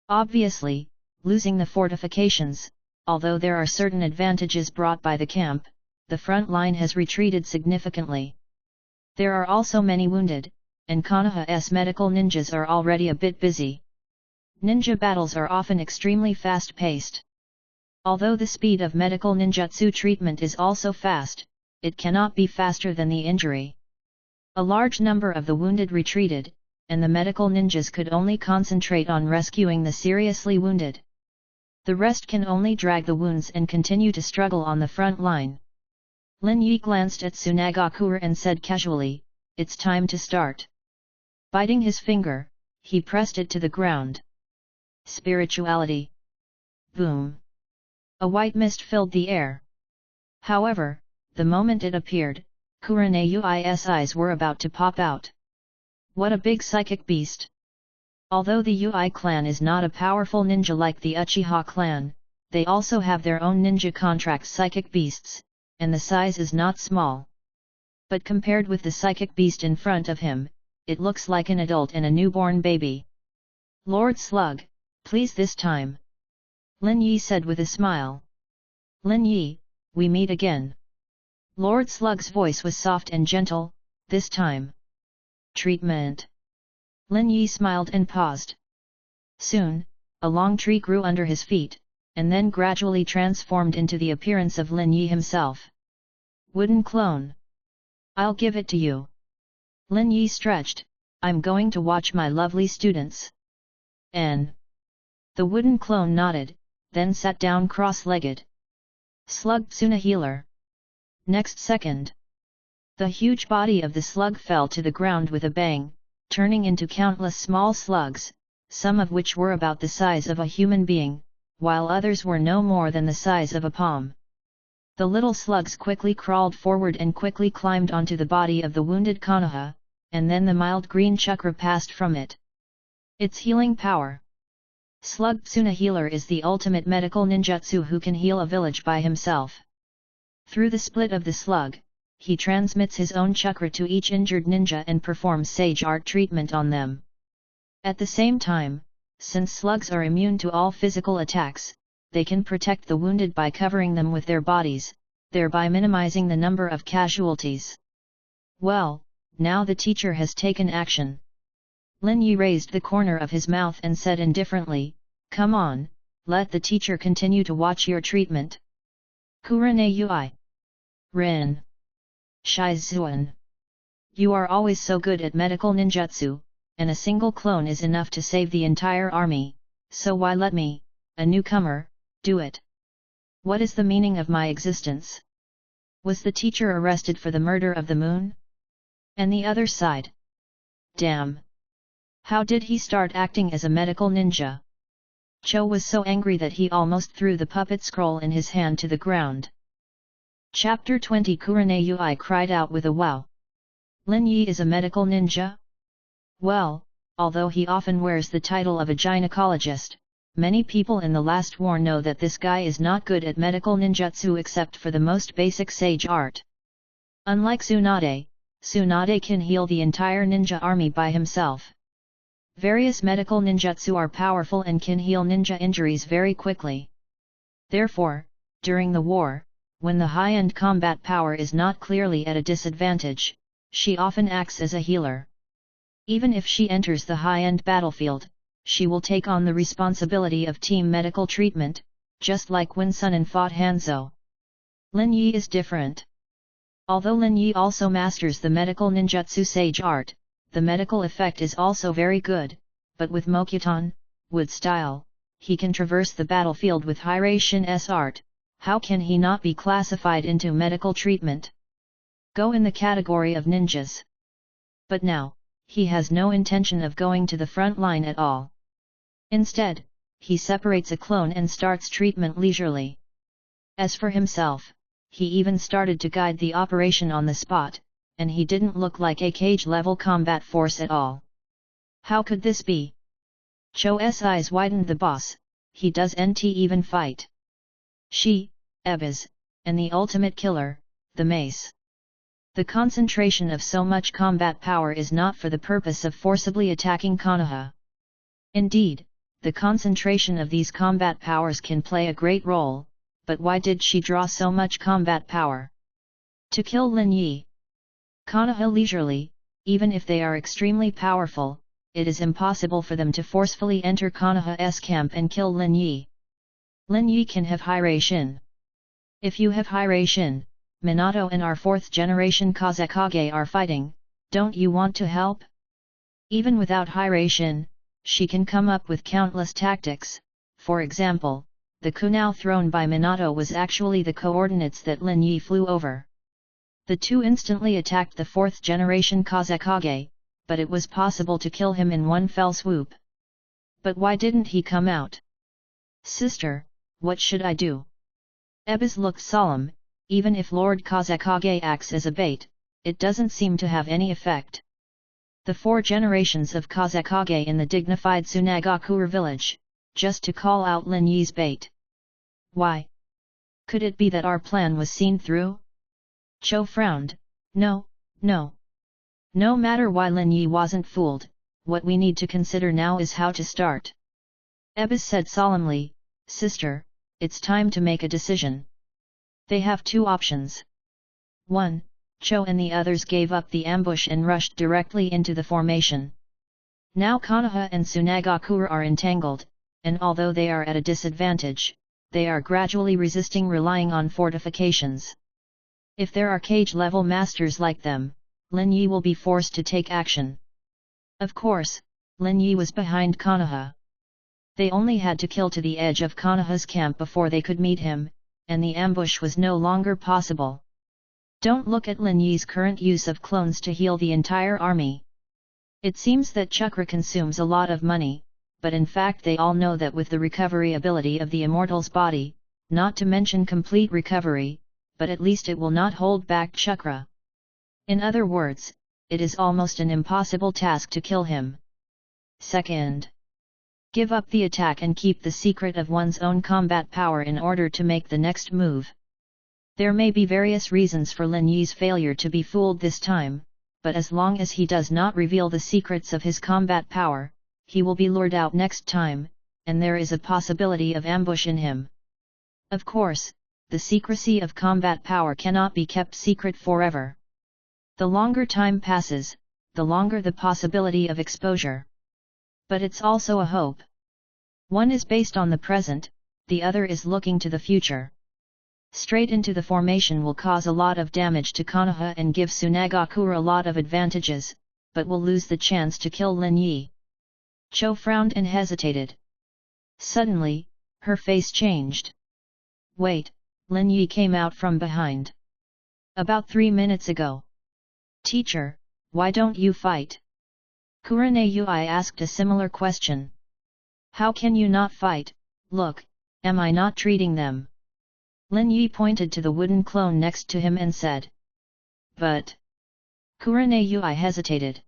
A: Obviously, losing the fortifications, although there are certain advantages brought by the camp, the front line has retreated significantly. There are also many wounded, and Konoha's medical ninjas are already a bit busy. Ninja battles are often extremely fast-paced. Although the speed of medical ninjutsu treatment is also fast, it cannot be faster than the injury. A large number of the wounded retreated, and the medical ninjas could only concentrate on rescuing the seriously wounded. The rest can only drag the wounds and continue to struggle on the front line. Lin Yi glanced at Tsunagakure and said casually, "It's time to start." Biting his finger, he pressed it to the ground. Spirituality. Boom. A white mist filled the air. However, the moment it appeared, Kurenai's eyes were about to pop out. What a big psychic beast! Although the Ui clan is not a powerful ninja like the Uchiha clan, they also have their own ninja contract psychic beasts, and the size is not small. But compared with the psychic beast in front of him, it looks like an adult and a newborn baby. "Lord Slug, please this time," Lin Yi said with a smile. "Lin Yi, we meet again." Lord Slug's voice was soft and gentle, "This time. Treatment." Lin Yi smiled and paused. Soon, a long tree grew under his feet, and then gradually transformed into the appearance of Lin Yi himself. "Wooden clone. I'll give it to you." Lin Yi stretched. I'm going to watch my lovely students. N. The wooden clone nodded, then sat down cross-legged. Slug Tsuna Healer. Next second, the huge body of the slug fell to the ground with a bang, turning into countless small slugs, some of which were about the size of a human being, while others were no more than the size of a palm. The little slugs quickly crawled forward and quickly climbed onto the body of the wounded Konoha, and then the mild green chakra passed from it. Its healing power. Slug Tsuna Healer is the ultimate medical ninjutsu who can heal a village by himself. Through the split of the slug, he transmits his own chakra to each injured ninja and performs sage art treatment on them. At the same time, since slugs are immune to all physical attacks, they can protect the wounded by covering them with their bodies, thereby minimizing the number of casualties. Well, now the teacher has taken action. Lin Yi raised the corner of his mouth and said indifferently, "Come on, let the teacher continue to watch your treatment." Kurane Ui. Rin. Shizuan. You are always so good at medical ninjutsu, and a single clone is enough to save the entire army, so why let me, a newcomer, do it? What is the meaning of my existence? Was the teacher arrested for the murder of the moon? And the other side? Damn! How did he start acting as a medical ninja? Cho was so angry that he almost threw the puppet scroll in his hand to the ground. Chapter 20 Kurane Ui cried out with a wow. Lin Yi is a medical ninja? Well, although he often wears the title of a gynecologist, many people in the last war know that this guy is not good at medical ninjutsu except for the most basic sage art. Unlike Tsunade, Tsunade can heal the entire ninja army by himself. Various medical ninjutsu are powerful and can heal ninja injuries very quickly. Therefore, during the war, when the high-end combat power is not clearly at a disadvantage, she often acts as a healer. Even if she enters the high-end battlefield, she will take on the responsibility of team medical treatment, just like when Sunan fought Hanzo. Lin Yi is different. Although Lin Yi also masters the medical ninjutsu sage art, the medical effect is also very good, but with Mokuton, wood style, he can traverse the battlefield with Hiraishin-s art. How can he not be classified into medical treatment? Go in the category of ninjas. But now, he has no intention of going to the front line at all. Instead, he separates a clone and starts treatment leisurely. As for himself, he even started to guide the operation on the spot, and he didn't look like a cage-level combat force at all. How could this be? Cho's eyes widened. The boss, he doesn't even fight. She, Ebis, and the ultimate killer, the mace. The concentration of so much combat power is not for the purpose of forcibly attacking Konoha. Indeed, the concentration of these combat powers can play a great role, but why did she draw so much combat power? To kill Lin Yi. Konoha leisurely, even if they are extremely powerful, it is impossible for them to forcefully enter Konoha's camp and kill Lin Yi. Lin Yi can have Hiraishin. If you have Hiraishin, Minato and our 4th generation Kazekage are fighting, don't you want to help? Even without Hiraishin, she can come up with countless tactics. For example, the kunao thrown by Minato was actually the coordinates that Lin Yi flew over. The two instantly attacked the 4th generation Kazekage, but it was possible to kill him in one fell swoop. But why didn't he come out? Sister, what should I do? Ebis looked solemn. Even if Lord Kazekage acts as a bait, it doesn't seem to have any effect. The 4 generations of Kazekage in the dignified Tsunagakure village, just to call out Lin Yi's bait. Why? Could it be that our plan was seen through? Cho frowned. No. No matter why Lin Yi wasn't fooled, what we need to consider now is how to start. Ebis said solemnly, Sister, it's time to make a decision. They have 2 options. 1. Cho and the others gave up the ambush and rushed directly into the formation. Now Konoha and Tsunagakure are entangled, and although they are at a disadvantage, they are gradually resisting relying on fortifications. If there are cage-level masters like them, Lin Yi will be forced to take action. Of course, Lin Yi was behind Konoha. They only had to kill to the edge of Konoha's camp before they could meet him, and the ambush was no longer possible. Don't look at Lin Yi's current use of clones to heal the entire army. It seems that chakra consumes a lot of money, but in fact they all know that with the recovery ability of the immortal's body, not to mention complete recovery, but at least it will not hold back chakra. In other words, it is almost an impossible task to kill him. Second, give up the attack and keep the secret of one's own combat power in order to make the next move. There may be various reasons for Lin Yi's failure to be fooled this time, but as long as he does not reveal the secrets of his combat power, he will be lured out next time, and there is a possibility of ambush in him. Of course, the secrecy of combat power cannot be kept secret forever. The longer time passes, the longer the possibility of exposure. But it's also a hope. One is based on the present, the other is looking to the future. Straight into the formation will cause a lot of damage to Konoha and give Tsunagakura a lot of advantages, but will lose the chance to kill Lin Yi. Cho frowned and hesitated. Suddenly, her face changed. Wait, Lin Yi came out from behind. About 3 minutes ago. Teacher, why don't you fight? Kurane Yui asked a similar question. How can you not fight? Look, am I not treating them? Lin Yi pointed to the wooden clone next to him and said. But... Kurane Yui hesitated.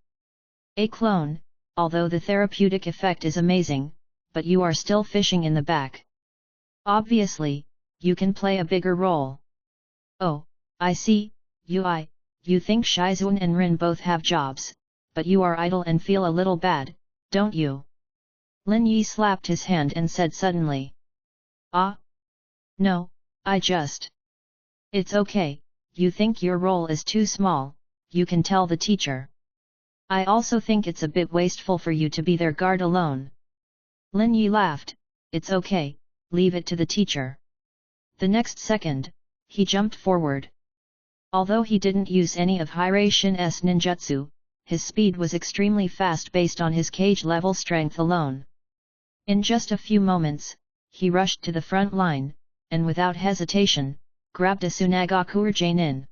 A: A clone, although the therapeutic effect is amazing, but you are still fishing in the back. Obviously, you can play a bigger role. Oh, I see, Yui, you think Shizuan and Rin both have jobs, but you are idle and feel a little bad, don't you? Lin Yi slapped his hand and said suddenly. Ah? No, I just... It's okay, you think your role is too small, you can tell the teacher. I also think it's a bit wasteful for you to be their guard alone. Lin Yi laughed, it's okay, leave it to the teacher. The next second, he jumped forward. Although he didn't use any of Hirashin's ninjutsu, his speed was extremely fast based on his cage level strength alone. In just a few moments, he rushed to the front line, and without hesitation, grabbed a Tsunagakura Jainin.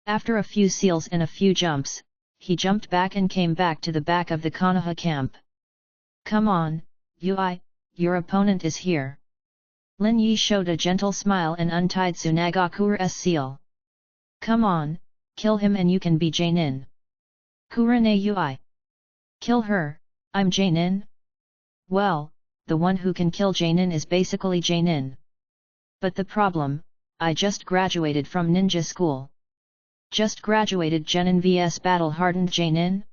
A: After a few seals and a few jumps, he jumped back and came back to the back of the Konoha camp. Come on, Yui, your opponent is here. Lin Yi showed a gentle smile and untied Tsunagakura's seal. Come on, kill him and you can be Jainin. Kurane Yui. Kill her, I'm Jainin? Well, the one who can kill Jainin is basically Jainin. But the problem, I just graduated from ninja school. Just graduated Genin vs battle-hardened Jainin?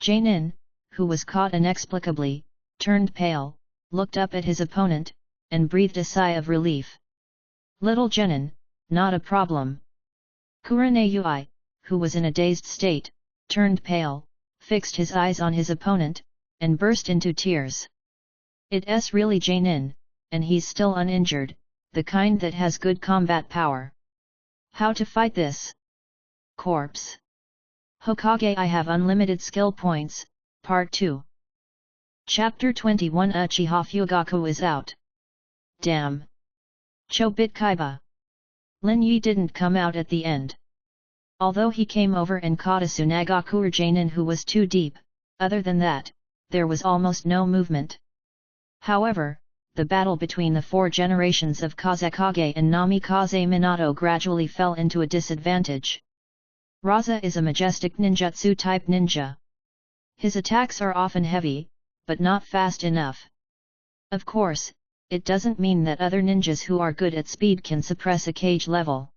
A: Jainin, who was caught inexplicably, turned pale, looked up at his opponent, and breathed a sigh of relief. Little Genin, not a problem. Kurane Yui, who was in a dazed state, turned pale, fixed his eyes on his opponent, and burst into tears. It's really Jainin, and he's still uninjured, the kind that has good combat power. How to fight this? Corpse. Hokage I have unlimited skill points, Part 2. Chapter 21 Uchiha Fugaku is out. Damn. Cho bit Kaiba. Lin Yi didn't come out at the end. Although he came over and caught a Tsunagakura Jainin who was too deep, other than that, there was almost no movement. However, the battle between the 4 generations of Kazekage and Namikaze Minato gradually fell into a disadvantage. Raza is a majestic ninjutsu type ninja. His attacks are often heavy, but not fast enough. Of course, it doesn't mean that other ninjas who are good at speed can suppress a cage level.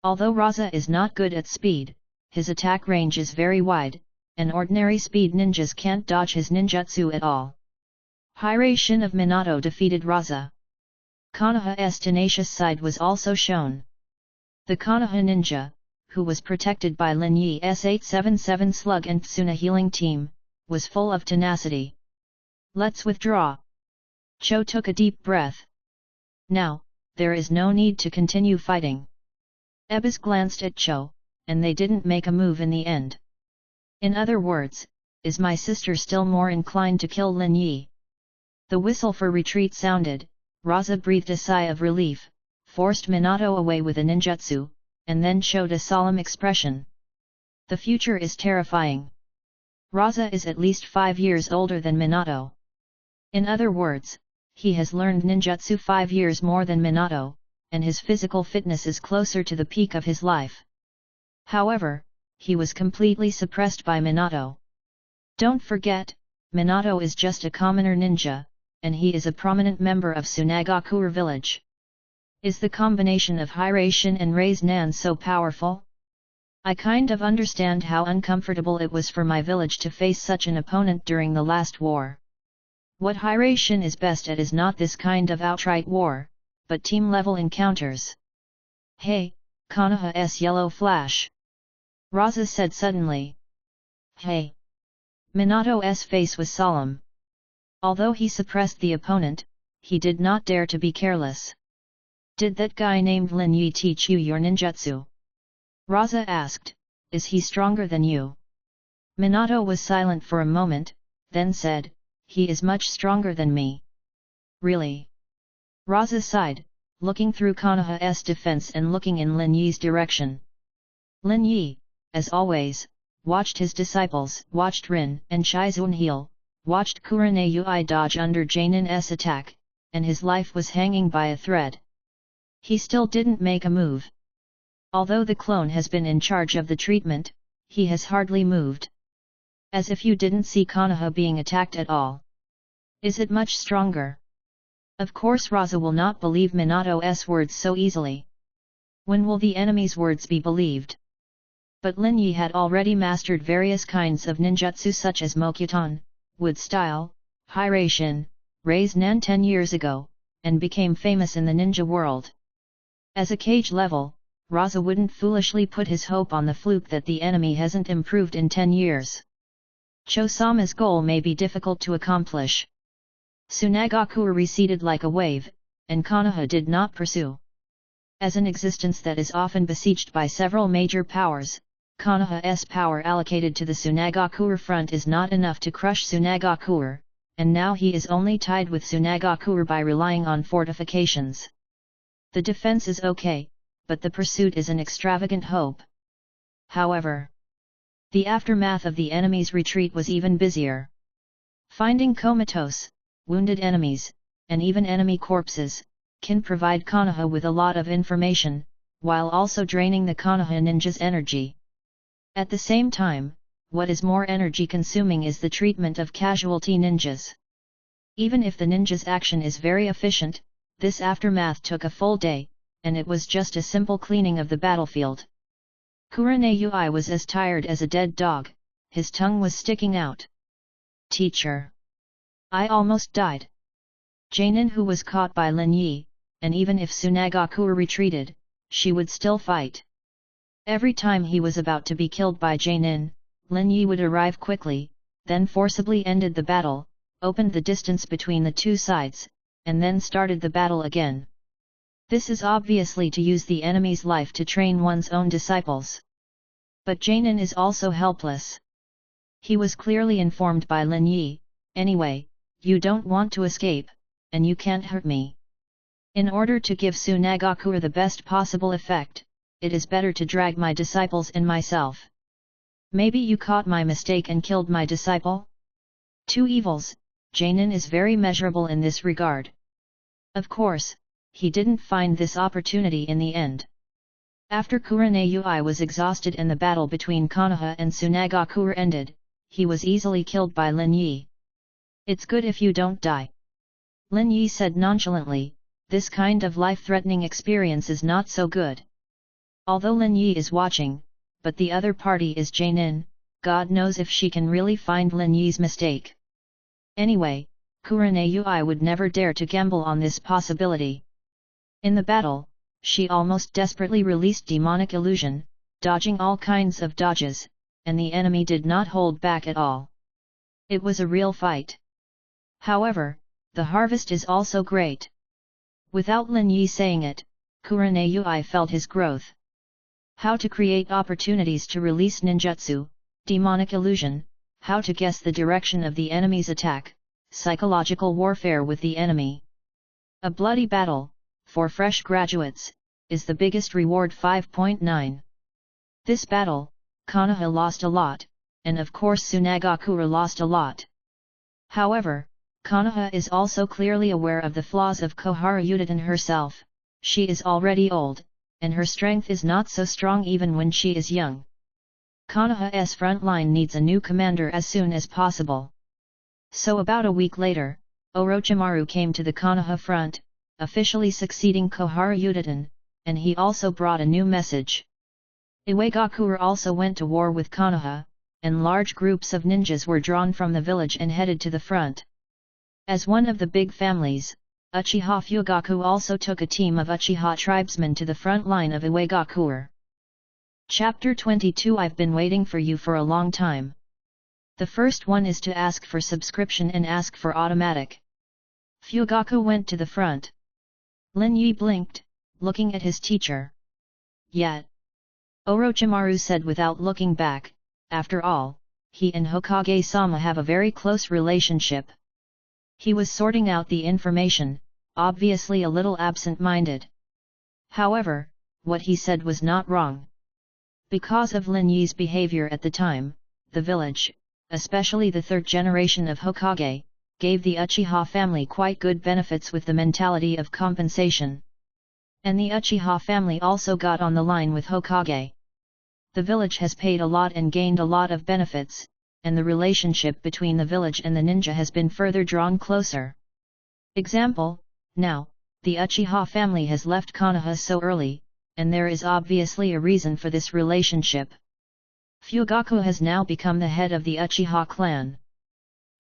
A: Although Raza is not good at speed, his attack range is very wide, and ordinary speed ninjas can't dodge his ninjutsu at all. Hirashin of Minato defeated Raza. Konoha's tenacious side was also shown. The Konoha ninja, who was protected by Lin Yi's 877 Slug and Tsuna healing team, was full of tenacity. Let's withdraw. Cho took a deep breath. Now, there is no need to continue fighting. Ebis glanced at Cho, and they didn't make a move in the end. In other words, is my sister still more inclined to kill Lin Yi? The whistle for retreat sounded, Raza breathed a sigh of relief, forced Minato away with a ninjutsu, and then showed a solemn expression. The future is terrifying. Raza is at least 5 years older than Minato. In other words, he has learned ninjutsu 5 years more than Minato, and his physical fitness is closer to the peak of his life. However, he was completely suppressed by Minato. Don't forget, Minato is just a commoner ninja, and he is a prominent member of Tsunagakure village. Is the combination of Hiraishin and Rei's Nan so powerful? I kind of understand how uncomfortable it was for my village to face such an opponent during the last war. What Hiraishin is best at is not this kind of outright war, but team-level encounters. Hey, Konoha's yellow flash! Raza said suddenly. Hey! Minato's face was solemn. Although he suppressed the opponent, he did not dare to be careless. Did that guy named Lin Yi teach you your ninjutsu? Raza asked, is he stronger than you? Minato was silent for a moment, then said, he is much stronger than me. Really? Raza sighed, looking through Konoha's defense and looking in Lin Yi's direction. Lin Yi, as always, watched his disciples, watched Rin and Shizun heal, watched Kurenai dodge under Janin's attack, and his life was hanging by a thread. He still didn't make a move. Although the clone has been in charge of the treatment, he has hardly moved. As if you didn't see Konoha being attacked at all. Is it much stronger? Of course Raza will not believe Minato's words so easily. When will the enemy's words be believed? But Lin Yi had already mastered various kinds of ninjutsu such as Mokuton, Wood Style, Hiraishin, Rei's Nan 10 years ago, and became famous in the ninja world. As a cage level, Raza wouldn't foolishly put his hope on the fluke that the enemy hasn't improved in 10 years. Chosama's goal may be difficult to accomplish. Tsunagakure receded like a wave, and Konoha did not pursue. As an existence that is often besieged by several major powers, Konoha's power allocated to the Tsunagakure front is not enough to crush Tsunagakure, and now he is only tied with Tsunagakure by relying on fortifications. The defense is okay, but the pursuit is an extravagant hope. However, the aftermath of the enemy's retreat was even busier. Finding comatose, wounded enemies, and even enemy corpses, can provide Konoha with a lot of information, while also draining the Konoha ninja's energy. At the same time, what is more energy-consuming is the treatment of casualty ninjas. Even if the ninja's action is very efficient, this aftermath took a full day, and it was just a simple cleaning of the battlefield. Kurenai was as tired as a dead dog, his tongue was sticking out. Teacher! I almost died. Janin who was caught by Lin Yi, and even if Tsunagakure retreated, she would still fight. Every time he was about to be killed by Janin, Lin Yi would arrive quickly, then forcibly ended the battle, opened the distance between the two sides, and then started the battle again. This is obviously to use the enemy's life to train one's own disciples. But Janin is also helpless. He was clearly informed by Lin Yi, anyway, you don't want to escape, and you can't hurt me. In order to give Tsunagakure the best possible effect, it is better to drag my disciples and myself. Maybe you caught my mistake and killed my disciple? Two evils, Janin is very measurable in this regard. Of course, he didn't find this opportunity in the end. After Kurenai was exhausted and the battle between Konoha and Tsunagakure ended, he was easily killed by Lin Yi. It's good if you don't die. Lin Yi said nonchalantly, this kind of life-threatening experience is not so good. Although Lin Yi is watching, but the other party is Janin, God knows if she can really find Lin Yi's mistake. Anyway, Kurenai would never dare to gamble on this possibility. In the battle, she almost desperately released demonic illusion, dodging all kinds of dodges, and the enemy did not hold back at all. It was a real fight. However, the harvest is also great. Without Lin Yi saying it, Kurenai felt his growth. How to create opportunities to release ninjutsu, demonic illusion, how to guess the direction of the enemy's attack, psychological warfare with the enemy. A bloody battle, for fresh graduates, is the biggest reward. 5.9. This battle, Konoha lost a lot, and of course Tsunagakura lost a lot. However, Konoha is also clearly aware of the flaws of Koharu Yudatan herself. She is already old, and her strength is not so strong even when she is young. Konoha's front line needs a new commander as soon as possible. So about a week later, Orochimaru came to the Konoha front, officially succeeding Koharu Yudatan, and he also brought a new message. Iwagakure also went to war with Konoha, and large groups of ninjas were drawn from the village and headed to the front. As one of the big families, Uchiha Fugaku also took a team of Uchiha tribesmen to the front line of Iwagakure. Chapter 22. I've been waiting for you for a long time. The first one is to ask for subscription and ask for automatic. Fugaku went to the front. Lin Yi blinked, looking at his teacher. Yet, Orochimaru said without looking back, after all, he and Hokage-sama have a very close relationship. He was sorting out the information, obviously a little absent-minded. However, what he said was not wrong. Because of Lin Yi's behavior at the time, the village, especially the third generation of Hokage, gave the Uchiha family quite good benefits with the mentality of compensation. And the Uchiha family also got on the line with Hokage. The village has paid a lot and gained a lot of benefits, and the relationship between the village and the ninja has been further drawn closer. Example, now, the Uchiha family has left Konoha so early, and there is obviously a reason for this relationship. Fugaku has now become the head of the Uchiha clan.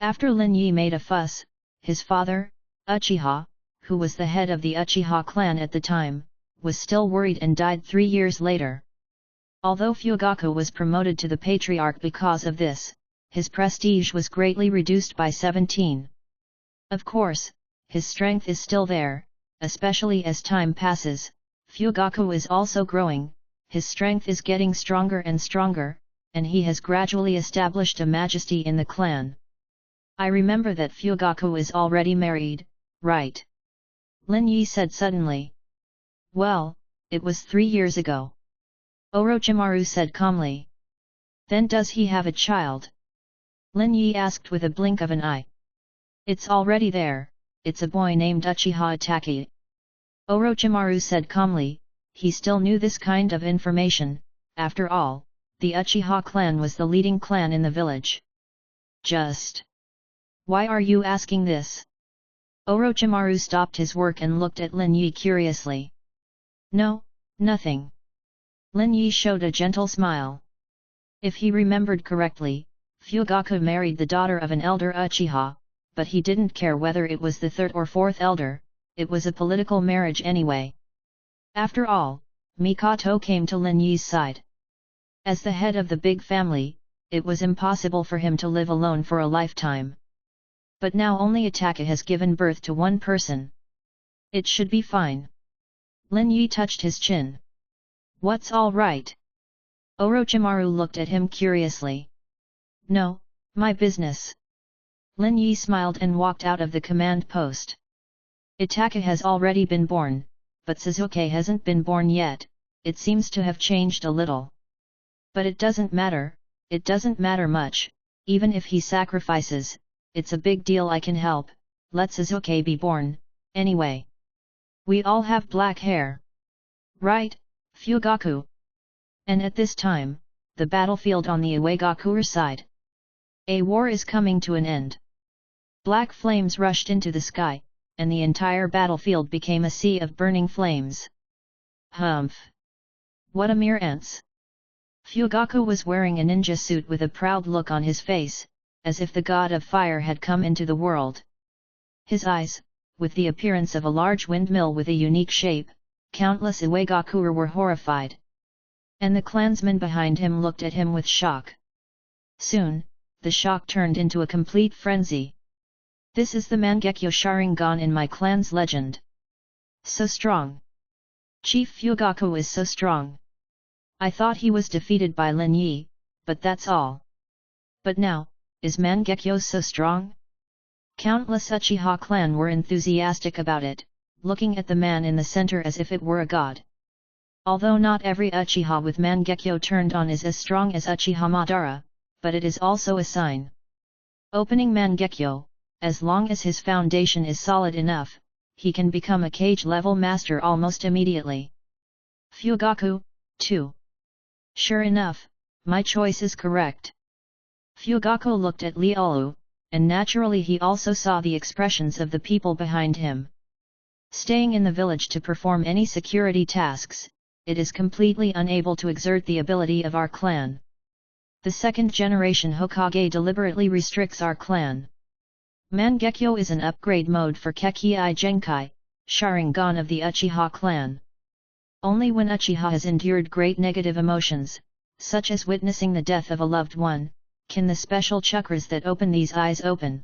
A: After Lin Yi made a fuss, his father, Uchiha, who was the head of the Uchiha clan at the time, was still worried and died 3 years later. Although Fugaku was promoted to the patriarch because of this, his prestige was greatly reduced by 17. Of course, his strength is still there, especially as time passes. Fugaku is also growing, his strength is getting stronger and stronger, and he has gradually established a majesty in the clan. I remember that Fugaku is already married, right? Lin Yi said suddenly. Well, it was 3 years ago. Orochimaru said calmly. Then does he have a child? Lin Yi asked with a blink of an eye. It's already there, it's a boy named Uchiha Itachi. Orochimaru said calmly, he still knew this kind of information. After all, the Uchiha clan was the leading clan in the village. Just. Why are you asking this? Orochimaru stopped his work and looked at Lin Yi curiously. No, nothing. Lin Yi showed a gentle smile. If he remembered correctly, Fugaku married the daughter of an elder Uchiha, but he didn't care whether it was the third or fourth elder, it was a political marriage anyway. After all, Mikoto came to Lin Yi's side. As the head of the big family, it was impossible for him to live alone for a lifetime. But now only Itachi has given birth to one person. It should be fine. Lin Yi touched his chin. What's all right? Orochimaru looked at him curiously. No, my business. Lin Yi smiled and walked out of the command post. Itachi has already been born, but Sasuke hasn't been born yet. It seems to have changed a little. But it doesn't matter much, even if he sacrifices, it's a big deal. I can help, let Sasuke be born, anyway. We all have black hair. Right, Fugaku? And at this time, the battlefield on the Iwagakure side. A war is coming to an end. Black flames rushed into the sky, and the entire battlefield became a sea of burning flames. Humph! What a mere ants! Fugaku was wearing a ninja suit with a proud look on his face, as if the god of fire had come into the world. His eyes, with the appearance of a large windmill with a unique shape, countless Iwagakure were horrified. And the clansmen behind him looked at him with shock. Soon, the shock turned into a complete frenzy. This is the Mangekyo Sharingan in my clan's legend. So strong! Chief Fugaku is so strong! I thought he was defeated by Lin Yi, but that's all. But now, is Mangekyo so strong? Countless Uchiha clan were enthusiastic about it, looking at the man in the center as if it were a god. Although not every Uchiha with Mangekyo turned on is as strong as Uchiha Madara, but it is also a sign. Opening Mangekyo, as long as his foundation is solid enough, he can become a cage-level master almost immediately. Fugaku, too. Sure enough, my choice is correct. Fugaku looked at Liaolu, and naturally he also saw the expressions of the people behind him. Staying in the village to perform any security tasks, it is completely unable to exert the ability of our clan. The second generation Hokage deliberately restricts our clan. Mangekyo is an upgrade mode for Kekii Genkai, Sharingan of the Uchiha clan. Only when Uchiha has endured great negative emotions, such as witnessing the death of a loved one, can the special chakras that open these eyes open.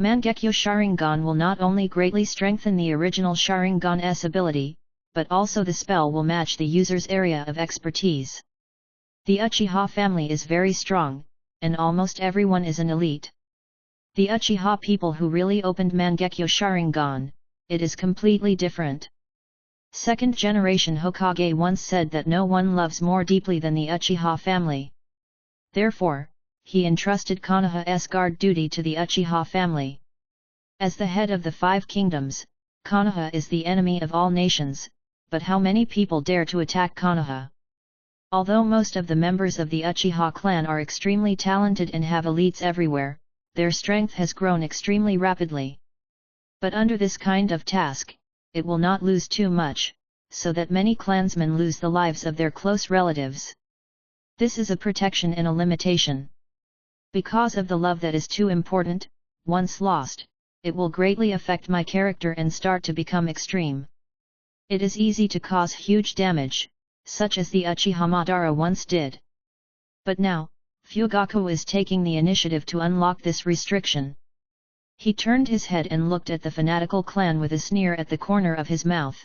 A: Mangekyo Sharingan will not only greatly strengthen the original Sharingan's ability, but also the spell will match the user's area of expertise. The Uchiha family is very strong, and almost everyone is an elite. The Uchiha people who really opened Mangekyo Sharingan, it is completely different. Second generation Hokage once said that no one loves more deeply than the Uchiha family. Therefore, he entrusted Konoha's guard duty to the Uchiha family. As the head of the 5 kingdoms, Konoha is the enemy of all nations, but how many people dare to attack Konoha? Although most of the members of the Uchiha clan are extremely talented and have elites everywhere, their strength has grown extremely rapidly. But under this kind of task, it will not lose too much, so that many clansmen lose the lives of their close relatives. This is a protection and a limitation. Because of the love that is too important, once lost, it will greatly affect my character and start to become extreme. It is easy to cause huge damage, such as the Uchiha Madara once did. But now, Fugaku is taking the initiative to unlock this restriction. He turned his head and looked at the fanatical clan with a sneer at the corner of his mouth.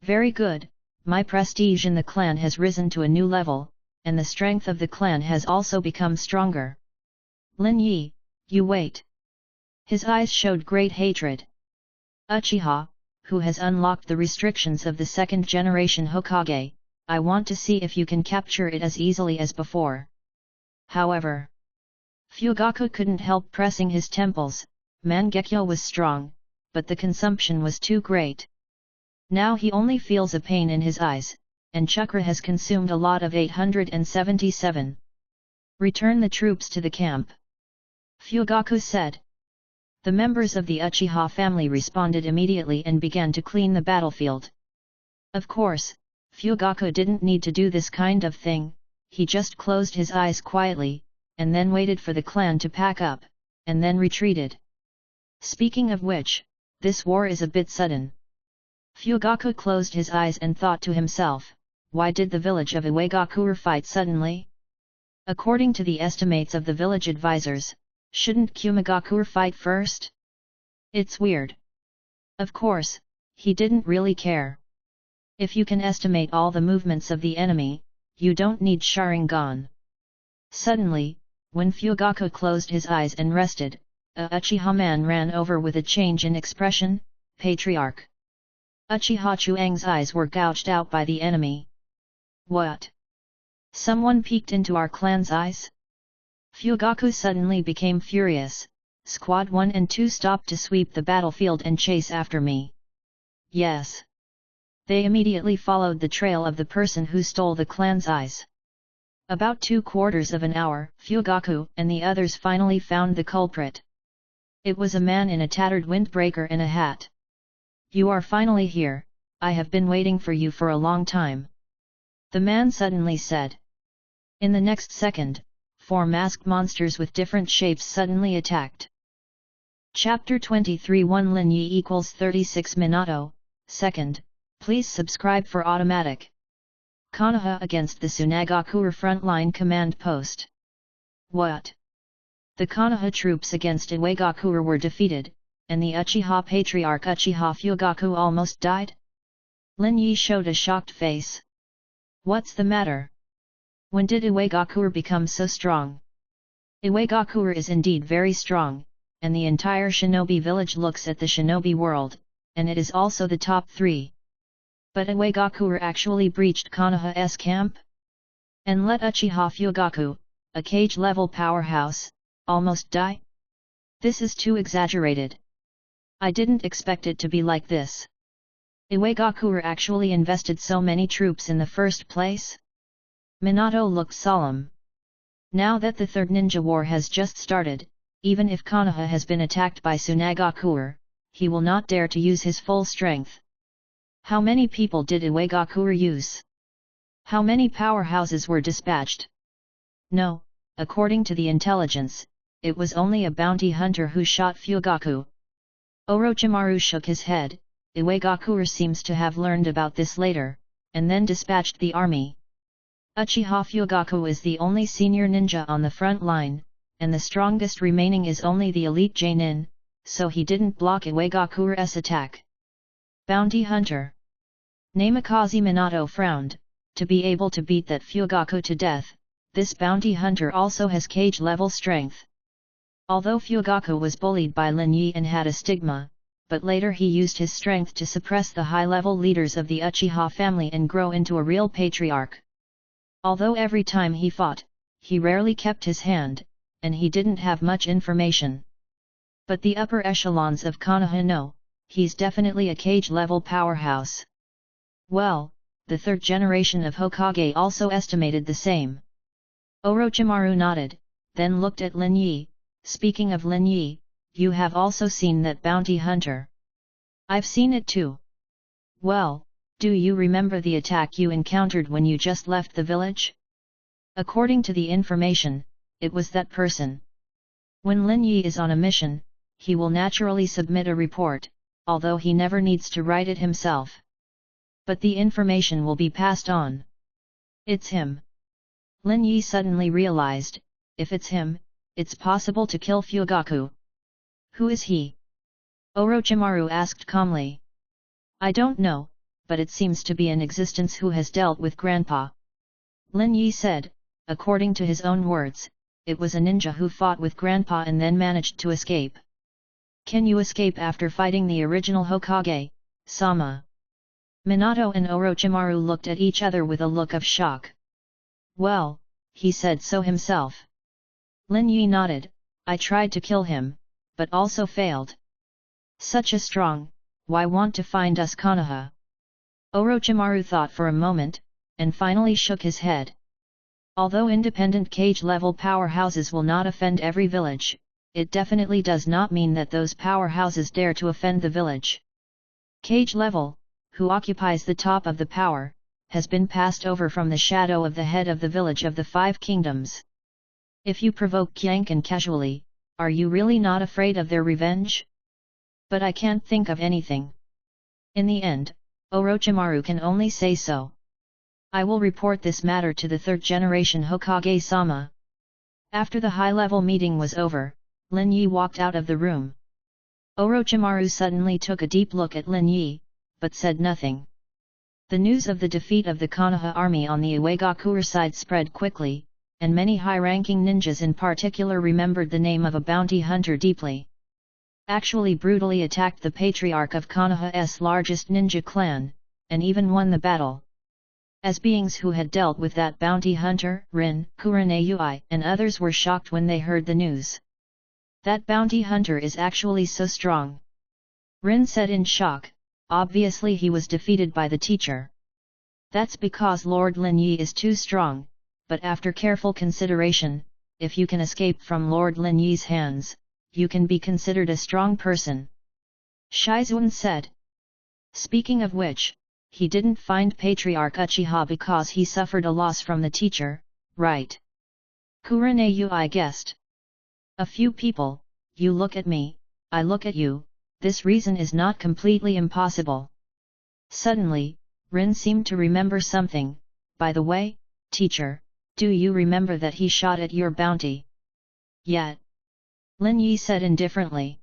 A: Very good, my prestige in the clan has risen to a new level, and the strength of the clan has also become stronger. Lin Yi, you wait. His eyes showed great hatred. Uchiha, who has unlocked the restrictions of the second generation Hokage, I want to see if you can capture it as easily as before. However, Fugaku couldn't help pressing his temples. Mangekyo was strong, but the consumption was too great. Now he only feels a pain in his eyes, and chakra has consumed a lot of 877. Return the troops to the camp. Fugaku said. The members of the Uchiha family responded immediately and began to clean the battlefield. Of course, Fugaku didn't need to do this kind of thing, he just closed his eyes quietly, and then waited for the clan to pack up, and then retreated. Speaking of which, this war is a bit sudden. Fugaku closed his eyes and thought to himself, why did the village of Iwagakure fight suddenly? According to the estimates of the village advisors, shouldn't Kumagakure fight first? It's weird. Of course, he didn't really care. If you can estimate all the movements of the enemy, you don't need Sharingan. Suddenly, when Fugaku closed his eyes and rested, a Uchiha man ran over with a change in expression, Patriarch. Uchiha Chuang's eyes were gouged out by the enemy. What? Someone peeked into our clan's eyes? Fugaku suddenly became furious. Squad 1 and 2 stopped to sweep the battlefield and chase after me. Yes. They immediately followed the trail of the person who stole the clan's eyes. About 2/4 of an hour, Fugaku and the others finally found the culprit. It was a man in a tattered windbreaker and a hat. You are finally here, I have been waiting for you for a long time. The man suddenly said. In the next second, 4 masked monsters with different shapes suddenly attacked. Chapter 23 1 Lin Yi equals 36 Minato, second, please subscribe for automatic. Konoha against the Tsunagakure frontline command post. What? The Konoha troops against Iwagakure were defeated, and the Uchiha Patriarch Uchiha Fugaku almost died? Lin Yi showed a shocked face. What's the matter? When did Iwagakure become so strong? Iwagakure is indeed very strong, and the entire shinobi village looks at the shinobi world, and it is also the top 3. But Iwagakure actually breached Konoha's camp? And let Uchiha Fugaku, a cage-level powerhouse, almost die? This is too exaggerated. I didn't expect it to be like this. Iwagakure actually invested so many troops in the first place? Minato looked solemn. Now that the Third Ninja War has just started, even if Konoha has been attacked by Tsunagakure, he will not dare to use his full strength. How many people did Iwagakure use? How many powerhouses were dispatched? No, according to the intelligence, it was only a bounty hunter who shot Fugaku. Orochimaru shook his head. Iwagakure seems to have learned about this later, and then dispatched the army. Uchiha Fugaku is the only senior ninja on the front line, and the strongest remaining is only the elite J-nin, so he didn't block Iwagakure's attack. Bounty hunter. Namikaze Minato frowned. To be able to beat that Fugaku to death, this bounty hunter also has cage-level strength. Although Fugaku was bullied by Lin Yi and had a stigma, but later he used his strength to suppress the high-level leaders of the Uchiha family and grow into a real patriarch. Although every time he fought, he rarely kept his hand, and he didn't have much information. But the upper echelons of Konoha know, he's definitely a cage-level powerhouse. Well, the third generation of Hokage also estimated the same. Orochimaru nodded, then looked at Lin Yi. Speaking of Lin Yi, you have also seen that bounty hunter. I've seen it too. Well, do you remember the attack you encountered when you just left the village? According to the information, it was that person. When Lin Yi is on a mission, he will naturally submit a report, although he never needs to write it himself. But the information will be passed on. It's him. Lin Yi suddenly realized, if it's him, it's possible to kill Fugaku. Who is he? Orochimaru asked calmly. I don't know, but it seems to be an existence who has dealt with Grandpa. Lin Yi said, according to his own words, it was a ninja who fought with Grandpa and then managed to escape. Can you escape after fighting the original Hokage, Sama? Minato and Orochimaru looked at each other with a look of shock. Well, he said so himself. Lin Yi nodded, I tried to kill him, but also failed. Such a strong, why want to find us Konoha? Orochimaru thought for a moment, and finally shook his head. Although independent cage-level powerhouses will not offend every village, it definitely does not mean that those powerhouses dare to offend the village. Cage-level, who occupies the top of the power, has been passed over from the shadow of the head of the village of the 5 kingdoms. If you provoke Kyankan casually, are you really not afraid of their revenge? But I can't think of anything. In the end, Orochimaru can only say so. I will report this matter to the third generation Hokage-sama. After the high-level meeting was over, Lin Yi walked out of the room. Orochimaru suddenly took a deep look at Lin Yi, but said nothing. The news of the defeat of the Konoha army on the Iwagakure side spread quickly, and many high-ranking ninjas in particular remembered the name of a bounty hunter deeply. Actually brutally attacked the patriarch of Konoha's largest ninja clan, and even won the battle. As beings who had dealt with that bounty hunter, Rin, Kurenai and others were shocked when they heard the news. That bounty hunter is actually so strong. Rin said in shock, obviously he was defeated by the teacher. That's because Lord Lin Yi is too strong, but after careful consideration, if you can escape from Lord Lin Yi's hands, you can be considered a strong person. Shizuan said. Speaking of which, he didn't find Patriarch Uchiha because he suffered a loss from the teacher, right? Kurenai guessed. A few people, you look at me, I look at you, this reason is not completely impossible. Suddenly, Rin seemed to remember something. By the way, teacher, do you remember that he shot at your bounty? Yet. Lin Yi said indifferently.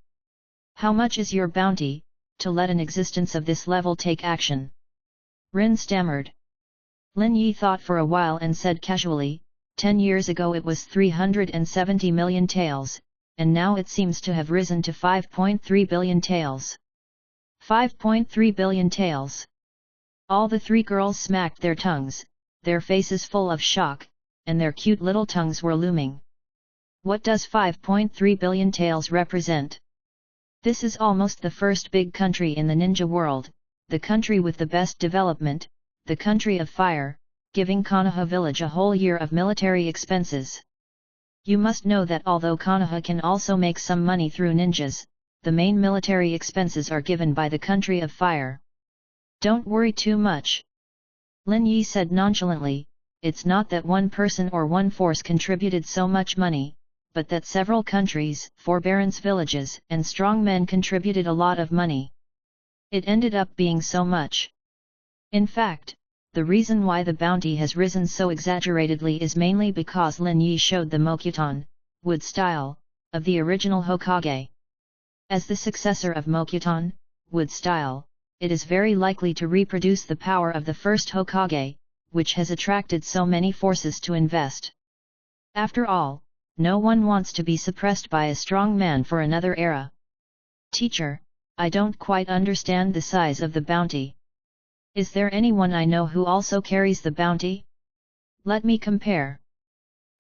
A: How much is your bounty, to let an existence of this level take action? Rin stammered. Lin Yi thought for a while and said casually, 10 years ago it was 370 million taels, and now it seems to have risen to 5.3 billion taels. 5.3 billion taels. All the three girls smacked their tongues, their faces full of shock, and their cute little tongues were looming. What does 5.3 billion taels represent? This is almost the first big country in the ninja world, the country with the best development, the country of fire, giving Konoha village a whole year of military expenses. You must know that although Konoha can also make some money through ninjas, the main military expenses are given by the country of fire. Don't worry too much. Lin Yi said nonchalantly, it's not that one person or one force contributed so much money, but that several countries, forbearance villages, and strong men contributed a lot of money. It ended up being so much. In fact, the reason why the bounty has risen so exaggeratedly is mainly because Lin Yi showed the Mokuton, wood style, of the original Hokage. As the successor of Mokuton, wood style, it is very likely to reproduce the power of the first Hokage, which has attracted so many forces to invest. After all, no one wants to be suppressed by a strong man for another era. Teacher, I don't quite understand the size of the bounty. Is there anyone I know who also carries the bounty? Let me compare.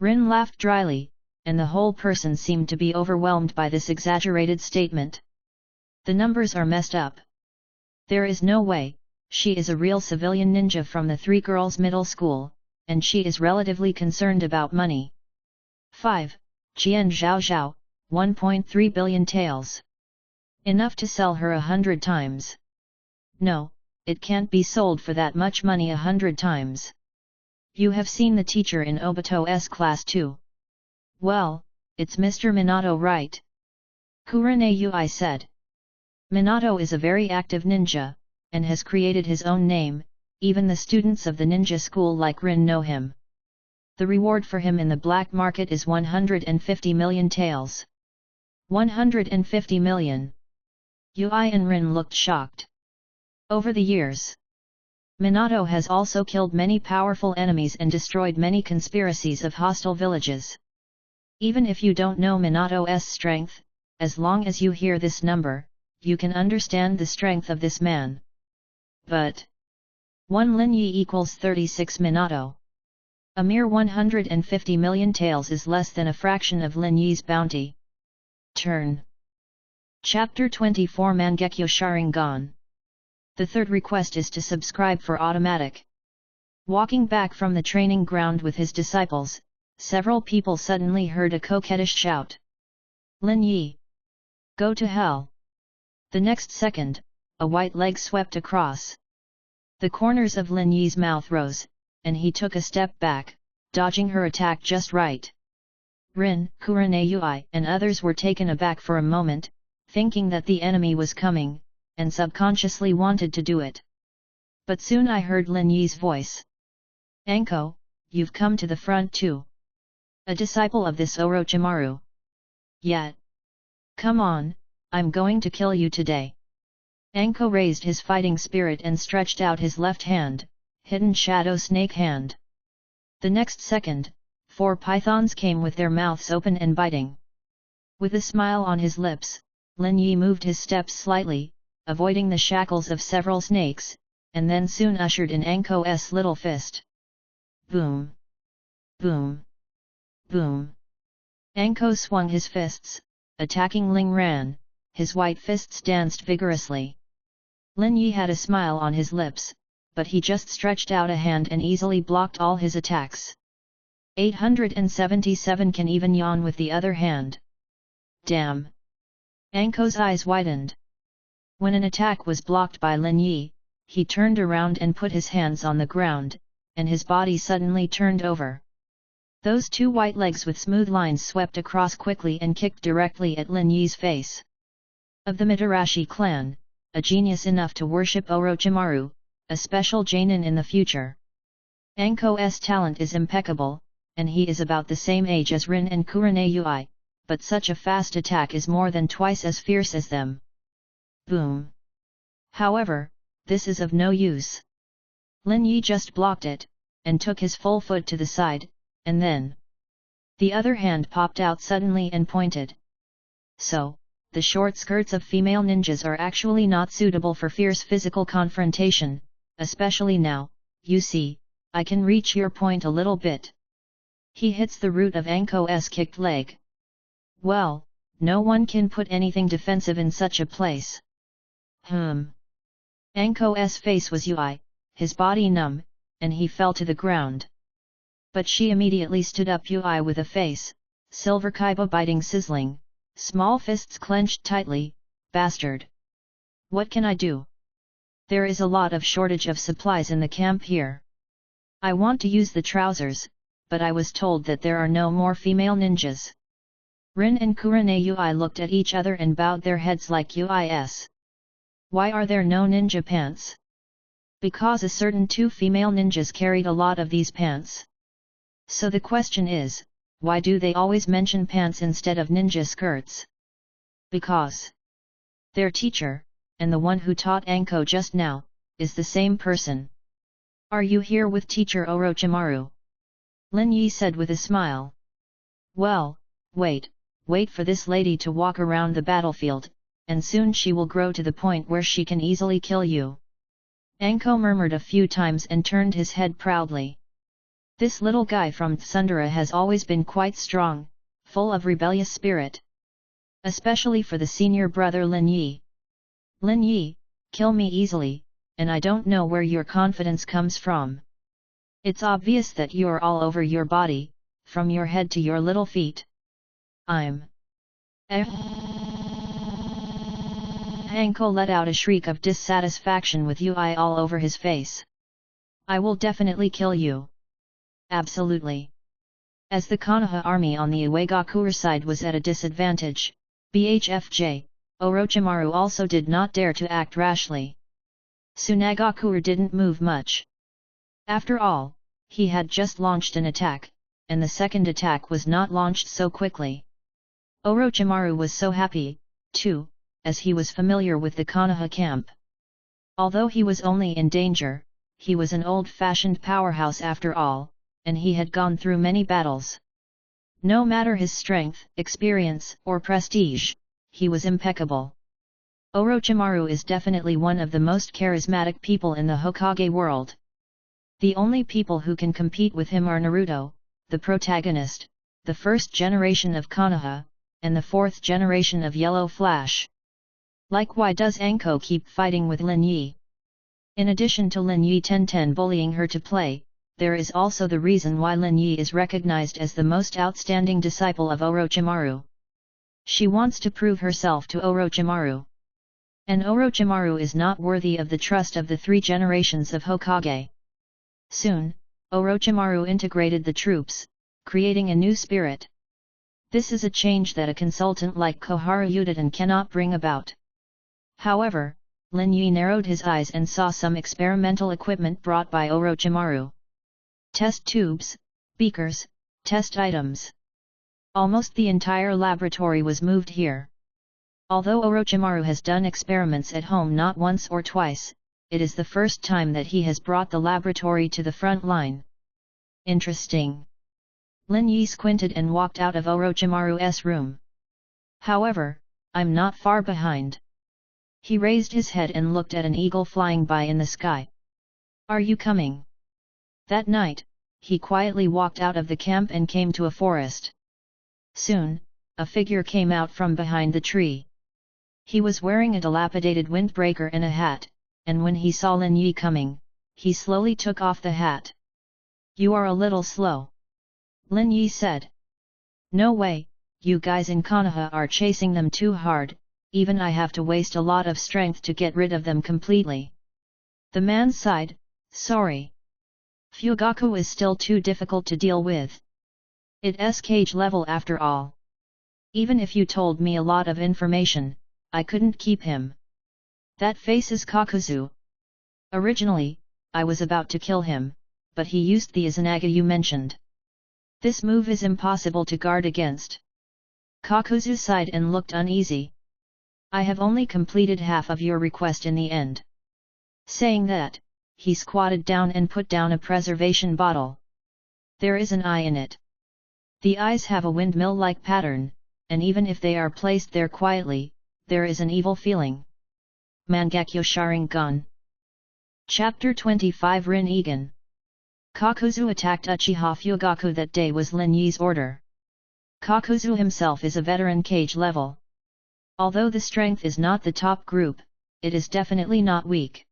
A: Rin laughed dryly, and the whole person seemed to be overwhelmed by this exaggerated statement. The numbers are messed up. There is no way. She is a real civilian ninja from the Three Girls Middle School, and she is relatively concerned about money. 5. Qian Zhao Zhao, 1.3 billion taels. Enough to sell her 100 times. No, it can't be sold for that much money 100 times. You have seen the teacher in Obito's class too. Well, it's Mr. Minato, right? Kurenai said. Minato is a very active ninja, and has created his own name, even the students of the ninja school like Rin know him. The reward for him in the black market is 150 million taels. 150 million. Yui and Rin looked shocked. Over the years, Minato has also killed many powerful enemies and destroyed many conspiracies of hostile villages. Even if you don't know Minato's strength, as long as you hear this number, you can understand the strength of this man. But 1 Lin Yi equals 36 Minato. A mere 150 million taels is less than a fraction of Lin Yi's bounty. Turn. Chapter 24 Mangekyo Sharingan. The third request is to subscribe for automatic. Walking back from the training ground with his disciples, several people suddenly heard a coquettish shout. Lin Yi! Go to hell! The next second, a white leg swept across. The corners of Lin Yi's mouth rose, and he took a step back, dodging her attack just right. Rin, Kurenai and others were taken aback for a moment, thinking that the enemy was coming, and subconsciously wanted to do it. But soon I heard Lin Yi's voice. Anko, you've come to the front too. A disciple of this Orochimaru. Yet. Come on, I'm going to kill you today. Anko raised his fighting spirit and stretched out his left hand, hidden shadow snake hand. The next second, 4 pythons came with their mouths open and biting. With a smile on his lips, Lin Yi moved his steps slightly, avoiding the shackles of several snakes, and then soon ushered in Anko's little fist. Boom! Boom! Boom! Anko swung his fists, attacking Ling Ran. His white fists danced vigorously. Lin Yi had a smile on his lips, but he just stretched out a hand and easily blocked all his attacks. 877 can even yawn with the other hand. Damn! Anko's eyes widened. When an attack was blocked by Lin Yi, he turned around and put his hands on the ground, and his body suddenly turned over. Those 2 white legs with smooth lines swept across quickly and kicked directly at Lin Yi's face. Of the Mitarashi clan, a genius enough to worship Orochimaru, a special Jainin in the future. Anko's talent is impeccable, and he is about the same age as Rin and Kurenai, but such a fast attack is more than twice as fierce as them. Boom! However, this is of no use. Lin Yi just blocked it, and took his full foot to the side, and then the other hand popped out suddenly and pointed. So, the short skirts of female ninjas are actually not suitable for fierce physical confrontation, especially now, you see, I can reach your point a little bit. He hits the root of Anko's kicked leg. Well, no one can put anything defensive in such a place. Anko's face was UI, his body numb, and he fell to the ground. But she immediately stood up UI with a face, silver kaiba biting sizzling, small fists clenched tightly, bastard. What can I do? There is a lot of shortage of supplies in the camp here. I want to use the trousers, but I was told that there are no more female ninjas. Rin and Kurane UI looked at each other and bowed their heads like UIS. Why are there no ninja pants? Because a certain 2 female ninjas carried a lot of these pants. So the question is, why do they always mention pants instead of ninja skirts? Because their teacher, and the one who taught Anko just now, is the same person. Are you here with teacher Orochimaru? Lin Yi said with a smile. Well, wait for this lady to walk around the battlefield, and soon she will grow to the point where she can easily kill you. Anko murmured a few times and turned his head proudly. This little guy from Tsundere has always been quite strong, full of rebellious spirit. Especially for the senior brother Lin Yi. Lin Yi, kill me easily, and I don't know where your confidence comes from. It's obvious that you're all over your body, from your head to your little feet. Anko let out a shriek of dissatisfaction with UI all over his face. I will definitely kill you. Absolutely. As the Konoha army on the Uegakure side was at a disadvantage, BHFJ, Orochimaru also did not dare to act rashly. Tsunagakure didn't move much. After all, he had just launched an attack, and the second attack was not launched so quickly. Orochimaru was so happy, too, as he was familiar with the Konoha camp. Although he was only in danger, he was an old-fashioned powerhouse after all, and he had gone through many battles. No matter his strength, experience, or prestige, he was impeccable. Orochimaru is definitely one of the most charismatic people in the Hokage world. The only people who can compete with him are Naruto, the protagonist, the first generation of Konoha, and the fourth generation of Yellow Flash. Like, why does Anko keep fighting with Lin Yi? In addition to Lin Yi Tenten bullying her to play, there is also the reason why Lin Yi is recognized as the most outstanding disciple of Orochimaru. She wants to prove herself to Orochimaru. And Orochimaru is not worthy of the trust of the 3 generations of Hokage. Soon, Orochimaru integrated the troops, creating a new spirit. This is a change that a consultant like Koharu Udadan cannot bring about. However, Lin Yi narrowed his eyes and saw some experimental equipment brought by Orochimaru. Test tubes, beakers, test items. Almost the entire laboratory was moved here. Although Orochimaru has done experiments at home not once or twice, it is the first time that he has brought the laboratory to the front line. Interesting. Lin Yi squinted and walked out of Orochimaru's room. However, I'm not far behind. He raised his head and looked at an eagle flying by in the sky. Are you coming? That night, he quietly walked out of the camp and came to a forest. Soon, a figure came out from behind the tree. He was wearing a dilapidated windbreaker and a hat, and when he saw Lin Yi coming, he slowly took off the hat. You are a little slow. Lin Yi said. No way, you guys in Konoha are chasing them too hard, even I have to waste a lot of strength to get rid of them completely. The man sighed, sorry. Fugaku is still too difficult to deal with. It's cage level after all. Even if you told me a lot of information, I couldn't keep him. That face is Kakuzu. Originally, I was about to kill him, but he used the Izanaga you mentioned. This move is impossible to guard against. Kakuzu sighed and looked uneasy. I have only completed half of your request in the end. Saying that, he squatted down and put down a preservation bottle. There is an eye in it. The eyes have a windmill-like pattern, and even if they are placed there quietly, there is an evil feeling. Mangekyo Sharingan. Chapter 25 Rin Egan. Kakuzu attacked Uchiha Fugaku that day was Lin Yi's order. Kakuzu himself is a veteran Kage level. Although the strength is not the top group, it is definitely not weak.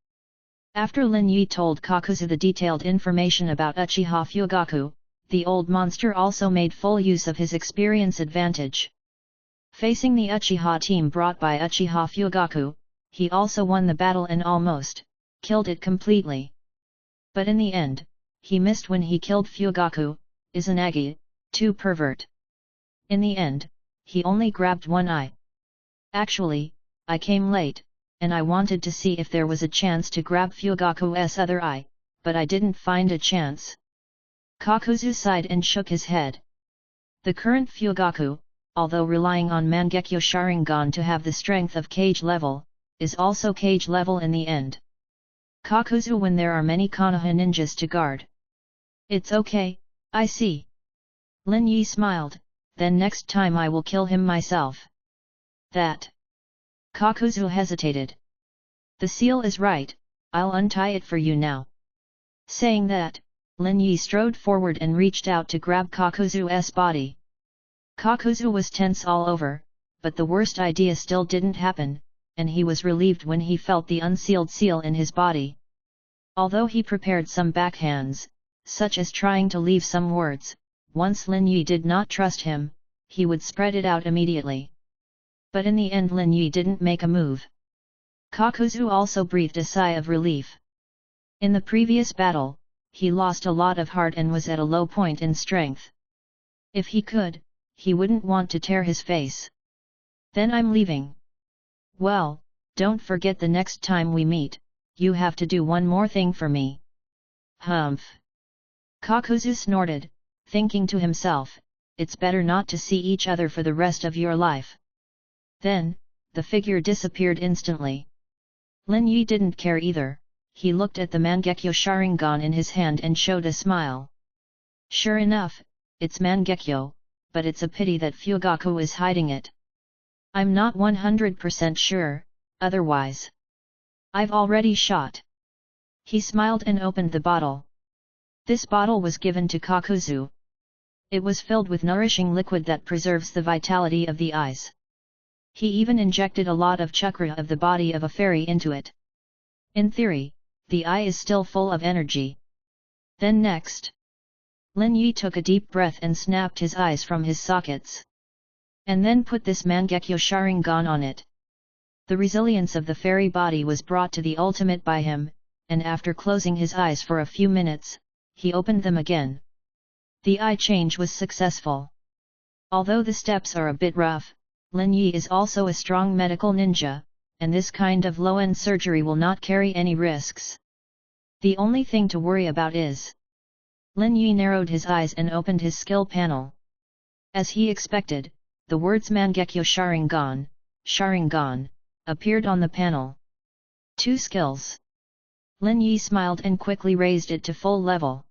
A: After Lin Yi told Kakuzu the detailed information about Uchiha Fugaku, the old monster also made full use of his experience advantage. Facing the Uchiha team brought by Uchiha Fugaku, he also won the battle and almost killed it completely. But in the end, he missed when he killed Fugaku, Izanagi, too pervert. In the end, he only grabbed one eye. Actually, I came late, and I wanted to see if there was a chance to grab Fugaku's other eye, but I didn't find a chance. Kakuzu sighed and shook his head. The current Fugaku, although relying on Mangekyo Sharingan to have the strength of Kage level, is also Kage level in the end. Kakuzu when there are many Konoha ninjas to guard. It's okay, I see. Lin Yi smiled, then next time I will kill him myself. That. Kakuzu hesitated. The seal is right, I'll untie it for you now. Saying that, Lin Yi strode forward and reached out to grab Kakuzu's body. Kakuzu was tense all over, but the worst idea still didn't happen, and he was relieved when he felt the unsealed seal in his body. Although he prepared some backhands, such as trying to leave some words, once Lin Yi did not trust him, he would spread it out immediately. But in the end Lin Yi didn't make a move. Kakuzu also breathed a sigh of relief. In the previous battle, he lost a lot of heart and was at a low point in strength. If he could, he wouldn't want to tear his face. Then I'm leaving. Well, don't forget the next time we meet, you have to do one more thing for me. Humph. Kakuzu snorted, thinking to himself, it's better not to see each other for the rest of your life. Then, the figure disappeared instantly. Lin Yi didn't care either, he looked at the Mangekyo Sharingan in his hand and showed a smile. Sure enough, it's Mangekyo, but it's a pity that Fugaku is hiding it. I'm not 100% sure, otherwise I've already shot. He smiled and opened the bottle. This bottle was given to Kakuzu. It was filled with nourishing liquid that preserves the vitality of the eyes. He even injected a lot of chakra of the body of a fairy into it. In theory, the eye is still full of energy. Then next, Lin Yi took a deep breath and snapped his eyes from his sockets. And then put this Mangekyo Sharingan on it. The resilience of the fairy body was brought to the ultimate by him, and after closing his eyes for a few minutes, he opened them again. The eye change was successful. Although the steps are a bit rough, Lin Yi is also a strong medical ninja, and this kind of low-end surgery will not carry any risks. The only thing to worry about is... Lin Yi narrowed his eyes and opened his skill panel. As he expected, the words Mangekyo Sharingan, Sharingan, appeared on the panel. 2 skills. Lin Yi smiled and quickly raised it to full level.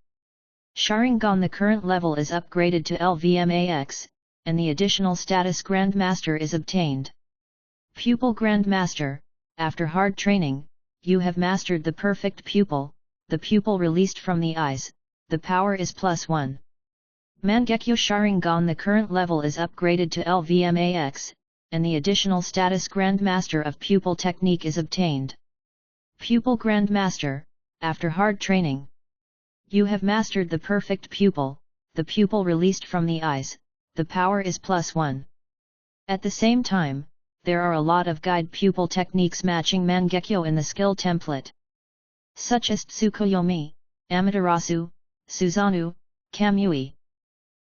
A: Sharingan the current level is upgraded to LVMAX, and the additional status Grandmaster is obtained. Pupil Grandmaster, after hard training, you have mastered the perfect pupil, the pupil released from the eyes, the power is +1. Mangekyo Sharingan the current level is upgraded to LVMAX, and the additional status Grandmaster of Pupil Technique is obtained. Pupil Grandmaster, after hard training. You have mastered the perfect pupil, the pupil released from the eyes, the power is +1. At the same time, there are a lot of guide pupil techniques matching Mangekyo in the skill template. Such as Tsukuyomi, Amaterasu, Suzanu, Kamui.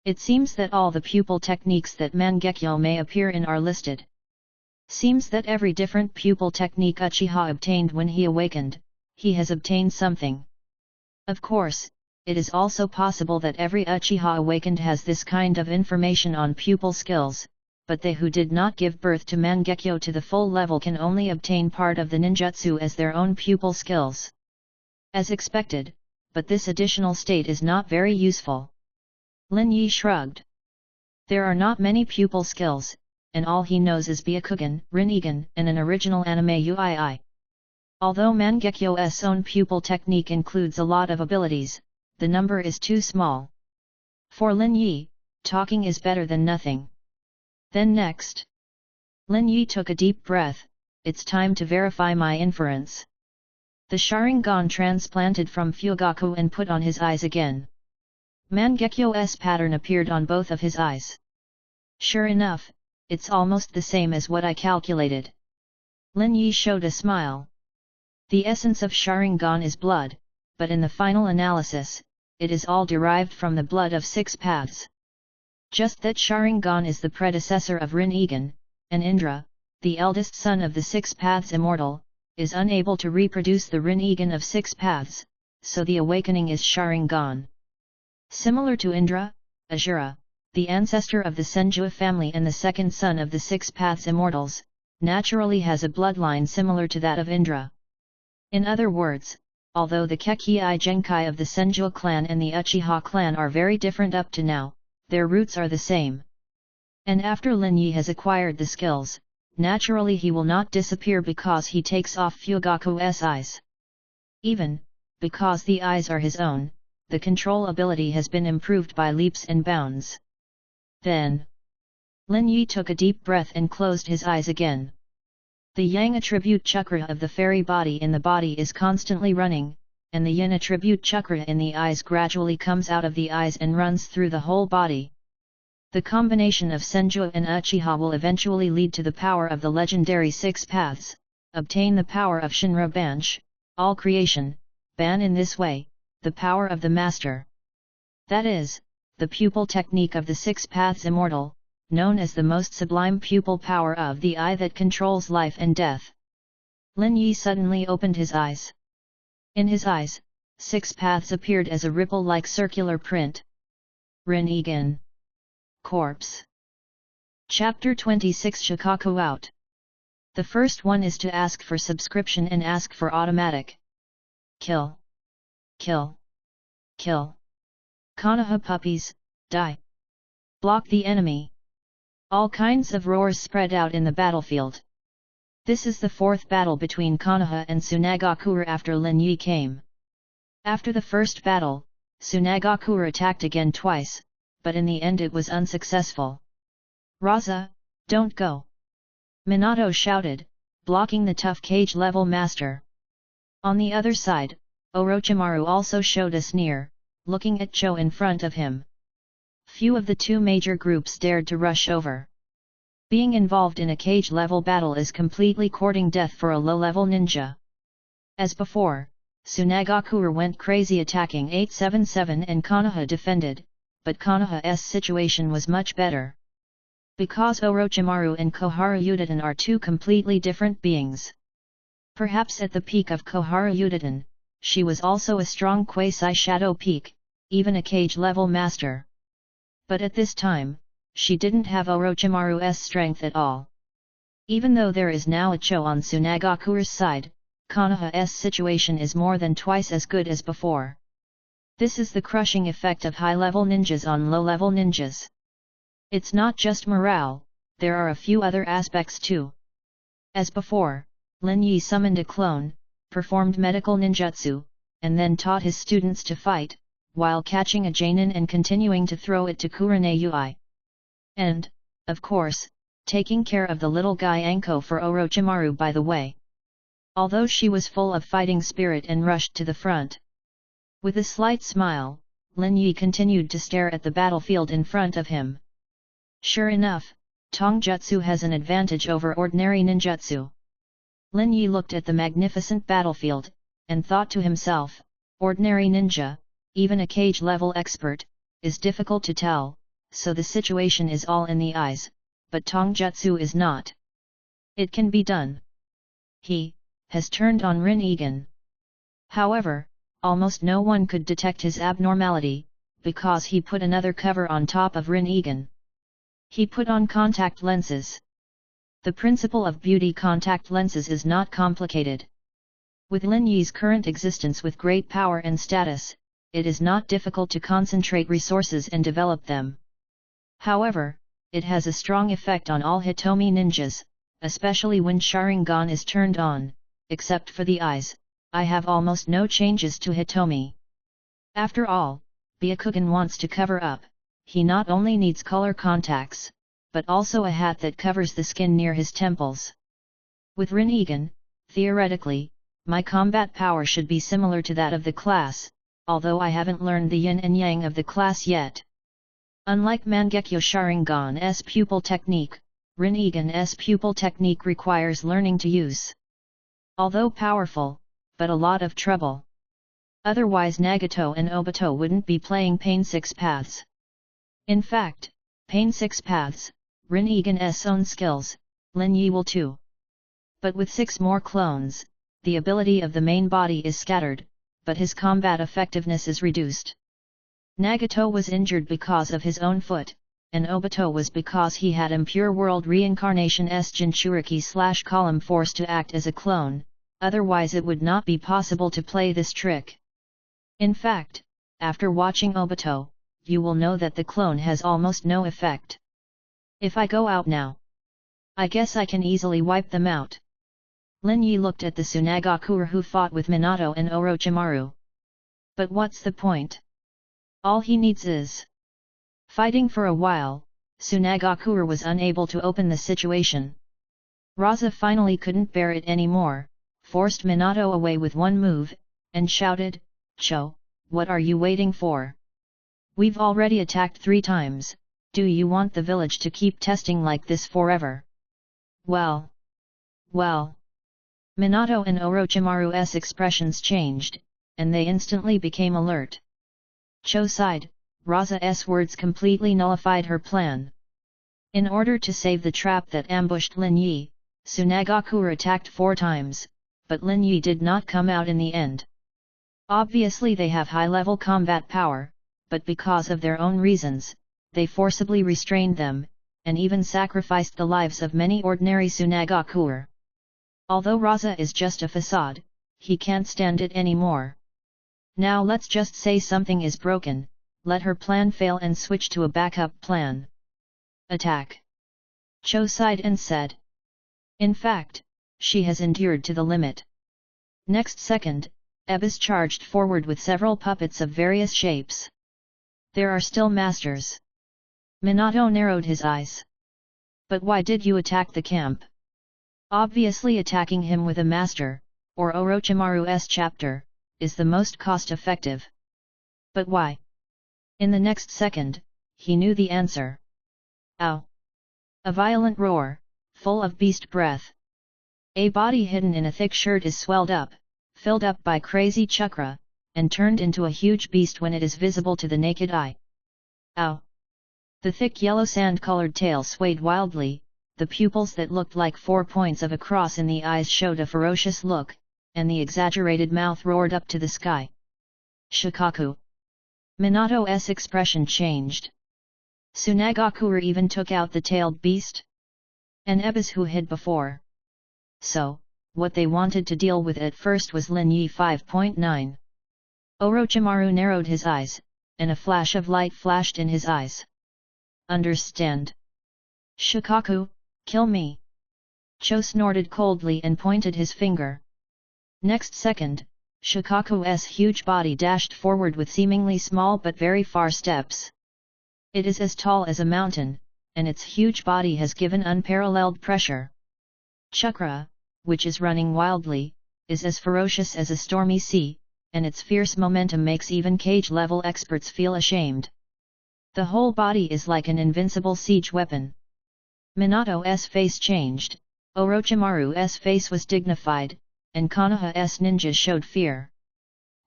A: It seems that all the pupil techniques that Mangekyo may appear in are listed. Seems that every different pupil technique Uchiha obtained when he awakened, he has obtained something. Of course, it is also possible that every Uchiha awakened has this kind of information on pupil skills, but they who did not give birth to Mangekyo to the full level can only obtain part of the ninjutsu as their own pupil skills. As expected, but this additional state is not very useful. Lin Yi shrugged. There are not many pupil skills, and all he knows is Byakugan, Rinnegan, and an original anime UII. Although Mangekyo's own pupil technique includes a lot of abilities, the number is too small. For Lin Yi, talking is better than nothing. Then next. Lin Yi took a deep breath. It's time to verify my inference. The Sharingan transplanted from Fugaku and put on his eyes again. Mangekyo's pattern appeared on both of his eyes. Sure enough, it's almost the same as what I calculated. Lin Yi showed a smile. The essence of Sharingan is blood, but in the final analysis, it is all derived from the blood of 6 paths. Just that Sharingan is the predecessor of Rinnegan, and Indra, the eldest son of the 6 paths immortal, is unable to reproduce the Rinnegan of 6 paths, so the awakening is Sharingan. Similar to Indra, Asura, the ancestor of the Senju family and the second son of the 6 paths immortals, naturally has a bloodline similar to that of Indra. In other words, although the Kekii Genkai of the Senju clan and the Uchiha clan are very different up to now, their roots are the same. And after Lin Yi has acquired the skills, naturally he will not disappear because he takes off Fugaku's eyes. Even, because the eyes are his own, the control ability has been improved by leaps and bounds. Then, Lin Yi took a deep breath and closed his eyes again. The Yang attribute chakra of the fairy body in the body is constantly running, and the Yin attribute chakra in the eyes gradually comes out of the eyes and runs through the whole body. The combination of Senju and Uchiha will eventually lead to the power of the legendary 6 paths, obtain the power of Shinra Bansh, all creation, ban in this way, the power of the master. That is, the pupil technique of the 6 paths immortal, known as the most sublime pupil power of the eye that controls life and death. Lin Yi suddenly opened his eyes. In his eyes, 6 paths appeared as a ripple-like circular print. Rinnegan. Corpse. Chapter 26 Shikaku out. The first one is to ask for subscription and ask for automatic. Kill. Kill. Kill. Konoha puppies, die. Block the enemy. All kinds of roars spread out in the battlefield. This is the 4th battle between Konoha and Tsunagakure after Lin Yi came. After the first battle, Tsunagakure attacked again twice, but in the end it was unsuccessful. Raza, don't go! Minato shouted, blocking the tough cage-level master. On the other side, Orochimaru also showed a sneer, looking at Cho in front of him. Few of the 2 major groups dared to rush over. Being involved in a cage-level battle is completely courting death for a low-level ninja. As before, Tsunagakure went crazy attacking 877 and Konoha defended, but Konoha's situation was much better. Because Orochimaru and Koharu Udaten are 2 completely different beings. Perhaps at the peak of Koharu Udaten, she was also a strong quasi-shadow peak, even a cage-level master. But at this time, she didn't have Orochimaru's strength at all. Even though there is now a Cho on Tsunagakure's side, Konoha's situation is more than twice as good as before. This is the crushing effect of high-level ninjas on low-level ninjas. It's not just morale, there are a few other aspects too. As before, Lin Yi summoned a clone, performed medical ninjutsu, and then taught his students to fight, while catching a Jainin and continuing to throw it to Kurane Ui. And, of course, taking care of the little guy Anko for Orochimaru by the way. Although she was full of fighting spirit and rushed to the front. With a slight smile, Lin Yi continued to stare at the battlefield in front of him. Sure enough, Tongjutsu has an advantage over ordinary ninjutsu. Lin Yi looked at the magnificent battlefield, and thought to himself, ordinary ninja, even a cage-level expert, is difficult to tell, so the situation is all in the eyes, but Tongjutsu is not. It can be done. He has turned on Rinnegan. However, almost no one could detect his abnormality, because he put another cover on top of Rinnegan. He put on contact lenses. The principle of beauty contact lenses is not complicated. With Lin Yi's current existence with great power and status, it is not difficult to concentrate resources and develop them. However, it has a strong effect on all Hitomi ninjas, especially when Sharingan is turned on. Except for the eyes, I have almost no changes to Hitomi. After all, Byakugan wants to cover up, he not only needs color contacts, but also a hat that covers the skin near his temples. With Rinnegan, theoretically, my combat power should be similar to that of the class, although I haven't learned the yin and yang of the class yet. Unlike Mangekyo Sharingan's pupil technique, Rinnegan's pupil technique requires learning to use. Although powerful, but a lot of trouble. Otherwise Nagato and Obito wouldn't be playing Pain 6 Paths. In fact, Pain 6 Paths, Rinnegan's own skills, Lin Yi will too. But with 6 more clones, the ability of the main body is scattered, but his combat effectiveness is reduced. Nagato was injured because of his own foot, and Obito was because he had Impure World Reincarnation's Jinchuriki/column force to act as a clone, otherwise it would not be possible to play this trick. In fact, after watching Obito, you will know that the clone has almost no effect. If I go out now, I guess I can easily wipe them out. Lin Yi looked at the Tsunagakure who fought with Minato and Orochimaru. But what's the point? All he needs is fighting for a while. Tsunagakure was unable to open the situation. Raza finally couldn't bear it anymore, forced Minato away with one move, and shouted, "Cho, what are you waiting for? We've already attacked 3 times, do you want the village to keep testing like this forever?" Well. Minato and Orochimaru's expressions changed, and they instantly became alert. Cho sighed. Raza's words completely nullified her plan. In order to save the trap that ambushed Lin Yi, Tsunagakure attacked 4 times, but Lin Yi did not come out in the end. Obviously they have high-level combat power, but because of their own reasons, they forcibly restrained them, and even sacrificed the lives of many ordinary Tsunagakure. Although Raza is just a facade, he can't stand it anymore. Now let's just say something is broken, let her plan fail and switch to a backup plan. Attack! Cho sighed and said. In fact, she has endured to the limit. Next second, Ebis charged forward with several puppets of various shapes. There are still masters. Minato narrowed his eyes. But why did you attack the camp? Obviously attacking him with a master, or Orochimaru's chapter, is the most cost-effective. But why? In the next second, he knew the answer. Ow! A violent roar, full of beast breath. A body hidden in a thick shirt is swelled up, filled up by crazy chakra, and turned into a huge beast when it is visible to the naked eye. Ow! The thick yellow sand-colored tail swayed wildly, the pupils that looked like 4 points of a cross in the eyes showed a ferocious look, and the exaggerated mouth roared up to the sky. Shikaku! Minato's expression changed. Tsunagakure even took out the tailed beast? An Ebis who hid before. So, what they wanted to deal with at first was Lin Yi 5.9. Orochimaru narrowed his eyes, and a flash of light flashed in his eyes. Understand? Shikaku, kill me! Cho snorted coldly and pointed his finger. Next second, Shikaku's huge body dashed forward with seemingly small but very far steps. It is as tall as a mountain, and its huge body has given unparalleled pressure. Chakra, which is running wildly, is as ferocious as a stormy sea, and its fierce momentum makes even cage-level experts feel ashamed. The whole body is like an invincible siege weapon. Minato's face changed, Orochimaru's face was dignified, and Konoha's ninjas showed fear.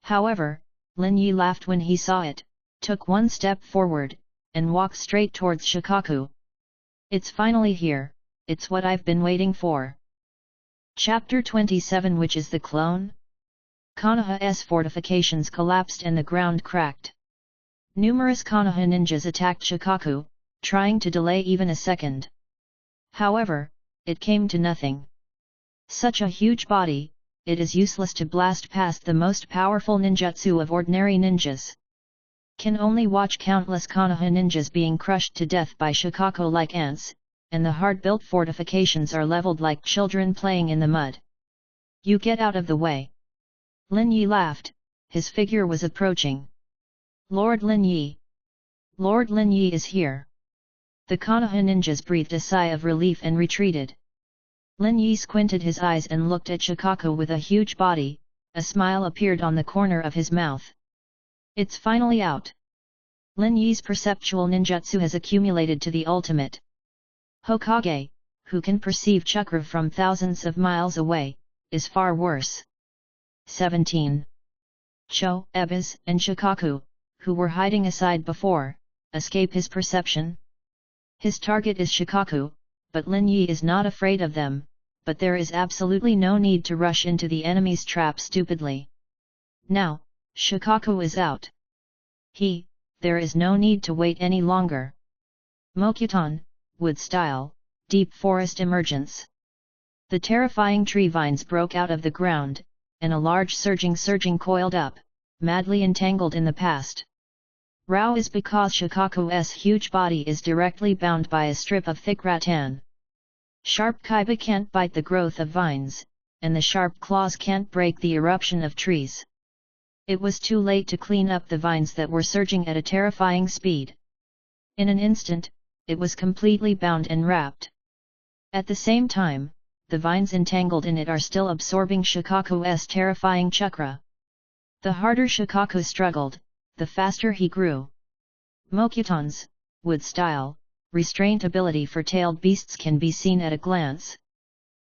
A: However, Lin Yi laughed when he saw it, took one step forward, and walked straight towards Shikaku. It's finally here, it's what I've been waiting for. Chapter 27 Which is the clone? Konoha's fortifications collapsed and the ground cracked. Numerous Konoha ninjas attacked Shikaku, trying to delay even a second. However, it came to nothing. Such a huge body, it is useless to blast past the most powerful ninjutsu of ordinary ninjas. Can only watch countless Konoha ninjas being crushed to death by Shikako like ants, and the hard-built fortifications are leveled like children playing in the mud. You get out of the way. Lin Yi laughed, his figure was approaching. Lord Lin Yi. Lord Lin Yi is here. The Konoha ninjas breathed a sigh of relief and retreated. Lin Yi squinted his eyes and looked at Shikako with a huge body, a smile appeared on the corner of his mouth. It's finally out. Lin Yi's perceptual ninjutsu has accumulated to the ultimate. Hokage, who can perceive chakra from thousands of miles away, is far worse. 17. Cho, Ebis, and Shikaku, who were hiding aside before, escape his perception. His target is Shikaku, but Lin Yi is not afraid of them, but there is absolutely no need to rush into the enemy's trap stupidly. Now, Shikaku is out. There is no need to wait any longer. Mokuton, wood style, deep forest emergence. The terrifying tree vines broke out of the ground, and a large surging coiled up, madly entangled in the past. Rao is because Shikaku's huge body is directly bound by a strip of thick rattan. Sharp kaiba can't bite the growth of vines, and the sharp claws can't break the eruption of trees. It was too late to clean up the vines that were surging at a terrifying speed. In an instant, it was completely bound and wrapped. At the same time, the vines entangled in it are still absorbing Shikaku's terrifying chakra. The harder Shikaku struggled, the faster he grew. Mokuton's, wood style, restraint ability for tailed beasts can be seen at a glance.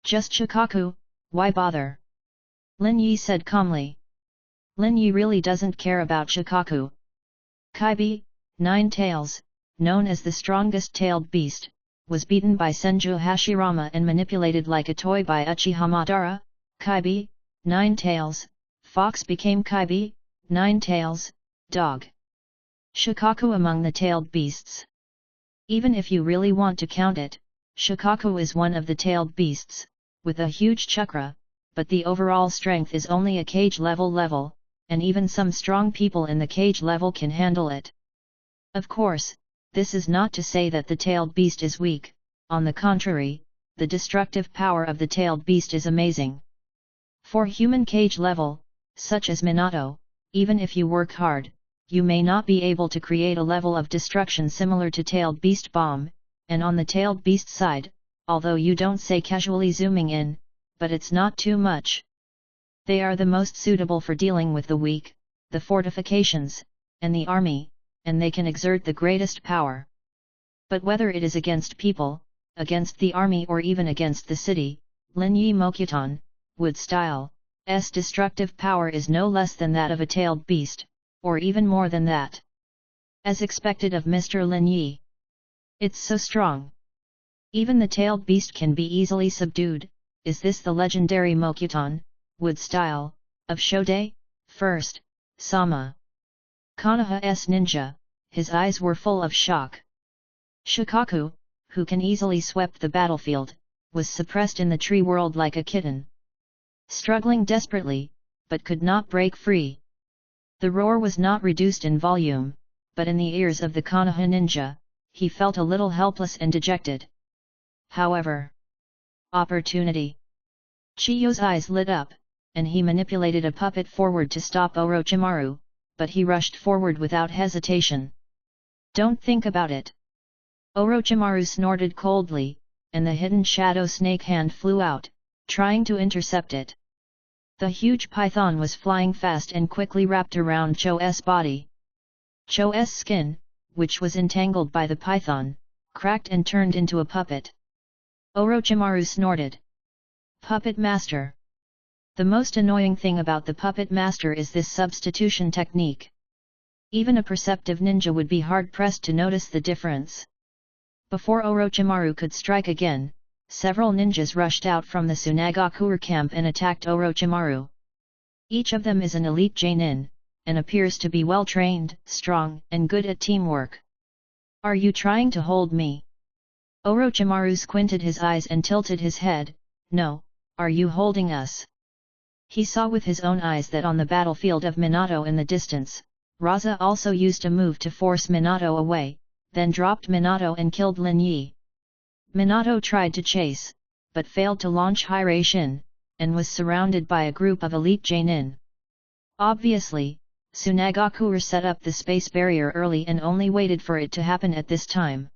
A: Just Shikaku, why bother? Lin Yi said calmly. Lin Yi really doesn't care about Shikaku. Kaibi, 9 tails, known as the strongest tailed beast, was beaten by Senju Hashirama and manipulated like a toy by Uchiha Madara. Kaibi, 9 tails, fox became Kaibi, 9 tails, dog. Shikaku among the tailed beasts. Even if you really want to count it, Shikaku is one of the tailed beasts, with a huge chakra, but the overall strength is only a cage level, and even some strong people in the cage level can handle it. Of course, this is not to say that the tailed beast is weak, on the contrary, the destructive power of the tailed beast is amazing. For human cage level, such as Minato, even if you work hard, you may not be able to create a level of destruction similar to tailed beast bomb, and on the tailed beast side, although you don't say casually zooming in, but it's not too much. They are the most suitable for dealing with the weak, the fortifications, and the army, and they can exert the greatest power. But whether it is against people, against the army or even against the city, Lin Yi Mokuton, wood style, s destructive power is no less than that of a tailed beast, or even more than that. As expected of Mr. Lin Yi. It's so strong. Even the tailed beast can be easily subdued. Is this the legendary Mokuton, wood style, of Shodai, first, Sama? Konoha's ninja, his eyes were full of shock. Shikaku, who can easily sweep the battlefield, was suppressed in the tree world like a kitten. Struggling desperately, but could not break free. The roar was not reduced in volume, but in the ears of the Konoha ninja, he felt a little helpless and dejected. However, opportunity. Chiyo's eyes lit up, and he manipulated a puppet forward to stop Orochimaru, but he rushed forward without hesitation. Don't think about it. Orochimaru snorted coldly, and the hidden shadow snake hand flew out, trying to intercept it. The huge python was flying fast and quickly wrapped around Cho's body. Cho's skin, which was entangled by the python, cracked and turned into a puppet. Orochimaru snorted. Puppet Master. The most annoying thing about the Puppet Master is this substitution technique. Even a perceptive ninja would be hard-pressed to notice the difference. Before Orochimaru could strike again, several ninjas rushed out from the Tsunagakure camp and attacked Orochimaru. Each of them is an elite Jonin, and appears to be well-trained, strong, and good at teamwork. Are you trying to hold me? Orochimaru squinted his eyes and tilted his head. No, are you holding us? He saw with his own eyes that on the battlefield of Minato in the distance, Raza also used a move to force Minato away, then dropped Minato and killed Lin Yi. Minato tried to chase, but failed to launch Hiraishin, and was surrounded by a group of elite Genin. Obviously, Tsunagaku set up the space barrier early and only waited for it to happen at this time.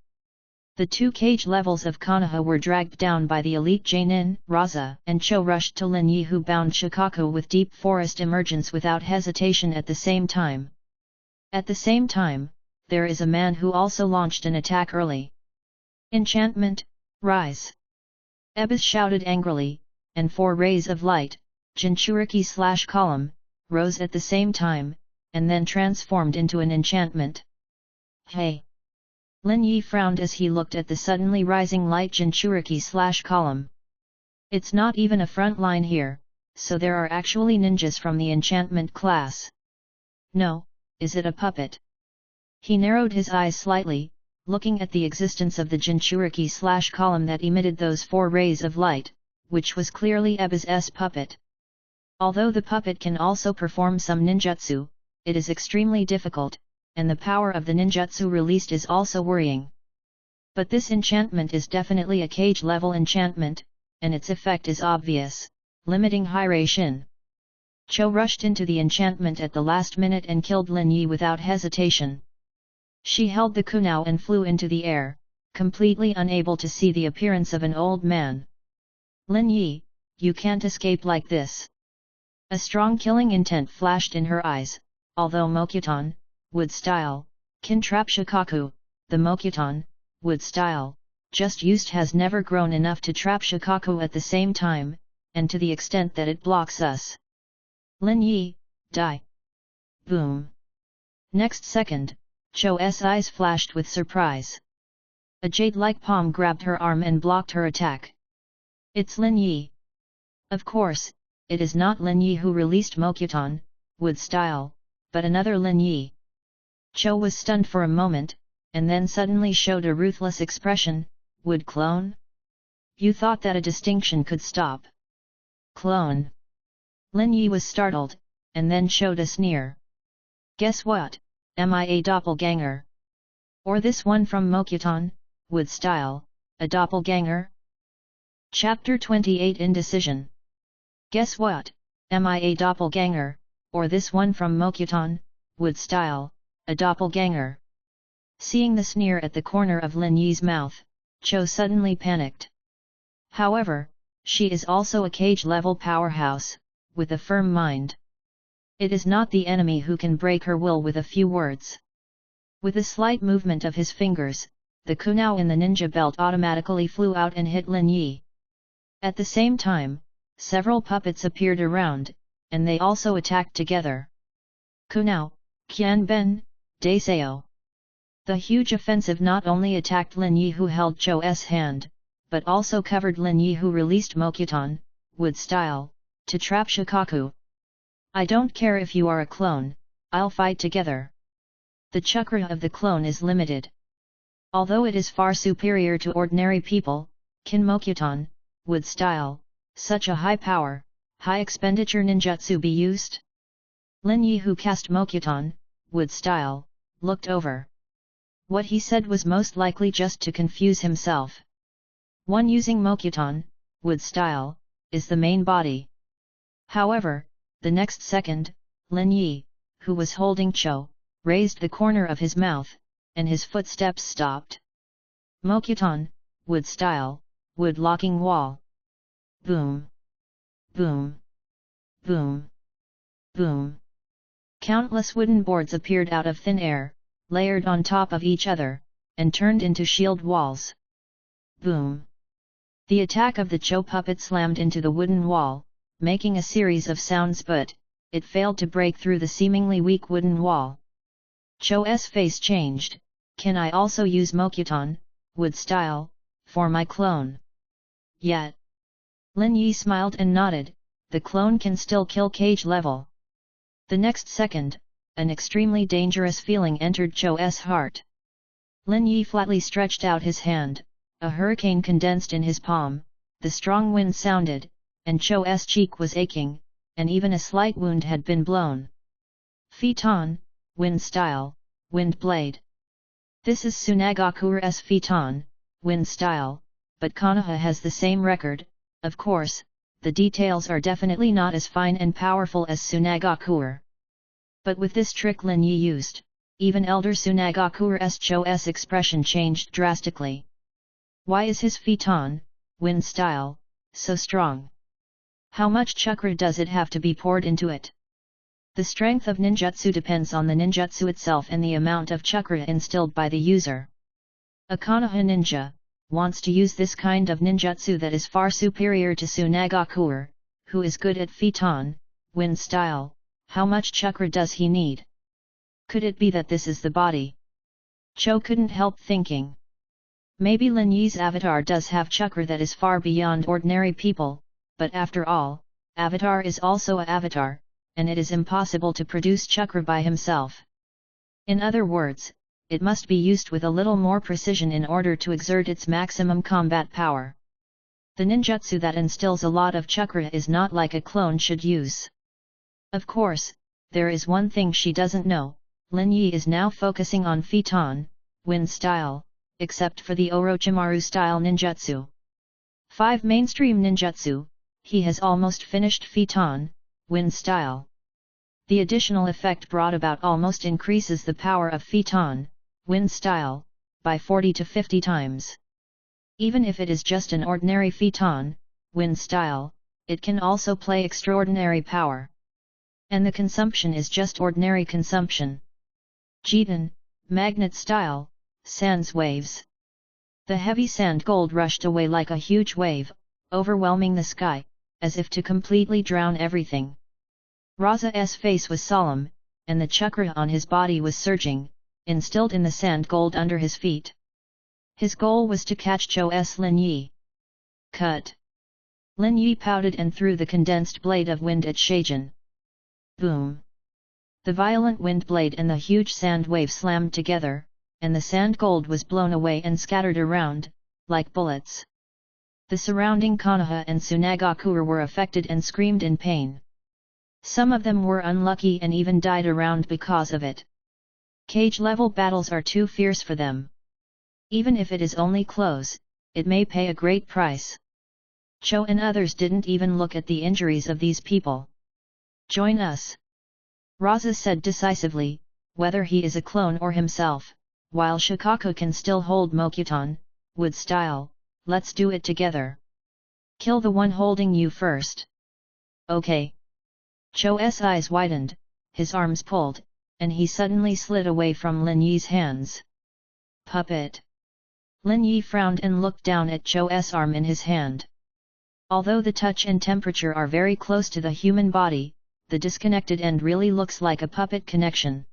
A: The two cage levels of Konoha were dragged down by the elite Genin. Raza and Cho rushed to Lin Yi, who bound Shikaku with deep forest emergence without hesitation at the same time. At the same time, there is a man who also launched an attack early. Enchantment, rise! Ebis shouted angrily, and 4 rays of light, Jinchuriki/column, rose at the same time, and then transformed into an enchantment. Hey! Lin Yi frowned as he looked at the suddenly rising light Jinchuriki/column. It's not even a front line here, so there are actually ninjas from the enchantment class. No, is it a puppet? He narrowed his eyes slightly, looking at the existence of the Jinchuriki/column that emitted those 4 rays of light, which was clearly Ebis's puppet. Although the puppet can also perform some ninjutsu, it is extremely difficult, and the power of the ninjutsu released is also worrying. But this enchantment is definitely a cage-level enchantment, and its effect is obvious, limiting Hiraishin. Cho rushed into the enchantment at the last minute and killed Lin Yi without hesitation. She held the kunao and flew into the air, completely unable to see the appearance of an old man. Lin Yi, you can't escape like this. A strong killing intent flashed in her eyes, although Mokuton, wood style, can trap Shikaku, the Mokuton, wood style, just used has never grown enough to trap Shikaku at the same time, and to the extent that it blocks us. Lin Yi, die! Boom! Next second, Cho's eyes flashed with surprise. A jade-like palm grabbed her arm and blocked her attack. It's Lin Yi. Of course, it is not Lin Yi who released Mokuton, wood style, but another Lin Yi. Cho was stunned for a moment, and then suddenly showed a ruthless expression. Wood clone? You thought that a distinction could stop? Clone. Lin Yi was startled, and then showed a sneer. Guess what? Am I a doppelganger? Or this one from Mokuton, wood style, a doppelganger? Chapter 28 Indecision. Guess what? Am I a doppelganger, or this one from Mokuton, wood style, a doppelganger? Seeing the sneer at the corner of Lin Yi's mouth, Cho suddenly panicked. However, she is also a cage-level powerhouse, with a firm mind. It is not the enemy who can break her will with a few words. With a slight movement of his fingers, the kunao in the ninja belt automatically flew out and hit Lin Yi. At the same time, several puppets appeared around, and they also attacked together. Kunao, Qianben, Daiseo. The huge offensive not only attacked Lin Yi who held Cho's hand, but also covered Lin Yi who released Mokuton, wood style, to trap Shikaku. I don't care if you are a clone, I'll fight together. The chakra of the clone is limited. Although it is far superior to ordinary people, can Mokuton, wood style, such a high power, high expenditure ninjutsu be used? Lin Yi who cast Mokuton, wood style, looked over. What he said was most likely just to confuse himself. One using Mokuton, wood style, is the main body. However, the next second, Lin Yi, who was holding Cho, raised the corner of his mouth, and his footsteps stopped. Mokuton, wood style, wood locking wall. Boom! Boom! Boom! Boom! Countless wooden boards appeared out of thin air, layered on top of each other, and turned into shield walls. Boom! The attack of the Cho puppet slammed into the wooden wall, making a series of sounds, but it failed to break through the seemingly weak wooden wall. Cho's face changed. Can I also use Mokuton, wood style, for my clone? Yet. Lin Yi smiled and nodded, the clone can still kill cage level. The next second, an extremely dangerous feeling entered Cho's heart. Lin Yi flatly stretched out his hand, a hurricane condensed in his palm, the strong wind sounded, and Cho's cheek was aching, and even a slight wound had been blown. Fiton, wind style, wind blade. This is Tsunagakure's Fiton, wind style, but Konoha has the same record. Of course, the details are definitely not as fine and powerful as Tsunagakure. But with this trick Lin Yi used, even elder Tsunagakure's Cho's expression changed drastically. Why is his Fiton, wind style, so strong? How much chakra does it have to be poured into it? The strength of ninjutsu depends on the ninjutsu itself and the amount of chakra instilled by the user. A Konoha ninja wants to use this kind of ninjutsu that is far superior to Tsunagakure, who is good at Fiton, wind style. How much chakra does he need? Could it be that this is the body? Cho couldn't help thinking. Maybe Lin Yi's avatar does have chakra that is far beyond ordinary people, but after all, avatar is also a avatar, and it is impossible to produce chakra by himself. In other words, it must be used with a little more precision in order to exert its maximum combat power. The ninjutsu that instills a lot of chakra is not like a clone should use. Of course, there is one thing she doesn't know. Lin Yi is now focusing on Fiton, wind style, except for the Orochimaru style ninjutsu. 5 mainstream ninjutsu, he has almost finished Fiton, wind style. The additional effect brought about almost increases the power of Fiton, wind style, by 40 to 50 times. Even if it is just an ordinary Fiton, wind style, it can also play extraordinary power. And the consumption is just ordinary consumption. Jitan, magnet style, sands waves. The heavy sand gold rushed away like a huge wave, overwhelming the sky, as if to completely drown everything. Raza's face was solemn, and the chakra on his body was surging, instilled in the sand gold under his feet. His goal was to catch Cho's Lin Yi. Cut! Lin Yi pouted and threw the condensed blade of wind at Shaijin. Boom! The violent wind blade and the huge sand wave slammed together, and the sand gold was blown away and scattered around, like bullets. The surrounding Konoha and Tsunagakure were affected and screamed in pain. Some of them were unlucky and even died around because of it. Cage-level battles are too fierce for them. Even if it is only close, it may pay a great price. Cho and others didn't even look at the injuries of these people. Join us. Raza said decisively, whether he is a clone or himself, while Shikaku can still hold Mokuton, wood style, let's do it together. Kill the one holding you first. Okay. Cho's eyes widened, his arms pulled, and he suddenly slid away from Lin Yi's hands. Puppet. Lin Yi frowned and looked down at Cho's arm in his hand. Although the touch and temperature are very close to the human body, the disconnected end really looks like a puppet connection.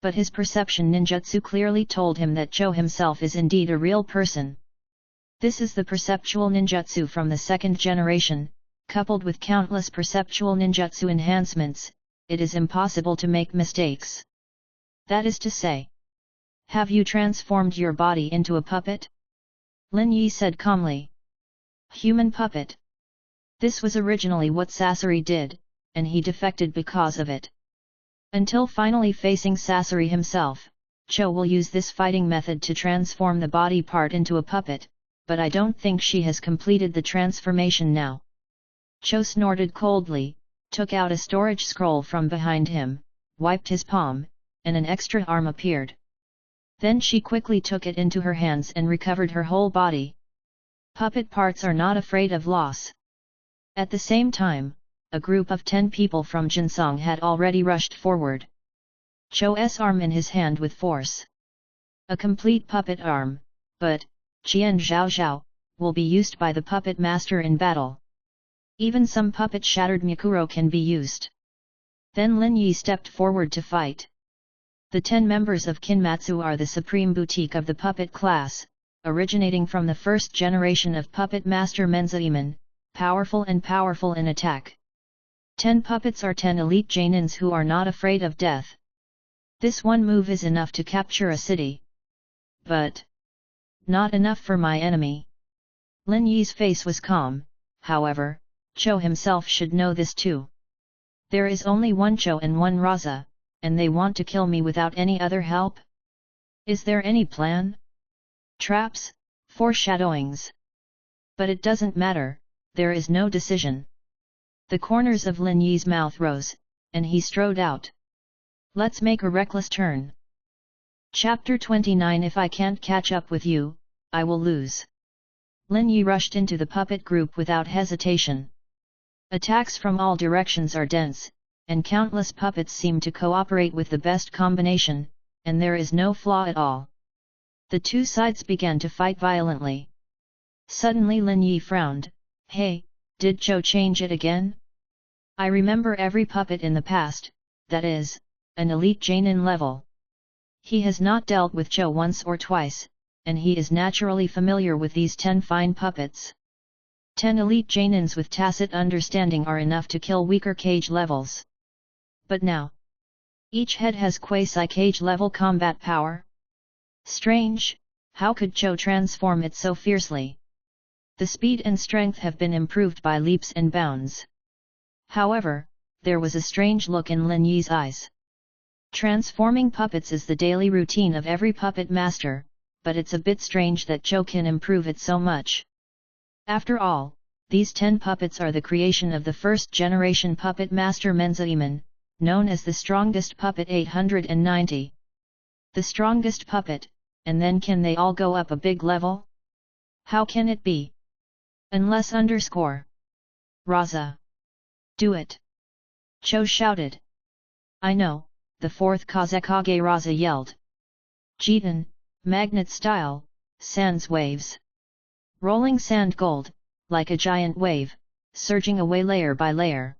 A: But his perception ninjutsu clearly told him that Cho himself is indeed a real person. This is the perceptual ninjutsu from the second generation, coupled with countless perceptual ninjutsu enhancements, it is impossible to make mistakes. That is to say, have you transformed your body into a puppet? Lin Yi said calmly. Human puppet. This was originally what Sasori did, and he defected because of it. Until finally facing Sasori himself, Cho will use this fighting method to transform the body part into a puppet, but I don't think she has completed the transformation now. Cho snorted coldly, took out a storage scroll from behind him, wiped his palm, and an extra arm appeared. Then she quickly took it into her hands and recovered her whole body. Puppet parts are not afraid of loss. At the same time, a group of 10 people from Jinsong had already rushed forward. Cho's arm in his hand with force. A complete puppet arm, but, Qian Zhao Zhao, will be used by the puppet master in battle. Even some puppet shattered Mikuro can be used. Then Lin Yi stepped forward to fight. The 10 members of Kinmatsu are the supreme boutique of the puppet class, originating from the first generation of puppet master Menzaemon, powerful in attack. 10 puppets are 10 elite Jainins who are not afraid of death. This one move is enough to capture a city. But not enough for my enemy. Lin Yi's face was calm, however, Cho himself should know this too. There is only one Cho and one Raza, and they want to kill me without any other help? Is there any plan? Traps? Foreshadowings? But it doesn't matter, there is no decision. The corners of Lin Yi's mouth rose, and he strode out. Let's make a reckless turn. Chapter 29. If I can't catch up with you, I will lose. Lin Yi rushed into the puppet group without hesitation. Attacks from all directions are dense, and countless puppets seem to cooperate with the best combination, and there is no flaw at all. The two sides began to fight violently. Suddenly Lin Yi frowned. Hey, did Cho change it again? I remember every puppet in the past, that is, an elite Jainin level. He has not dealt with Cho once or twice, and he is naturally familiar with these 10 fine puppets. 10 elite Jainins with tacit understanding are enough to kill weaker cage levels. But now, each head has quasi-cage level combat power? Strange, how could Cho transform it so fiercely? The speed and strength have been improved by leaps and bounds. However, there was a strange look in Lin Yi's eyes. Transforming puppets is the daily routine of every puppet master, but it's a bit strange that Cho can improve it so much. After all, these 10 puppets are the creation of the first generation puppet master Menzaeman, known as the strongest puppet 890. The strongest puppet, and then can they all go up a big level? How can it be? Unless Raza. Do it! Cho shouted. I know, the fourth Kazekage Raza yelled. Jitan, magnet style, sands waves. Rolling sand gold, like a giant wave, surging away layer by layer.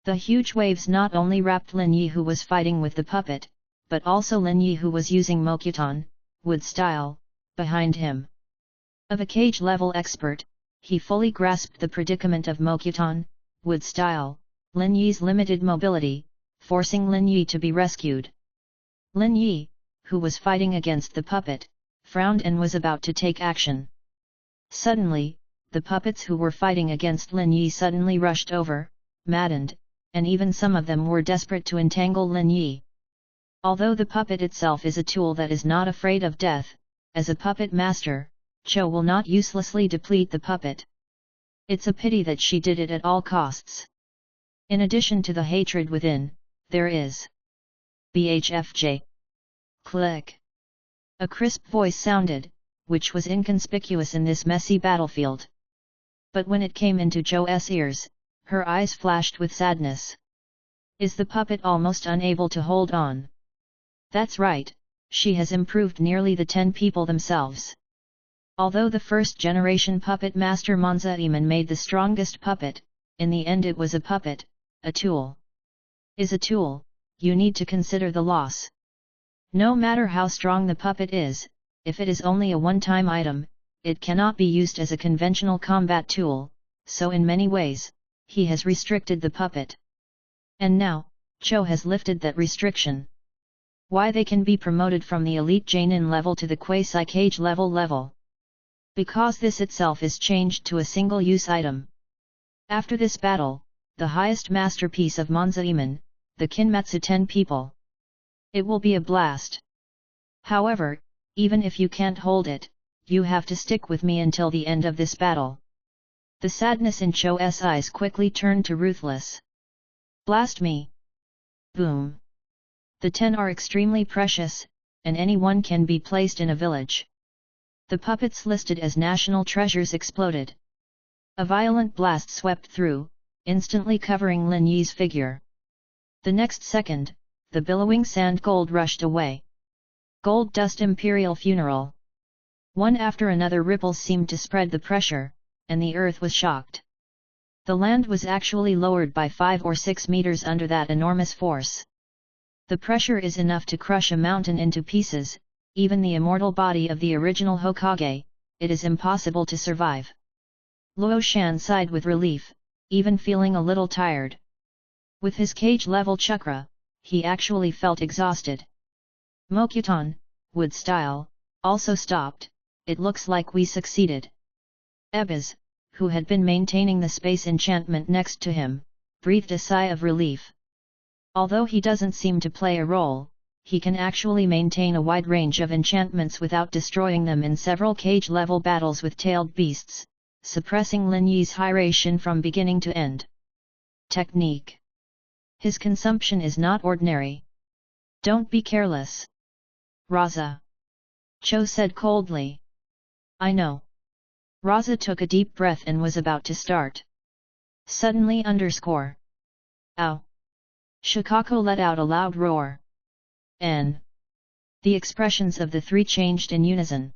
A: The huge waves not only wrapped Lin Yi who was fighting with the puppet, but also Lin Yi who was using Mokutan, wood style, behind him. Of a cage level expert, he fully grasped the predicament of Mokutan, wood style, Lin Yi's limited mobility, forcing Lin Yi to be rescued. Lin Yi, who was fighting against the puppet, frowned and was about to take action. Suddenly, the puppets who were fighting against Lin Yi suddenly rushed over, maddened, and even some of them were desperate to entangle Lin Yi. Although the puppet itself is a tool that is not afraid of death, as a puppet master, Cho will not uselessly deplete the puppet. It's a pity that she did it at all costs. In addition to the hatred within, there is BHFJ. Click. A crisp voice sounded, which was inconspicuous in this messy battlefield. But when it came into Cho's ears, her eyes flashed with sadness. Is the puppet almost unable to hold on? That's right, she has improved nearly the 10 people themselves. Although the first generation puppet master Menzaeman made the strongest puppet, in the end it was a puppet, a tool. Is a tool, you need to consider the loss. No matter how strong the puppet is, if it is only a one-time item, it cannot be used as a conventional combat tool, so in many ways, he has restricted the puppet. And now, Cho has lifted that restriction. Why they can be promoted from the elite Jainin level to the quasi-cage level. Because this itself is changed to a single-use item. After this battle, the highest masterpiece of Menzaeman, the Kinmatsu 10 people. It will be a blast. However, even if you can't hold it, you have to stick with me until the end of this battle. The sadness in Cho's eyes quickly turned to ruthless. Blast me! Boom! The 10 are extremely precious, and any one can be placed in a village. The puppets listed as national treasures exploded. A violent blast swept through, instantly covering Lin Yi's figure. The next second, the billowing sand gold rushed away. Gold dust imperial funeral. One after another ripples seemed to spread the pressure, and the earth was shocked. The land was actually lowered by 5 or 6 meters under that enormous force. The pressure is enough to crush a mountain into pieces, even the immortal body of the original Hokage, it is impossible to survive. Luo Shan sighed with relief, even feeling a little tired. With his cage-level chakra, he actually felt exhausted. Mokutan, wood style, also stopped. It looks like we succeeded. Ebez, who had been maintaining the space enchantment next to him, breathed a sigh of relief. Although he doesn't seem to play a role, he can actually maintain a wide range of enchantments without destroying them in several cage-level battles with tailed beasts, suppressing Lin Yi's high ration from beginning to end. Technique. His consumption is not ordinary. Don't be careless. Raza. Cho said coldly. I know. Raza took a deep breath and was about to start. Suddenly Ow. Shikako let out a loud roar. N. The expressions of the three changed in unison.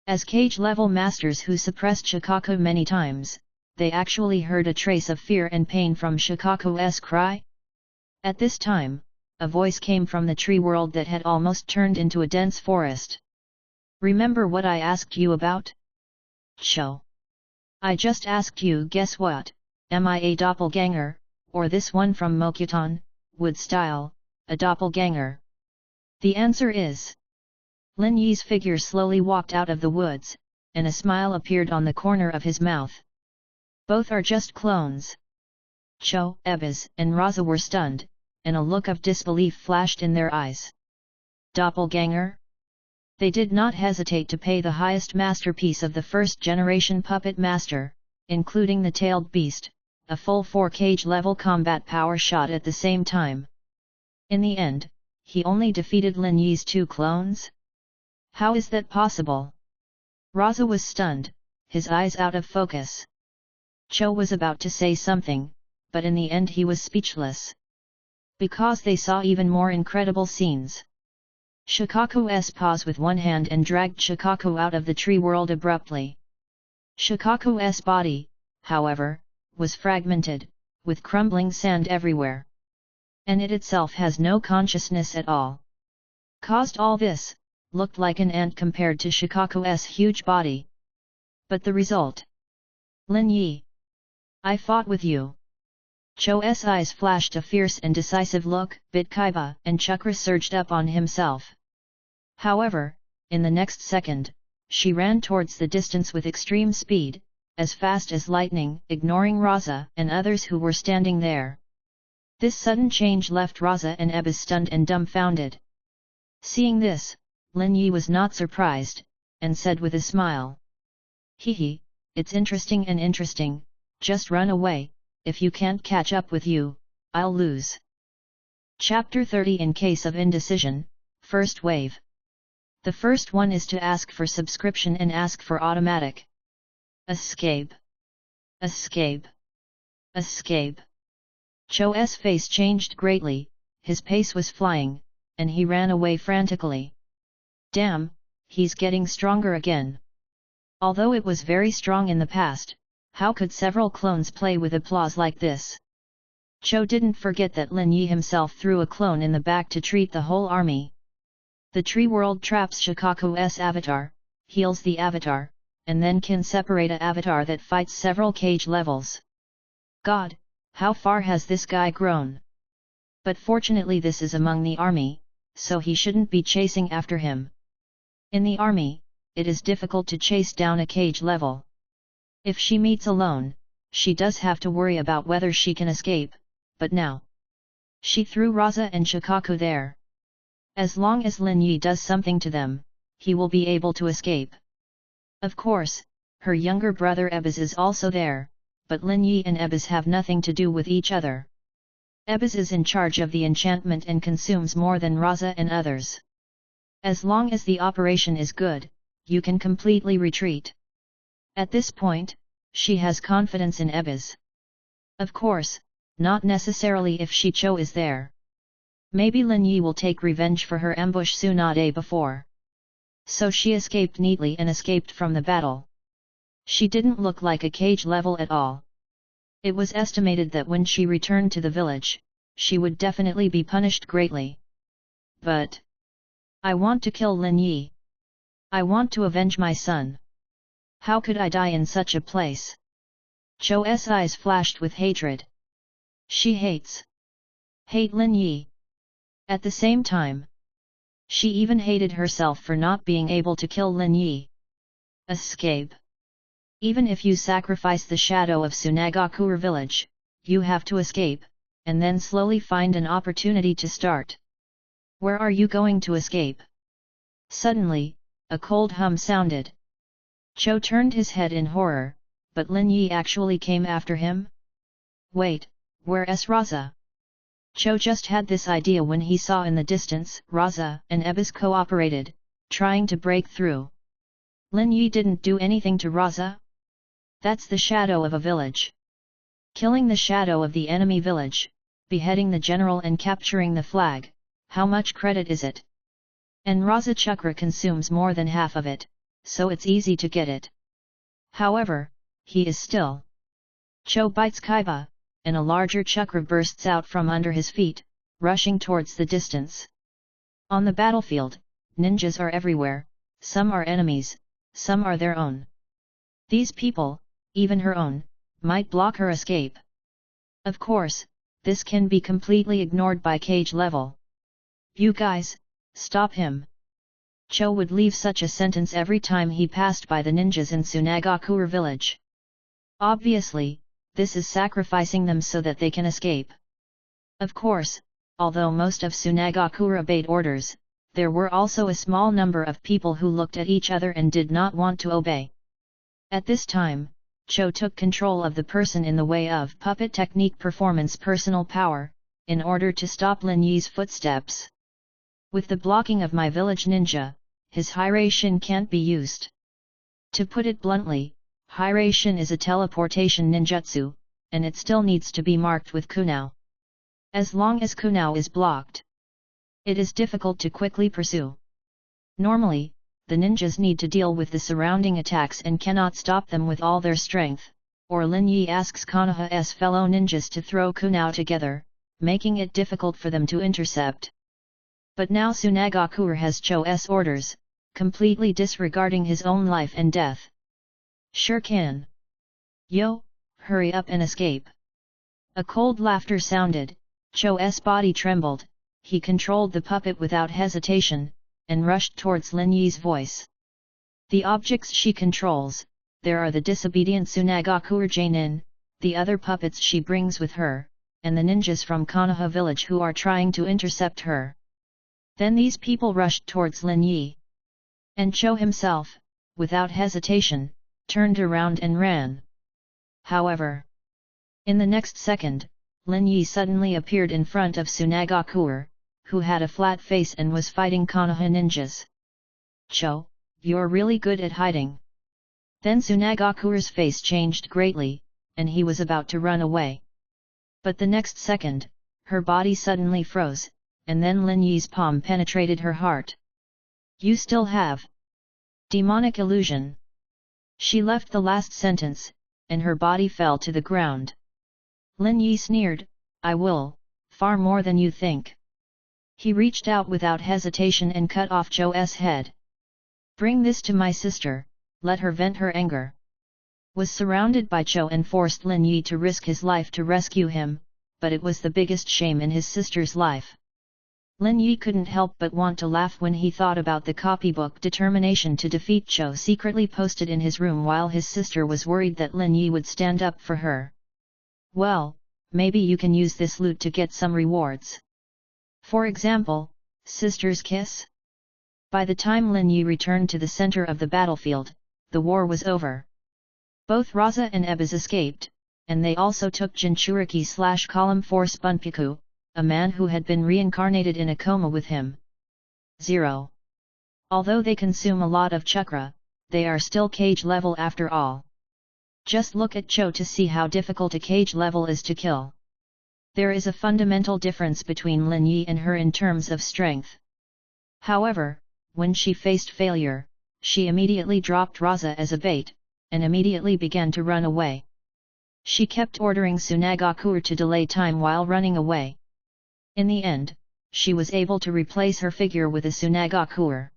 A: As cage-level masters who suppressed Shikako many times, they actually heard a trace of fear and pain from Shikako's cry. At this time, a voice came from the tree world that had almost turned into a dense forest. Remember what I asked you about? Cho. I just asked you, guess what, am I a doppelganger, or this one from Mokuton, wood style, a doppelganger? The answer is. Lin Yi's figure slowly walked out of the woods, and a smile appeared on the corner of his mouth. Both are just clones. Cho, Ebis, and Raza were stunned, and a look of disbelief flashed in their eyes. Doppelganger? They did not hesitate to pay the highest masterpiece of the first-generation puppet master, including the tailed beast, a full 4-cage level combat power shot at the same time. In the end, he only defeated Lin Yi's 2 clones? How is that possible? Raza was stunned, his eyes out of focus. Cho was about to say something, but in the end he was speechless. Because they saw even more incredible scenes. Shikako's paused with one hand and dragged Shikako out of the tree world abruptly. Shikako's body, however, was fragmented, with crumbling sand everywhere. And it itself has no consciousness at all. Caused all this, looked like an ant compared to Shikako's huge body. But the result? Lin Yi. I fought with you. Cho's eyes flashed a fierce and decisive look, bit Kaiba and Chakra surged up on himself. However, in the next second, she ran towards the distance with extreme speed, as fast as lightning, ignoring Raza and others who were standing there. This sudden change left Raza and Ebis stunned and dumbfounded. Seeing this, Lin Yi was not surprised, and said with a smile. Hehe, it's interesting, just run away, if you can't catch up with you, I'll lose. Chapter 30 In case of indecision, first wave. The first one is to ask for subscription and ask for automatic. Escape. Escape. Escape. Cho's face changed greatly, his pace was flying, and he ran away frantically. Damn, he's getting stronger again. Although it was very strong in the past, how could several clones play with applause like this? Cho didn't forget that Lin Yi himself threw a clone in the back to treat the whole army. The tree world traps Shikako's avatar, heals the avatar, and then can separate a avatar that fights several cage levels. God, how far has this guy grown? But fortunately this is among the army, so he shouldn't be chasing after him. In the army, it is difficult to chase down a cage level. If she meets alone, she does have to worry about whether she can escape, but now she threw Raza and Shikako there. As long as Lin Yi does something to them, he will be able to escape. Of course, her younger brother Ebis is also there, but Lin Yi and Ebis have nothing to do with each other. Ebis is in charge of the enchantment and consumes more than Raza and others. As long as the operation is good, you can completely retreat. At this point, she has confidence in Ebis. Of course, not necessarily if Shicho is there. Maybe Lin Yi will take revenge for her ambush Tsunade before. So she escaped neatly and escaped from the battle. She didn't look like a cage level at all. It was estimated that when she returned to the village, she would definitely be punished greatly. But I want to kill Lin Yi. I want to avenge my son. How could I die in such a place? Cho's eyes flashed with hatred. She hate Lin Yi. At the same time, she even hated herself for not being able to kill Lin Yi. Escape. Even if you sacrifice the shadow of Sunagakure village, you have to escape, and then slowly find an opportunity to start. Where are you going to escape? Suddenly, a cold hum sounded. Cho turned his head in horror, but Lin Yi actually came after him? Wait, where's Raza? Cho just had this idea when he saw in the distance Raza and Ebis cooperated, trying to break through. Lin Yi didn't do anything to Raza? That's the shadow of a village. Killing the shadow of the enemy village, beheading the general and capturing the flag, how much credit is it? And Raza Chakra consumes more than half of it, so it's easy to get it. However, he is still. Cho bites Kaiba, and a larger chakra bursts out from under his feet, rushing towards the distance. On the battlefield, ninjas are everywhere, some are enemies, some are their own. These people, even her own, might block her escape. Of course, this can be completely ignored by cage level. You guys, stop him. Cho would leave such a sentence every time he passed by the ninjas in Tsunagakure village. Obviously, this is sacrificing them so that they can escape. Of course, although most of Tsunagakure obeyed orders, there were also a small number of people who looked at each other and did not want to obey. At this time, Cho took control of the person in the way of puppet technique performance personal power, in order to stop Lin Yi's footsteps. With the blocking of my village ninja, his Hiration can't be used. To put it bluntly, Hiration is a teleportation ninjutsu, and it still needs to be marked with kunao. As long as kunao is blocked, it is difficult to quickly pursue. Normally, the ninjas need to deal with the surrounding attacks and cannot stop them with all their strength, or Lin Yi asks Konoha's fellow ninjas to throw kunao together, making it difficult for them to intercept. But now Tsunagakure has Cho's orders, completely disregarding his own life and death. Sure can. Yo, hurry up and escape. A cold laughter sounded, Cho's body trembled, he controlled the puppet without hesitation, and rushed towards Lin Yi's voice. The objects she controls, there are the disobedient Tsunagakure Jainin, the other puppets she brings with her, and the ninjas from Konoha village who are trying to intercept her. Then these people rushed towards Lin Yi. And Cho himself, without hesitation, turned around and ran. However, in the next second, Lin Yi suddenly appeared in front of Tsunagakure, who had a flat face and was fighting Konoha ninjas. Cho, you're really good at hiding. Then Tsunagakure's face changed greatly, and he was about to run away. But the next second, her body suddenly froze, and then Lin Yi's palm penetrated her heart. You still have demonic illusion. She left the last sentence, and her body fell to the ground. Lin Yi sneered, I will, far more than you think. He reached out without hesitation and cut off Cho's head. Bring this to my sister, let her vent her anger. Was surrounded by Cho and forced Lin Yi to risk his life to rescue him, but it was the biggest shame in his sister's life. Lin Yi couldn't help but want to laugh when he thought about the copybook determination to defeat Cho secretly posted in his room while his sister was worried that Lin Yi would stand up for her. Well, maybe you can use this loot to get some rewards. For example, sister's kiss? By the time Lin Yi returned to the center of the battlefield, the war was over. Both Raza and Ebis escaped, and they also took Jinchuriki/Column Force Bunpyaku, a man who had been reincarnated in a coma with him. 0. Although they consume a lot of chakra, they are still cage level after all. Just look at Cho to see how difficult a cage level is to kill. There is a fundamental difference between Lin Yi and her in terms of strength. However, when she faced failure, she immediately dropped Raza as a bait, and immediately began to run away. She kept ordering Tsunagakure to delay time while running away. In the end, she was able to replace her figure with a Tsunagakure.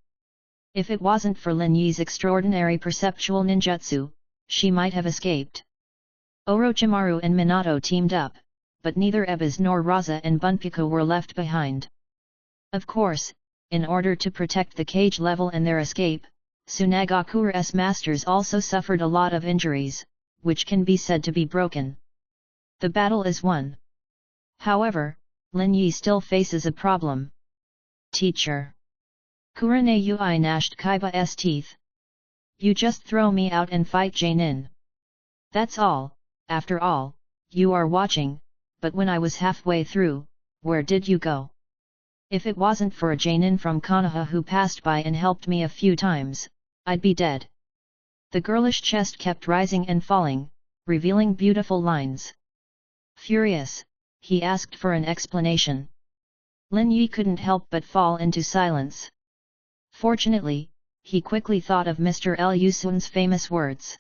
A: If it wasn't for Lin Yi's extraordinary perceptual ninjutsu, she might have escaped. Orochimaru and Minato teamed up, but neither Ebis nor Raza and Bunpyaku were left behind. Of course, in order to protect the cage level and their escape, Tsunagakure's masters also suffered a lot of injuries, which can be said to be broken. The battle is won. However, Lin Yi still faces a problem. Teacher. Kurane Ui gnashed Kaiba's teeth. You just throw me out and fight Janin. That's all. After all, you are watching, but when I was halfway through, where did you go? If it wasn't for a Janin from Konoha who passed by and helped me a few times, I'd be dead. The girlish chest kept rising and falling, revealing beautiful lines. Furious, he asked for an explanation. Lin Yi couldn't help but fall into silence. Fortunately, he quickly thought of Mr. Liu Sun's famous words.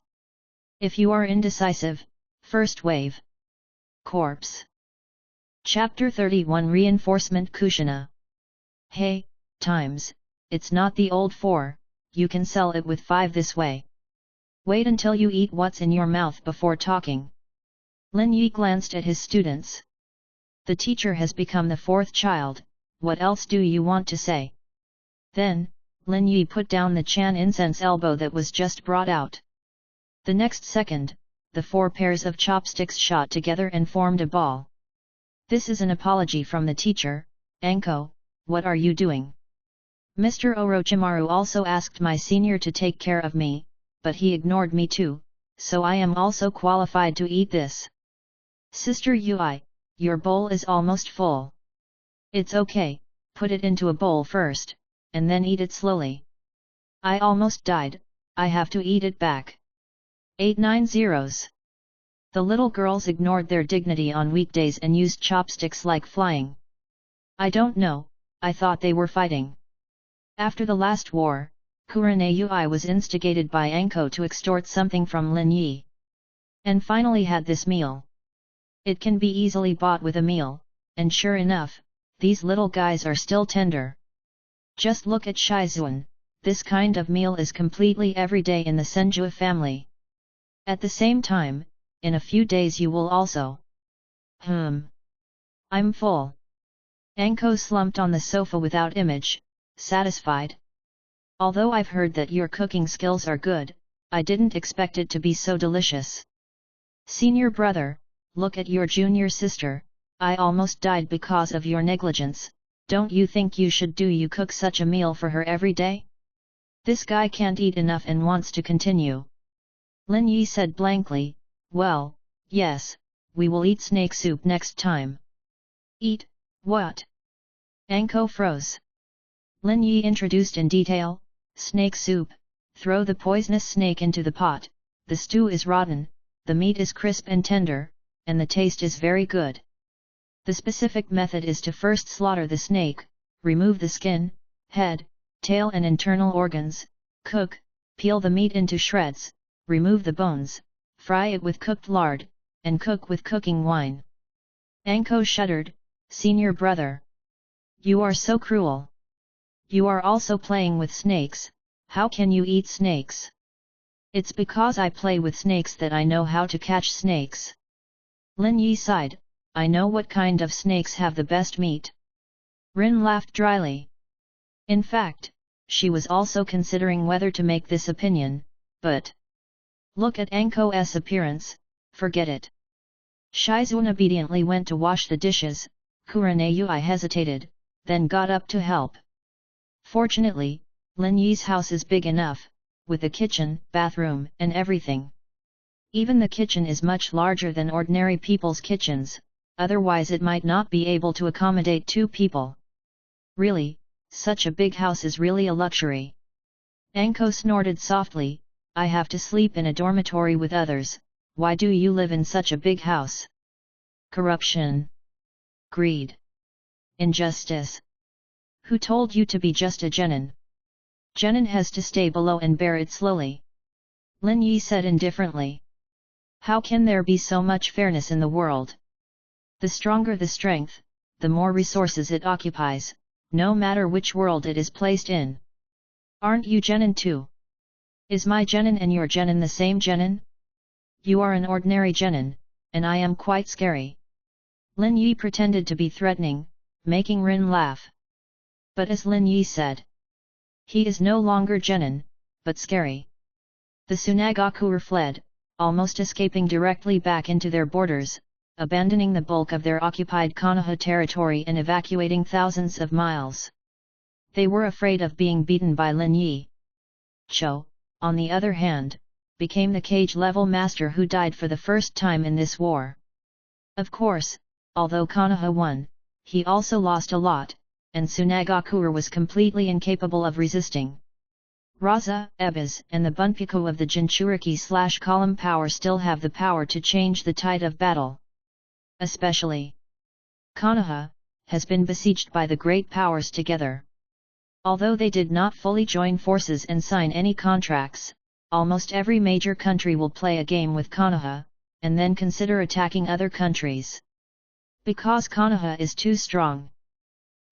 A: If you are indecisive, first wave. Corpse. Chapter 31 Reinforcement Kushina. Hey, times, it's not the old 4, you can sell it with 5 this way. Wait until you eat what's in your mouth before talking. Lin Yi glanced at his students. The teacher has become the 4th child, what else do you want to say? Then, Lin Yi put down the Chan incense elbow that was just brought out. The next second, the 4 pairs of chopsticks shot together and formed a ball. This is an apology from the teacher. Anko, what are you doing? Mr. Orochimaru also asked my senior to take care of me, but he ignored me too, so I am also qualified to eat this. Sister Ui, your bowl is almost full. It's okay, put it into a bowl first, and then eat it slowly. I almost died, I have to eat it back. 890s. The little girls ignored their dignity on weekdays and used chopsticks like flying. I don't know, I thought they were fighting. After the last war, Kurane Ui was instigated by Anko to extort something from Lin Yi. And finally had this meal. It can be easily bought with a meal, and sure enough, these little guys are still tender. Just look at Shizuan, this kind of meal is completely everyday in the Senjua family. At the same time, in a few days you will also. I'm full. Anko slumped on the sofa without image, satisfied. Although I've heard that your cooking skills are good, I didn't expect it to be so delicious. Senior brother, look at your junior sister, I almost died because of your negligence, don't you think you should cook such a meal for her every day? This guy can't eat enough and wants to continue. Lin Yi said blankly, well, yes, we will eat snake soup next time. Eat, what? Anko froze. Lin Yi introduced in detail, snake soup, throw the poisonous snake into the pot, the stew is rotten, the meat is crisp and tender, and the taste is very good. The specific method is to first slaughter the snake, remove the skin, head, tail and internal organs, cook, peel the meat into shreds, remove the bones, fry it with cooked lard, and cook with cooking wine. Anko shuddered, senior brother. You are so cruel. You are also playing with snakes, how can you eat snakes? It's because I play with snakes that I know how to catch snakes. Lin Yi sighed, I know what kind of snakes have the best meat. Rin laughed dryly. In fact, she was also considering whether to make this opinion, but look at Anko's appearance, forget it. Shizuan obediently went to wash the dishes, Kurane Ui hesitated, then got up to help. Fortunately, Lin Yi's house is big enough, with a kitchen, bathroom, and everything. Even the kitchen is much larger than ordinary people's kitchens, otherwise it might not be able to accommodate 2 people. Really, such a big house is really a luxury. Anko snorted softly, I have to sleep in a dormitory with others, why do you live in such a big house? Corruption. Greed. Injustice. Who told you to be just a genin? Genin has to stay below and bear it slowly. Lin Yi said indifferently. How can there be so much fairness in the world? The stronger the strength, the more resources it occupies, no matter which world it is placed in. Aren't you genin too? Is my genin and your genin the same genin? You are an ordinary genin, and I am quite scary. Lin Yi pretended to be threatening, making Rin laugh. But as Lin Yi said, he is no longer genin, but scary. The Tsunagakuer fled, almost escaping directly back into their borders, abandoning the bulk of their occupied Konoha territory and evacuating thousands of miles. They were afraid of being beaten by Lin Yi. Cho, on the other hand, became the cage-level master who died for the first time in this war. Of course, although Konoha won, he also lost a lot, and Tsunagakure was completely incapable of resisting. Raza, Ebas and the Bunpyaku of the Jinchuriki/column power still have the power to change the tide of battle. Especially, Konoha has been besieged by the great powers together. Although they did not fully join forces and sign any contracts, almost every major country will play a game with Konoha, and then consider attacking other countries. Because Konoha is too strong.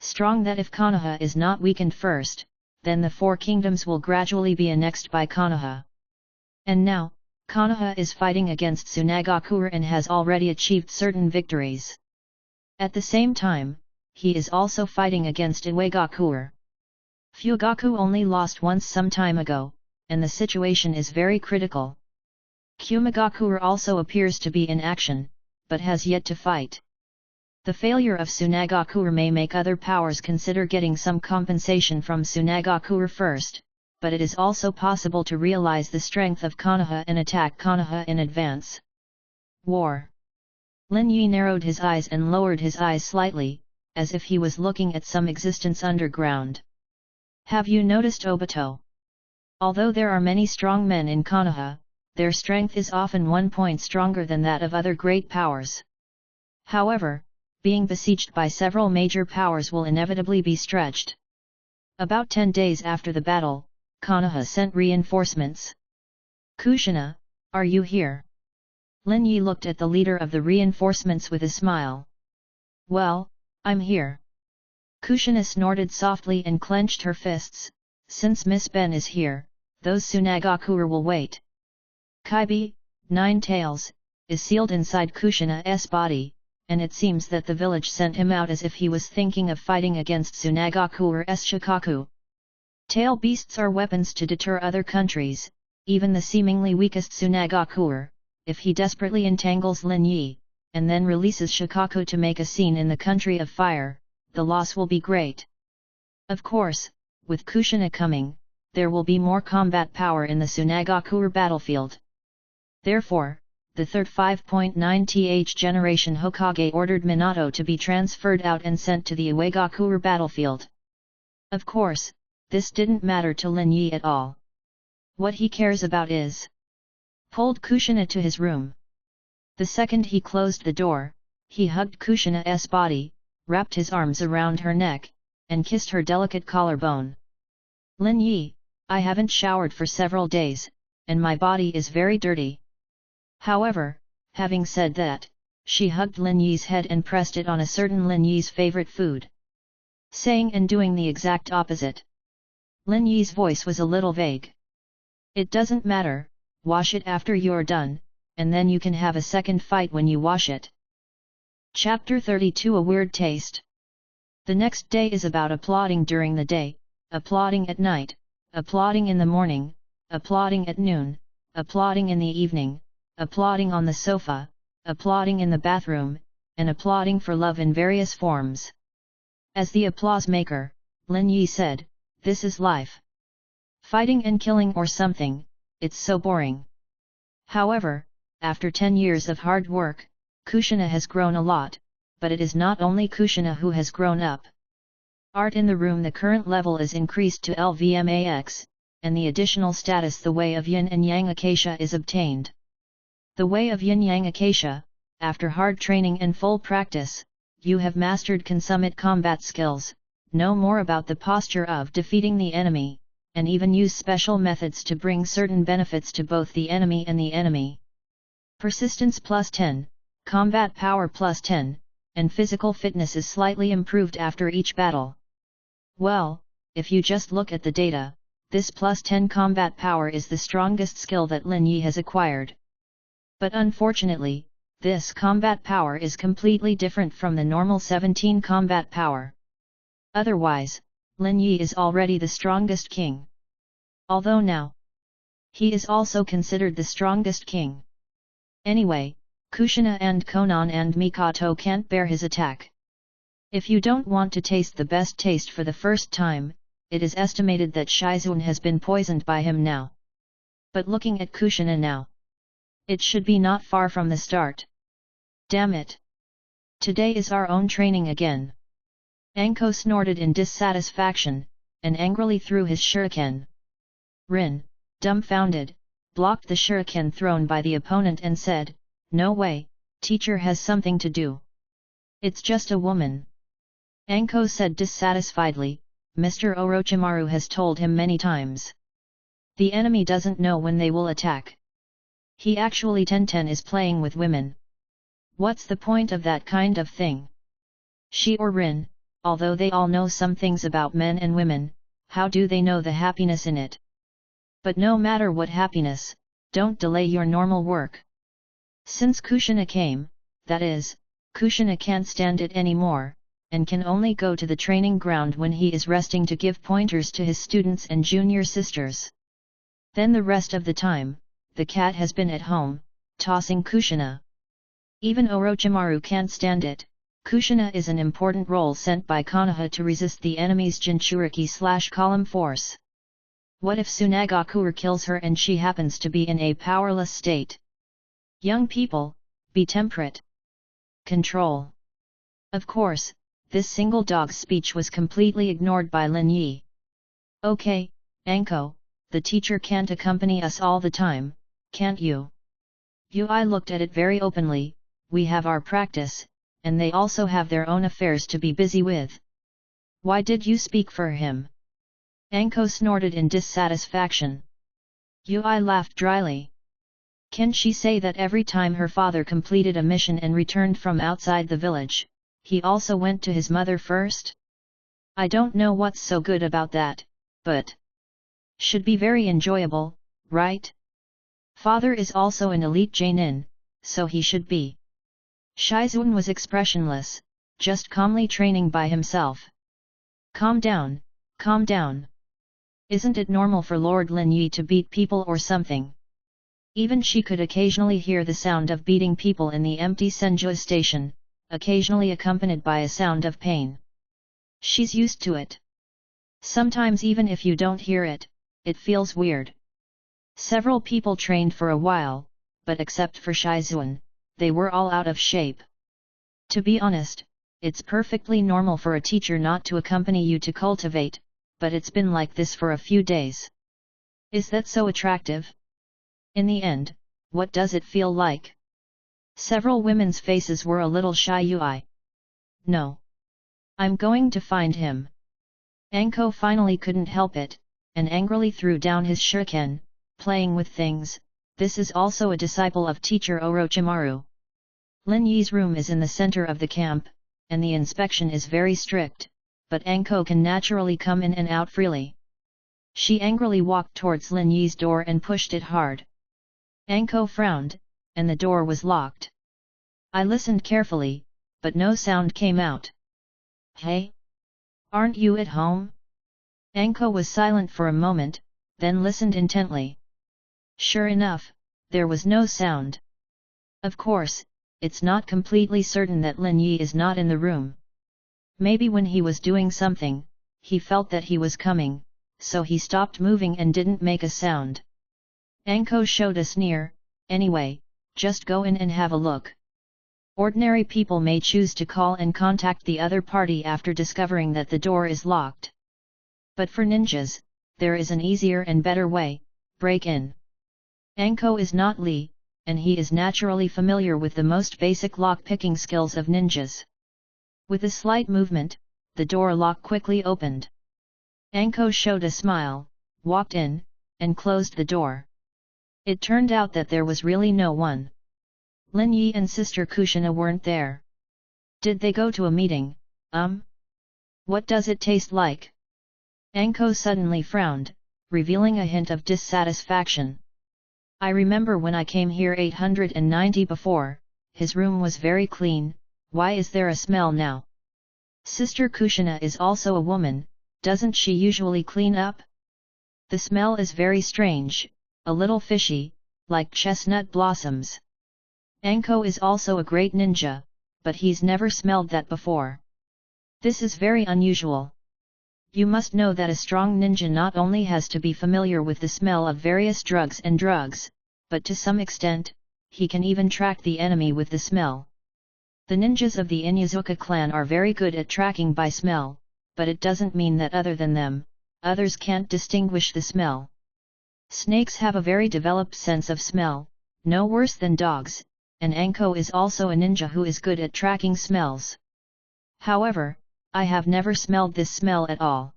A: Strong that if Konoha is not weakened first, then the four kingdoms will gradually be annexed by Konoha. And now, Konoha is fighting against Tsunagakure and has already achieved certain victories. At the same time, he is also fighting against Iwagakure. Fugaku only lost once some time ago, and the situation is very critical. Kumagakure also appears to be in action, but has yet to fight. The failure of Tsunagakure may make other powers consider getting some compensation from Tsunagakure first, but it is also possible to realize the strength of Konoha and attack Konoha in advance. War. Lin Yi narrowed his eyes and lowered his eyes slightly, as if he was looking at some existence underground. Have you noticed Obito? Although there are many strong men in Konoha, their strength is often 1 point stronger than that of other great powers. However, being besieged by several major powers will inevitably be stretched. About 10 days after the battle, Konoha sent reinforcements. Kushina, are you here? Lin Yi looked at the leader of the reinforcements with a smile. Well, I'm here. Kushina snorted softly and clenched her fists. Since Miss Ben is here, those Tsunagakure will wait. Kaibi, 9 Tails, is sealed inside Kushina's body, and it seems that the village sent him out as if he was thinking of fighting against Tsunagakure's Shikaku. Tail beasts are weapons to deter other countries, even the seemingly weakest Tsunagakure, if he desperately entangles Lin Yi, and then releases Shikaku to make a scene in the country of fire, the loss will be great. Of course, with Kushina coming, there will be more combat power in the Tsunagakure battlefield. Therefore, the third 5.9th generation Hokage ordered Minato to be transferred out and sent to the Iwagakure battlefield. Of course, this didn't matter to Lin Yi at all. What he cares about is pulled Kushina to his room. The second he closed the door, he hugged Kushina's body, wrapped his arms around her neck, and kissed her delicate collarbone. Lin Yi, I haven't showered for several days, and my body is very dirty. However, having said that, she hugged Lin Yi's head and pressed it on a certain Lin Yi's favorite food. Saying and doing the exact opposite. Lin Yi's voice was a little vague. It doesn't matter, wash it after you're done, and then you can have a second fight when you wash it. Chapter 32 A Weird Taste. The next day is about applauding during the day, applauding at night, applauding in the morning, applauding at noon, applauding in the evening, applauding on the sofa, applauding in the bathroom, and applauding for love in various forms. As the applause maker, Lin Yi said, "This is life. Fighting and killing or something, it's so boring." However, after 10 years of hard work, Kushina has grown a lot, but it is not only Kushina who has grown up. Art in the room, the current level is increased to LVMAX, and the additional status the Way of Yin and Yang Acacia is obtained. The Way of Yin Yang Acacia, after hard training and full practice, you have mastered consummate combat skills, know more about the posture of defeating the enemy, and even use special methods to bring certain benefits to both the enemy and the enemy. Persistence plus 10, combat power plus 10, and physical fitness is slightly improved after each battle. Well, if you just look at the data, this plus 10 combat power is the strongest skill that Lin Yi has acquired. But unfortunately, this combat power is completely different from the normal 17 combat power. Otherwise, Lin Yi is already the strongest king. Although now, he is also considered the strongest king. Anyway, Kushina and Konan and Mikoto can't bear his attack. If you don't want to taste the best taste for the first time, it is estimated that Shizuan has been poisoned by him now. But looking at Kushina now, it should be not far from the start. Damn it! Today is our own training again. Anko snorted in dissatisfaction, and angrily threw his shuriken. Rin, dumbfounded, blocked the shuriken thrown by the opponent and said, "No way, teacher has something to do. It's just a woman." Anko said dissatisfiedly, "Mr. Orochimaru has told him many times. The enemy doesn't know when they will attack. He actually Tenten is playing with women. What's the point of that kind of thing?" She or Rin, although they all know some things about men and women, how do they know the happiness in it? But no matter what happiness, don't delay your normal work. Since Kushina came, that is, Kushina can't stand it anymore, and can only go to the training ground when he is resting to give pointers to his students and junior sisters. Then the rest of the time, the cat has been at home, tossing Kushina. Even Orochimaru can't stand it. Kushina is an important role sent by Konoha to resist the enemy's Jinchuriki/column force. What if Tsunagakure kills her and she happens to be in a powerless state? Young people, be temperate. Control. Of course, this single dog's speech was completely ignored by Lin Yi. "Okay, Anko, the teacher can't accompany us all the time, can't you?" Yui looked at it very openly. "We have our practice, and they also have their own affairs to be busy with. Why did you speak for him?" Anko snorted in dissatisfaction. Yui laughed dryly. Can she say that every time her father completed a mission and returned from outside the village, he also went to his mother first? I don't know what's so good about that, but should be very enjoyable, right? Father is also an elite Jainin, so he should be. Shizuan was expressionless, just calmly training by himself. Calm down, calm down. Isn't it normal for Lord Lin Yi to beat people or something? Even she could occasionally hear the sound of beating people in the empty Senju station, occasionally accompanied by a sound of pain. She's used to it. Sometimes even if you don't hear it, it feels weird. Several people trained for a while, but except for Shizuan, they were all out of shape. To be honest, it's perfectly normal for a teacher not to accompany you to cultivate, but it's been like this for a few days. Is that so attractive? In the end, what does it feel like? Several women's faces were a little shy. Yui. No. I'm going to find him. Anko finally couldn't help it, and angrily threw down his shuriken, playing with things. This is also a disciple of teacher Orochimaru. Lin Yi's room is in the center of the camp, and the inspection is very strict, but Anko can naturally come in and out freely. She angrily walked towards Lin Yi's door and pushed it hard. Anko frowned, and the door was locked. I listened carefully, but no sound came out. Hey? Aren't you at home? Anko was silent for a moment, then listened intently. Sure enough, there was no sound. Of course, it's not completely certain that Lin Yi is not in the room. Maybe when he was doing something, he felt that he was coming, so he stopped moving and didn't make a sound. Anko showed a sneer. Anyway, just go in and have a look. Ordinary people may choose to call and contact the other party after discovering that the door is locked. But for ninjas, there is an easier and better way: break in. Anko is not Lee, and he is naturally familiar with the most basic lock-picking skills of ninjas. With a slight movement, the door lock quickly opened. Anko showed a smile, walked in, and closed the door. It turned out that there was really no one. Lin Yi and Sister Kushina weren't there. Did they go to a meeting? What does it taste like? Anko suddenly frowned, revealing a hint of dissatisfaction. I remember when I came here 890 before, his room was very clean. Why is there a smell now? Sister Kushina is also a woman, doesn't she usually clean up? The smell is very strange, a little fishy, like chestnut blossoms. Anko is also a great ninja, but he's never smelled that before. This is very unusual. You must know that a strong ninja not only has to be familiar with the smell of various drugs, but to some extent, he can even track the enemy with the smell. The ninjas of the Inuzuka clan are very good at tracking by smell, but it doesn't mean that other than them, others can't distinguish the smell. Snakes have a very developed sense of smell, no worse than dogs, and Anko is also a ninja who is good at tracking smells. However, I have never smelled this smell at all.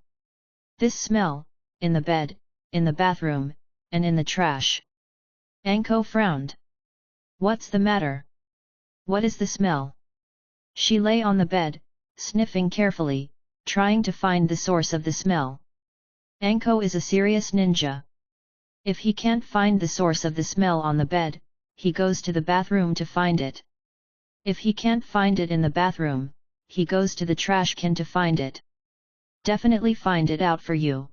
A: This smell, in the bed, in the bathroom, and in the trash. Anko frowned. What's the matter? What is the smell? She lay on the bed, sniffing carefully, trying to find the source of the smell. Anko is a serious ninja. If he can't find the source of the smell on the bed, he goes to the bathroom to find it. If he can't find it in the bathroom, he goes to the trash can to find it. Definitely find it out for you.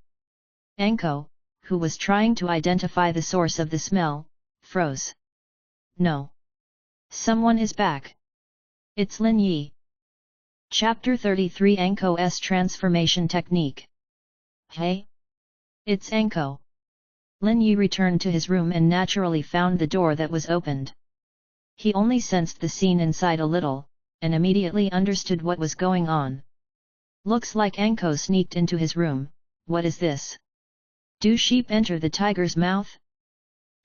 A: Anko, who was trying to identify the source of the smell, froze. No. Someone is back. It's Lin Yi. Chapter 33 Anko's Transformation Technique. Hey? It's Anko. Lin Yi returned to his room and naturally found the door that was opened. He only sensed the scene inside a little, and immediately understood what was going on. Looks like Anko sneaked into his room. What is this? Do sheep enter the tiger's mouth?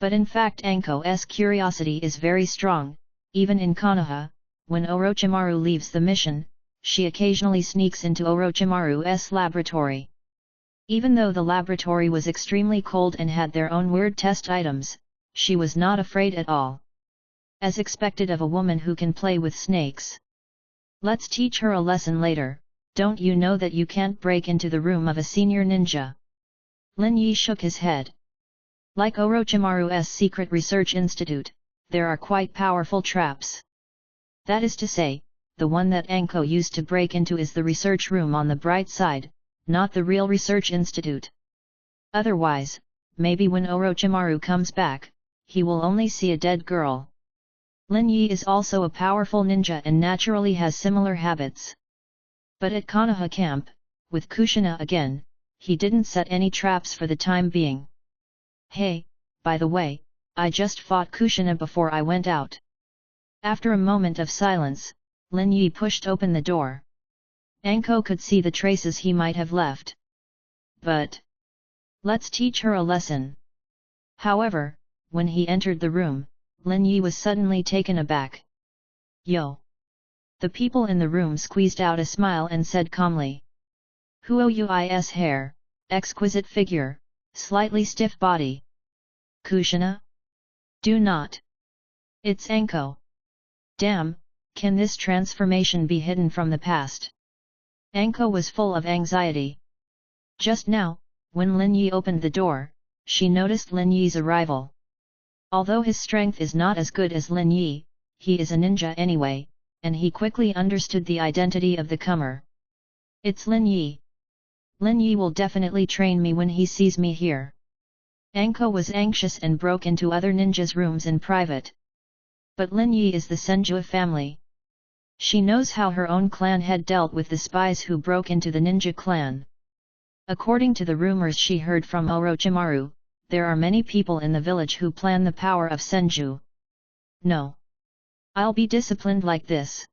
A: But in fact Anko's curiosity is very strong. Even in Konoha, when Orochimaru leaves the mission, she occasionally sneaks into Orochimaru's laboratory. Even though the laboratory was extremely cold and had their own weird test items, she was not afraid at all. As expected of a woman who can play with snakes. Let's teach her a lesson later. Don't you know that you can't break into the room of a senior ninja? Lin Yi shook his head. Like Orochimaru's secret research institute, there are quite powerful traps. That is to say, the one that Anko used to break into is the research room on the bright side, not the real research institute. Otherwise, maybe when Orochimaru comes back, he will only see a dead girl. Lin Yi is also a powerful ninja and naturally has similar habits. But at Konoha camp, with Kushina again, he didn't set any traps for the time being. Hey, by the way, I just fought Kushina before I went out. After a moment of silence, Lin Yi pushed open the door. Anko could see the traces he might have left. But let's teach her a lesson. However, when he entered the room, Lin Yi was suddenly taken aback. Yo! The people in the room squeezed out a smile and said calmly. Huoyui's hair, exquisite figure, slightly stiff body. Kushina? Do not. It's Anko. Damn, can this transformation be hidden from the past? Anko was full of anxiety. Just now, when Lin Yi opened the door, she noticed Lin Yi's arrival. Although his strength is not as good as Lin Yi, he is a ninja anyway, and he quickly understood the identity of the comer. It's Lin Yi. Lin Yi will definitely train me when he sees me here. Anko was anxious and broke into other ninjas' rooms in private. But Lin Yi is the Senju family. She knows how her own clan had dealt with the spies who broke into the ninja clan. According to the rumors she heard from Orochimaru, there are many people in the village who plan the power of Senju. No. I'll be disciplined like this.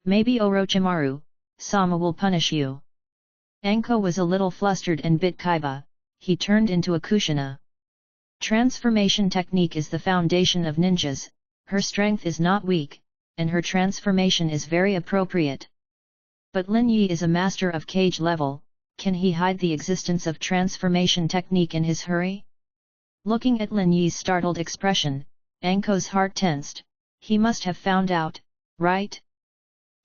A: Maybe Orochimaru, Sama will punish you. Anko was a little flustered and bit kaiba. He turned into a Kushina. Transformation technique is the foundation of ninjas. Her strength is not weak, and her transformation is very appropriate. But Lin Yi is a master of cage level. Can he hide the existence of transformation technique in his hurry? Looking at Lin Yi's startled expression, Anko's heart tensed. He must have found out, right?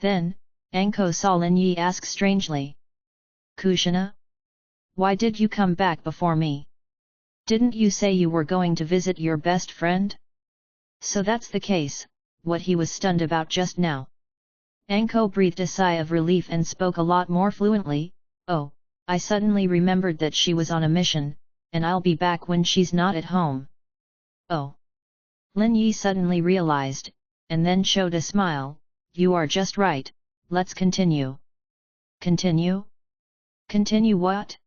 A: Then, Anko saw Lin Yi ask strangely. Kushina? Why did you come back before me? Didn't you say you were going to visit your best friend? So that's the case, what he was stunned about just now. Anko breathed a sigh of relief and spoke a lot more fluently. Oh, I suddenly remembered that she was on a mission, and I'll be back when she's not at home. Oh. Lin Yi suddenly realized, and then showed a smile. You are just right, let's continue. Continue? Continue what?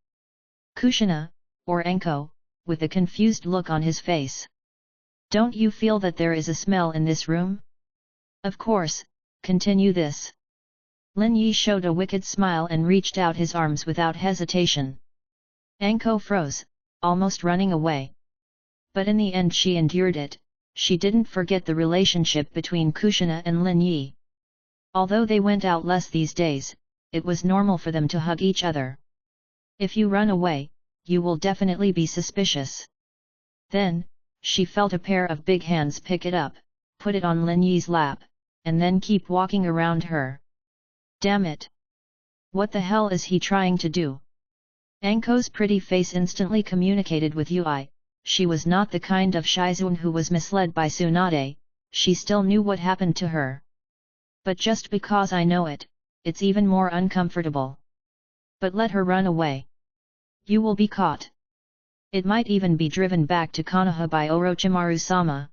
A: Kushina, or Anko, with a confused look on his face. Don't you feel that there is a smell in this room? Of course, continue this. Lin Yi showed a wicked smile and reached out his arms without hesitation. Anko froze, almost running away. But in the end she endured it. She didn't forget the relationship between Kushina and Lin Yi. Although they went out less these days, it was normal for them to hug each other. If you run away, you will definitely be suspicious. Then, she felt a pair of big hands pick it up, put it on Lin Yi's lap, and then keep walking around her. Damn it! What the hell is he trying to do? Anko's pretty face instantly communicated with Yui. She was not the kind of Shizun who was misled by Tsunade, she still knew what happened to her. But just because I know it, it's even more uncomfortable. But let her run away. You will be caught. It might even be driven back to Konoha by Orochimaru-sama.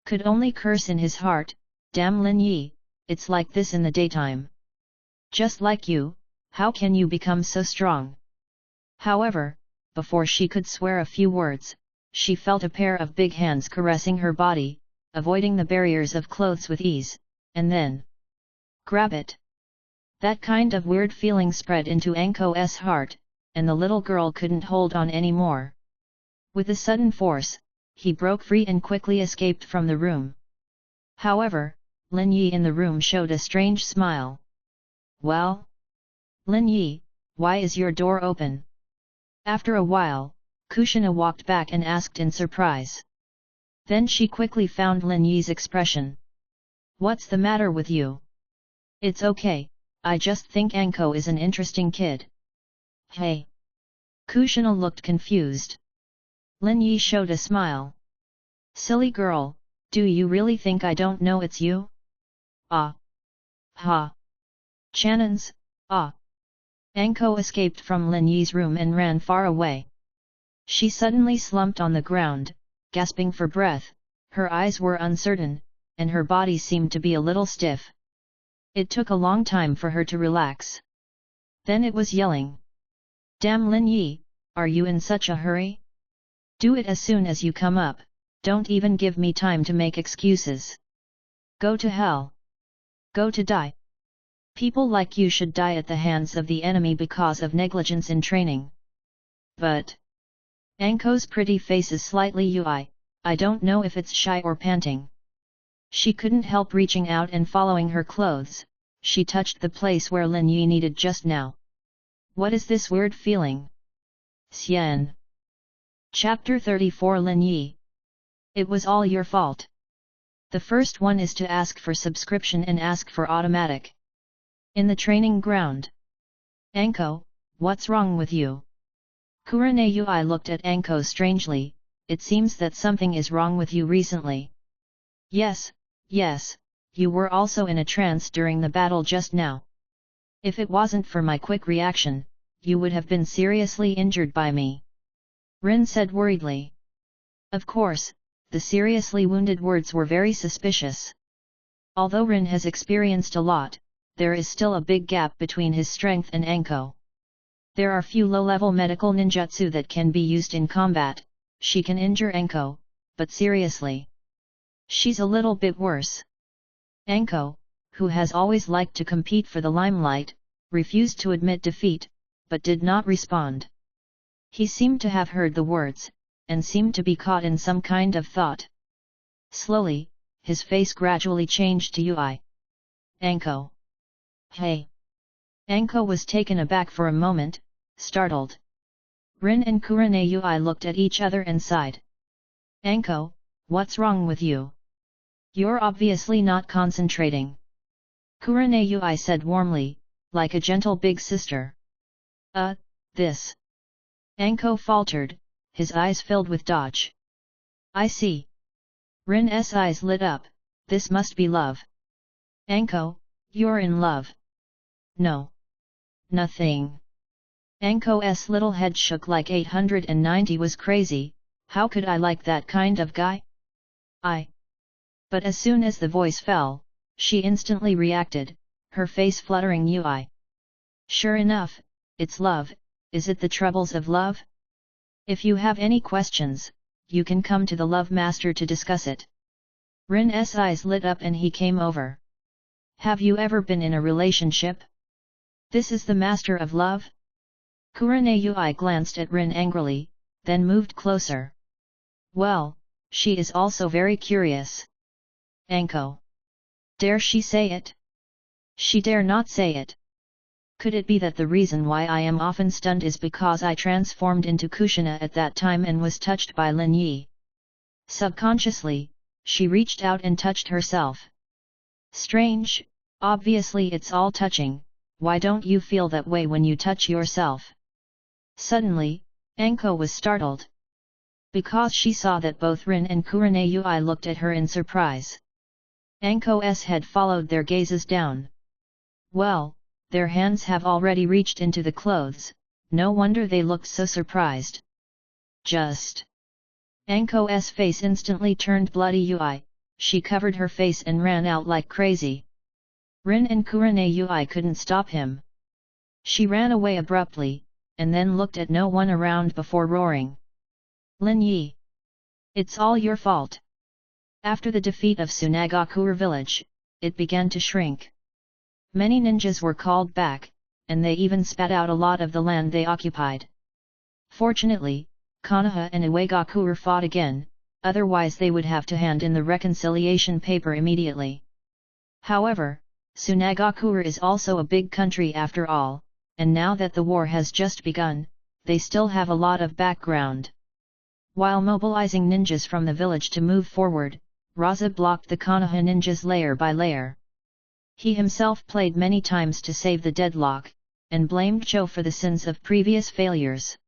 A: Could only curse in his heart, damn Lin Yi, it's like this in the daytime. Just like you, how can you become so strong? However, before she could swear a few words, she felt a pair of big hands caressing her body, avoiding the barriers of clothes with ease, and then grab it. That kind of weird feeling spread into Anko's heart, and the little girl couldn't hold on anymore. With a sudden force, he broke free and quickly escaped from the room. However, Lin Yi in the room showed a strange smile. Well? Lin Yi, why is your door open? After a while, Kushina walked back and asked in surprise. Then she quickly found Lin Yi's expression. What's the matter with you? It's okay, I just think Anko is an interesting kid. Hey! Kushina looked confused. Lin Yi showed a smile. Silly girl, do you really think I don't know it's you? Ah! Ha! Channons, ah! Anko escaped from Lin Yi's room and ran far away. She suddenly slumped on the ground, gasping for breath, her eyes were uncertain, and her body seemed to be a little stiff. It took a long time for her to relax. Then it was yelling. Damn Lin Yi, are you in such a hurry? Do it as soon as you come up, don't even give me time to make excuses. Go to hell. Go to die. People like you should die at the hands of the enemy because of negligence in training. But Anko's pretty face is slightly UI, I don't know if it's shy or panting. She couldn't help reaching out and following her clothes, she touched the place where Lin Yi needed just now. What is this weird feeling? Xian. Chapter 34 Lin Yi. It was all your fault. The first one is to ask for subscription and ask for automatic. In the training ground. Anko, what's wrong with you? Kurane Ui looked at Anko strangely, it seems that something is wrong with you recently. Yes, you were also in a trance during the battle just now. If it wasn't for my quick reaction, you would have been seriously injured by me. Rin said worriedly. Of course, the seriously wounded words were very suspicious. Although Rin has experienced a lot, there is still a big gap between his strength and Anko. There are few low-level medical ninjutsu that can be used in combat, she can injure Anko, but seriously. She's a little bit worse. Anko, who has always liked to compete for the limelight, refused to admit defeat, but did not respond. He seemed to have heard the words, and seemed to be caught in some kind of thought. Slowly, his face gradually changed to Ui. Anko. Hey! Anko was taken aback for a moment, startled. Rin and Kurane Ui looked at each other and sighed. Anko, what's wrong with you? You're obviously not concentrating. Kurane Ui said warmly, like a gentle big sister. This. Anko faltered, his eyes filled with dodge. I see. Rin's eyes lit up, this must be love. Anko, you're in love. No. Nothing. Anko's little head shook like 890 was crazy, how could I like that kind of guy? But as soon as the voice fell, she instantly reacted, her face fluttering. Ui. Sure enough, it's love. Is it the troubles of love? If you have any questions, you can come to the Love Master to discuss it. Rin's eyes lit up and he came over. Have you ever been in a relationship? This is the Master of Love? Kurenai glanced at Rin angrily, then moved closer. Well, she is also very curious. Anko. Dare she say it? She dare not say it. Could it be that the reason why I am often stunned is because I transformed into Kushina at that time and was touched by Lin Yi? Subconsciously, she reached out and touched herself. Strange, obviously it's all touching, why don't you feel that way when you touch yourself? Suddenly, Anko was startled. Because she saw that both Rin and Kurenai looked at her in surprise. Anko's head followed their gazes down. Well, their hands have already reached into the clothes, no wonder they looked so surprised. Just. Anko's face instantly turned bloody. She covered her face and ran out like crazy. Rin and Kurenai couldn't stop him. She ran away abruptly, and then looked at no one around before roaring. Lin Yi! It's all your fault! After the defeat of Tsunagakure village, it began to shrink. Many ninjas were called back, and they even spat out a lot of the land they occupied. Fortunately, Konoha and Iwagakure fought again, otherwise they would have to hand in the reconciliation paper immediately. However, Tsunagakure is also a big country after all, and now that the war has just begun, they still have a lot of background. While mobilizing ninjas from the village to move forward, Raza blocked the Konoha ninjas layer by layer. He himself played many times to save the deadlock, and blamed Cho for the sins of previous failures.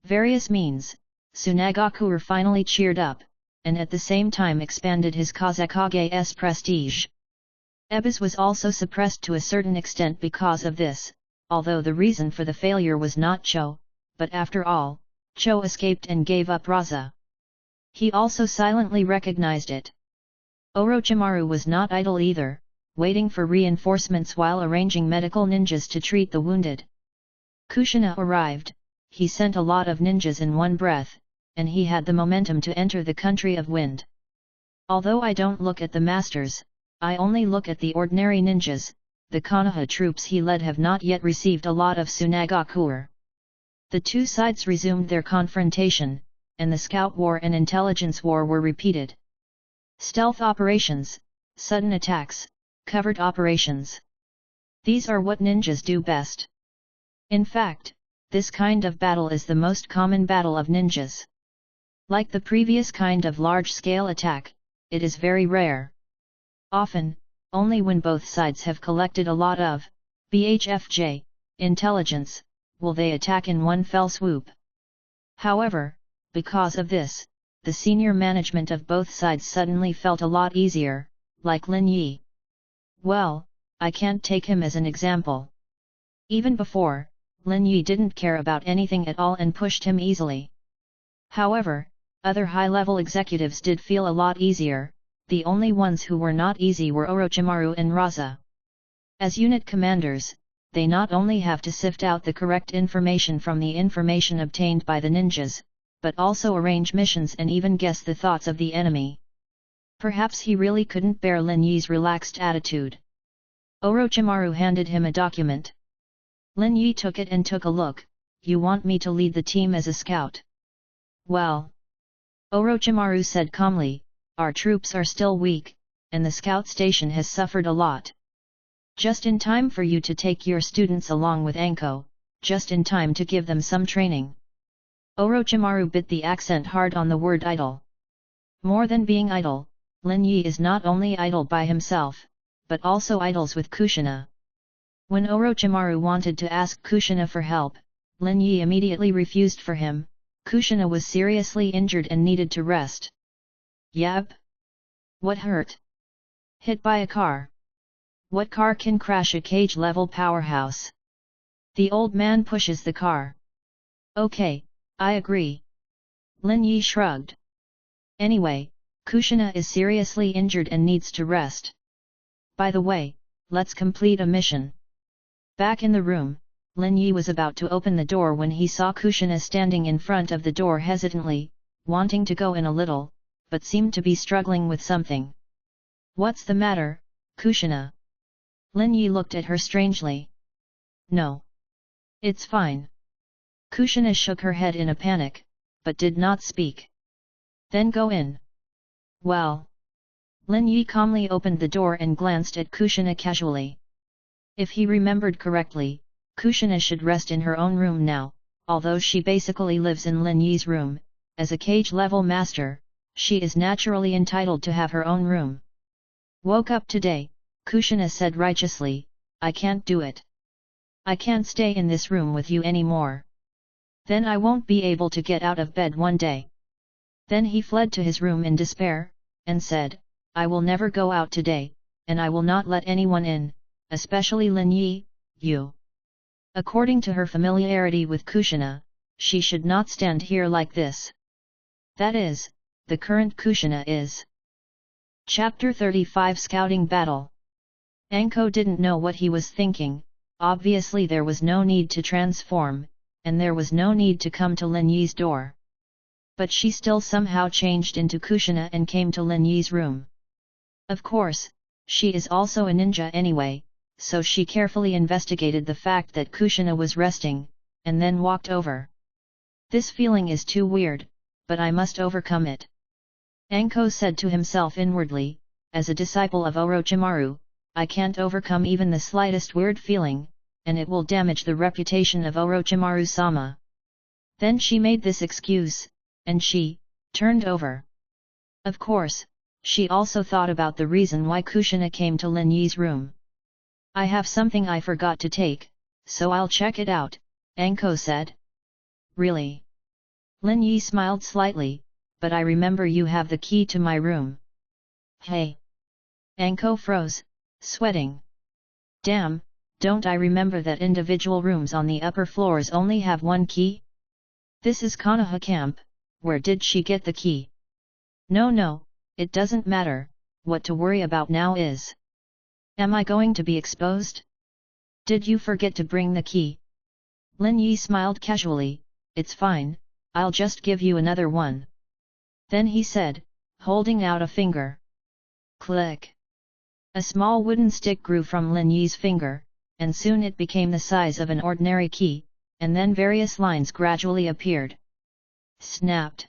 A: Various means, Tsunagakure finally cheered up, and at the same time expanded his Kazekage's prestige. Ebis was also suppressed to a certain extent because of this, although the reason for the failure was not Cho, but after all, Cho escaped and gave up Raza. He also silently recognized it. Orochimaru was not idle either, waiting for reinforcements while arranging medical ninjas to treat the wounded. Kushina arrived, he sent a lot of ninjas in one breath, and he had the momentum to enter the country of wind. Although I don't look at the masters, I only look at the ordinary ninjas, the Konoha troops he led have not yet received a lot of Tsunagakure. The two sides resumed their confrontation, and the scout war and intelligence war were repeated. Stealth operations, sudden attacks, covert operations. These are what ninjas do best. In fact, this kind of battle is the most common battle of ninjas. Like the previous kind of large-scale attack, it is very rare. Often, only when both sides have collected a lot of BHFJ intelligence, will they attack in one fell swoop. However, because of this, the senior management of both sides suddenly felt a lot easier, like Lin Yi. Well, I can't take him as an example. Even before, Lin Yi didn't care about anything at all and pushed him easily. However, other high-level executives did feel a lot easier, the only ones who were not easy were Orochimaru and Raza. As unit commanders, they not only have to sift out the correct information from the information obtained by the ninjas, but also arrange missions and even guess the thoughts of the enemy. Perhaps he really couldn't bear Lin Yi's relaxed attitude. Orochimaru handed him a document. Lin Yi took it and took a look. You want me to lead the team as a scout? Well. Orochimaru said calmly, our troops are still weak, and the scout station has suffered a lot. Just in time for you to take your students along with Anko, just in time to give them some training. Orochimaru bit the accent hard on the word idle. More than being idle, Lin Yi is not only idle by himself, but also idles with Kushina. When Orochimaru wanted to ask Kushina for help, Lin Yi immediately refused for him. Kushina was seriously injured and needed to rest. Yep. What hurt? Hit by a car. What car can crash a cage-level powerhouse? The old man pushes the car. Okay, I agree. Lin Yi shrugged. Anyway, Kushina is seriously injured and needs to rest. By the way, let's complete a mission. Back in the room, Lin Yi was about to open the door when he saw Kushina standing in front of the door hesitantly, wanting to go in a little, but seemed to be struggling with something. What's the matter, Kushina? Lin Yi looked at her strangely. No. It's fine. Kushina shook her head in a panic, but did not speak. Then go in. Well. Lin Yi calmly opened the door and glanced at Kushina casually. If he remembered correctly, Kushina should rest in her own room now, although she basically lives in Lin Yi's room. As a cage-level master, she is naturally entitled to have her own room. Woke up today, Kushina said righteously, I can't do it. I can't stay in this room with you anymore. Then I won't be able to get out of bed one day. Then he fled to his room in despair, and said, I will never go out today, and I will not let anyone in, especially Lin Yi, you. According to her familiarity with Kushina, she should not stand here like this. That is, the current Kushina is. Chapter 35 Scouting Battle. Anko didn't know what he was thinking. Obviously there was no need to transform, and there was no need to come to Lin Yi's door. But she still somehow changed into Kushina and came to Lin Yi's room. Of course, she is also a ninja anyway, so she carefully investigated the fact that Kushina was resting, and then walked over. This feeling is too weird, but I must overcome it. Anko said to himself inwardly, as a disciple of Orochimaru, I can't overcome even the slightest weird feeling, and it will damage the reputation of Orochimaru-sama. Then she made this excuse, and she turned over. Of course, she also thought about the reason why Kushina came to Lin Yi's room. I have something I forgot to take, so I'll check it out, Anko said. Really? Lin Yi smiled slightly, but I remember you have the key to my room. Hey! Anko froze, sweating. Damn, don't I remember that individual rooms on the upper floors only have one key? This is Konoha camp, where did she get the key? No, it doesn't matter, what to worry about now is. Am I going to be exposed? Did you forget to bring the key? Lin Yi smiled casually, it's fine, I'll just give you another one. Then he said, holding out a finger. Click. A small wooden stick grew from Lin Yi's finger, and soon it became the size of an ordinary key, and then various lines gradually appeared. Snapped.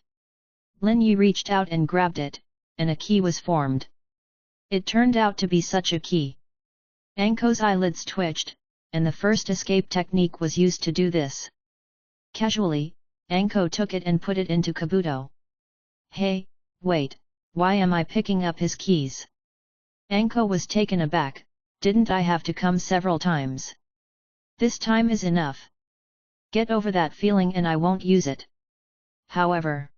A: Lin Yi reached out and grabbed it, and a key was formed. It turned out to be such a key. Anko's eyelids twitched, and the first escape technique was used to do this. Casually, Anko took it and put it into Kabuto. Hey, wait, why am I picking up his keys? Anko was taken aback, didn't I have to come several times? This time is enough. Get over that feeling and I won't use it. However,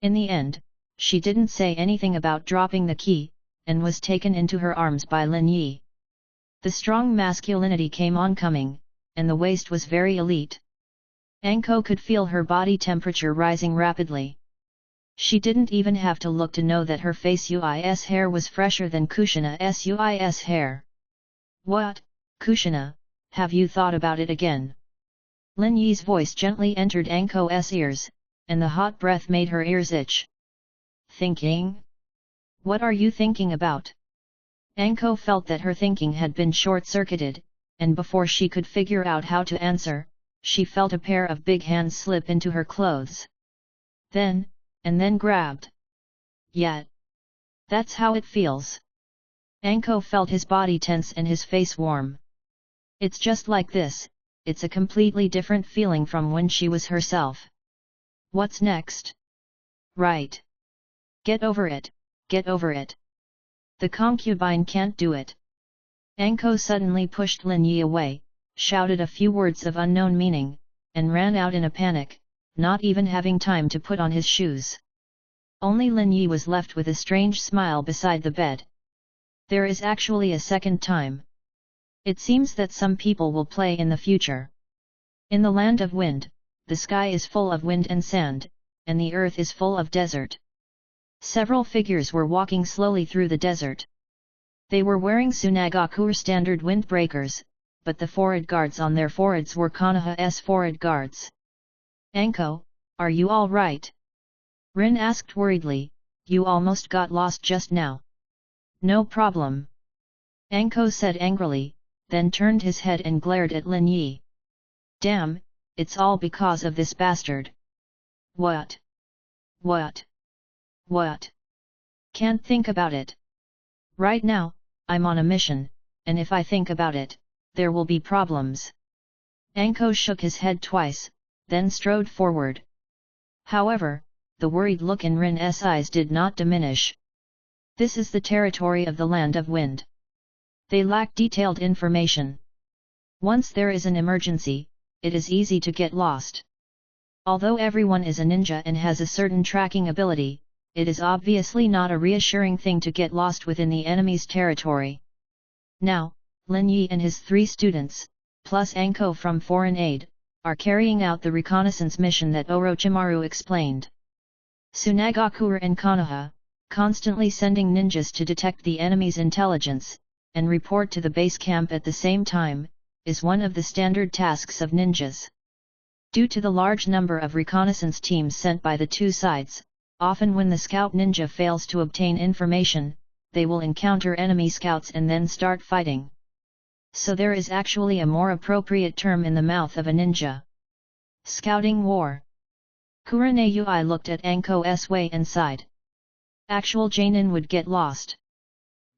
A: in the end, she didn't say anything about dropping the key, and was taken into her arms by Lin Yi. The strong masculinity came on coming, and the waist was very elite. Anko could feel her body temperature rising rapidly. She didn't even have to look to know that her face's hair was fresher than Kushina's hair. What, Kushina, have you thought about it again? Lin Yi's voice gently entered Anko's ears, and the hot breath made her ears itch. Thinking? What are you thinking about? Anko felt that her thinking had been short-circuited, and before she could figure out how to answer, she felt a pair of big hands slip into her clothes. Then grabbed. Yet. That's how it feels. Anko felt his body tense and his face warm. It's just like this, it's a completely different feeling from when she was herself. What's next? Right. Get over it, get over it. The concubine can't do it. Anko suddenly pushed Lin Yi away, shouted a few words of unknown meaning, and ran out in a panic, not even having time to put on his shoes. Only Lin Yi was left with a strange smile beside the bed. There is actually a second time. It seems that some people will play in the future. In the land of wind, the sky is full of wind and sand, and the earth is full of desert. Several figures were walking slowly through the desert. They were wearing Tsunagaku standard windbreakers, but the forehead guards on their foreheads were Konoha's forehead guards. "Anko, are you all right?" Rin asked worriedly, "You almost got lost just now." "No problem," Anko said angrily, then turned his head and glared at Lin Yi. "Damn, it's all because of this bastard." What? What? What? Can't think about it. Right now, I'm on a mission, and if I think about it, there will be problems. Anko shook his head twice, then strode forward. However, the worried look in Rin's eyes did not diminish. This is the territory of the Land of Wind. They lack detailed information. Once there is an emergency, it is easy to get lost. Although everyone is a ninja and has a certain tracking ability, it is obviously not a reassuring thing to get lost within the enemy's territory. Now, Lin Yi and his 3 students, plus Anko from Foreign Aid, are carrying out the reconnaissance mission that Orochimaru explained. Tsunagaku and Konoha, constantly sending ninjas to detect the enemy's intelligence, and report to the base camp at the same time, is one of the standard tasks of ninjas. Due to the large number of reconnaissance teams sent by the 2 sides, often when the scout ninja fails to obtain information, they will encounter enemy scouts and then start fighting. So there is actually a more appropriate term in the mouth of a ninja. Scouting war. Kurenai looked at Anko's way and sighed. Actual Jainin would get lost.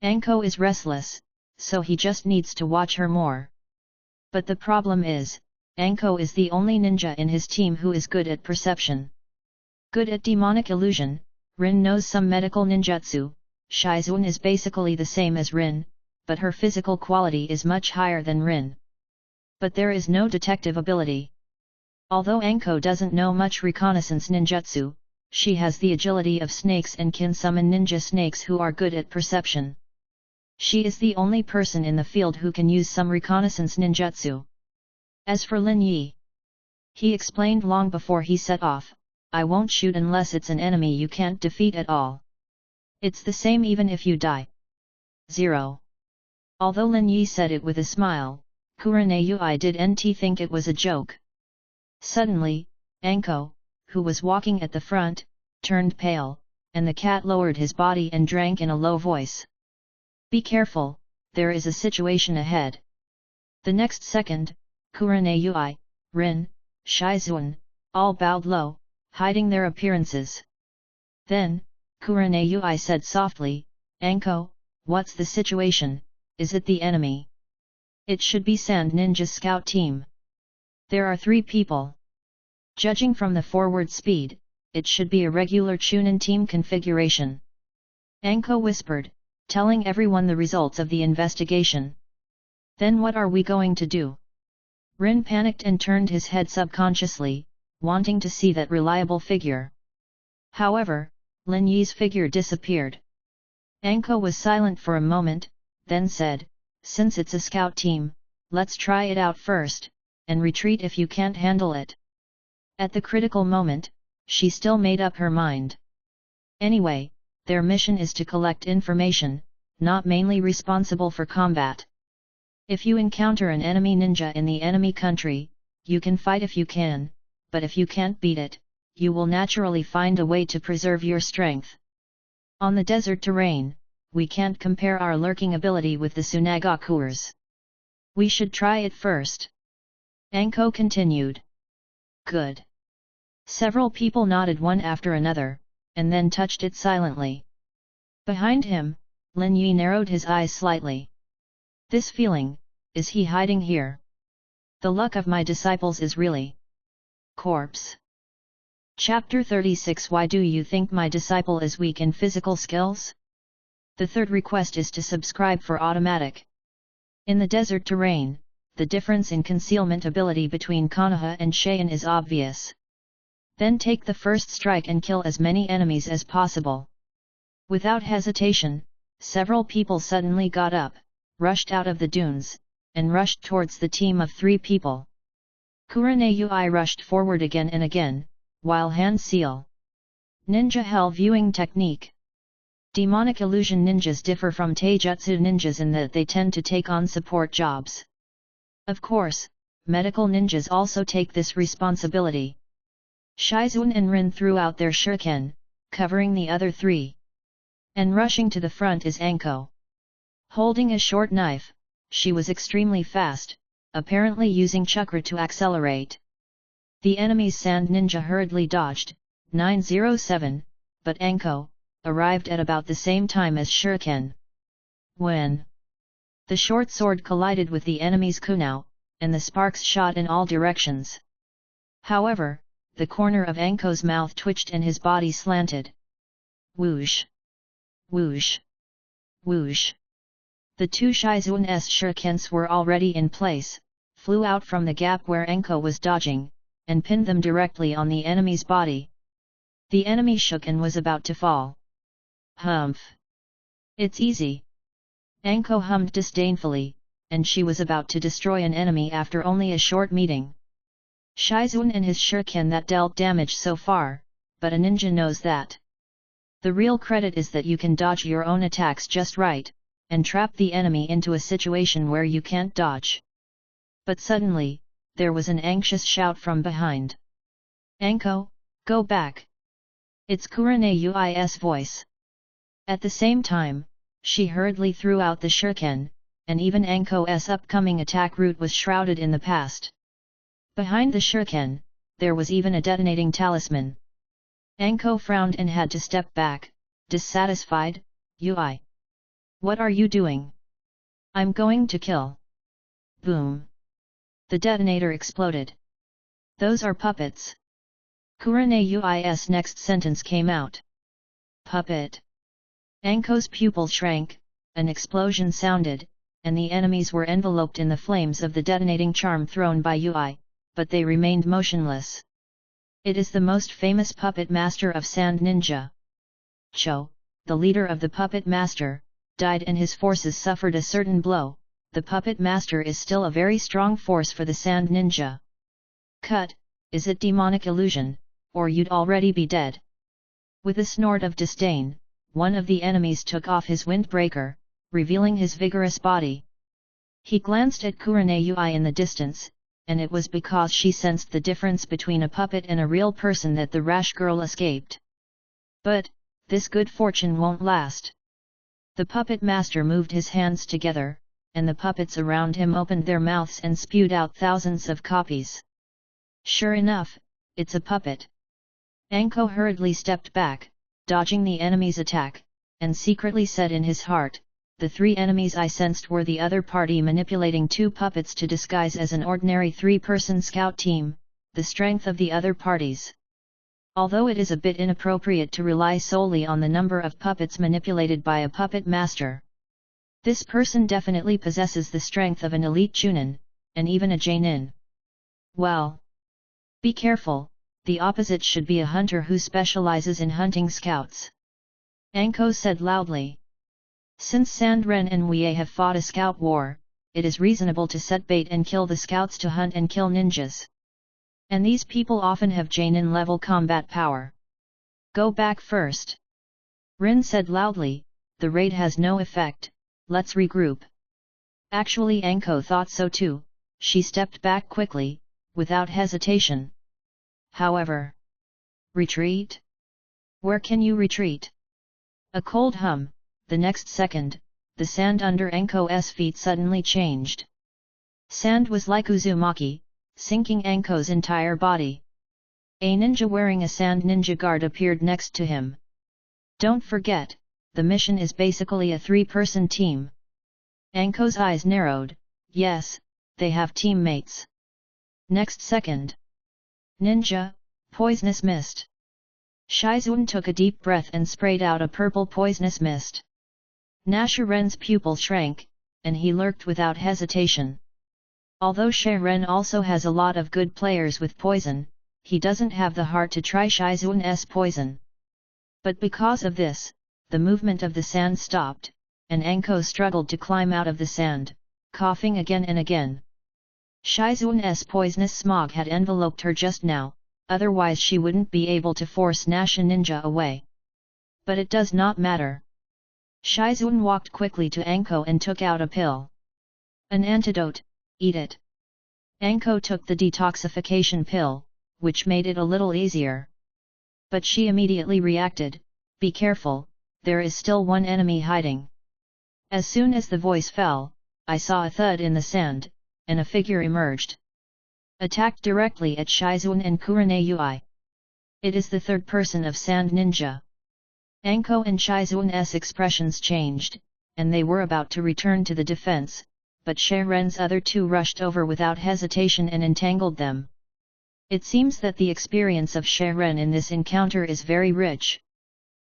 A: Anko is restless, so he just needs to watch her more. But the problem is, Anko is the only ninja in his team who is good at perception. Good at demonic illusion. Rin knows some medical ninjutsu. Shizun is basically the same as Rin, but her physical quality is much higher than Rin. But there is no detective ability. Although Anko doesn't know much reconnaissance ninjutsu, she has the agility of snakes and can summon ninja snakes who are good at perception. She is the only person in the field who can use some reconnaissance ninjutsu. As for Lin Yi, he explained long before he set off, "I won't shoot unless it's an enemy you can't defeat at all. It's the same even if you die." 0. Although Lin Yi said it with a smile, Kurenai didn't think it was a joke. Suddenly, Anko, who was walking at the front, turned pale, and the cat lowered his body and drank in a low voice. "Be careful, there is a situation ahead." The next second, Kurenai, Rin, Shizun, all bowed low, hiding their appearances. Then, Kurenai said softly, "Anko, what's the situation? Is it the enemy?" "It should be Sand Ninja Scout Team. There are 3 people. Judging from the forward speed, it should be a regular Chunin team configuration." Anko whispered, telling everyone the results of the investigation. "Then what are we going to do?" Rin panicked and turned his head subconsciously, wanting to see that reliable figure. However, Lin Yi's figure disappeared. Anko was silent for a moment, then said, "Since it's a scout team, let's try it out first, and retreat if you can't handle it." At the critical moment, she still made up her mind. Anyway, their mission is to collect information, not mainly responsible for combat. If you encounter an enemy ninja in the enemy country, you can fight if you can, but if you can't beat it, you will naturally find a way to preserve your strength. On the desert terrain, we can't compare our lurking ability with the Tsunagakuers. We should try it first. Anko continued. Good. Several people nodded one after another, and then touched it silently. Behind him, Lin Yi narrowed his eyes slightly. This feeling, is he hiding here? The luck of my disciples is really corpse. Chapter 36. Why do you think my disciple is weak in physical skills? The third request is to subscribe for automatic. In the desert terrain, the difference in concealment ability between Konoha and Cheyenne is obvious. Then take the first strike and kill as many enemies as possible. Without hesitation, several people suddenly got up, rushed out of the dunes, and rushed towards the team of 3 people. Kurenai rushed forward again and again, while Han Seal, Ninja Hell Viewing Technique. Demonic illusion ninjas differ from taijutsu ninjas in that they tend to take on support jobs. Of course, medical ninjas also take this responsibility. Shizun and Rin threw out their shuriken, covering the other three. And rushing to the front is Anko. Holding a short knife, she was extremely fast, apparently using chakra to accelerate. The enemy's sand ninja hurriedly dodged, 907, but Anko arrived at about the same time as shuriken. When the short sword collided with the enemy's kunao, and the sparks shot in all directions. However, the corner of Anko's mouth twitched and his body slanted. Whoosh! Whoosh! Whoosh! The two Shizun's shurikens were already in place, flew out from the gap where Anko was dodging, and pinned them directly on the enemy's body. The enemy shook and was about to fall. Humph! It's easy. Anko hummed disdainfully, and she was about to destroy an enemy after only a short meeting. Shizun and his shuriken that dealt damage so far, but a ninja knows that. The real credit is that you can dodge your own attacks just right, and trap the enemy into a situation where you can't dodge. But suddenly, there was an anxious shout from behind. Anko, go back! It's Kurenayui's voice. At the same time, she hurriedly threw out the shuriken, and even Anko's upcoming attack route was shrouded in the past. Behind the shuriken, there was even a detonating talisman. Anko frowned and had to step back, dissatisfied. Ui! What are you doing? I'm going to kill. Boom! The detonator exploded. Those are puppets. Kurenayui's next sentence came out. Puppet. Anko's pupil shrank, an explosion sounded, and the enemies were enveloped in the flames of the detonating charm thrown by Ui, but they remained motionless. It is the most famous puppet master of Sand Ninja. Cho, the leader of the puppet master, died and his forces suffered a certain blow. The puppet master is still a very strong force for the Sand Ninja. Cut, is it demonic illusion, or you'd already be dead? With a snort of disdain, one of the enemies took off his windbreaker, revealing his vigorous body. He glanced at Kurenayui in the distance, and it was because she sensed the difference between a puppet and a real person that the rash girl escaped. But, this good fortune won't last. The puppet master moved his hands together, and the puppets around him opened their mouths and spewed out thousands of copies. Sure enough, it's a puppet. Anko hurriedly stepped back, dodging the enemy's attack, and secretly said in his heart, the three enemies I sensed were the other party manipulating two puppets to disguise as an ordinary three-person scout team, the strength of the other parties. Although it is a bit inappropriate to rely solely on the number of puppets manipulated by a puppet master. This person definitely possesses the strength of an elite chunin, and even a jainin. Well, be careful, the opposite should be a hunter who specializes in hunting scouts. Anko said loudly. Since Sandren and Wei have fought a scout war, it is reasonable to set bait and kill the scouts to hunt and kill ninjas. And these people often have jainin level combat power. Go back first. Rin said loudly, the raid has no effect, let's regroup. Actually Anko thought so too, she stepped back quickly, without hesitation. However, retreat? Where can you retreat? A cold hum. The next second, the sand under Anko's feet suddenly changed. Sand was like Uzumaki, sinking Anko's entire body. A ninja wearing a sand ninja guard appeared next to him. Don't forget, the mission is basically a three-person team. Anko's eyes narrowed. Yes, they have teammates. Next second. Ninja, poisonous mist. Shizun took a deep breath and sprayed out a purple poisonous mist. Nashiren's pupil shrank, and he lurked without hesitation. Although Shiren also has a lot of good players with poison, he doesn't have the heart to try Shizun's poison. But because of this, the movement of the sand stopped, and Anko struggled to climb out of the sand, coughing again and again. Shizun's poisonous smog had enveloped her just now, otherwise she wouldn't be able to force Nasha Ninja away. But it does not matter. Shizuan walked quickly to Anko and took out a pill. An antidote, eat it. Anko took the detoxification pill, which made it a little easier. But she immediately reacted, be careful, there is still one enemy hiding. As soon as the voice fell, I saw a thud in the sand, and a figure emerged. Attacked directly at Shizuan and Kurenayui. It is the third person of Sand Ninja. Anko and Shizuan's expressions changed, and they were about to return to the defense, but Sharen's other two rushed over without hesitation and entangled them. It seems that the experience of Sharen in this encounter is very rich.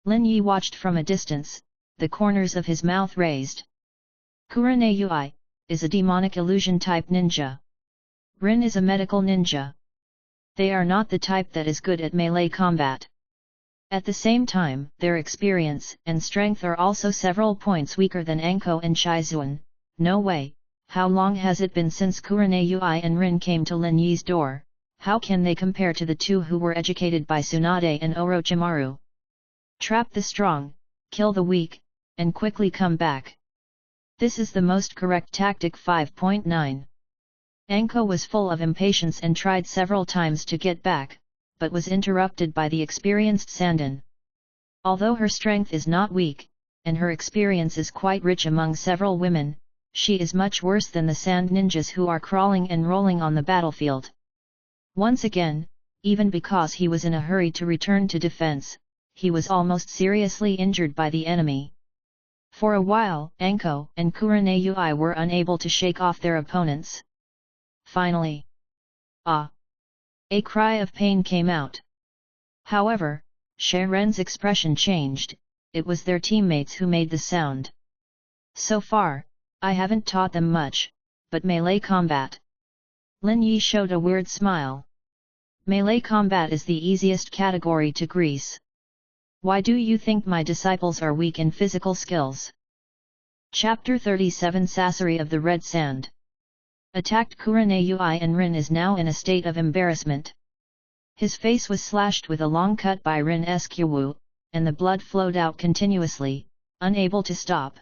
A: Lin Yi watched from a distance, the corners of his mouth raised. Kurenayui is a demonic illusion type ninja. Rin is a medical ninja. They are not the type that is good at melee combat. At the same time, their experience and strength are also several points weaker than Anko and Shizuan. No way, how long has it been since Kurenayui and Rin came to Lin Yi's door? How can they compare to the two who were educated by Tsunade and Orochimaru? Trap the strong, kill the weak, and quickly come back. This is the most correct tactic. 5.9. Anko was full of impatience and tried several times to get back, but was interrupted by the experienced Sandan. Although her strength is not weak, and her experience is quite rich among several women, she is much worse than the sand ninjas who are crawling and rolling on the battlefield. Once again, even because he was in a hurry to return to defense, he was almost seriously injured by the enemy. For a while, Anko and Kurenayui were unable to shake off their opponents. Finally, a cry of pain came out. However, Sharen's expression changed, it was their teammates who made the sound. So far, I haven't taught them much, but melee combat. Lin Yi showed a weird smile. Melee combat is the easiest category to grease. Why do you think my disciples are weak in physical skills? Chapter 37 Sasori of the Red Sand. Attacked Kurenayui and Rin is now in a state of embarrassment. His face was slashed with a long cut by Rin's Kyu, and the blood flowed out continuously, unable to stop.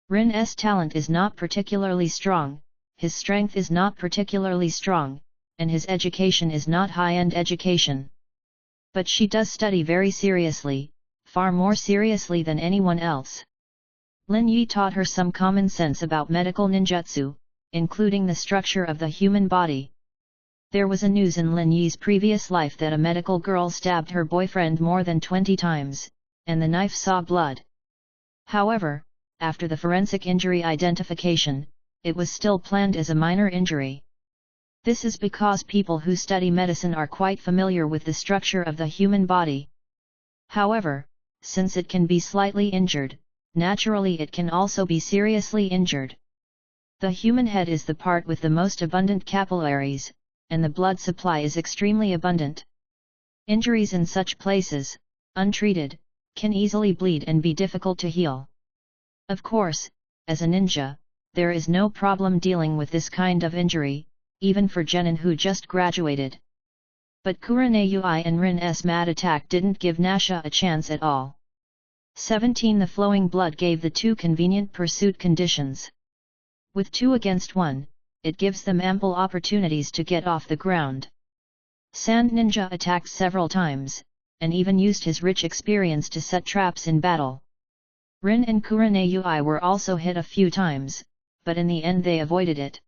A: Rin's talent is not particularly strong, his strength is not particularly strong, and his education is not high-end education. But she does study very seriously, far more seriously than anyone else. Lin Yi taught her some common sense about medical ninjutsu, including the structure of the human body. There was a news in Lin Yi's previous life that a medical girl stabbed her boyfriend more than 20 times, and the knife saw blood. However, after the forensic injury identification, it was still planned as a minor injury. This is because people who study medicine are quite familiar with the structure of the human body. However, since it can be slightly injured, naturally it can also be seriously injured. The human head is the part with the most abundant capillaries, and the blood supply is extremely abundant. Injuries in such places, untreated, can easily bleed and be difficult to heal. Of course, as a ninja, there is no problem dealing with this kind of injury, even for genin who just graduated. But Kurenayui and Rin's mad attack didn't give Nasha a chance at all. 17 The flowing blood gave the two convenient pursuit conditions. With 2 against 1, it gives them ample opportunities to get off the ground. Sand Ninja attacked several times, and even used his rich experience to set traps in battle. Rin and Kurenayui were also hit a few times, but in the end they avoided it.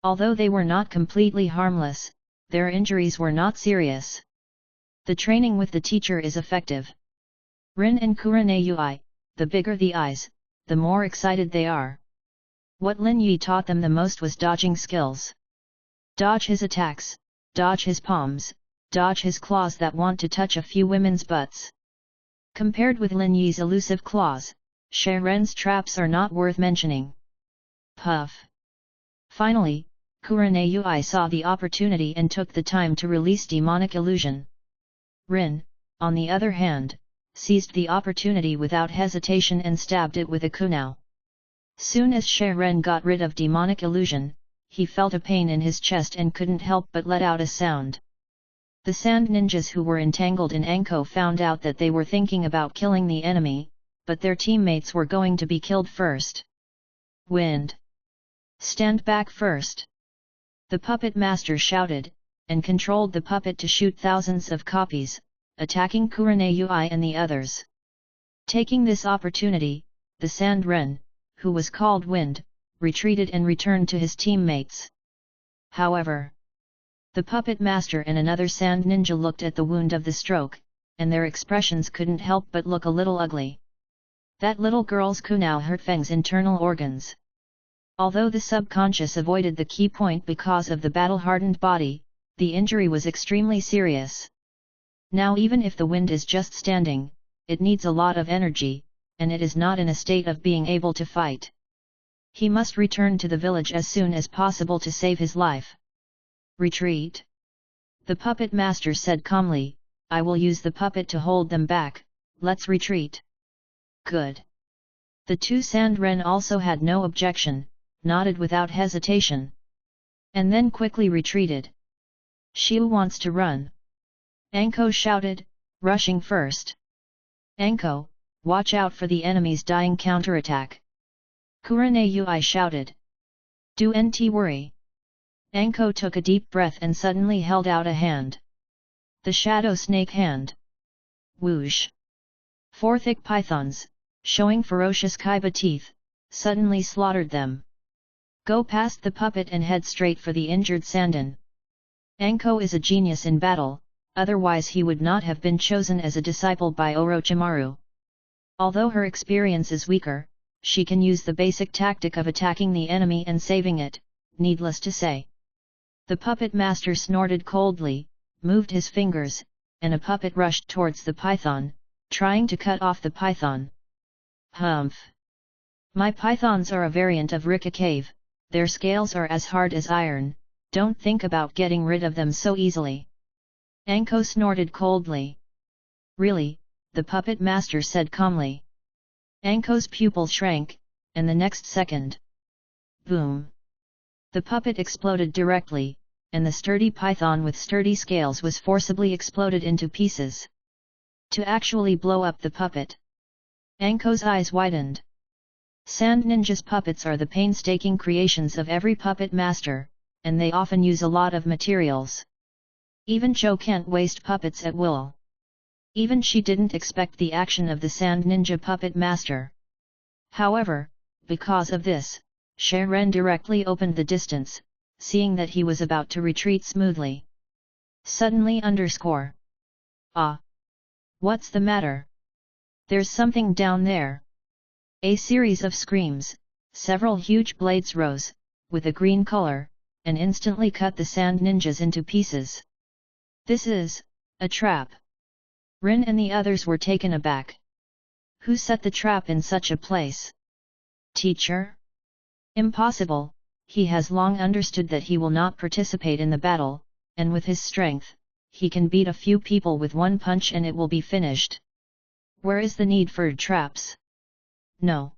A: Although they were not completely harmless, their injuries were not serious. The training with the teacher is effective. Rin and Kurenayui, the bigger the eyes, the more excited they are. What Lin Yi taught them the most was dodging skills. Dodge his attacks, dodge his palms, dodge his claws that want to touch a few women's butts. Compared with Lin Yi's elusive claws, Sharen's traps are not worth mentioning. Puff. Finally, Kurenayui saw the opportunity and took the time to release demonic illusion. Rin, on the other hand, seized the opportunity without hesitation and stabbed it with a kunao. Soon as Sharen got rid of demonic illusion, he felt a pain in his chest and couldn't help but let out a sound. The sand ninjas who were entangled in Anko found out that they were thinking about killing the enemy, but their teammates were going to be killed first. Wind! Stand back first! The puppet master shouted, and controlled the puppet to shoot thousands of copies, attacking Kurenai and the others. Taking this opportunity, the sand wren, who was called Wind, retreated and returned to his teammates. However, the puppet master and another sand ninja looked at the wound of the stroke, and their expressions couldn't help but look a little ugly. That little girl's kunao hurt Feng's internal organs. Although the subconscious avoided the key point because of the battle-hardened body, the injury was extremely serious. Now even if the wind is just standing, it needs a lot of energy, and it is not in a state of being able to fight. He must return to the village as soon as possible to save his life. Retreat! The puppet master said calmly, I will use the puppet to hold them back, let's retreat. Good. The two sand wren also had no objection, nodded without hesitation. And then quickly retreated. Shiu wants to run. Anko shouted, rushing first. Anko, watch out for the enemy's dying counterattack. Kurenai shouted. Do nt worry. Anko took a deep breath and suddenly held out a hand. The shadow snake hand. Whoosh! Four thick pythons, showing ferocious kaiba teeth, suddenly slaughtered them. Go past the puppet and head straight for the injured Sandan. Anko is a genius in battle, otherwise he would not have been chosen as a disciple by Orochimaru. Although her experience is weaker, she can use the basic tactic of attacking the enemy and saving it, needless to say. The puppet master snorted coldly, moved his fingers, and a puppet rushed towards the python, trying to cut off the python. Humph! My pythons are a variant of Rika Cave, their scales are as hard as iron, don't think about getting rid of them so easily. Anko snorted coldly. Really, the puppet master said calmly. Anko's pupil shrank, and the next second. Boom! The puppet exploded directly, and the sturdy python with sturdy scales was forcibly exploded into pieces. To actually blow up the puppet. Anko's eyes widened. Sand ninjas' puppets are the painstaking creations of every puppet master, and they often use a lot of materials. Even Cho can't waste puppets at will. Even she didn't expect the action of the sand ninja puppet master. However, because of this, Ren directly opened the distance, seeing that he was about to retreat smoothly. Suddenly underscore. Ah! What's the matter? There's something down there. A series of screams, several huge blades rose, with a green color, and instantly cut the sand ninjas into pieces. This is a trap. Rin and the others were taken aback. Who set the trap in such a place? Teacher? Impossible, he has long understood that he will not participate in the battle, and with his strength, he can beat a few people with one punch and it will be finished. Where is the need for traps? No.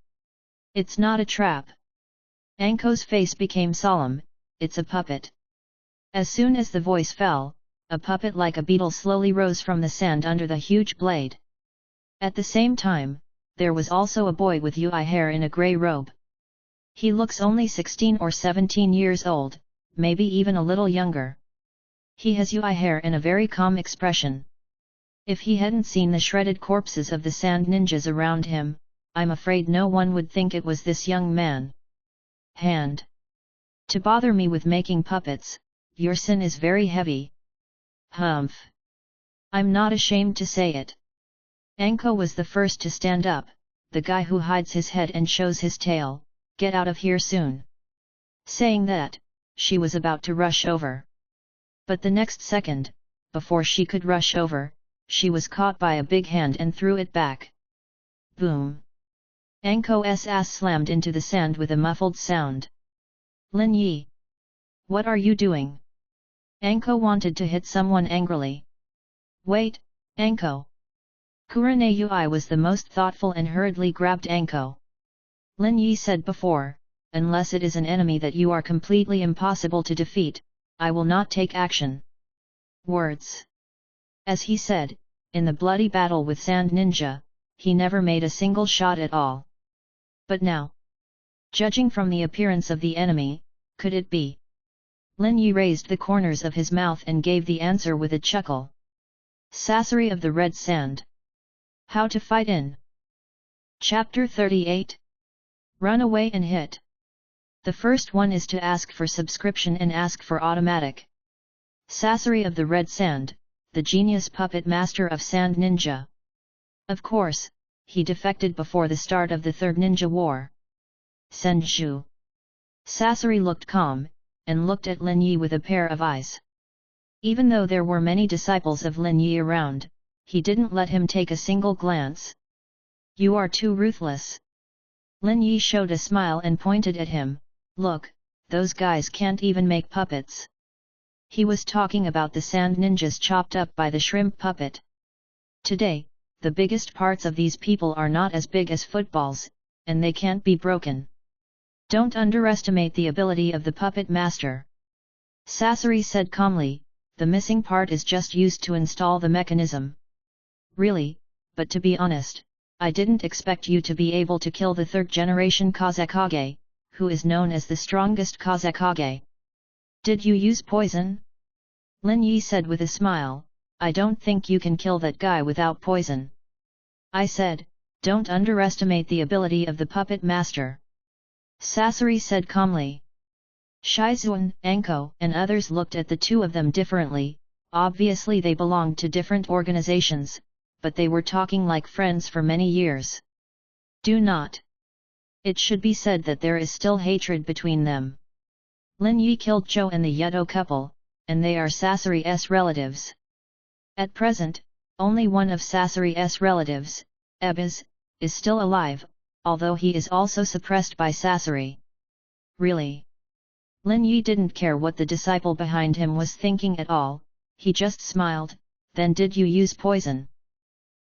A: It's not a trap. Anko's face became solemn, it's a puppet. As soon as the voice fell, a puppet like a beetle slowly rose from the sand under the huge blade. At the same time, there was also a boy with UI hair in a grey robe. He looks only 16 or 17 years old, maybe even a little younger. He has UI hair and a very calm expression. If he hadn't seen the shredded corpses of the sand ninjas around him, I'm afraid no one would think it was this young man. Hand. To bother me with making puppets, your sin is very heavy. Humph. I'm not ashamed to say it. Anko was the first to stand up, the guy who hides his head and shows his tail, get out of here soon. Saying that, she was about to rush over. But the next second, before she could rush over, she was caught by a big hand and threw it back. Boom! Anko's ass slammed into the sand with a muffled sound. Lin Yi! What are you doing? Anko wanted to hit someone angrily. Wait, Anko! Kurenai was the most thoughtful and hurriedly grabbed Anko. Lin Yi said before, unless it is an enemy that you are completely impossible to defeat, I will not take action. Words. As he said, in the bloody battle with Sand Ninja, he never made a single shot at all. But now, judging from the appearance of the enemy, could it be? Lin Yi raised the corners of his mouth and gave the answer with a chuckle. Sasori of the Red Sand. How to fight in Chapter 38. Run away and hit. The first one is to ask for subscription and ask for automatic. Sasori of the Red Sand, the genius puppet master of Sand Ninja. Of course, he defected before the start of the Third Ninja War. Senju. Sasori looked calm, and looked at Lin Yi with a pair of eyes. Even though there were many disciples of Lin Yi around, he didn't let him take a single glance. You are too ruthless. Lin Yi showed a smile and pointed at him. Look, those guys can't even make puppets. He was talking about the sand ninjas chopped up by the shrimp puppet. Today, the biggest parts of these people are not as big as footballs, and they can't be broken. Don't underestimate the ability of the puppet master. Sasori said calmly, the missing part is just used to install the mechanism. Really, but to be honest, I didn't expect you to be able to kill the third generation Kazekage, who is known as the strongest Kazekage. Did you use poison? Lin Yi said with a smile, I don't think you can kill that guy without poison. I said, don't underestimate the ability of the puppet master. Sasori said calmly. Shizuan, Anko and others looked at the two of them differently. Obviously they belonged to different organizations, but they were talking like friends for many years. Do not. It should be said that there is still hatred between them. Lin Yi killed Zhou and the Yudo couple, and they are Sasori's relatives. At present, only one of Sasori's relatives, Ebis, is still alive, although he is also suppressed by Sasori. Really? Lin Yi didn't care what the disciple behind him was thinking at all, he just smiled. Then did you use poison?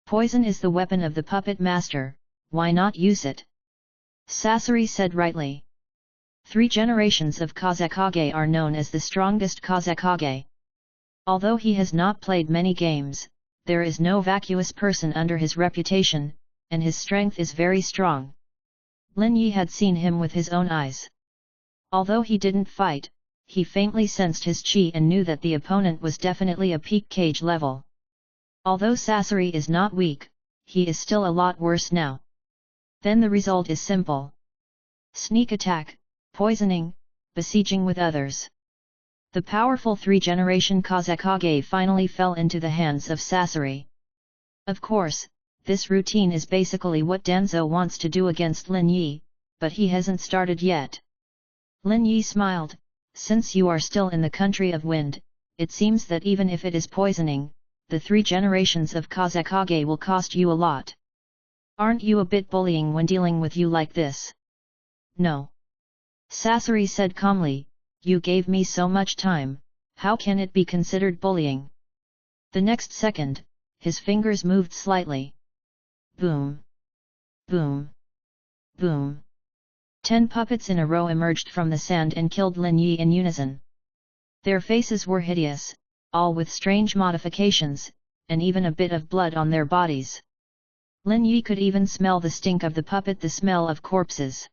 A: Poison is the weapon of the puppet master, why not use it? Sasori said rightly. 3 generations of Kazekage are known as the strongest Kazekage. Although he has not played many games, there is no vacuous person under his reputation, and his strength is very strong. Lin Yi had seen him with his own eyes. Although he didn't fight, he faintly sensed his chi and knew that the opponent was definitely a peak cage level. Although Sasori is not weak, he is still a lot worse now. Then the result is simple. Sneak attack, poisoning, besieging with others. The powerful 3-generation Kazekage finally fell into the hands of Sasori. Of course, this routine is basically what Danzo wants to do against Lin Yi, but he hasn't started yet. Lin Yi smiled, since you are still in the country of wind, it seems that even if it is poisoning, the 3 generations of Kazekage will cost you a lot. Aren't you a bit bullying when dealing with you like this? No. Sasori said calmly, you gave me so much time, how can it be considered bullying? The next second, his fingers moved slightly. Boom. Boom. Boom. 10 puppets in a row emerged from the sand and killed Lin Yi in unison. Their faces were hideous, all with strange modifications, and even a bit of blood on their bodies. Lin Yi could even smell the stink of the puppet, the smell of corpses.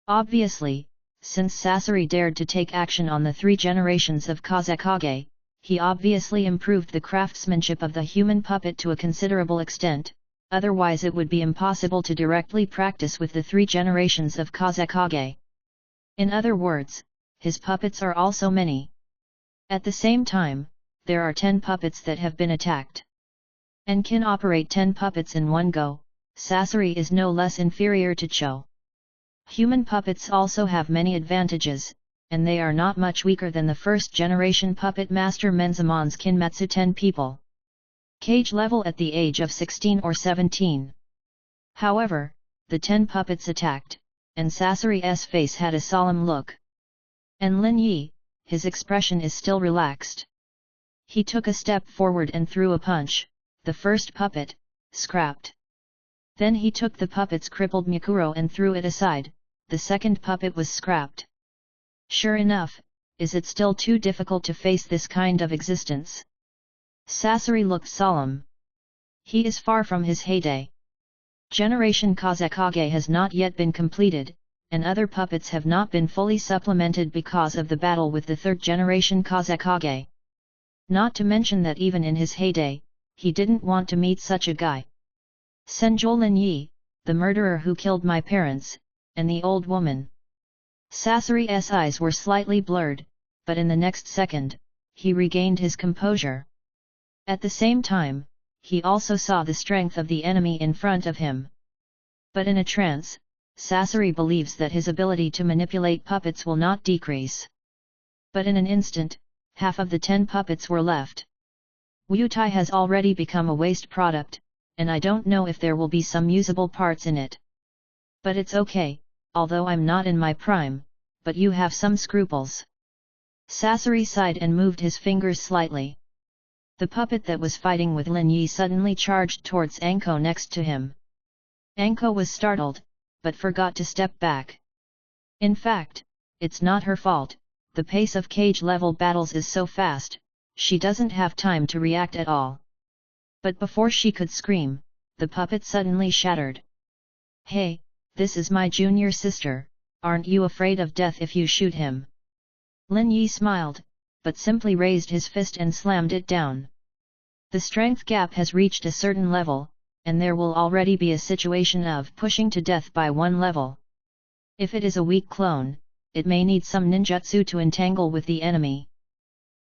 A: Obviously, since Sasori dared to take action on the 3 generations of Kazekage, he obviously improved the craftsmanship of the human puppet to a considerable extent, otherwise it would be impossible to directly practice with the 3 generations of Kazekage. In other words, his puppets are also many. At the same time, there are 10 puppets that have been attacked. And can operate 10 puppets in one go. Sasori is no less inferior to Cho. Human puppets also have many advantages, and they are not much weaker than the 1st generation puppet master Menzamon's Kinmatsu 10 people. Cage level at the age of 16 or 17. However, the 10 puppets attacked, and Sasori's face had a solemn look. And Lin Yi, his expression is still relaxed. He took a step forward and threw a punch. The first puppet, scrapped. Then he took the puppet's crippled Mikuro and threw it aside, the second puppet was scrapped. Sure enough, is it still too difficult to face this kind of existence? Sasori looked solemn. He is far from his heyday. Generation Kazekage has not yet been completed, and other puppets have not been fully supplemented because of the battle with the third generation Kazekage. Not to mention that even in his heyday, he didn't want to meet such a guy. Senjou Linyi, the murderer who killed my parents, and the old woman. Sasori's eyes were slightly blurred, but in the next second, he regained his composure. At the same time, he also saw the strength of the enemy in front of him. But in a trance, Sasori believes that his ability to manipulate puppets will not decrease. But in an instant, half of the 10 puppets were left. Wutai has already become a waste product, and I don't know if there will be some usable parts in it. But it's okay, although I'm not in my prime, but you have some scruples. Sasori sighed and moved his fingers slightly. The puppet that was fighting with Lin Yi suddenly charged towards Anko next to him. Anko was startled, but forgot to step back. In fact, it's not her fault, the pace of cage-level battles is so fast, she doesn't have time to react at all. But before she could scream, the puppet suddenly shattered. Hey, this is my junior sister, aren't you afraid of death if you shoot him? Lin Yi smiled, but simply raised his fist and slammed it down. The strength gap has reached a certain level, and there will already be a situation of pushing to death by one level. If it is a weak clone, it may need some ninjutsu to entangle with the enemy.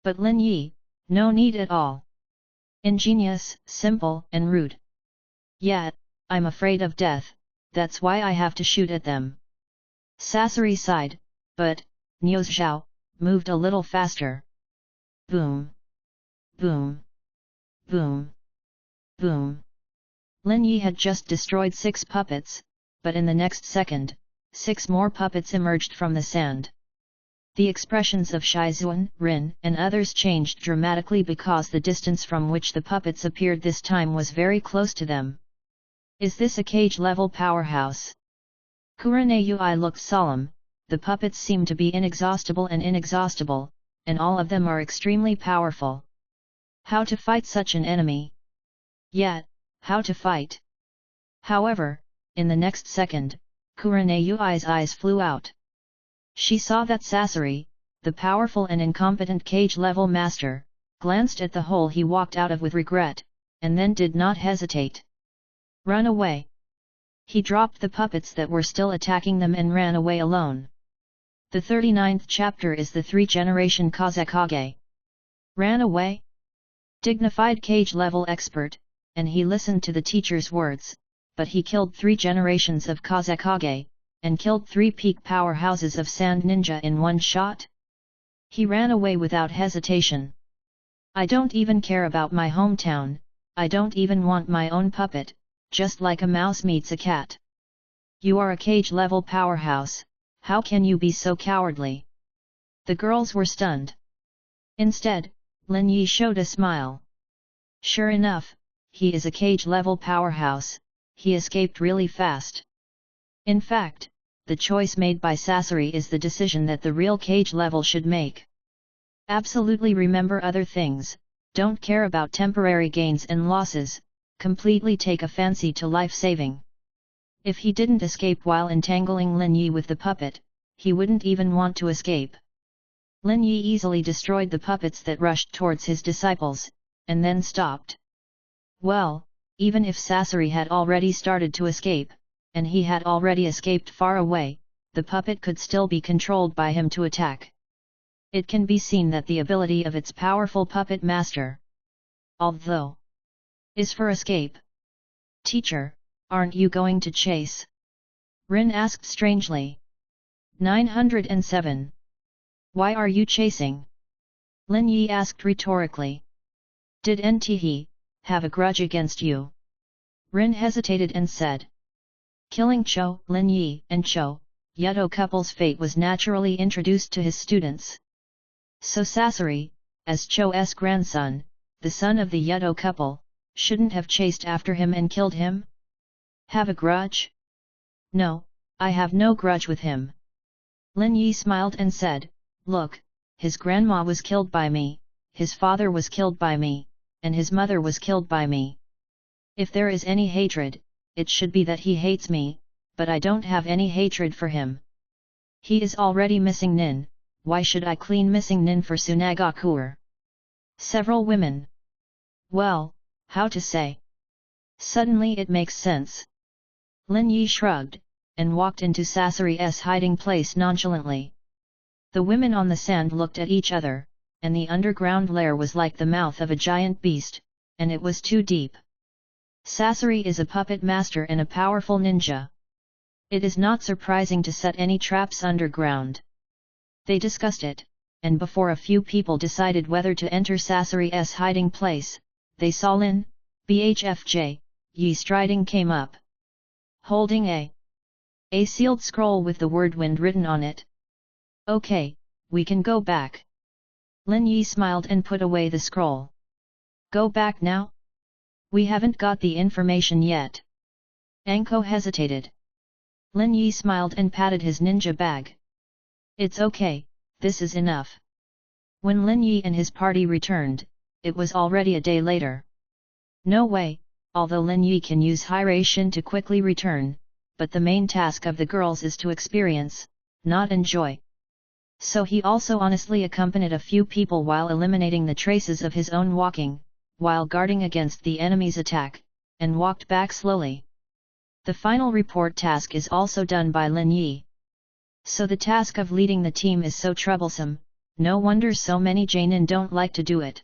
A: But Lin Yi, no need at all. Ingenious, simple, and rude. Yeah, I'm afraid of death, that's why I have to shoot at them. Sasori sighed, but, Niuzhao, moved a little faster. Boom. Boom. Boom. Boom. Lin Yi had just destroyed 6 puppets, but in the next second, 6 more puppets emerged from the sand. The expressions of Shizuan, Rin, and others changed dramatically because the distance from which the puppets appeared this time was very close to them. Is this a cage-level powerhouse? Kurenai looked solemn. The puppets seem to be inexhaustible, and all of them are extremely powerful. How to fight such an enemy? Yet, how to fight? However, in the next second, Kurenai's eyes flew out. She saw that Sasori, the powerful and incompetent cage-level master, glanced at the hole he walked out of with regret, and then did not hesitate. Run away! He dropped the puppets that were still attacking them and ran away alone. The 39th chapter is the 3-generation Kazekage. Ran away? Dignified cage-level expert, and he listened to the teacher's words, but he killed 3 generations of Kazekage, and killed 3 peak powerhouses of Sand Ninja in one shot? He ran away without hesitation. I don't even care about my hometown, I don't even want my own puppet, just like a mouse meets a cat. You are a cage-level powerhouse, how can you be so cowardly? The girls were stunned. Instead, Lin Yi showed a smile. Sure enough, he is a cage-level powerhouse, he escaped really fast. In fact, the choice made by Sasori is the decision that the real cage level should make. Absolutely remember other things, don't care about temporary gains and losses, completely take a fancy to life-saving. If he didn't escape while entangling Lin Yi with the puppet, he wouldn't even want to escape. Lin Yi easily destroyed the puppets that rushed towards his disciples, and then stopped. Well, even if Sasori had already started to escape, and he had already escaped far away, the puppet could still be controlled by him to attack. It can be seen that the ability of its powerful puppet master, although, is for escape. Teacher, aren't you going to chase? Rin asked strangely. 907. Why are you chasing? Lin Yi asked rhetorically. Did Nte have a grudge against you? Rin hesitated and said. Killing Cho, Lin Yi, and Cho, Yudo couple's fate was naturally introduced to his students. So Sasori, as Cho's grandson, the son of the Yudo couple, shouldn't have chased after him and killed him? Have a grudge? No, I have no grudge with him. Lin Yi smiled and said, look, his grandma was killed by me, his father was killed by me, and his mother was killed by me. If there is any hatred, it should be that he hates me, but I don't have any hatred for him. He is already missing nin, why should I clean missing nin for Tsunagakuer? Several women. Well, how to say? Suddenly it makes sense. Lin Yi shrugged, and walked into Sasori's hiding place nonchalantly. The women on the sand looked at each other, and the underground lair was like the mouth of a giant beast, and it was too deep. Sasori is a puppet master and a powerful ninja. It is not surprising to set any traps underground. They discussed it, and before a few people decided whether to enter Sasori's hiding place, they saw Lin, BHFJ, Yi striding came up. Holding a sealed scroll with the word wind written on it. Okay, we can go back. Lin Yi smiled and put away the scroll. Go back now? We haven't got the information yet. Anko hesitated. Lin Yi smiled and patted his ninja bag. It's okay, this is enough. When Lin Yi and his party returned, it was already a day later. No way, although Lin Yi can use Hiration to quickly return, but the main task of the girls is to experience, not enjoy. So he also honestly accompanied a few people while eliminating the traces of his own walking, while guarding against the enemy's attack, and walked back slowly. The final report task is also done by Lin Yi. So the task of leading the team is so troublesome, no wonder so many Jainin don't like to do it.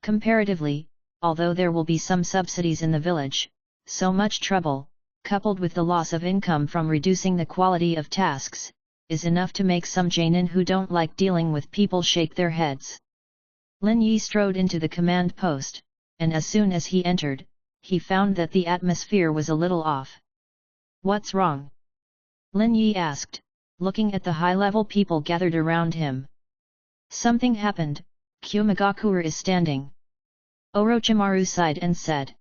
A: Comparatively, although there will be some subsidies in the village, so much trouble, coupled with the loss of income from reducing the quality of tasks, is enough to make some Jainin who don't like dealing with people shake their heads. Lin Yi strode into the command post, and as soon as he entered, he found that the atmosphere was a little off. What's wrong? Lin Yi asked, looking at the high-level people gathered around him. Something happened, Kumagakuer is standing. Orochimaru sighed and said.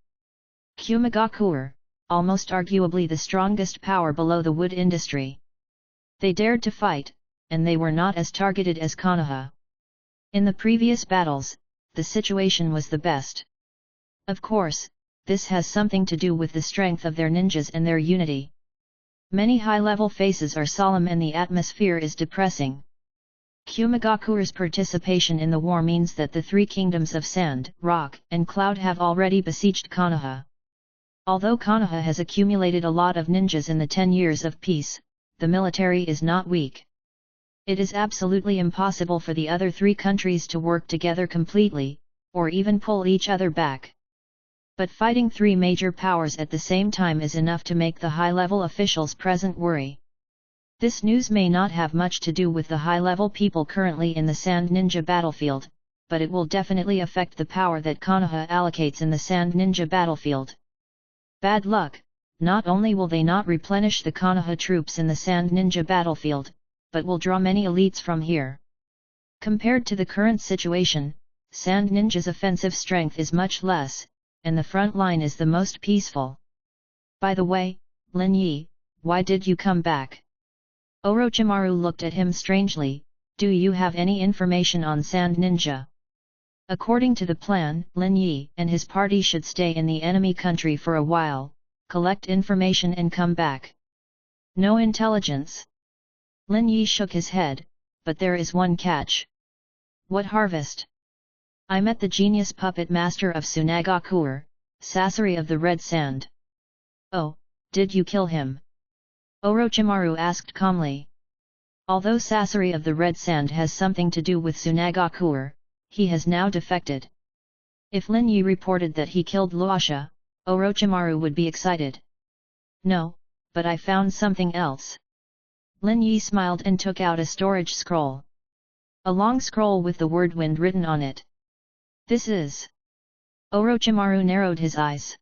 A: Kumagakuer, almost arguably the strongest power below the wood industry. They dared to fight, and they were not as targeted as Konoha. In the previous battles, the situation was the best. Of course, this has something to do with the strength of their ninjas and their unity. Many high-level faces are solemn and the atmosphere is depressing. Kumagakuer's participation in the war means that the three kingdoms of Sand, Rock, and Cloud have already besieged Konoha. Although Konoha has accumulated a lot of ninjas in the 10 years of peace, the military is not weak. It is absolutely impossible for the other three countries to work together completely, or even pull each other back. But fighting three major powers at the same time is enough to make the high-level officials present worry. This news may not have much to do with the high-level people currently in the Sand Ninja battlefield, but it will definitely affect the power that Konoha allocates in the Sand Ninja battlefield. Bad luck, not only will they not replenish the Konoha troops in the Sand Ninja battlefield, but will draw many elites from here. Compared to the current situation, Sand Ninja's offensive strength is much less, and the front line is the most peaceful. By the way, Lin Yi, why did you come back? Orochimaru looked at him strangely. Do you have any information on Sand Ninja? According to the plan, Lin Yi and his party should stay in the enemy country for a while, collect information and come back. No intelligence. Lin Yi shook his head, but there is one catch. What harvest? I met the genius puppet master of Tsunagakuer, Sasori of the Red Sand. Oh, did you kill him? Orochimaru asked calmly. Although Sasori of the Red Sand has something to do with Tsunagakuer, he has now defected. If Lin Yi reported that he killed Luosha, Orochimaru would be excited. No, but I found something else. Lin Yi smiled and took out a storage scroll. A long scroll with the word wind written on it. This is... Orochimaru narrowed his eyes.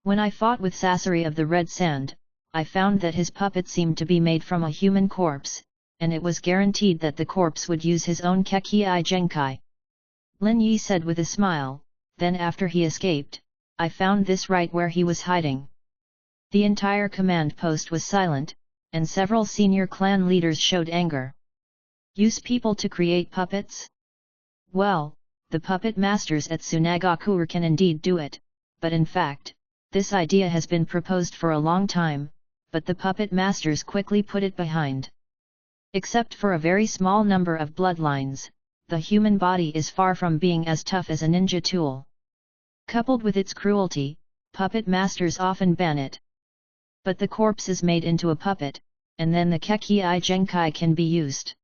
A: When I fought with Sasori of the Red Sand, I found that his puppet seemed to be made from a human corpse, and it was guaranteed that the corpse would use his own Kekii Genkai. Lin Yi said with a smile, then after he escaped, I found this right where he was hiding. The entire command post was silent, and several senior clan leaders showed anger. Use people to create puppets? Well, the puppet masters at Tsunagakure can indeed do it, but in fact, this idea has been proposed for a long time, but the puppet masters quickly put it behind. Except for a very small number of bloodlines, the human body is far from being as tough as a ninja tool. Coupled with its cruelty, puppet masters often ban it. But the corpse is made into a puppet, and then the Kekki-i Genkai can be used.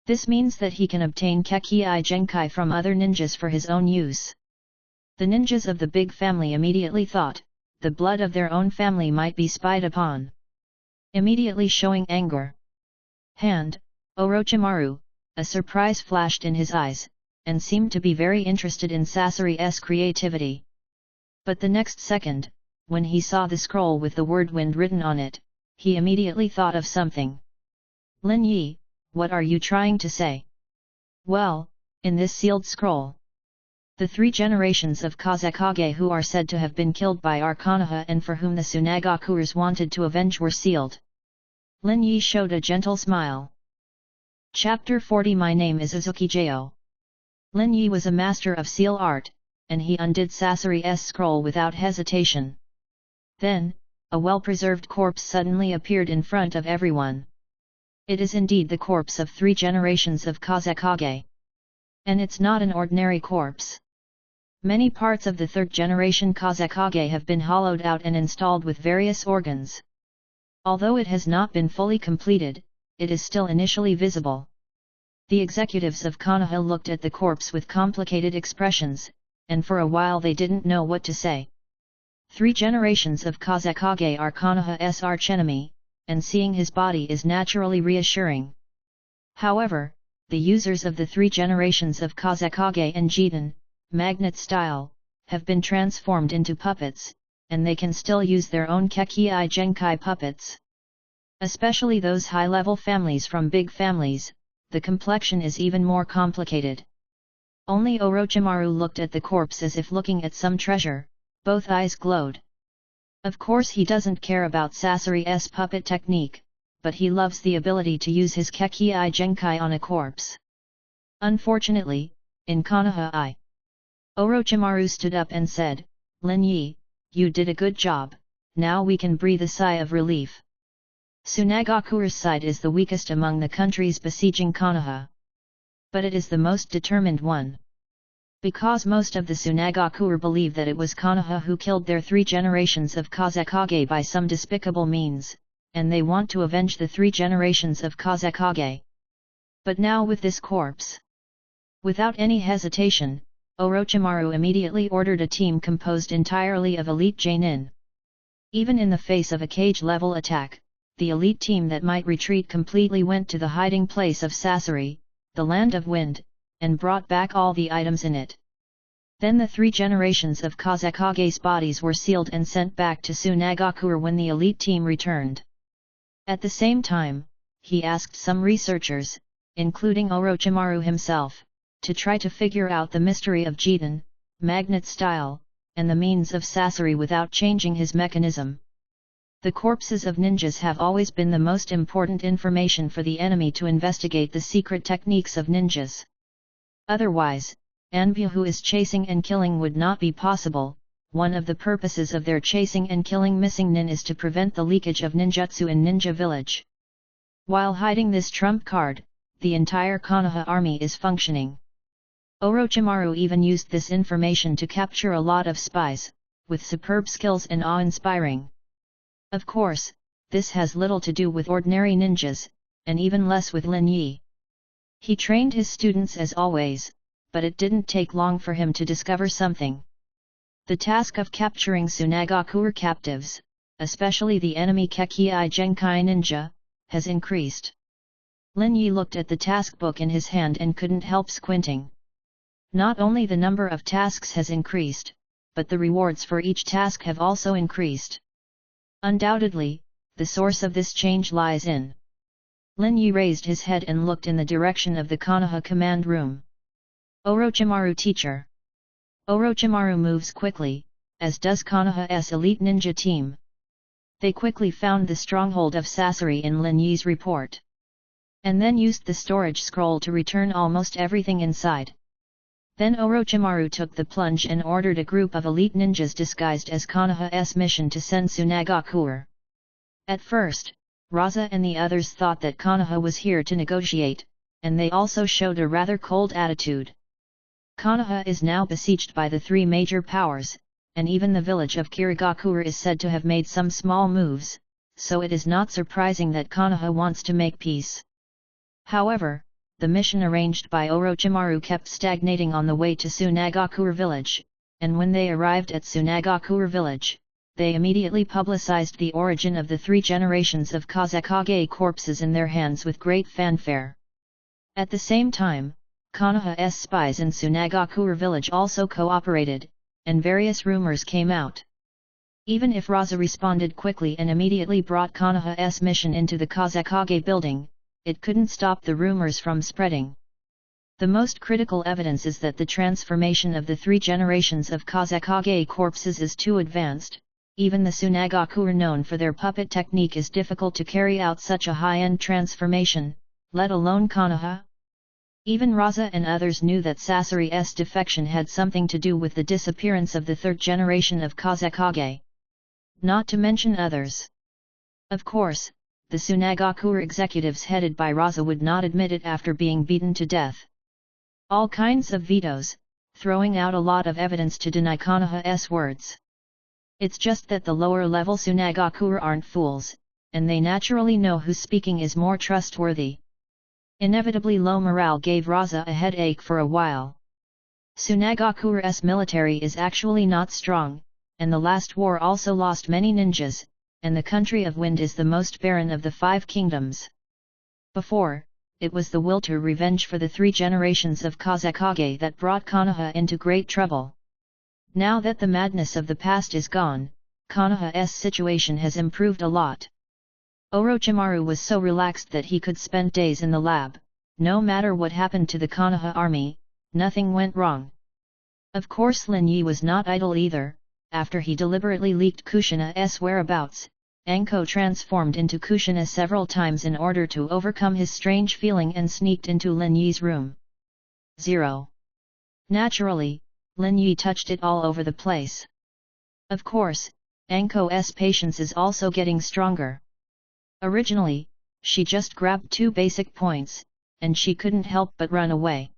A: This means that he can obtain Kekki-i Genkai from other ninjas for his own use. The ninjas of the big family immediately thought, the blood of their own family might be spied upon. Immediately showing anger. Orochimaru, a surprise flashed in his eyes, and seemed to be very interested in Sasori's creativity. But the next second, when he saw the scroll with the word wind written on it, he immediately thought of something. Lin Yi, what are you trying to say? Well, in this sealed scroll, the 3 generations of Kazekage who are said to have been killed by our Konoha and for whom the Tsunagakures wanted to avenge were sealed. Lin Yi showed a gentle smile. Chapter 40. My name is Uzuki-jo. Lin Yi was a master of seal art, and he undid Sasori's scroll without hesitation. Then, a well-preserved corpse suddenly appeared in front of everyone. It is indeed the corpse of 3 generations of Kazekage. And it's not an ordinary corpse. Many parts of the 3rd generation Kazekage have been hollowed out and installed with various organs. Although it has not been fully completed, it is still initially visible. The executives of Konoha looked at the corpse with complicated expressions, and for a while they didn't know what to say. 3 generations of Kazekage are Konoha's archenemy, and seeing his body is naturally reassuring. However, the users of the 3 generations of Kazekage and Jiten, magnet style, have been transformed into puppets, and they can still use their own Kekki-i Genkai puppets. Especially those high-level families from big families, the complexion is even more complicated. Only Orochimaru looked at the corpse as if looking at some treasure, both eyes glowed. Of course he doesn't care about Sasori's puppet technique, but he loves the ability to use his Kekki-i Genkai on a corpse. Unfortunately, in Konoha I. Orochimaru stood up and said, Lin Yi, you did a good job, now we can breathe a sigh of relief. Tsunagakure's side is the weakest among the countries besieging Konoha. But it is the most determined one. Because most of the Tsunagakure believe that it was Konoha who killed their 3 generations of Kazekage by some despicable means, and they want to avenge the 3 generations of Kazekage. But now with this corpse. Without any hesitation, Orochimaru immediately ordered a team composed entirely of elite Genin. Even in the face of a cage-level attack, the elite team that might retreat completely went to the hiding place of Sasori, the Land of Wind, and brought back all the items in it. Then the 3 generations of Kazekage's bodies were sealed and sent back to Tsunagakure when the elite team returned. At the same time, he asked some researchers, including Orochimaru himself, to try to figure out the mystery of Jiten, magnet style, and the means of Sasori without changing his mechanism. The corpses of ninjas have always been the most important information for the enemy to investigate the secret techniques of ninjas. Otherwise, Anbu who is chasing and killing would not be possible. One of the purposes of their chasing and killing missing nin is to prevent the leakage of ninjutsu in Ninja Village. While hiding this trump card, the entire Konoha army is functioning. Orochimaru even used this information to capture a lot of spies, with superb skills and awe-inspiring. Of course, this has little to do with ordinary ninjas, and even less with Lin Yi. He trained his students as always, but it didn't take long for him to discover something. The task of capturing Tsunagakure captives, especially the enemy Kekki-i Genkai ninja, has increased. Lin Yi looked at the task book in his hand and couldn't help squinting. Not only the number of tasks has increased, but the rewards for each task have also increased. Undoubtedly, the source of this change lies in. Lin Yi raised his head and looked in the direction of the Konoha command room. Orochimaru teacher. Orochimaru moves quickly, as does Konoha's elite ninja team. They quickly found the stronghold of Sasori in Lin Yi's report. And then used the storage scroll to return almost everything inside. Then Orochimaru took the plunge and ordered a group of elite ninjas disguised as Konoha's mission to send Tsunagakure. At first, Raza and the others thought that Konoha was here to negotiate, and they also showed a rather cold attitude. Konoha is now besieged by the three major powers, and even the village of Kirigakure is said to have made some small moves, so it is not surprising that Konoha wants to make peace. However, the mission arranged by Orochimaru kept stagnating on the way to Tsunagakure village, and when they arrived at Tsunagakure village, they immediately publicized the origin of the three generations of Kazekage corpses in their hands with great fanfare. At the same time, Konoha's spies in Tsunagakure village also cooperated, and various rumors came out. Even if Raza responded quickly and immediately brought Konoha's mission into the Kazekage building, it couldn't stop the rumors from spreading. The most critical evidence is that the transformation of the three generations of Kazekage corpses is too advanced. Even the Tsunagakure known for their puppet technique is difficult to carry out such a high-end transformation, let alone Konoha. Even Raza and others knew that Sasori's defection had something to do with the disappearance of the third generation of Kazekage. Not to mention others. Of course, the Tsunagakure executives headed by Raza would not admit it after being beaten to death. All kinds of vetoes, throwing out a lot of evidence to deny Konoha's words. It's just that the lower-level Tsunagakure aren't fools, and they naturally know whose speaking is more trustworthy. Inevitably low morale gave Raza a headache for a while. Tsunagakure's military is actually not strong, and the last war also lost many ninjas, and the country of Wind is the most barren of the 5 kingdoms. Before, it was the will to revenge for the 3 generations of Kazekage that brought Konoha into great trouble. Now that the madness of the past is gone, Konoha's situation has improved a lot. Orochimaru was so relaxed that he could spend days in the lab. No matter what happened to the Konoha army, nothing went wrong. Of course Lin Yi was not idle either. After he deliberately leaked Kushina's whereabouts, Anko transformed into Kushina several times in order to overcome his strange feeling and sneaked into Lin Yi's room. 0. Naturally, Lin Yi touched it all over the place. Of course, Anko's patience is also getting stronger. Originally, she just grabbed 2 basic points, and she couldn't help but run away.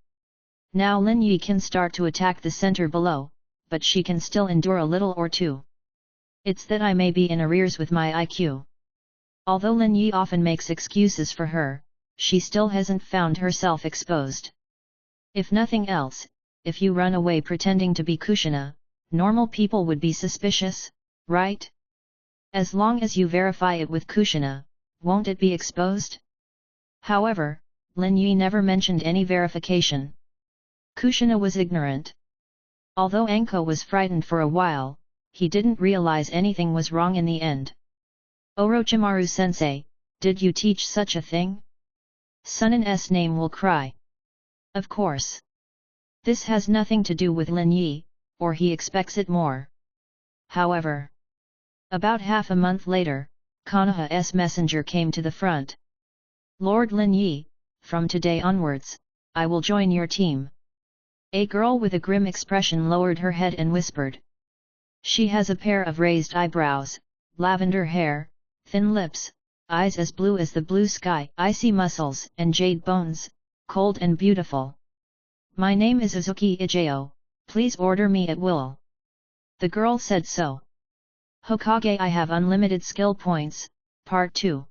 A: Now Lin Yi can start to attack the center below, but she can still endure a little or two. It's that I may be in arrears with my IQ. Although Lin Yi often makes excuses for her, she still hasn't found herself exposed. If nothing else, if you run away pretending to be Kushina, normal people would be suspicious, right? As long as you verify it with Kushina, won't it be exposed? However, Lin Yi never mentioned any verification. Kushina was ignorant. Although Anko was frightened for a while, he didn't realize anything was wrong in the end. Orochimaru-sensei, did you teach such a thing? Sunin's name will cry. Of course. This has nothing to do with Lin Yi, or he expects it more. However, about half a month later, Konoha's messenger came to the front. Lord Lin Yi, from today onwards, I will join your team. A girl with a grim expression lowered her head and whispered. She has a pair of raised eyebrows, lavender hair, thin lips, eyes as blue as the blue sky, icy muscles and jade bones, cold and beautiful. My name is Uzuki Ijao, please order me at will. The girl said so. Hokage I have unlimited skill points, Part 2.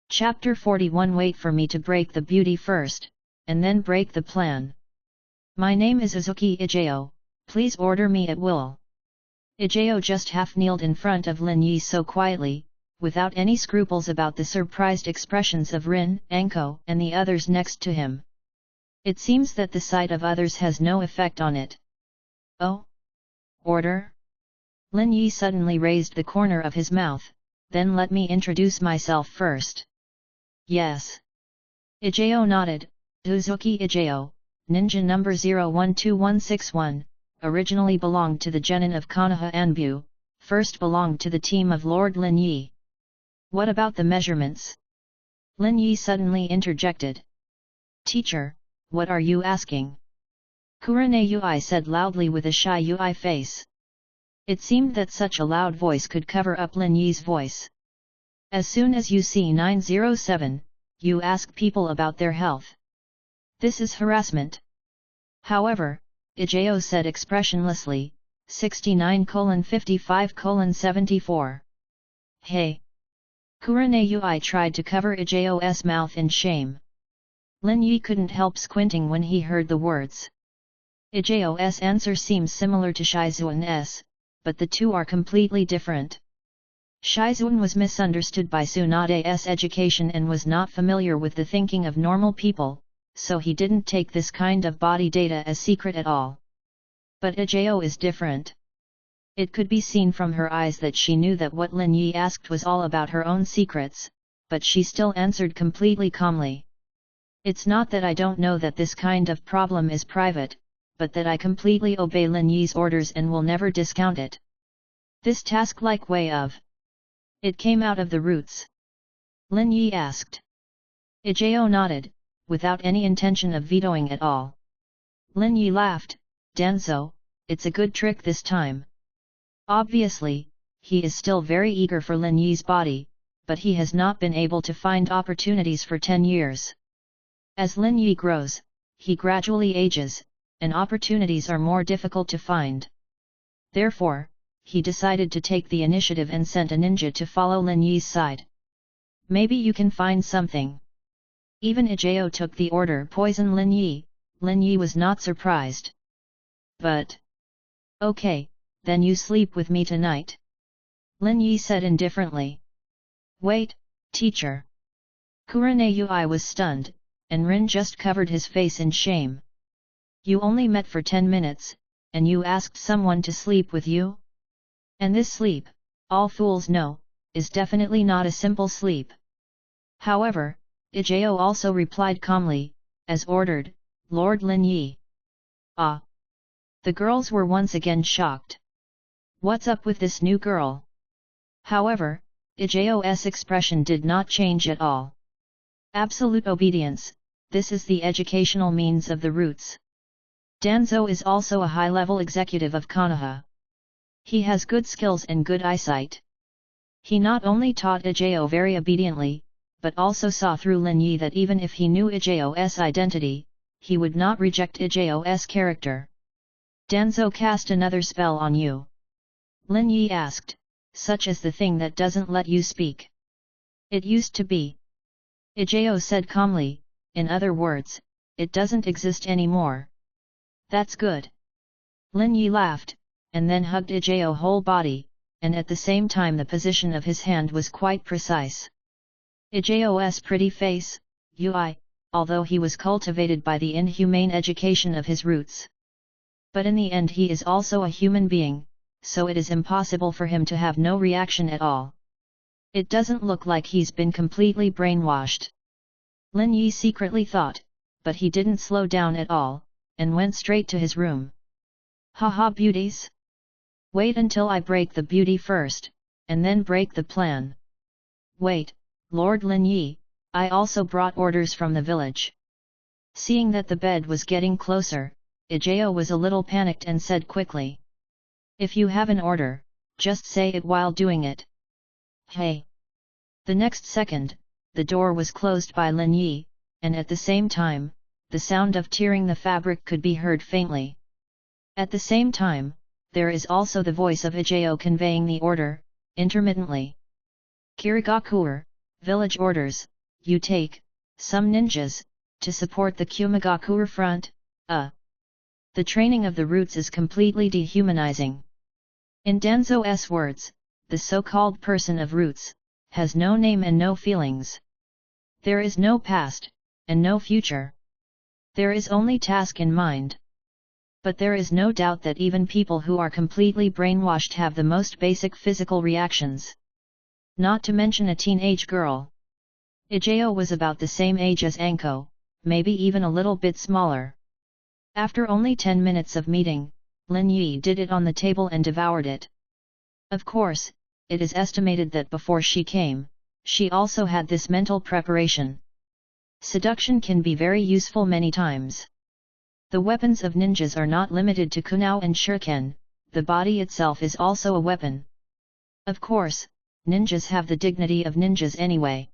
A: Chapter 41 Wait for me to break the beauty first, and then break the plan. My name is Uzuki Ijao, please order me at will. Ijao just half-kneeled in front of Lin Yi so quietly, without any scruples about the surprised expressions of Rin, Anko and the others next to him. It seems that the sight of others has no effect on it. Oh? Order? Lin Yi suddenly raised the corner of his mouth, then let me introduce myself first. Yes. Ijao nodded. Uzuki Ijao, ninja number 012161, originally belonged to the genin of Konoha Anbu, first belonged to the team of Lord Lin Yi. What about the measurements? Lin Yi suddenly interjected. Teacher, what are you asking? Kurane Ui said loudly with a shy Ui face. It seemed that such a loud voice could cover up Lin Yi's voice. As soon as you see 907, you ask people about their health. This is harassment. However, Ijao said expressionlessly, 69:55:74. Hey! Kurane Ui tried to cover Ijao's mouth in shame. Lin Yi couldn't help squinting when he heard the words. Ijao's answer seems similar to Shizuan's, but the two are completely different. Shizuan was misunderstood by Tsunade's education and was not familiar with the thinking of normal people, so he didn't take this kind of body data as secret at all. But Ijao is different. It could be seen from her eyes that she knew that what Lin Yi asked was all about her own secrets, but she still answered completely calmly. It's not that I don't know that this kind of problem is private, but that I completely obey Lin Yi's orders and will never discount it. This task-like way of. It came out of the roots. Lin Yi asked. Ijao nodded, without any intention of vetoing at all. Lin Yi laughed, Danzo, it's a good trick this time. Obviously, he is still very eager for Lin Yi's body, but he has not been able to find opportunities for 10 years. As Lin Yi grows, he gradually ages, and opportunities are more difficult to find. Therefore, he decided to take the initiative and sent a ninja to follow Lin Yi's side. Maybe you can find something. Even Ijao took the order poison Lin Yi. Lin Yi was not surprised. But. Okay, then you sleep with me tonight. Lin Yi said indifferently. Wait, teacher. Kurane Ui was stunned, and Rin just covered his face in shame. You only met for 10 minutes, and you asked someone to sleep with you? And this sleep, all fools know, is definitely not a simple sleep. However, Ijao also replied calmly, as ordered, Lord Lin Yi. Ah! The girls were once again shocked. What's up with this new girl? However, Ijao's expression did not change at all. Absolute obedience, this is the educational means of the roots. Danzo is also a high-level executive of Konoha. He has good skills and good eyesight. He not only taught Ijao very obediently, but also saw through Lin Yi that even if he knew Ijao's identity, he would not reject Ijao's character. Danzo cast another spell on you. Lin Yi asked, such as the thing that doesn't let you speak. It used to be. Ijao said calmly, in other words, it doesn't exist anymore. That's good. Lin Yi laughed, and then hugged Ijao's whole body, and at the same time the position of his hand was quite precise. Ijao's pretty face, Ui, although he was cultivated by the inhumane education of his roots. But in the end he is also a human being, so it is impossible for him to have no reaction at all. It doesn't look like he's been completely brainwashed. Lin Yi secretly thought, but he didn't slow down at all, and went straight to his room. Haha beauties! Wait until I break the beauty first, and then break the plan. Wait, Lord Lin Yi, I also brought orders from the village. Seeing that the bed was getting closer, Ijao was a little panicked and said quickly. If you have an order, just say it while doing it. Hey! The next second, the door was closed by Lin Yi, and at the same time, the sound of tearing the fabric could be heard faintly. At the same time, there is also the voice of Ijao conveying the order, intermittently. Kirigakure, village orders, you take, some ninjas, to support the Kumigakure front, The training of the roots is completely dehumanizing. In Danzo's words, the so-called person of roots, has no name and no feelings. There is no past, and no future. There is only task in mind. But there is no doubt that even people who are completely brainwashed have the most basic physical reactions. Not to mention a teenage girl. Ijao was about the same age as Anko, maybe even a little bit smaller. After only 10 minutes of meeting, Lin Yi did it on the table and devoured it. Of course, it is estimated that before she came, she also had this mental preparation. Seduction can be very useful many times. The weapons of ninjas are not limited to kunao and shuriken, the body itself is also a weapon. Of course, ninjas have the dignity of ninjas anyway.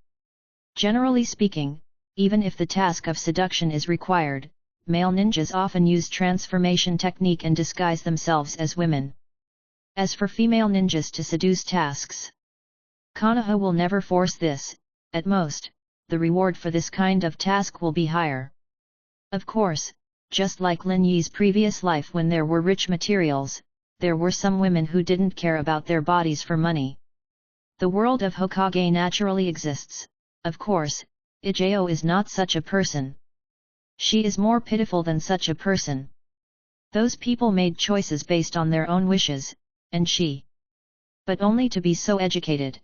A: Generally speaking, even if the task of seduction is required, male ninjas often use transformation technique and disguise themselves as women. As for female ninjas to seduce tasks, Konoha will never force this. At most, the reward for this kind of task will be higher. Of course, just like Lin Yi's previous life when there were rich materials, there were some women who didn't care about their bodies for money. The world of Hokage naturally exists. Of course, Ijo is not such a person. She is more pitiful than such a person. Those people made choices based on their own wishes, and she. But only to be so educated.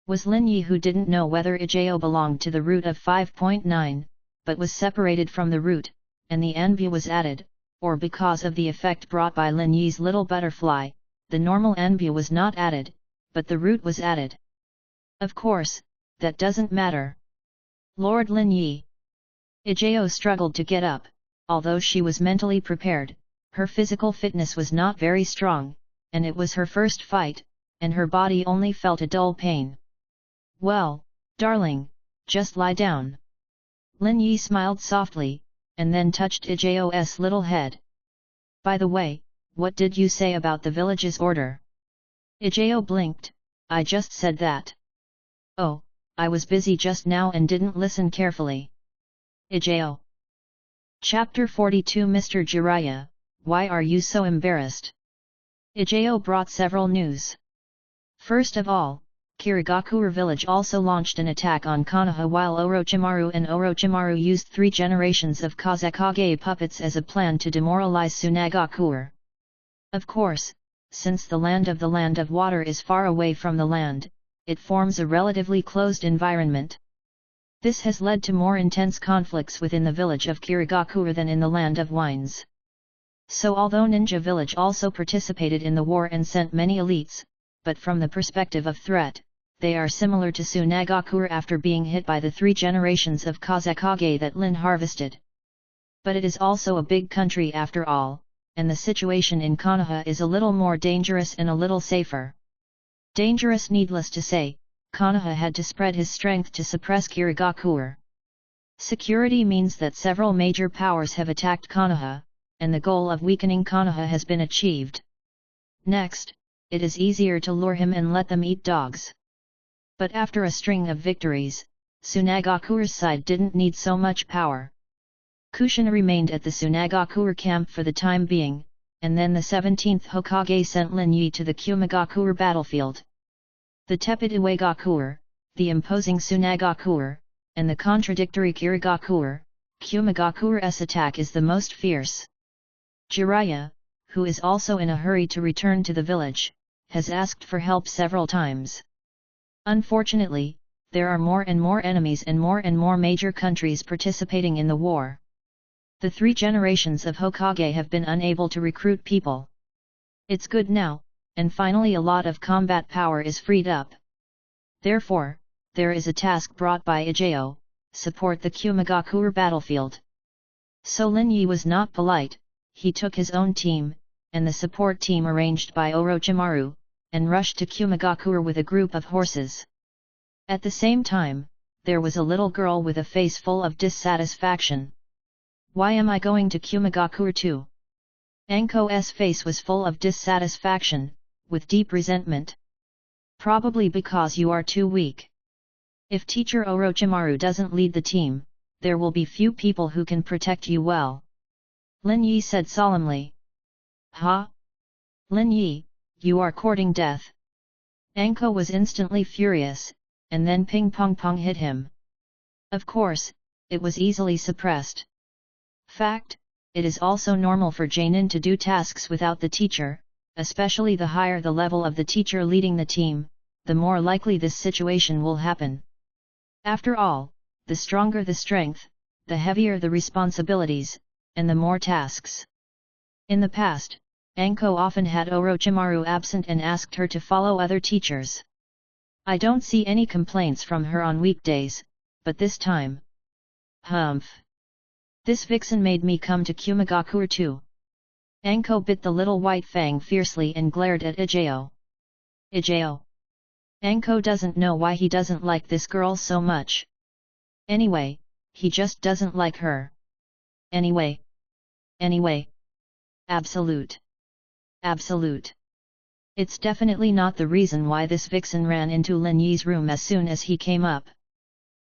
A: Was Lin Yi who didn't know whether Ijo belonged to the root of 5.9, but was separated from the root, and the envy was added, or because of the effect brought by Lin Yi's little butterfly, the normal envy was not added, but the root was added. Of course, that doesn't matter. Lord Lin Yi. Ijo struggled to get up, although she was mentally prepared, her physical fitness was not very strong, and it was her first fight, and her body only felt a dull pain. Well, darling, just lie down. Lin Yi smiled softly, and then touched Ijo's little head. By the way, what did you say about the village's order? Ijo blinked. I just said that. Oh, I was busy just now and didn't listen carefully. Ijo. Chapter 42 Mr. Jiraiya, why are you so embarrassed? Ijo brought several news. First of all, Kirigakure village also launched an attack on Konoha while Orochimaru and Orochimaru used 3 generations of Kazekage puppets as a plan to demoralize Tsunagakure. Of course, since the land of water is far away from the land, it forms a relatively closed environment. This has led to more intense conflicts within the village of Kirigakure than in the land of wines. So although Ninja Village also participated in the war and sent many elites, but from the perspective of threat, they are similar to Tsunagakure after being hit by the 3 generations of Kazekage that Lin harvested. But it is also a big country after all, and the situation in Konoha is a little more dangerous and a little safer. Dangerous needless to say, Konoha had to spread his strength to suppress Kirigakure. Security means that several major powers have attacked Konoha, and the goal of weakening Konoha has been achieved. Next, it is easier to lure him and let them eat dogs. But after a string of victories, Tsunagakure's side didn't need so much power. Kushina remained at the Tsunagakure camp for the time being, and then the 17th Hokage sent Lin Yi to the Kumigakure battlefield. The tepid Uegakure, the imposing Tsunagakure, and the contradictory Kirigakure, Kumigakure's attack is the most fierce. Jiraiya, who is also in a hurry to return to the village, has asked for help several times. Unfortunately, there are more and more enemies and more major countries participating in the war. The 3 generations of Hokage have been unable to recruit people. It's good now, and finally a lot of combat power is freed up. Therefore, there is a task brought by Ijo, support the Kumigakure battlefield. So Lin Yi was not polite, he took his own team, and the support team arranged by Orochimaru, and rushed to Kumigakure with a group of horses. At the same time, there was a little girl with a face full of dissatisfaction. Why am I going to Kumigakure too? Anko's face was full of dissatisfaction, with deep resentment. Probably because you are too weak. If teacher Orochimaru doesn't lead the team, there will be few people who can protect you well. Lin Yi said solemnly. Huh? Lin Yi, you are courting death. Anko was instantly furious, and then Ping Pong Pong hit him. Of course, it was easily suppressed. Fact, it is also normal for Jainin to do tasks without the teacher, especially the higher the level of the teacher leading the team, the more likely this situation will happen. After all, the stronger the strength, the heavier the responsibilities, and the more tasks. In the past, Anko often had Orochimaru absent and asked her to follow other teachers. I don't see any complaints from her on weekdays, but this time. Humph. This vixen made me come to Kumigakure too. Anko bit the little white fang fiercely and glared at Ijao. Ijao. Anko doesn't know why he doesn't like this girl so much. Anyway, he just doesn't like her. Anyway. Absolute. It's definitely not the reason why this vixen ran into Lin Yi's room as soon as he came up.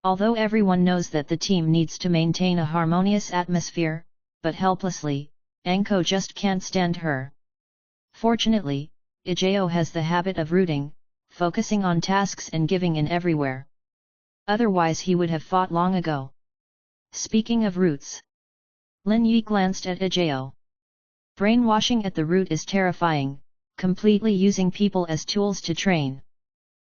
A: Although everyone knows that the team needs to maintain a harmonious atmosphere, but helplessly, Anko just can't stand her. Fortunately, Ijao has the habit of rooting, focusing on tasks and giving in everywhere. Otherwise he would have fought long ago. Speaking of roots. Lin Yi glanced at Ijao. Brainwashing at the root is terrifying, completely using people as tools to train.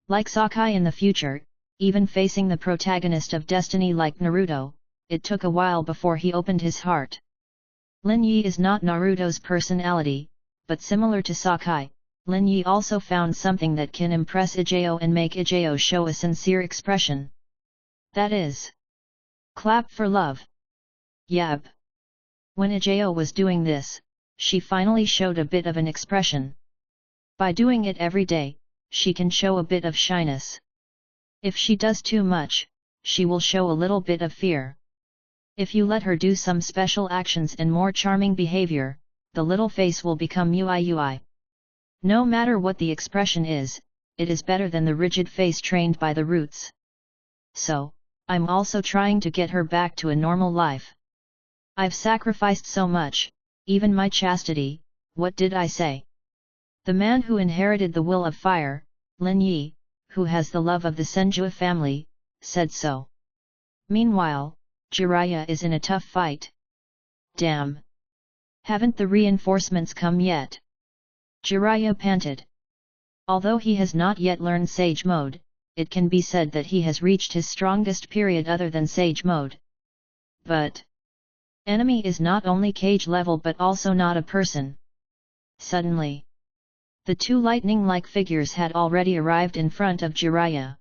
A: Like Sakai in the future, even facing the protagonist of Destiny like Naruto, it took a while before he opened his heart. Lin Yi is not Naruto's personality, but similar to Sakai, Lin Yi also found something that can impress Ijao and make Ijao show a sincere expression. That is, clap for love. Yep. When Ijao was doing this, she finally showed a bit of an expression. By doing it every day, she can show a bit of shyness. If she does too much, she will show a little bit of fear. If you let her do some special actions and more charming behavior, the little face will become UI. No matter what the expression is, it is better than the rigid face trained by the roots. So, I'm also trying to get her back to a normal life. I've sacrificed so much, even my chastity, what did I say? The man who inherited the will of fire, Lin Yi, who has the love of the Senju family, said so. Meanwhile, Jiraiya is in a tough fight. Damn! Haven't the reinforcements come yet? Jiraiya panted. Although he has not yet learned Sage Mode, it can be said that he has reached his strongest period other than Sage Mode. But enemy is not only cage level but also not a person. Suddenly, the two lightning-like figures had already arrived in front of Jiraiya.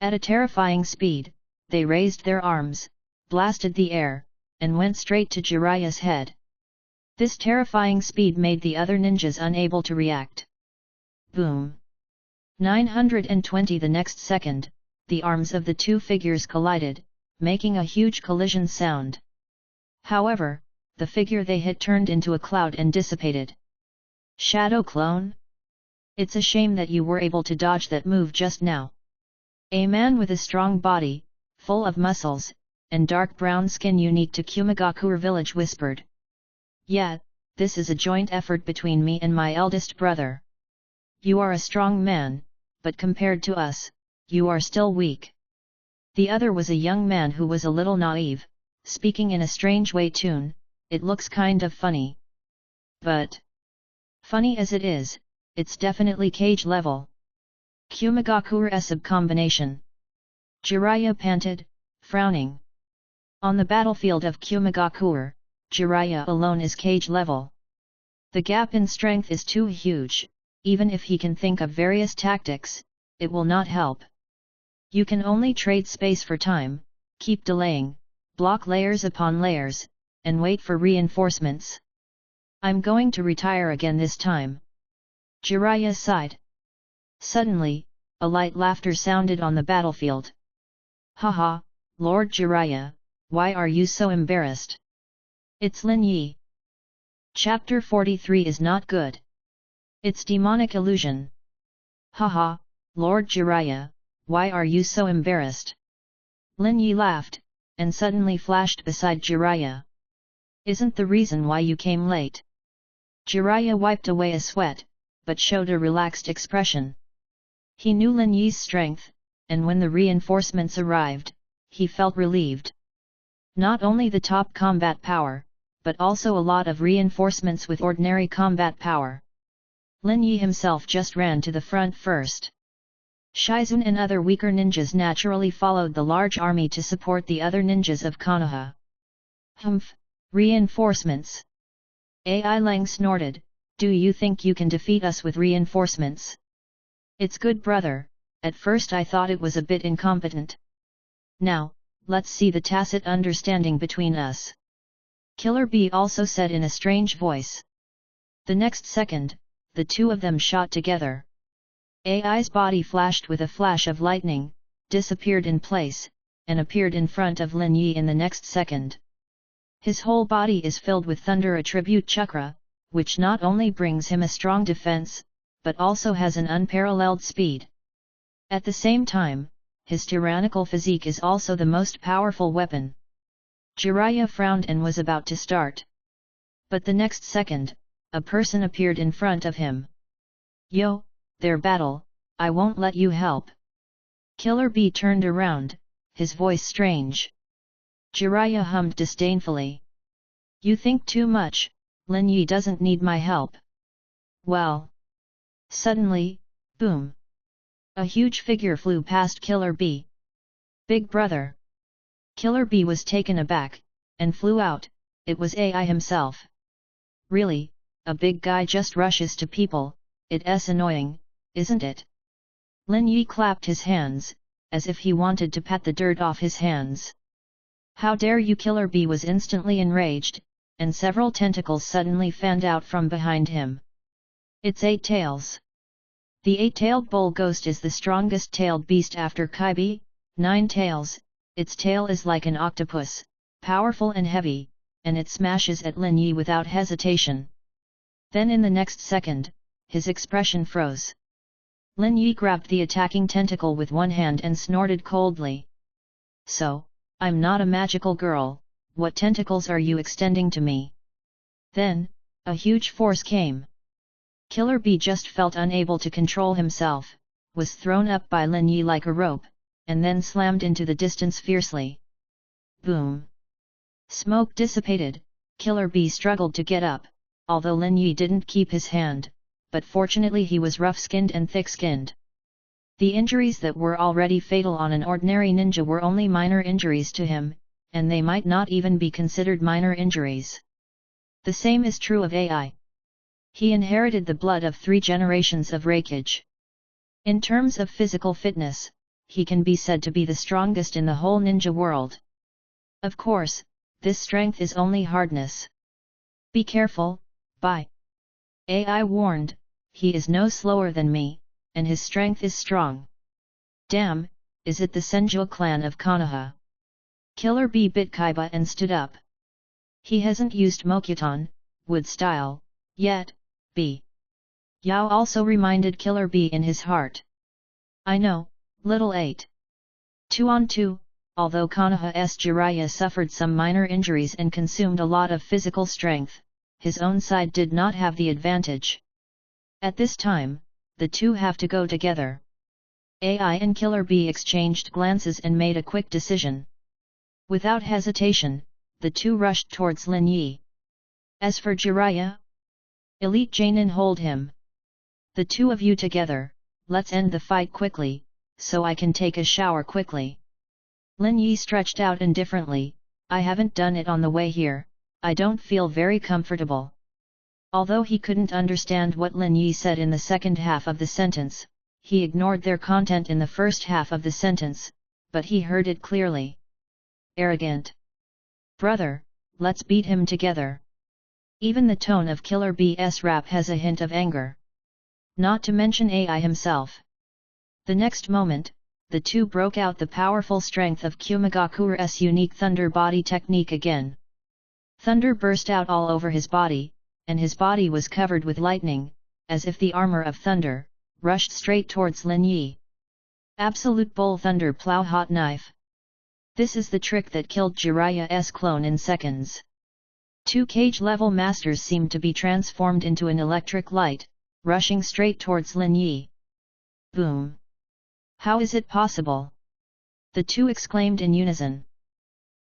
A: At a terrifying speed, they raised their arms, blasted the air, and went straight to Jiraiya's head. This terrifying speed made the other ninjas unable to react. Boom! 920. The next second, the arms of the two figures collided, making a huge collision sound. However, the figure they hit turned into a cloud and dissipated. Shadow clone? It's a shame that you were able to dodge that move just now. A man with a strong body, full of muscles, and dark brown skin unique to Kumigakure village whispered. Yeah, this is a joint effort between me and my eldest brother. You are a strong man, but compared to us, you are still weak. The other was a young man who was a little naive, speaking in a strange way tune, it looks kind of funny. But funny as it is, it's definitely cage level. Kumigakure EPUB combination. Jiraiya panted, frowning. On the battlefield of Kumigakure, Jiraiya alone is cage level. The gap in strength is too huge, even if he can think of various tactics, it will not help. You can only trade space for time, keep delaying, block layers upon layers, and wait for reinforcements. I'm going to retire again this time. Jiraiya sighed. Suddenly, a light laughter sounded on the battlefield. Haha, Lord Jiraiya, why are you so embarrassed? It's Lin Yi. Chapter 43 is not good. It's demonic illusion. Haha, Lord Jiraiya, why are you so embarrassed? Lin Yi laughed, and suddenly flashed beside Jiraiya. Isn't the reason why you came late? Jiraiya wiped away a sweat, but showed a relaxed expression. He knew Lin Yi's strength, and when the reinforcements arrived, he felt relieved. Not only the top combat power, but also a lot of reinforcements with ordinary combat power. Lin Yi himself just ran to the front first. Shizun and other weaker ninjas naturally followed the large army to support the other ninjas of Konoha. Humph, reinforcements. Ai Lang snorted, do you think you can defeat us with reinforcements? It's good brother, at first I thought it was a bit incompetent. Now, let's see the tacit understanding between us. Killer Bee also said in a strange voice. The next second, the two of them shot together. AI's body flashed with a flash of lightning, disappeared in place, and appeared in front of Lin Yi in the next second. His whole body is filled with thunder attribute chakra, which not only brings him a strong defense, but also has an unparalleled speed. At the same time, his tyrannical physique is also the most powerful weapon. Jiraiya frowned and was about to start. But the next second, a person appeared in front of him. Yo, their battle, I won't let you help. Killer Bee turned around, his voice strange. Jiraiya hummed disdainfully. You think too much, Lin Yi doesn't need my help. Well. Suddenly, boom. A huge figure flew past Killer Bee. Big brother. Killer Bee was taken aback, and flew out. It was AI himself. Really, a big guy just rushes to people, it's annoying, isn't it? Lin Yi clapped his hands, as if he wanted to pat the dirt off his hands. How dare you! Killer Bee was instantly enraged, and several tentacles suddenly fanned out from behind him. It's 8 tails. The 8-tailed bull ghost is the strongest tailed beast after Kaibi, 9 tails, its tail is like an octopus, powerful and heavy, and it smashes at Lin Yi without hesitation. Then in the next second, his expression froze. Lin Yi grabbed the attacking tentacle with one hand and snorted coldly. So, I'm not a magical girl, what tentacles are you extending to me? Then, a huge force came. Killer Bee just felt unable to control himself, was thrown up by Lin Yi like a rope, and then slammed into the distance fiercely. Boom! Smoke dissipated, Killer Bee struggled to get up, although Lin Yi didn't keep his hand, but fortunately he was rough-skinned and thick-skinned. The injuries that were already fatal on an ordinary ninja were only minor injuries to him, and they might not even be considered minor injuries. The same is true of AI. He inherited the blood of 3 generations of Reikage. In terms of physical fitness, he can be said to be the strongest in the whole ninja world. Of course, this strength is only hardness. Be careful, Bai. AI warned, he is no slower than me, and his strength is strong. Damn, is it the Senju clan of Konoha? Killer Bee bit Kaiba and stood up. He hasn't used Mokuton, wood style, yet, B. Yao also reminded Killer Bee in his heart. I know, little 8. 2-on-2, although Konoha's Jiraiya suffered some minor injuries and consumed a lot of physical strength, his own side did not have the advantage. At this time, the two have to go together. AI and Killer Bee exchanged glances and made a quick decision. Without hesitation, the two rushed towards Lin Yi. As for Jiraiya, Elite Jainin hold him. The two of you together, let's end the fight quickly, so I can take a shower quickly. Lin Yi stretched out indifferently, I haven't done it on the way here, I don't feel very comfortable. Although he couldn't understand what Lin Yi said in the second half of the sentence, he ignored their content in the first half of the sentence, but he heard it clearly. Arrogant. Brother, let's beat him together. Even the tone of Killer Bee's rap has a hint of anger. Not to mention AI himself. The next moment, the two broke out the powerful strength of Kumigakuru's unique thunder body technique again. Thunder burst out all over his body, and his body was covered with lightning, as if the armor of thunder, rushed straight towards Lin Yi. Absolute Bull Thunder Plow Hot Knife. This is the trick that killed Jiraiya's clone in seconds. 2 cage-level masters seemed to be transformed into an electric light, rushing straight towards Lin Yi. Boom! How is it possible? The two exclaimed in unison.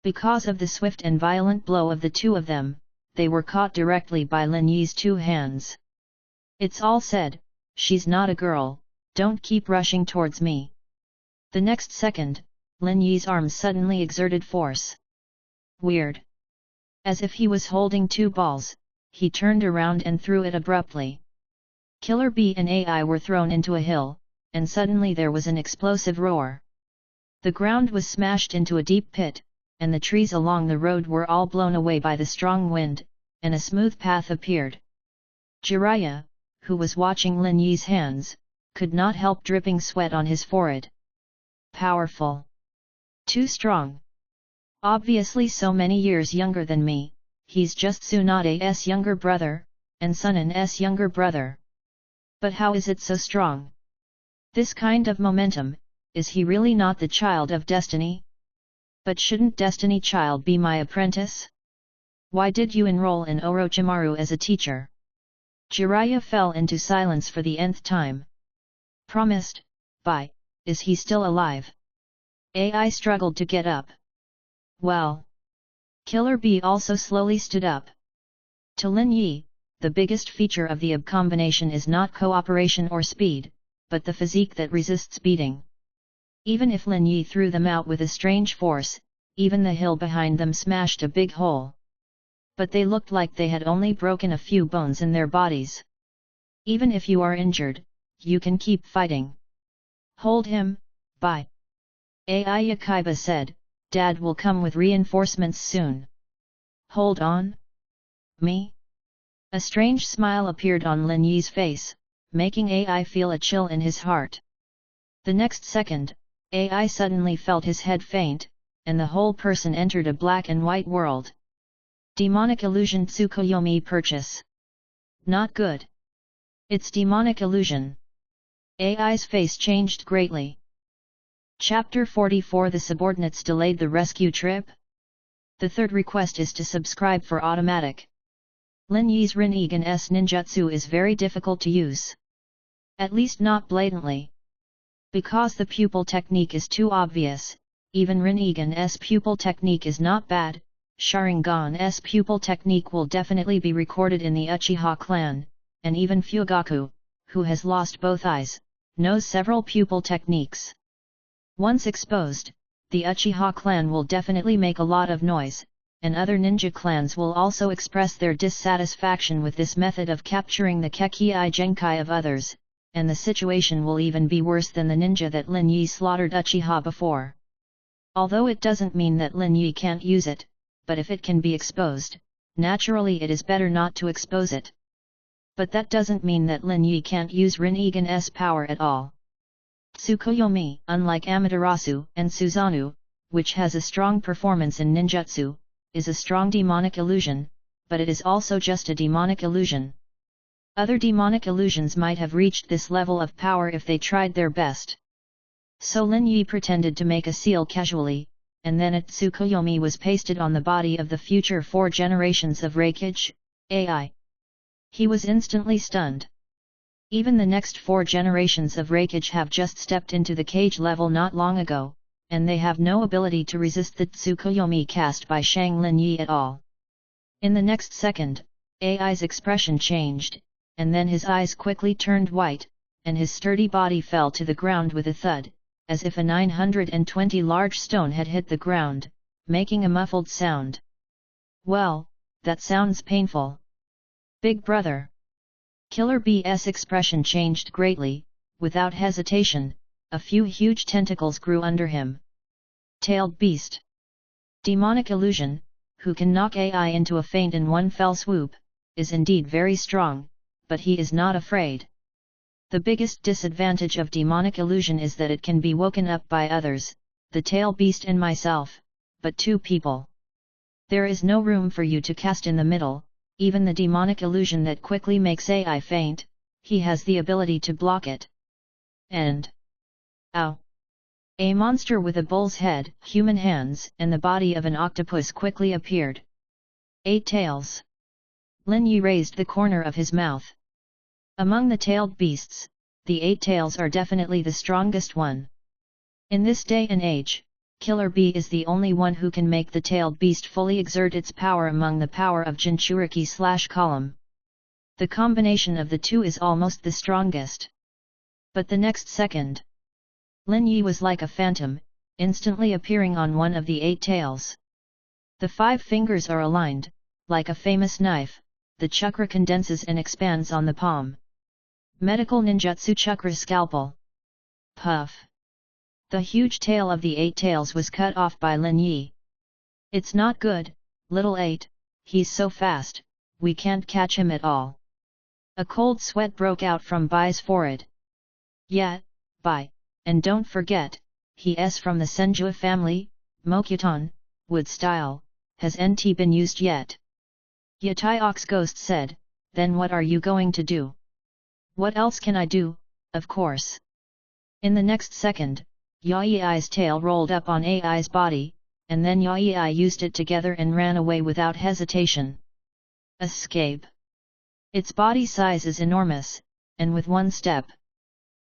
A: Because of the swift and violent blow of the two of them, they were caught directly by Lin Yi's 2 hands. It's all said, she's not a girl, don't keep rushing towards me. The next second, Lin Yi's arms suddenly exerted force. Weird. As if he was holding 2 balls, he turned around and threw it abruptly. Killer Bee and AI were thrown into a hill, and suddenly there was an explosive roar. The ground was smashed into a deep pit, and the trees along the road were all blown away by the strong wind, and a smooth path appeared. Jiraiya, who was watching Lin Yi's hands, could not help dripping sweat on his forehead. Powerful. Too strong. Obviously so many years younger than me, he's just Tsunade's younger brother, and Sunan's younger brother. But how is it so strong? This kind of momentum, is he really not the child of destiny? But shouldn't Destiny Child be my apprentice? Why did you enroll in Orochimaru as a teacher? Jiraiya fell into silence for the nth time. Promised, by, is he still alive? AI struggled to get up. Well. Killer Bee also slowly stood up. To Lin Yi, the biggest feature of the EPUB combination is not cooperation or speed, but the physique that resists beating. Even if Lin Yi threw them out with a strange force, even the hill behind them smashed a big hole. But they looked like they had only broken a few bones in their bodies. Even if you are injured, you can keep fighting. Hold him, bye. AI Yakiba said, Dad will come with reinforcements soon. Hold on? Me? A strange smile appeared on Lin Yi's face, making AI feel a chill in his heart. The next second, AI suddenly felt his head faint, and the whole person entered a black and white world. Demonic Illusion Tsukuyomi Purchase. Not good. It's demonic illusion. AI's face changed greatly. Chapter 44 The subordinates delayed the rescue trip? The third request is to subscribe for automatic. Lin Yi's Rinnegan's ninjutsu is very difficult to use. At least not blatantly. Because the pupil technique is too obvious, even Rinnegan's pupil technique is not bad. Sharingan's pupil technique will definitely be recorded in the Uchiha clan, and even Fugaku, who has lost both eyes, knows several pupil techniques. Once exposed, the Uchiha clan will definitely make a lot of noise, and other ninja clans will also express their dissatisfaction with this method of capturing the Kekii Genkai of others, and the situation will even be worse than the ninja that Lin Yi slaughtered Uchiha before. Although it doesn't mean that Lin Yi can't use it, but if it can be exposed, naturally it is better not to expose it. But that doesn't mean that Lin Yi can't use Rinnegan's power at all. Tsukuyomi, unlike Amaterasu and Susanoo, which has a strong performance in ninjutsu, is a strong demonic illusion, but it is also just a demonic illusion. Other demonic illusions might have reached this level of power if they tried their best. So Lin Yi pretended to make a seal casually, and then a Tsukuyomi was pasted on the body of the future 4 generations of Reikage, AI. He was instantly stunned. Even the next 4 generations of Reikage have just stepped into the cage level not long ago, and they have no ability to resist the Tsukuyomi cast by Shang Lin Yi at all. In the next second, AI's expression changed, and then his eyes quickly turned white, and his sturdy body fell to the ground with a thud, as if a 920 large stone had hit the ground, making a muffled sound. Well, that sounds painful. Big brother. Killer Bee's expression changed greatly. Without hesitation, a few huge tentacles grew under him. Tailed Beast. Demonic illusion, who can knock AI into a faint in one fell swoop, is indeed very strong, but he is not afraid. The biggest disadvantage of demonic illusion is that it can be woken up by others, the tail beast and myself, but 2 people. There is no room for you to cast in the middle. Even the demonic illusion that quickly makes AI faint, he has the ability to block it. And ow! A monster with a bull's head, human hands, and the body of an octopus quickly appeared. 8 tails. Lin Yi raised the corner of his mouth. Among the tailed beasts, the 8 tails are definitely the strongest one. In this day and age, Killer Bee is the only one who can make the tailed beast fully exert its power among the power of Jinchuriki/Column. The combination of the 2 is almost the strongest. But the next second, Lin Yi was like a phantom, instantly appearing on one of the 8 tails. The 5 fingers are aligned, like a famous knife, the chakra condenses and expands on the palm. Medical ninjutsu chakra scalpel. Puff! The huge tail of the 8 tails was cut off by Lin Yi. It's not good, little 8, he's so fast, we can't catch him at all. A cold sweat broke out from Bai's forehead. Yeah, Bai, and don't forget, he's from the Senjua family, Mokuton, wood style, has NT been used yet? Yatai Ox Ghost said, then what are you going to do? What else can I do, of course. In the next second, Yaoi's tail rolled up on Ai's body, and then Yaoi used it together and ran away without hesitation. Escape. Its body size is enormous, and with one step,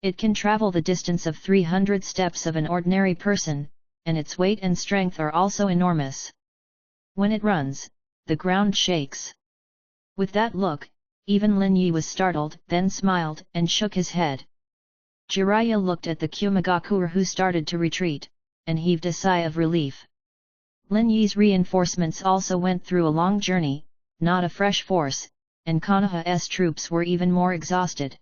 A: it can travel the distance of 300 steps of an ordinary person, and its weight and strength are also enormous. When it runs, the ground shakes. With that look, even Lin Yi was startled, then smiled and shook his head. Jiraiya looked at the Kumagakure who started to retreat, and heaved a sigh of relief. Lin Yi's reinforcements also went through a long journey, not a fresh force, and Konoha's troops were even more exhausted.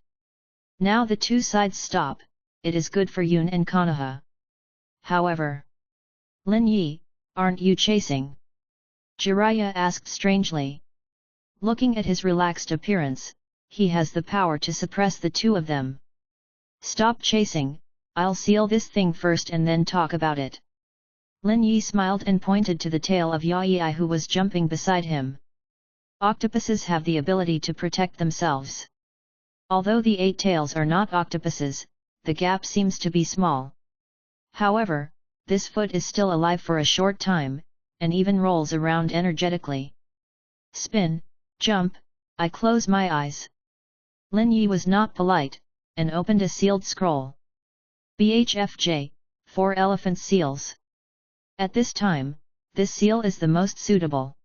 A: Now the two sides stop, it is good for Yun and Konoha. However, Lin Yi, aren't you chasing? Jiraiya asked strangely. Looking at his relaxed appearance, he has the power to suppress the two of them. Stop chasing, I'll seal this thing first and then talk about it. Lin Yi smiled and pointed to the tail of Yaoi who was jumping beside him. Octopuses have the ability to protect themselves. Although the 8 tails are not octopuses, the gap seems to be small. However, this foot is still alive for a short time, and even rolls around energetically. Spin, jump, I close my eyes. Lin Yi was not polite, and opened a sealed scroll. BHFJ, 4 elephant seals. At this time, this seal is the most suitable.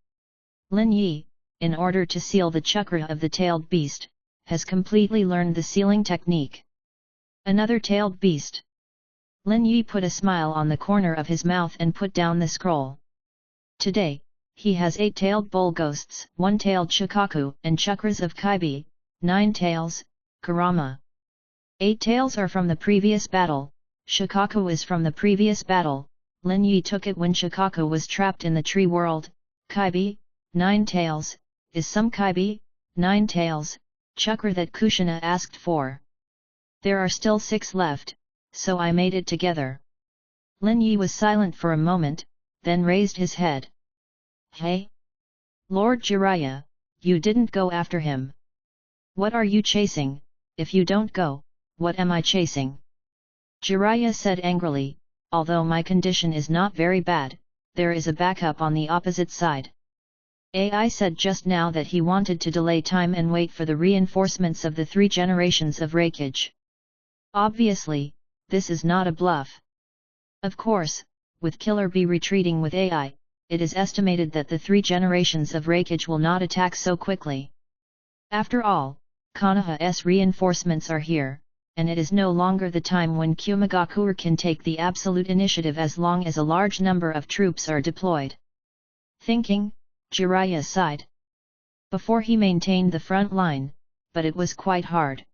A: Lin Yi, in order to seal the chakra of the tailed beast, has completely learned the sealing technique. Another tailed beast. Lin Yi put a smile on the corner of his mouth and put down the scroll. Today, he has 8 tailed bull ghosts, 1-tailed Shikaku and chakras of Kaibi, 9 tails, Kurama. 8 tails are from the previous battle, Shikaku is from the previous battle, Lin Yi took it when Shikaku was trapped in the tree world, Kaibi, 9 tails, is some Kaibi, 9 tails, chakra that Kushina asked for. There are still 6 left, so I made it together. Lin Yi was silent for a moment, then raised his head. Hey? Lord Jiraiya, you didn't go after him. What are you chasing? If you don't go, what am I chasing? Jiraiya said angrily, although my condition is not very bad, there is a backup on the opposite side. AI said just now that he wanted to delay time and wait for the reinforcements of the 3 generations of Reikage. Obviously, this is not a bluff. Of course, with Killer Bee retreating with AI, it is estimated that the 3 generations of Reikage will not attack so quickly. After all, Konoha's reinforcements are here, and it is no longer the time when Kumagakure can take the absolute initiative as long as a large number of troops are deployed. Thinking, Jiraiya sighed. Before he maintained the front line, but it was quite hard.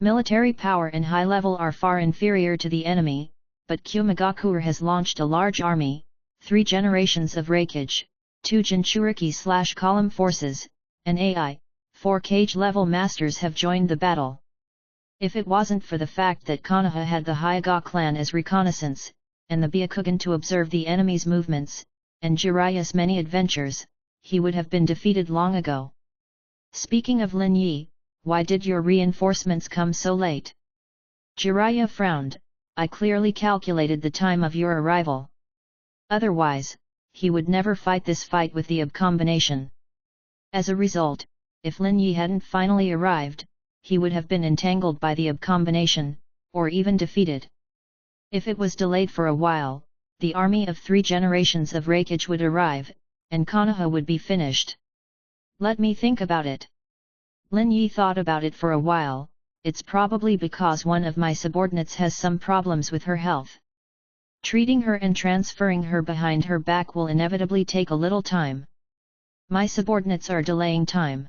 A: Military power and high level are far inferior to the enemy, but Kumagakure has launched a large army, 3 generations of Reikage, 2 Jinchuriki/column forces, and AI, 4 cage-level masters have joined the battle. If it wasn't for the fact that Konoha had the Hyuga clan as reconnaissance, and the Byakugan to observe the enemy's movements, and Jiraiya's many adventures, he would have been defeated long ago. Speaking of Lin Yi, why did your reinforcements come so late? Jiraiya frowned, I clearly calculated the time of your arrival. Otherwise, he would never fight this fight with the EPUB combination. As a result, if Lin Yi hadn't finally arrived, he would have been entangled by the EPUB combination, or even defeated. If it was delayed for a while, the army of 3 generations of Reikage would arrive, and Konoha would be finished. Let me think about it. Lin Yi thought about it for a while, it's probably because one of my subordinates has some problems with her health. Treating her and transferring her behind her back will inevitably take a little time. My subordinates are delaying time.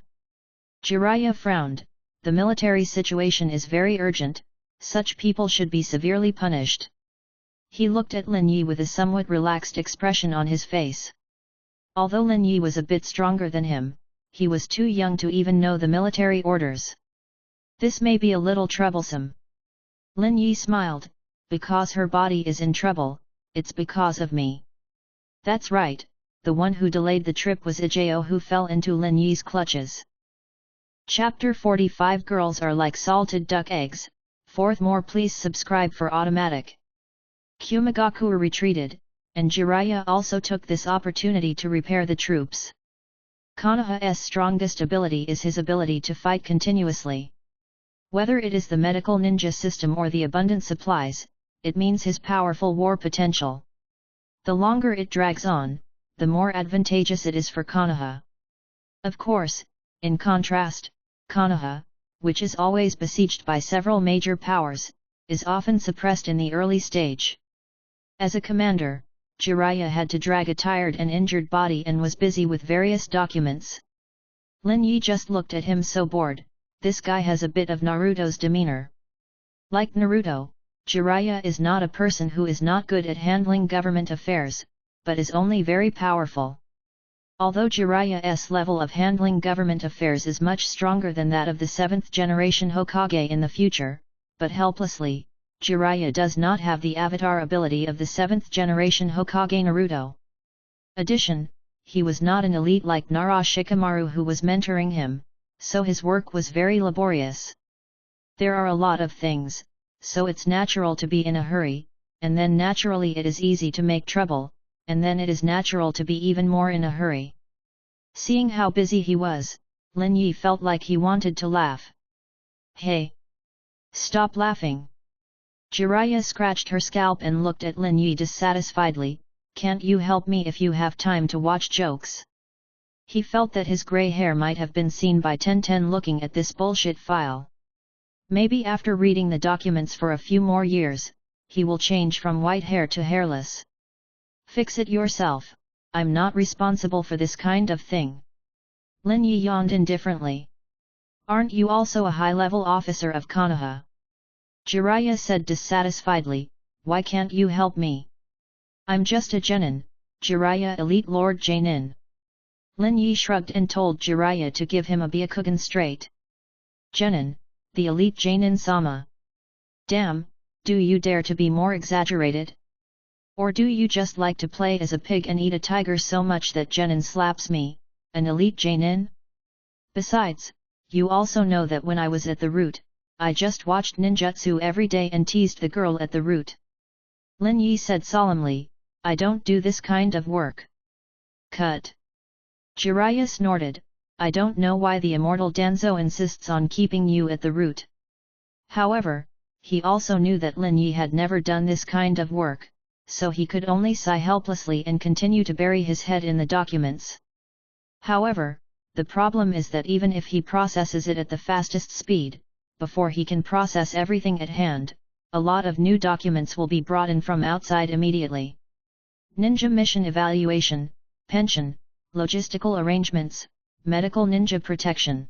A: Jiraiya frowned, the military situation is very urgent, such people should be severely punished. He looked at Lin Yi with a somewhat relaxed expression on his face. Although Lin Yi was a bit stronger than him, he was too young to even know the military orders. This may be a little troublesome. Lin Yi smiled, because her body is in trouble, it's because of me. That's right, the one who delayed the trip was Ijao, who fell into Lin Yi's clutches. Chapter 45 Girls are like salted duck eggs. Fourth more, please subscribe for automatic. Kumagaku retreated, and Jiraiya also took this opportunity to repair the troops. Konoha's strongest ability is his ability to fight continuously. Whether it is the medical ninja system or the abundant supplies, it means his powerful war potential. The longer it drags on, the more advantageous it is for Konoha. Of course, in contrast, Konoha, which is always besieged by several major powers, is often suppressed in the early stage. As a commander, Jiraiya had to drag a tired and injured body and was busy with various documents. Lin Yi just looked at him so bored. This guy has a bit of Naruto's demeanor. Like Naruto, Jiraiya is not a person who is not good at handling government affairs, but is only very powerful. Although Jiraiya's level of handling government affairs is much stronger than that of the 7th generation Hokage in the future, but helplessly, Jiraiya does not have the avatar ability of the 7th generation Hokage Naruto. Addition, he was not an elite like Nara Shikamaru who was mentoring him, so his work was very laborious. There are a lot of things, so it's natural to be in a hurry, and then naturally it is easy to make trouble, and then it is natural to be even more in a hurry. Seeing how busy he was, Lin Yi felt like he wanted to laugh. Hey! Stop laughing! Jiraiya scratched her scalp and looked at Lin Yi dissatisfiedly. Can't you help me if you have time to watch jokes? He felt that his grey hair might have been seen by Tenten looking at this bullshit file. Maybe after reading the documents for a few more years, he will change from white hair to hairless. Fix it yourself, I'm not responsible for this kind of thing. Lin Yi yawned indifferently. Aren't you also a high-level officer of Konoha? Jiraiya said dissatisfiedly, why can't you help me? I'm just a genin, Jiraiya Elite Lord Jainin. Lin Yi shrugged and told Jiraiya to give him a Byakugan straight. Genin, the elite Jainin-sama. Damn, do you dare to be more exaggerated? Or do you just like to play as a pig and eat a tiger so much that Genin slaps me, an elite Jainin? Besides, you also know that when I was at the root, I just watched ninjutsu every day and teased the girl at the root. Lin Yi said solemnly, I don't do this kind of work. Cut. Jiraiya snorted, I don't know why the immortal Danzo insists on keeping you at the root. However, he also knew that Lin Yi had never done this kind of work, so he could only sigh helplessly and continue to bury his head in the documents. However, the problem is that even if he processes it at the fastest speed, before he can process everything at hand, a lot of new documents will be brought in from outside immediately. Ninja mission evaluation, pension, logistical arrangements, medical ninja protection.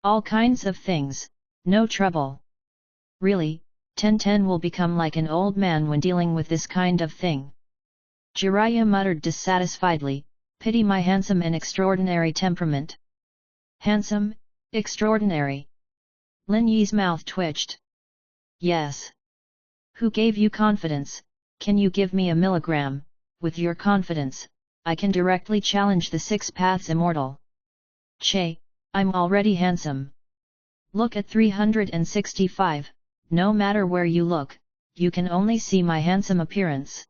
A: All kinds of things, no trouble. Really, Tenten will become like an old man when dealing with this kind of thing. Jiraiya muttered dissatisfiedly, pity my handsome and extraordinary temperament. Handsome, extraordinary. Lin Yi's mouth twitched. Yes. Who gave you confidence? Can you give me a milligram? With your confidence, I can directly challenge the 6 paths immortal. Che, I'm already handsome. Look at 365, no matter where you look, you can only see my handsome appearance.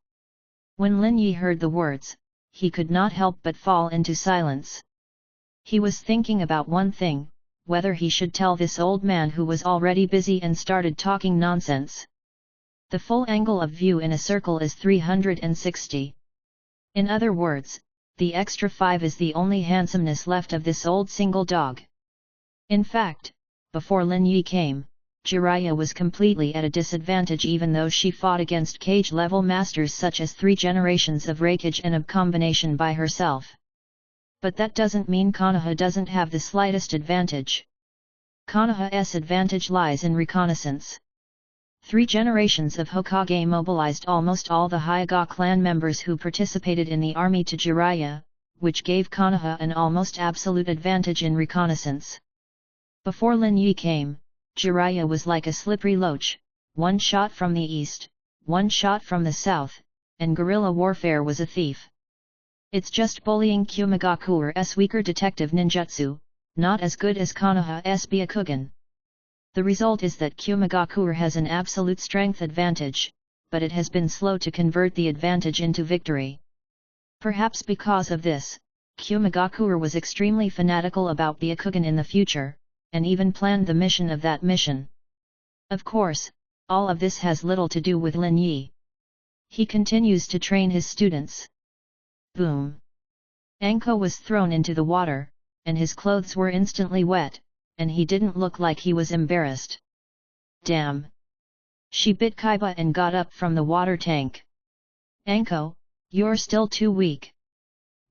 A: When Lin Yi heard the words, he could not help but fall into silence. He was thinking about one thing, whether he should tell this old man who was already busy and started talking nonsense. The full angle of view in a circle is 360. In other words, the extra 5 is the only handsomeness left of this old single dog. In fact, before Lin Yi came, Jiraiya was completely at a disadvantage even though she fought against cage-level masters such as 3 generations of Reikage and EPUB combination by herself. But that doesn't mean Konoha doesn't have the slightest advantage. Konoha's advantage lies in reconnaissance. 3 generations of Hokage mobilized almost all the Hyuga clan members who participated in the army to Jiraiya, which gave Konoha an almost absolute advantage in reconnaissance. Before Lin Yi came, Jiraiya was like a slippery loach, one shot from the east, one shot from the south, and guerrilla warfare was a thief. It's just bullying Kumagakure's weaker detective ninjutsu, not as good as Konoha's Byakugan. The result is that Kumagakure has an absolute strength advantage, but it has been slow to convert the advantage into victory. Perhaps because of this, Kumagakure was extremely fanatical about Byakugan in the future, and even planned the mission of that mission. Of course, all of this has little to do with Lin Yi. He continues to train his students. Boom! Anko was thrown into the water, and his clothes were instantly wet, and he didn't look like he was embarrassed. Damn! She bit Kaiba and got up from the water tank. Anko, you're still too weak.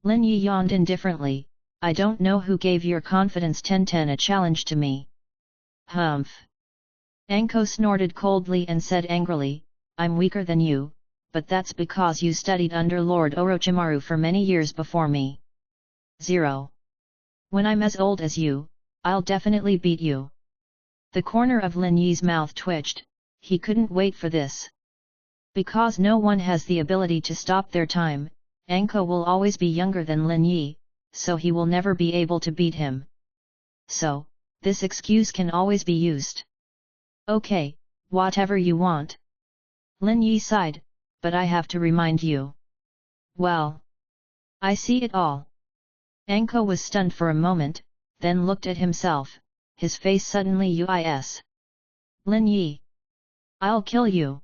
A: Lin Yi yawned indifferently. I don't know who gave your confidence 10-10 a challenge to me. Humph! Anko snorted coldly and said angrily, I'm weaker than you, but that's because you studied under Lord Orochimaru for many years before me. 0. When I'm as old as you, I'll definitely beat you. The corner of Lin Yi's mouth twitched. He couldn't wait for this. Because no one has the ability to stop their time, Anko will always be younger than Lin Yi, so he will never be able to beat him. So, this excuse can always be used. Okay, whatever you want. Lin Yi sighed, but I have to remind you. Well, I see it all. Anko was stunned for a moment, then looked at himself, his face suddenly uis. Lin Yi! I'll kill you!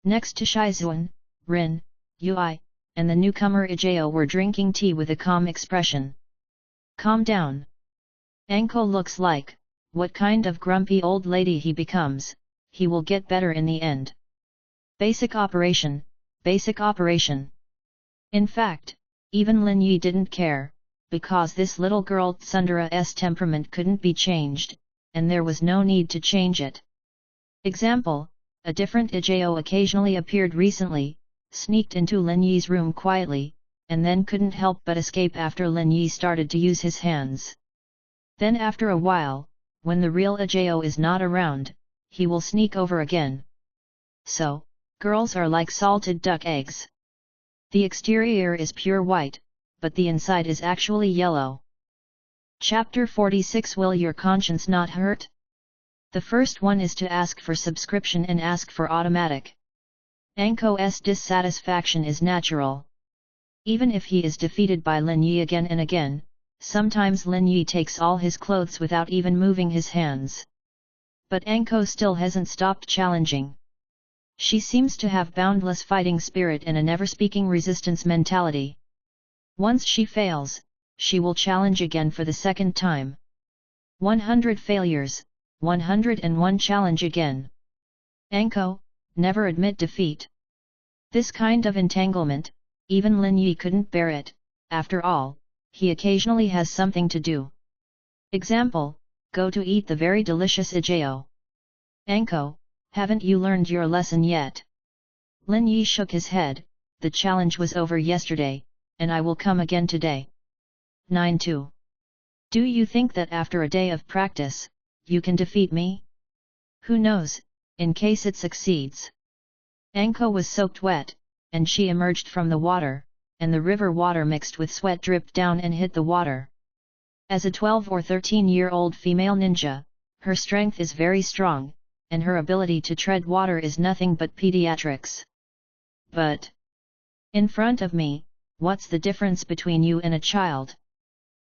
A: Next to Shizuan, Rin, Ui, and the newcomer Ijao were drinking tea with a calm expression. Calm down. Anko looks like, what kind of grumpy old lady he becomes, he will get better in the end. Basic operation, basic operation. In fact, even Lin Yi didn't care, because this little girl Tsundera's temperament couldn't be changed, and there was no need to change it. Example, a different Ijao occasionally appeared recently, sneaked into Lin Yi's room quietly, and then couldn't help but escape after Lin Yi started to use his hands. Then after a while, when the real Ijao is not around, he will sneak over again. So, girls are like salted duck eggs. The exterior is pure white, but the inside is actually yellow. Chapter 46. Will your conscience not hurt? The first one is to ask for subscription and ask for automatic. Anko's dissatisfaction is natural. Even if he is defeated by Lin Yi again and again, sometimes Lin Yi takes all his clothes without even moving his hands. But Anko still hasn't stopped challenging. She seems to have boundless fighting spirit and a never-speaking resistance mentality. Once she fails, she will challenge again for the second time. 100 failures, 101 challenge again. Anko, never admit defeat. This kind of entanglement, even Lin Yi couldn't bear it. After all, he occasionally has something to do. Example, go to eat the very delicious Ijao. Anko, haven't you learned your lesson yet? Lin Yi shook his head. The challenge was over yesterday, and I will come again today. 9-2. Do you think that after a day of practice, you can defeat me? Who knows, in case it succeeds. Anko was soaked wet, and she emerged from the water, and the river water mixed with sweat dripped down and hit the water. As a 12 or 13-year-old female ninja, her strength is very strong, and her ability to tread water is nothing but pediatrics. But in front of me, what's the difference between you and a child?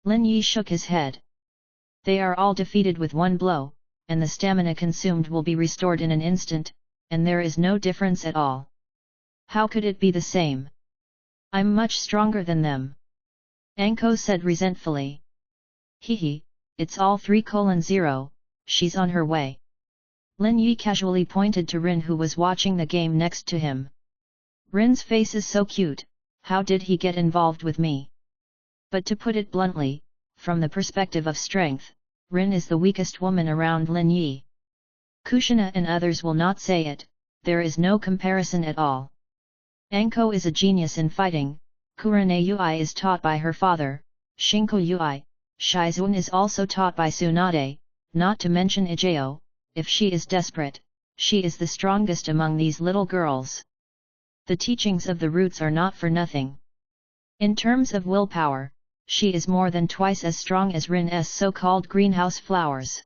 A: Lin Yi shook his head. They are all defeated with one blow, and the stamina consumed will be restored in an instant, and there is no difference at all. How could it be the same? I'm much stronger than them. Anko said resentfully. Hehe, it's all 3:0, she's on her way. Lin Yi casually pointed to Rin, who was watching the game next to him. Rin's face is so cute, how did he get involved with me? But to put it bluntly, from the perspective of strength, Rin is the weakest woman around Lin Yi. Kushina and others will not say it, there is no comparison at all. Anko is a genius in fighting, Kurane Ui is taught by her father, Shinko Ui, Shizun is also taught by Tsunade, not to mention Ijao. If she is desperate, she is the strongest among these little girls. The teachings of the roots are not for nothing. In terms of willpower, she is more than twice as strong as Rin's so-called greenhouse flowers.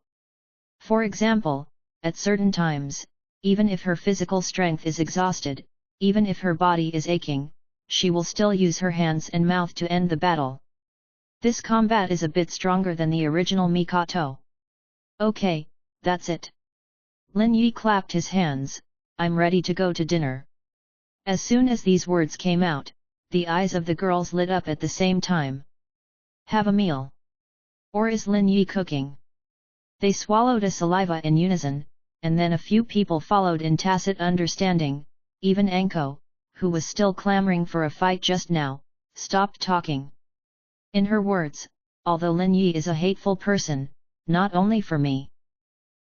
A: For example, at certain times, even if her physical strength is exhausted, even if her body is aching, she will still use her hands and mouth to end the battle. This combat is a bit stronger than the original Mikoto. Okay, that's it. Lin Yi clapped his hands. I'm ready to go to dinner. As soon as these words came out, the eyes of the girls lit up at the same time. Have a meal. Or is Lin Yi cooking? They swallowed a saliva in unison, and then a few people followed in tacit understanding. Even Anko, who was still clamoring for a fight just now, stopped talking. In her words, although Lin Yi is a hateful person, not only for me.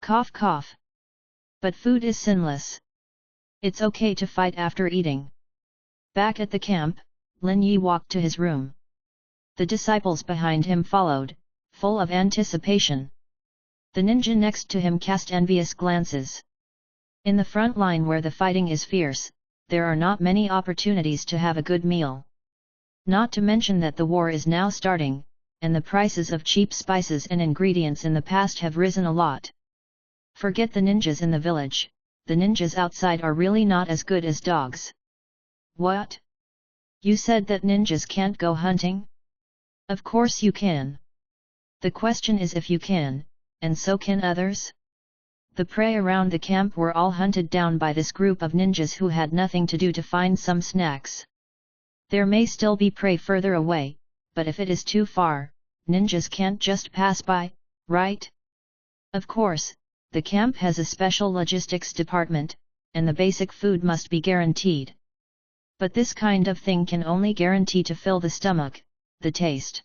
A: Cough cough. But food is sinless. It's okay to fight after eating. Back at the camp, Lin Yi walked to his room. The disciples behind him followed, full of anticipation. The ninja next to him cast envious glances. In the front line where the fighting is fierce, there are not many opportunities to have a good meal. Not to mention that the war is now starting, and the prices of cheap spices and ingredients in the past have risen a lot. Forget the ninjas in the village, the ninjas outside are really not as good as dogs. What? You said that ninjas can't go hunting? Of course you can. The question is if you can, and so can others? The prey around the camp were all hunted down by this group of ninjas who had nothing to do to find some snacks. There may still be prey further away, but if it is too far, ninjas can't just pass by, right? Of course, the camp has a special logistics department, and the basic food must be guaranteed. But this kind of thing can only guarantee to fill the stomach, the taste.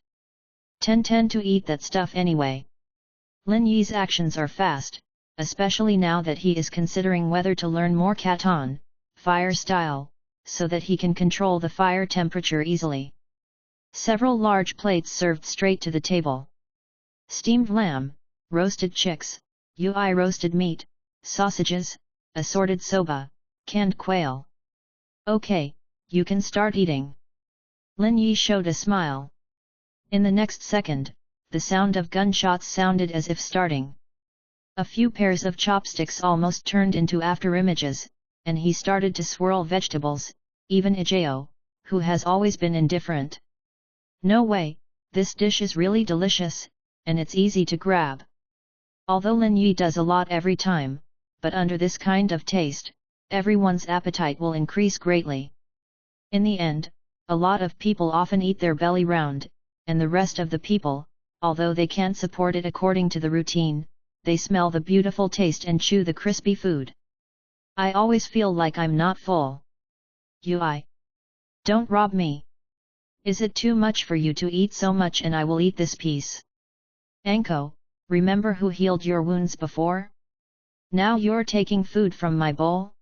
A: Tend to eat that stuff anyway. Lin Yi's actions are fast, especially now that he is considering whether to learn more Katon, fire style, so that he can control the fire temperature easily. Several large plates served straight to the table. Steamed lamb, roasted chicks, UI roasted meat, sausages, assorted soba, canned quail. Okay, you can start eating. Lin Yi showed a smile. In the next second, the sound of gunshots sounded as if starting. A few pairs of chopsticks almost turned into afterimages, and he started to swirl vegetables, even Ijao, who has always been indifferent. No way, this dish is really delicious, and it's easy to grab. Although Lin Yi does a lot every time, but under this kind of taste, everyone's appetite will increase greatly. In the end, a lot of people often eat their belly round, and the rest of the people, although they can't support it according to the routine, they smell the beautiful taste and chew the crispy food. I always feel like I'm not full. UI. Don't rob me. Is it too much for you to eat so much and I will eat this piece? Anko, remember who healed your wounds before? Now you're taking food from my bowl?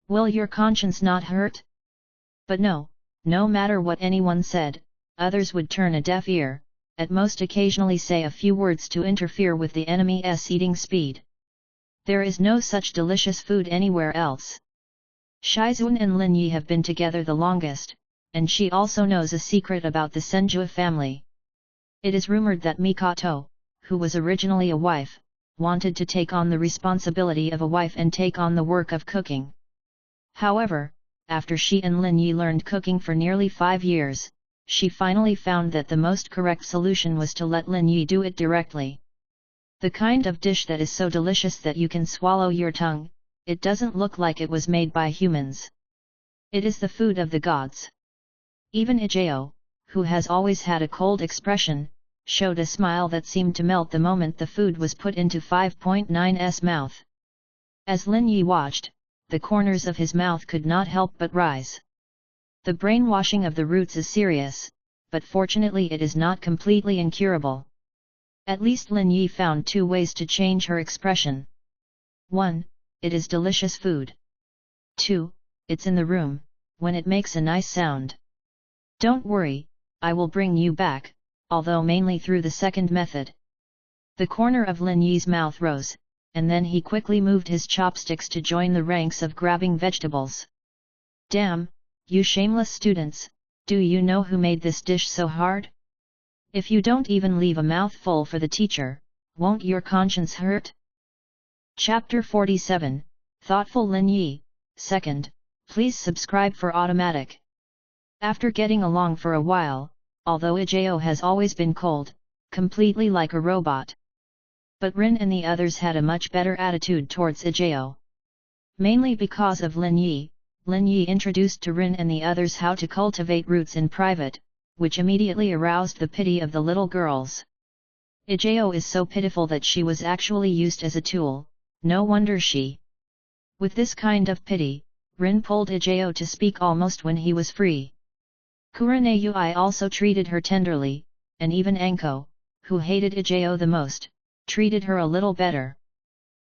A: Will your conscience not hurt? But no matter what anyone said, others would turn a deaf ear, at most occasionally say a few words to interfere with the enemy's eating speed. There is no such delicious food anywhere else. Shizun and Lin Yi have been together the longest, and she also knows a secret about the Senju family. It is rumored that Mikoto, who was originally a wife, wanted to take on the responsibility of a wife and take on the work of cooking. However, after she and Lin Yi learned cooking for nearly 5 years, she finally found that the most correct solution was to let Lin Yi do it directly. The kind of dish that is so delicious that you can swallow your tongue, it doesn't look like it was made by humans. It is the food of the gods. Even Ijao, who has always had a cold expression, showed a smile that seemed to melt the moment the food was put into 5.9's mouth. As Lin Yi watched, the corners of his mouth could not help but rise. The brainwashing of the roots is serious, but fortunately it is not completely incurable. At least Lin Yi found 2 ways to change her expression. 1. It is delicious food. 2. It's in the room, when it makes a nice sound. Don't worry, I will bring you back, although mainly through the second method. The corner of Lin Yi's mouth rose, and then he quickly moved his chopsticks to join the ranks of grabbing vegetables. Damn, you shameless students, do you know who made this dish so hard? If you don't even leave a mouthful for the teacher, won't your conscience hurt? Chapter 47, Thoughtful Lin Yi, 2nd, please subscribe for automatic. After getting along for a while, although Ijao has always been cold, completely like a robot. But Rin and the others had a much better attitude towards Ijao. Mainly because of Lin Yi introduced to Rin and the others how to cultivate roots in private, which immediately aroused the pity of the little girls. Ijao is so pitiful that she was actually used as a tool, no wonder she. With this kind of pity, Rin pulled Ijao to speak almost when he was free. Kurenayui also treated her tenderly, and even Anko, who hated Ijao the most, treated her a little better.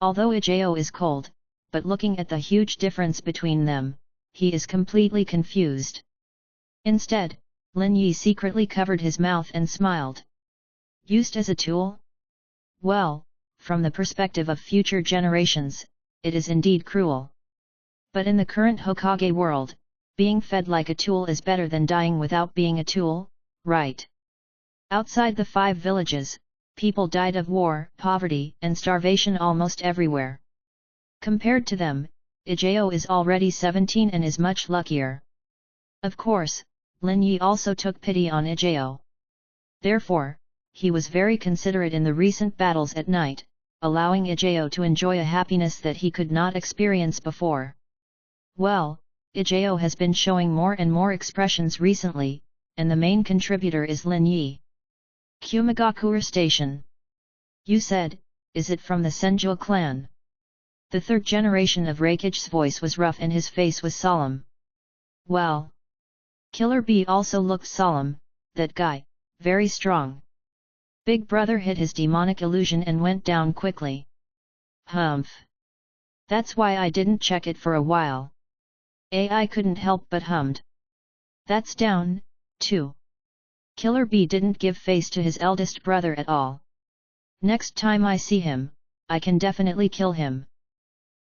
A: Although Ijao is cold, but looking at the huge difference between them, he is completely confused. Instead, Lin Yi secretly covered his mouth and smiled. Used as a tool? Well, from the perspective of future generations, it is indeed cruel. But in the current Hokage world, being fed like a tool is better than dying without being a tool, right? Outside the 5 villages, people died of war, poverty, and starvation almost everywhere. Compared to them, Ijao is already 17 and is much luckier. Of course, Lin Yi also took pity on Ijao. Therefore, he was very considerate in the recent battles at night, allowing Ijao to enjoy a happiness that he could not experience before. Well, Ijao has been showing more and more expressions recently, and the main contributor is Lin Yi. Kumagakure Station. You said, is it from the Senju clan? The third generation of Rakich's voice was rough and his face was solemn. Well. Killer Bee also looked solemn, that guy, very strong. Big Brother hit his demonic illusion and went down quickly. Humph. That's why I didn't check it for a while. AI couldn't help but hummed. That's down, too. Killer Bee didn't give face to his eldest brother at all. Next time I see him, I can definitely kill him.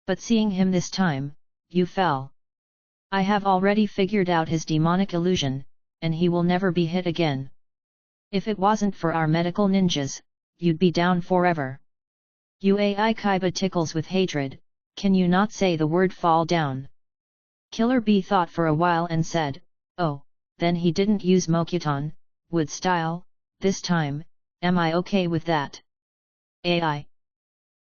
A: But seeing him this time, you fell. I have already figured out his demonic illusion, and he will never be hit again. If it wasn't for our medical ninjas, you'd be down forever. You AI Kaiba tickles with hatred, can you not say the word fall down? Killer Bee thought for a while and said, oh, then he didn't use Mokuton, wood style, this time, am I okay with that? AI.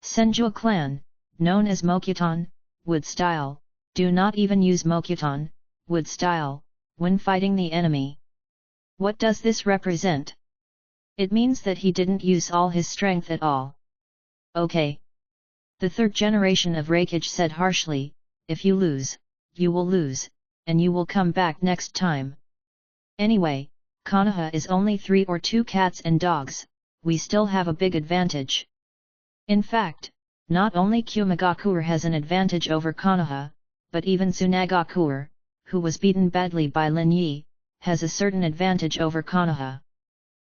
A: Senju clan, known as Mokuton, wood style, do not even use Mokuton, wood style, when fighting the enemy. What does this represent? It means that he didn't use all his strength at all. Okay. The third generation of Rakich said harshly, if you lose, you will lose, and you will come back next time. Anyway, Konoha is only 3 or 2 cats and dogs, we still have a big advantage. In fact, not only Kumagakure has an advantage over Konoha, but even Tsunagakure, who was beaten badly by Lin Yi, has a certain advantage over Konoha.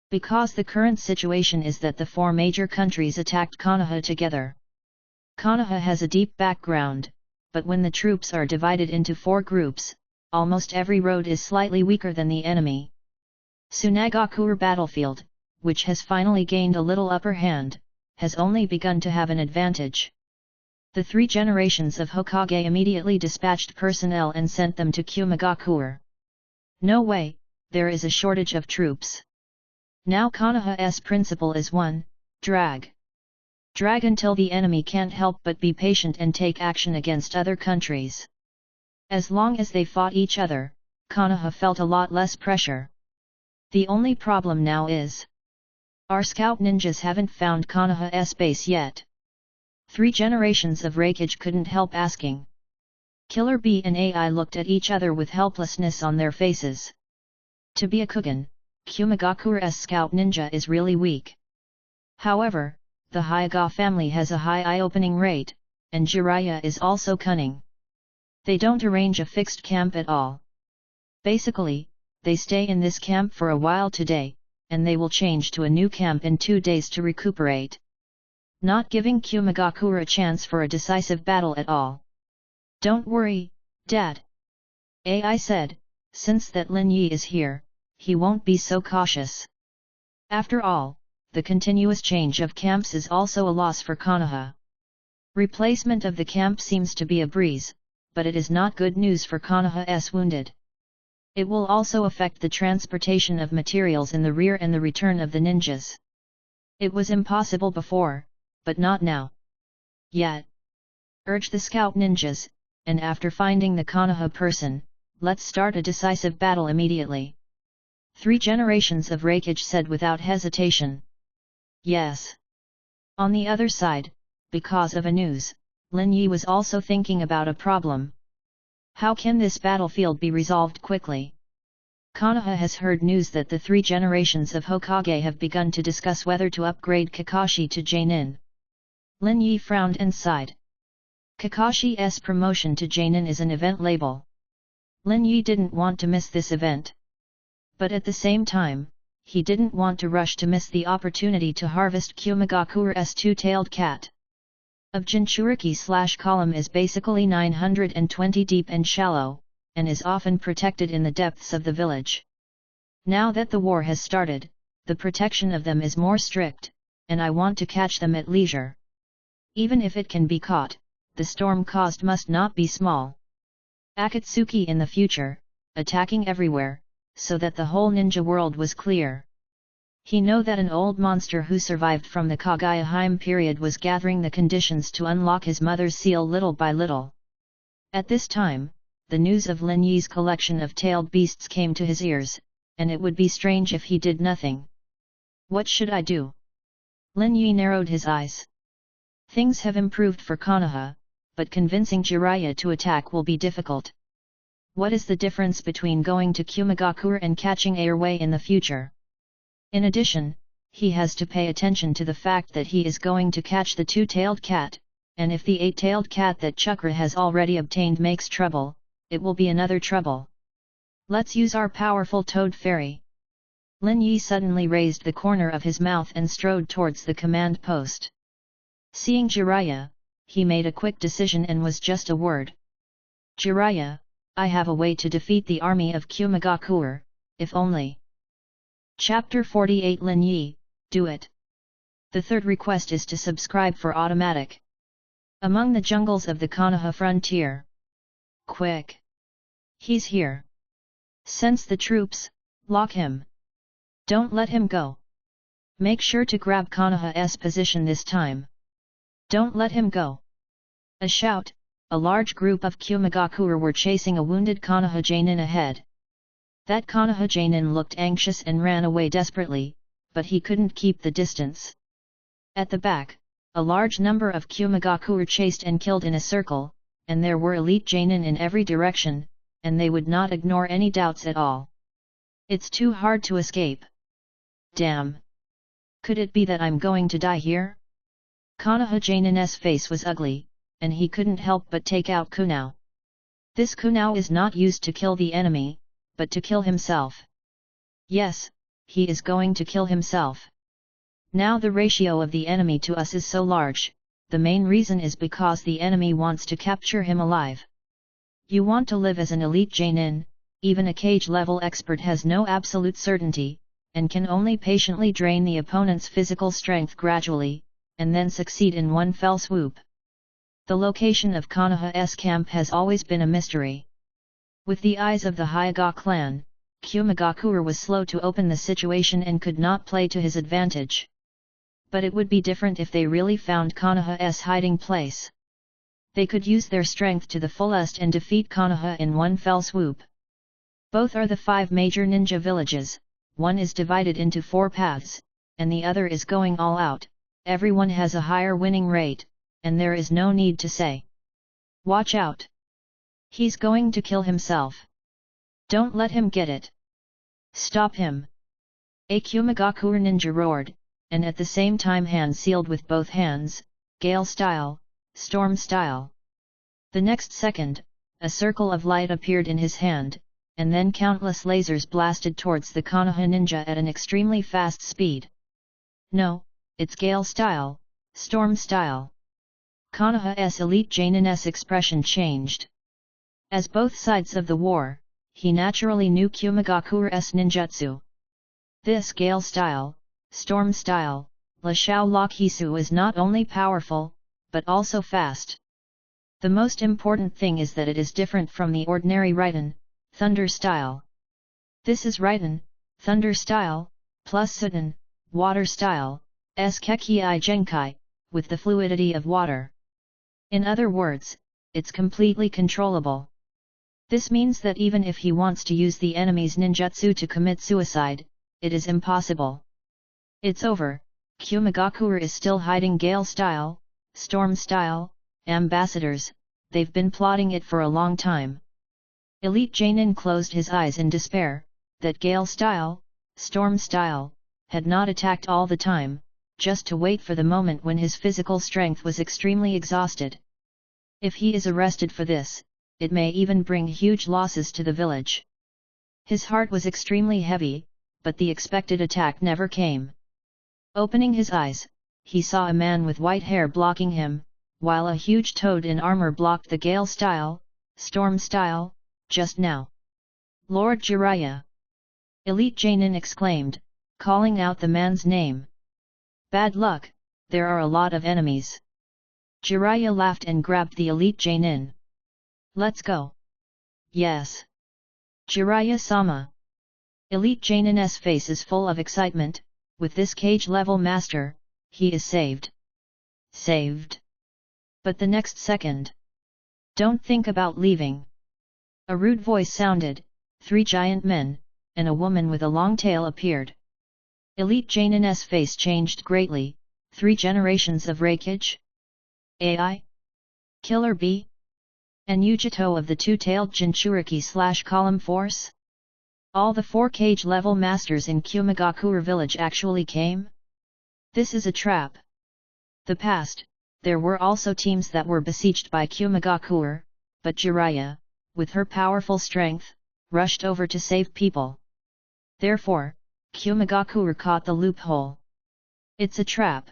A: Because the current situation is that the 4 major countries attacked Konoha together. Konoha has a deep background, but when the troops are divided into 4 groups, almost every road is slightly weaker than the enemy. Tsunagakure battlefield, which has finally gained a little upper hand, has only begun to have an advantage. The 3 generations of Hokage immediately dispatched personnel and sent them to Kumagakure. No way, there is a shortage of troops. Now Konoha's principle is 1, drag. Drag until the enemy can't help but be patient and take action against other countries. As long as they fought each other, Konoha felt a lot less pressure. The only problem now is our scout ninjas haven't found Konoha's base yet. 3 generations of Rakich couldn't help asking. Killer Bee and AI looked at each other with helplessness on their faces. To be a Kugan, Kumagakure's scout ninja is really weak. However, the Hyuga family has a high eye-opening rate, and Jiraiya is also cunning. They don't arrange a fixed camp at all. Basically, they stay in this camp for a while today, and they will change to a new camp in 2 days to recuperate. Not giving Kumagakure a chance for a decisive battle at all. Don't worry, Dad. I said, since that Lin Yi is here, he won't be so cautious. After all, the continuous change of camps is also a loss for Konoha. Replacement of the camp seems to be a breeze, but it is not good news for Konoha's wounded. It will also affect the transportation of materials in the rear and the return of the ninjas. It was impossible before, but not now. Yet. Urge the scout ninjas, and after finding the Konoha person, let's start a decisive battle immediately. 3 generations of Reikage said without hesitation. Yes. On the other side, because of a news, Lin Yi was also thinking about a problem. How can this battlefield be resolved quickly? Konoha has heard news that the 3 generations of Hokage have begun to discuss whether to upgrade Kakashi to Genin. Lin Yi frowned and sighed. Kakashi's promotion to Genin is an event label. Lin Yi didn't want to miss this event. But at the same time, he didn't want to rush to miss the opportunity to harvest Kumagakure's 2-tailed cat. Of Jinchuriki/column is basically 920 deep and shallow, and is often protected in the depths of the village. Now that the war has started, the protection of them is more strict, and I want to catch them at leisure. Even if it can be caught, the storm caused must not be small. Akatsuki in the future, attacking everywhere, so that the whole ninja world was clear. He knew that an old monster who survived from the Kagaya period was gathering the conditions to unlock his mother's seal little by little. At this time, the news of Lin Yi's collection of tailed beasts came to his ears, and it would be strange if he did nothing. What should I do? Lin Yi narrowed his eyes. Things have improved for Konoha, but convincing Jiraiya to attack will be difficult. What is the difference between going to Kumagakure and catching Airway in the future? In addition, he has to pay attention to the fact that he is going to catch the 2-tailed cat, and if the 8-tailed cat that Chakra has already obtained makes trouble, it will be another trouble. Let's use our powerful Toad Fairy. Lin Yi suddenly raised the corner of his mouth and strode towards the command post. Seeing Jiraiya, he made a quick decision and was just a word. Jiraiya, I have a way to defeat the army of Kumagakure, if only. Chapter 48 Lin Yi, do it. The third request is to subscribe for automatic. Among the jungles of the Konoha frontier. Quick! He's here. Sense the troops, lock him. Don't let him go. Make sure to grab Konoha's position this time. Don't let him go. A shout, a large group of Kumagakure were chasing a wounded Konoha Genin ahead. That Konoha Genin looked anxious and ran away desperately, but he couldn't keep the distance. At the back, a large number of Kumagakure chased and killed in a circle, and there were elite Genin in every direction, and they would not ignore any doubts at all. It's too hard to escape. Damn! Could it be that I'm going to die here? Konoha Genin's face was ugly, and he couldn't help but take out kunao. This kunao is not used to kill the enemy, but to kill himself. Yes, he is going to kill himself. Now the ratio of the enemy to us is so large, the main reason is because the enemy wants to capture him alive. You want to live as an elite Genin, even a cage-level expert has no absolute certainty, and can only patiently drain the opponent's physical strength gradually, and then succeed in one fell swoop. The location of Konoha's camp has always been a mystery. With the eyes of the Hyuga clan, Kumagakure was slow to open the situation and could not play to his advantage. But it would be different if they really found Konoha's hiding place. They could use their strength to the fullest and defeat Konoha in one fell swoop. Both are the 5 major ninja villages, one is divided into 4 paths, and the other is going all out. Everyone has a higher winning rate, and there is no need to say, "Watch out! He's going to kill himself. Don't let him get it. Stop him!" A Kumagakure ninja roared, and at the same time hand sealed with both hands, gale style, storm style. The next second, a circle of light appeared in his hand, and then countless lasers blasted towards the Konoha ninja at an extremely fast speed. No, it's Gale style, Storm style. Konoha's elite Janin's expression changed. As both sides of the war, he naturally knew Kumigakuru's ninjutsu. This Gale style, Storm style, La Shao Lokisu is not only powerful, but also fast. The most important thing is that it is different from the ordinary Raiden, Thunder style. This is Raiden, Thunder style, plus Suten, Water style, Kekei Genkai, with the fluidity of water. In other words, it's completely controllable. This means that even if he wants to use the enemy's ninjutsu to commit suicide, it is impossible. It's over. Kumigakure is still hiding Gale style, Storm style, ambassadors, they've been plotting it for a long time. Elite Janin closed his eyes in despair, that Gale style, Storm style, had not attacked all the time, just to wait for the moment when his physical strength was extremely exhausted. If he is arrested for this, it may even bring huge losses to the village. His heart was extremely heavy, but the expected attack never came. Opening his eyes, he saw a man with white hair blocking him, while a huge toad in armor blocked the Gale style, Storm style, just now. Lord Jiraiya! Elite Janin exclaimed, calling out the man's name. Bad luck, there are a lot of enemies. Jiraiya laughed and grabbed the Elite Janin. Let's go. Yes. Jiraiya-sama. Elite Janin's face is full of excitement. With this cage-level master, he is saved. Saved. But the next second. Don't think about leaving. A rude voice sounded, 3 giant men, and a woman with a long tail appeared. Elite Janin's face changed greatly, 3 generations of Reikage? AI? Killer Bee? And Yujito of the two-tailed Jinchuriki/column force? All the 4 cage-level masters in Kumigakure village actually came? This is a trap. The past, there were also teams that were besieged by Kumigakure, but Jiraiya, with her powerful strength, rushed over to save people. Therefore, Kumigakure caught the loophole. It's a trap.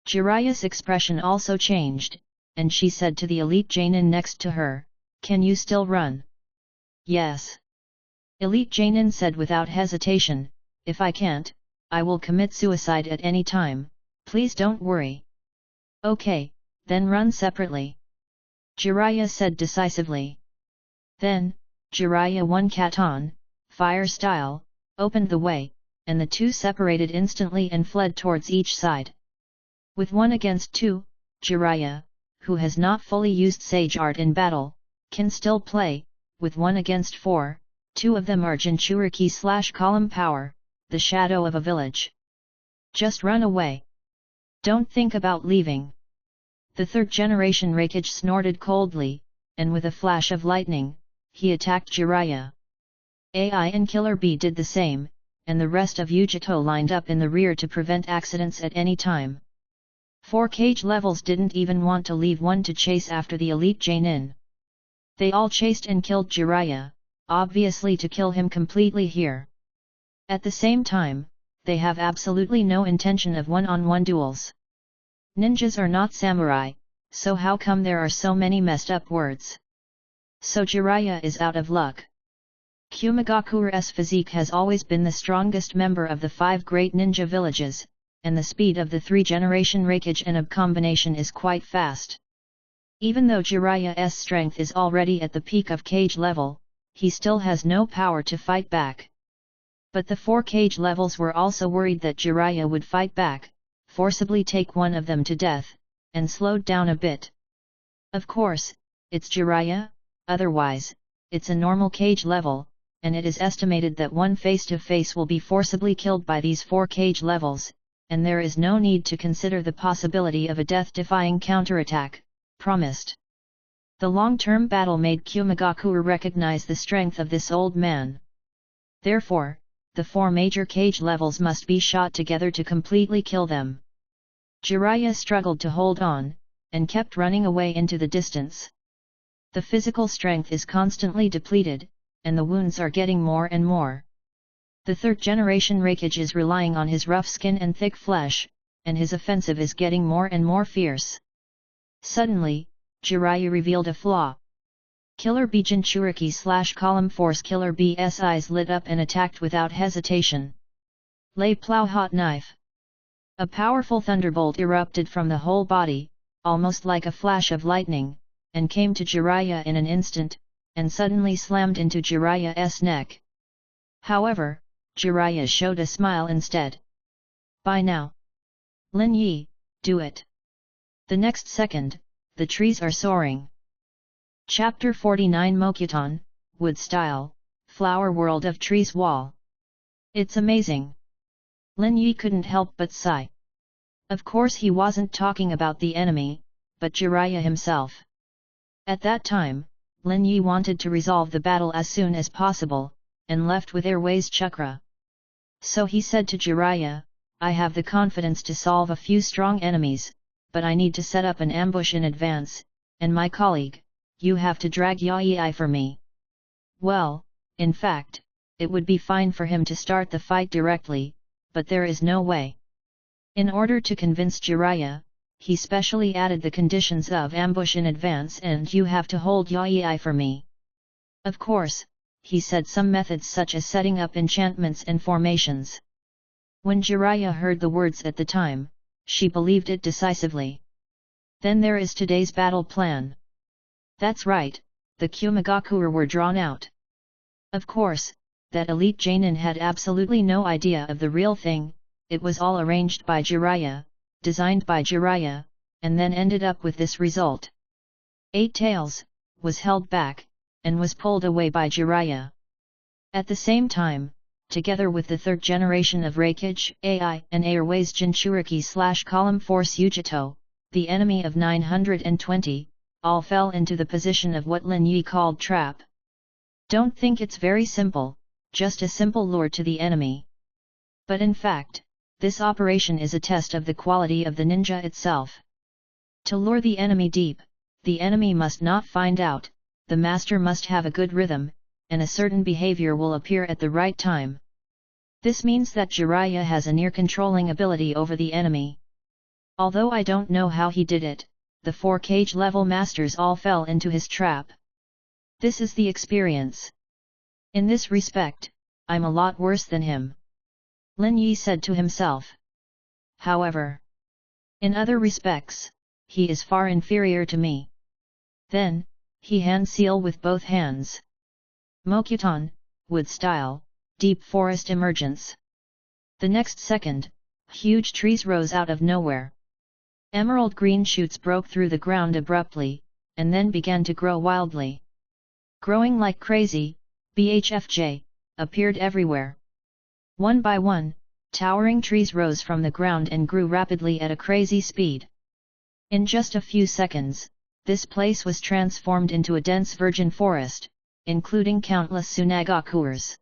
A: Jiraiya's expression also changed, and she said to the Elite Janin next to her, "Can you still run?" "Yes." Elite Janin said without hesitation, "If I can't, I will commit suicide at any time, please don't worry." "Okay, then run separately." Jiraiya said decisively. Then, Jiraiya one Katon, fire style, opened the way, and the two separated instantly and fled towards each side. With 1 against 2, Jiraiya, who has not fully used Sage Art in battle, can still play. With 1 against 4, 2 of them are Jinchuriki/column power, the shadow of a village. Just run away. Don't think about leaving. The 3rd generation Reikage snorted coldly, and with a flash of lightning, he attacked Jiraiya. AI and Killer Bee did the same, and the rest of Yujito lined up in the rear to prevent accidents at any time. 4 cage levels didn't even want to leave 1 to chase after the Elite Janin. They all chased and killed Jiraiya, obviously to kill him completely here. At the same time, they have absolutely no intention of one-on-one duels. Ninjas are not samurai, so how come there are so many messed up words? So Jiraiya is out of luck. Kumigakure's physique has always been the strongest member of the 5 great ninja villages, and the speed of the 3-generation Reikage and EPUB combination is quite fast. Even though Jiraiya's strength is already at the peak of cage level, he still has no power to fight back. But the 4 cage levels were also worried that Jiraiya would fight back, forcibly take one of them to death, and slowed down a bit. Of course, it's Jiraiya, otherwise, it's a normal cage level, and it is estimated that one face-to-face will be forcibly killed by these 4 cage levels, and there is no need to consider the possibility of a death-defying counterattack, promised. The long-term battle made Kumigakure recognize the strength of this old man. Therefore, the 4 major cage levels must be shot together to completely kill them. Jiraiya struggled to hold on, and kept running away into the distance. The physical strength is constantly depleted, and the wounds are getting more and more. The third generation Reikage is relying on his rough skin and thick flesh, and his offensive is getting more and more fierce. Suddenly, Jiraiya revealed a flaw. Killer Bee Jinchuriki / Column Force Killer Bee's eyes lit up and attacked without hesitation. Lay Plow Hot Knife. A powerful thunderbolt erupted from the whole body, almost like a flash of lightning, and came to Jiraiya in an instant, and suddenly slammed into Jiraiya's neck. However, Jiraiya showed a smile instead. By now. Lin Yi, do it. The next second, the trees are soaring. Chapter 49 Mokuton, Wood Style, Flower World of Trees Wall. It's amazing. Lin Yi couldn't help but sigh. Of course he wasn't talking about the enemy, but Jiraiya himself. At that time, Lin Yi wanted to resolve the battle as soon as possible, and left with Airways Chakra. So he said to Jiraiya, I have the confidence to solve a few strong enemies, but I need to set up an ambush in advance, and my colleague, you have to drag Yaoi for me. Well, in fact, it would be fine for him to start the fight directly, but there is no way. In order to convince Jiraiya, he specially added the conditions of ambush in advance and you have to hold Yaoi for me. Of course, he said some methods such as setting up enchantments and formations. When Jiraiya heard the words at the time, she believed it decisively. Then there is today's battle plan. That's right, the Kyumigakuer were drawn out. Of course, that elite Jainin had absolutely no idea of the real thing, it was all arranged by Jiraiya, designed by Jiraiya, and then ended up with this result. Eight Tails was held back, and was pulled away by Jiraiya. At the same time, together with the third generation of Reikage, AI and Airways Jinchuriki / Column Force Yujito, the enemy of 920, all fell into the position of what Lin Yi called trap. Don't think it's very simple, just a simple lure to the enemy. But in fact, this operation is a test of the quality of the ninja itself. To lure the enemy deep, the enemy must not find out, the master must have a good rhythm, and a certain behavior will appear at the right time. This means that Jiraiya has a near controlling ability over the enemy. Although I don't know how he did it, the 4 cage level masters all fell into his trap. This is the experience. In this respect, I'm a lot worse than him. Lin Yi said to himself. However, in other respects, he is far inferior to me. Then, he hand seal with both hands. Mokuton, Wood Style, Deep Forest Emergence. The next second, huge trees rose out of nowhere. Emerald green shoots broke through the ground abruptly, and then began to grow wildly. Growing like crazy, BHFJ, appeared everywhere. One by one, towering trees rose from the ground and grew rapidly at a crazy speed. In just a few seconds, this place was transformed into a dense virgin forest, including countless Tsunagakuers.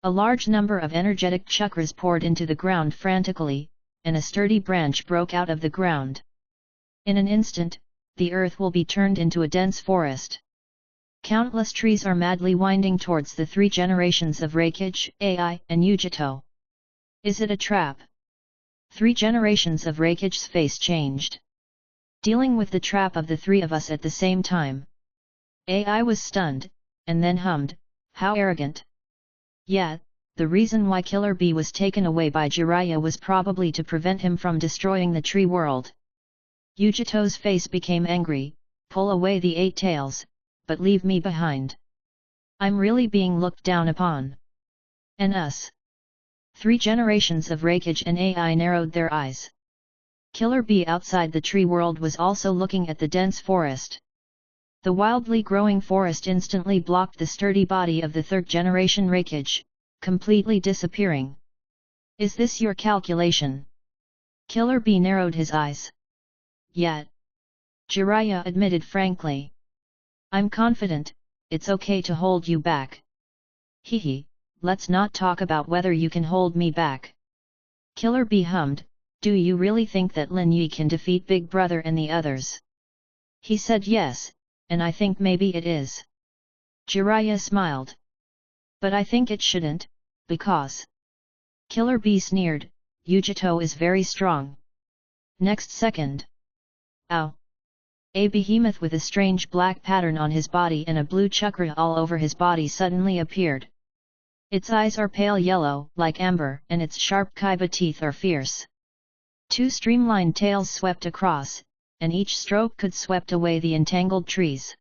A: A large number of energetic chakras poured into the ground frantically, and a sturdy branch broke out of the ground. In an instant, the earth will be turned into a dense forest. Countless trees are madly winding towards the 3 generations of Reikage, AI and Yujito. Is it a trap? 3 generations of Reikage's face changed. Dealing with the trap of the 3 of us at the same time. AI was stunned, and then hummed, how arrogant. Yeah, the reason why Killer Bee was taken away by Jiraiya was probably to prevent him from destroying the tree world. Yujito's face became angry, pull away the 8 tails, but leave me behind. I'm really being looked down upon. And us. 3 generations of Reikage and AI narrowed their eyes. Killer Bee outside the tree world was also looking at the dense forest. The wildly growing forest instantly blocked the sturdy body of the 3rd generation Reikage, completely disappearing. Is this your calculation? Killer Bee narrowed his eyes. Yet. Jiraiya admitted frankly. I'm confident, it's okay to hold you back. Hehe, let's not talk about whether you can hold me back. Killer Bee hummed, do you really think that Lin Yi can defeat Big Brother and the others? He said yes, and I think maybe it is. Jiraiya smiled. But I think it shouldn't, because... Killer Bee sneered, Yujito is very strong. Next second. Ow! A behemoth with a strange black pattern on his body and a blue chakra all over his body suddenly appeared. Its eyes are pale yellow, like amber, and its sharp kaiba teeth are fierce. Two streamlined tails swept across, and each stroke could swept away the entangled trees.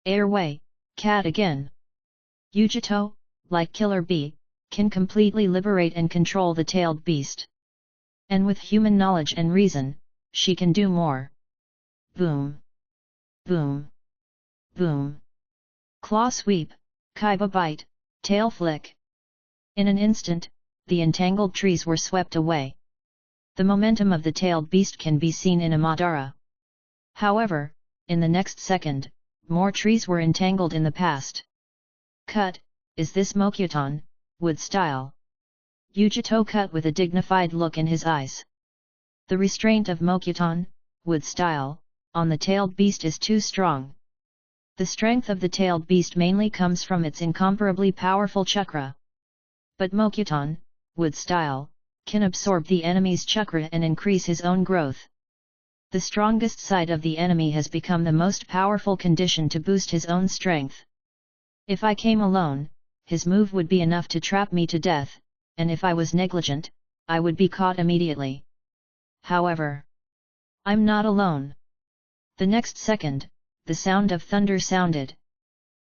A: Airway, cat again. Yujito, like Killer Bee, can completely liberate and control the tailed beast. And with human knowledge and reason, she can do more. Boom. Boom. Boom. Claw sweep, kaiba bite, tail flick. In an instant, the entangled trees were swept away. The momentum of the tailed beast can be seen in a Madara. However, in the next second, more trees were entangled in the past. Cut, is this Mokyuton, wood style? Yujito cut with a dignified look in his eyes. The restraint of Mokyuton, wood style, on the tailed beast is too strong. The strength of the tailed beast mainly comes from its incomparably powerful chakra. But Mokyuton, wood style, can absorb the enemy's chakra and increase his own growth. The strongest side of the enemy has become the most powerful condition to boost his own strength. If I came alone, his move would be enough to trap me to death, and if I was negligent, I would be caught immediately. However, I'm not alone. The next second, the sound of thunder sounded.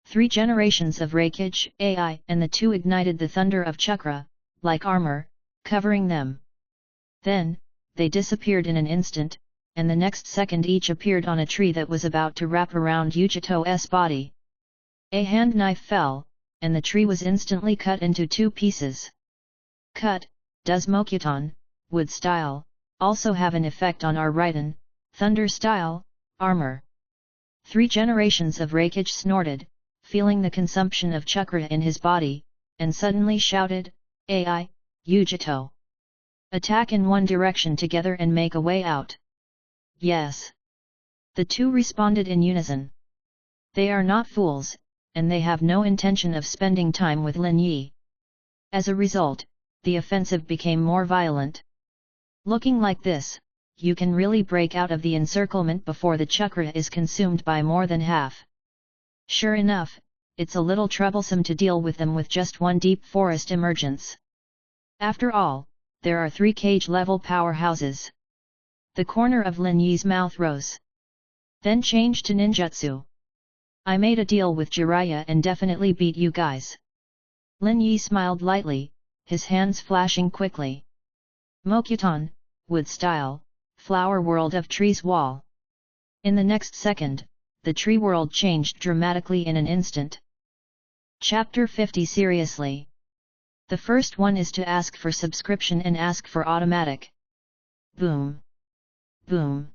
A: 3 generations of Reikage AI and the 2 ignited the thunder of chakra, like armor, covering them. Then, they disappeared in an instant, and the next second each appeared on a tree that was about to wrap around Yujito's body. A hand knife fell, and the tree was instantly cut into 2 pieces. Cut, does Mokyuton, wood style, also have an effect on our Raiden, thunder style, armor? 3 generations of Reikage snorted, feeling the consumption of chakra in his body, and suddenly shouted, AI, Yujito. Attack in one direction together and make a way out. Yes. The 2 responded in unison. They are not fools, and they have no intention of spending time with Lin Yi. As a result, the offensive became more violent. Looking like this, you can really break out of the encirclement before the chakra is consumed by more than half. Sure enough, it's a little troublesome to deal with them with just one deep forest emergence. After all, there are 3 cage-level powerhouses. The corner of Lin Yi's mouth rose. Then changed to ninjutsu. I made a deal with Jiraiya and definitely beat you guys. Lin Yi smiled lightly, his hands flashing quickly. Mokyuton, wood style, flower world of trees wall. In the next second, the tree world changed dramatically in an instant. Chapter 50 Seriously. The first one is to ask for subscription and ask for automatic. Boom. Boom.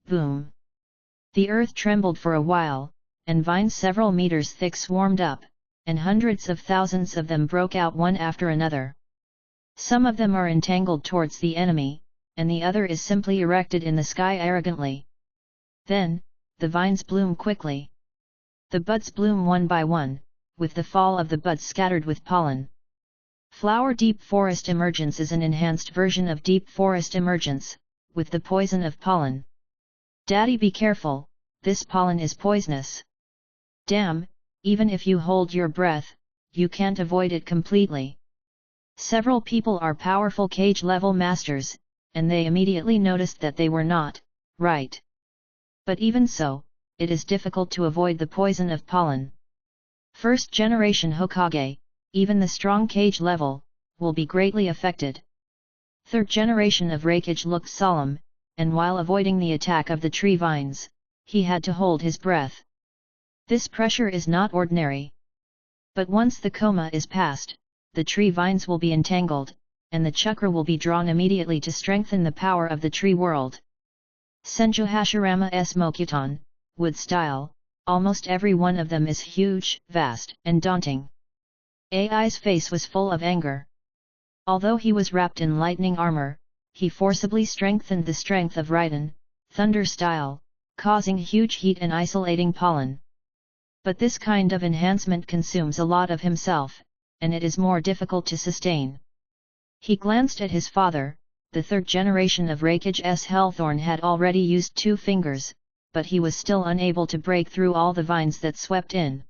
A: Boom. The earth trembled for a while, and vines several meters thick swarmed up, and hundreds of thousands of them broke out one after another. Some of them are entangled towards the enemy, and the other is simply erected in the sky arrogantly. Then, the vines bloom quickly. The buds bloom one by one, with the fall of the buds scattered with pollen. Flower Deep Forest Emergence is an enhanced version of Deep Forest Emergence, with the poison of pollen. Daddy, be careful, this pollen is poisonous. Damn, even if you hold your breath, you can't avoid it completely. Several people are powerful cage-level masters, and they immediately noticed that they were not, right. But even so, it is difficult to avoid the poison of pollen. First generation Hokage, even the strong cage level, will be greatly affected. Third generation of Reikage looked solemn, and while avoiding the attack of the tree vines, he had to hold his breath. This pressure is not ordinary. But once the coma is past, the tree vines will be entangled, and the chakra will be drawn immediately to strengthen the power of the tree world. Senju Hashirama's Mokyuton, wood style, almost every one of them is huge, vast, and daunting. AI's face was full of anger. Although he was wrapped in lightning armor, he forcibly strengthened the strength of Raiden, thunder style, causing huge heat and isolating pollen. But this kind of enhancement consumes a lot of himself, and it is more difficult to sustain. He glanced at his father. The third generation of Raikage's Hellthorn had already used 2 fingers, but he was still unable to break through all the vines that swept in.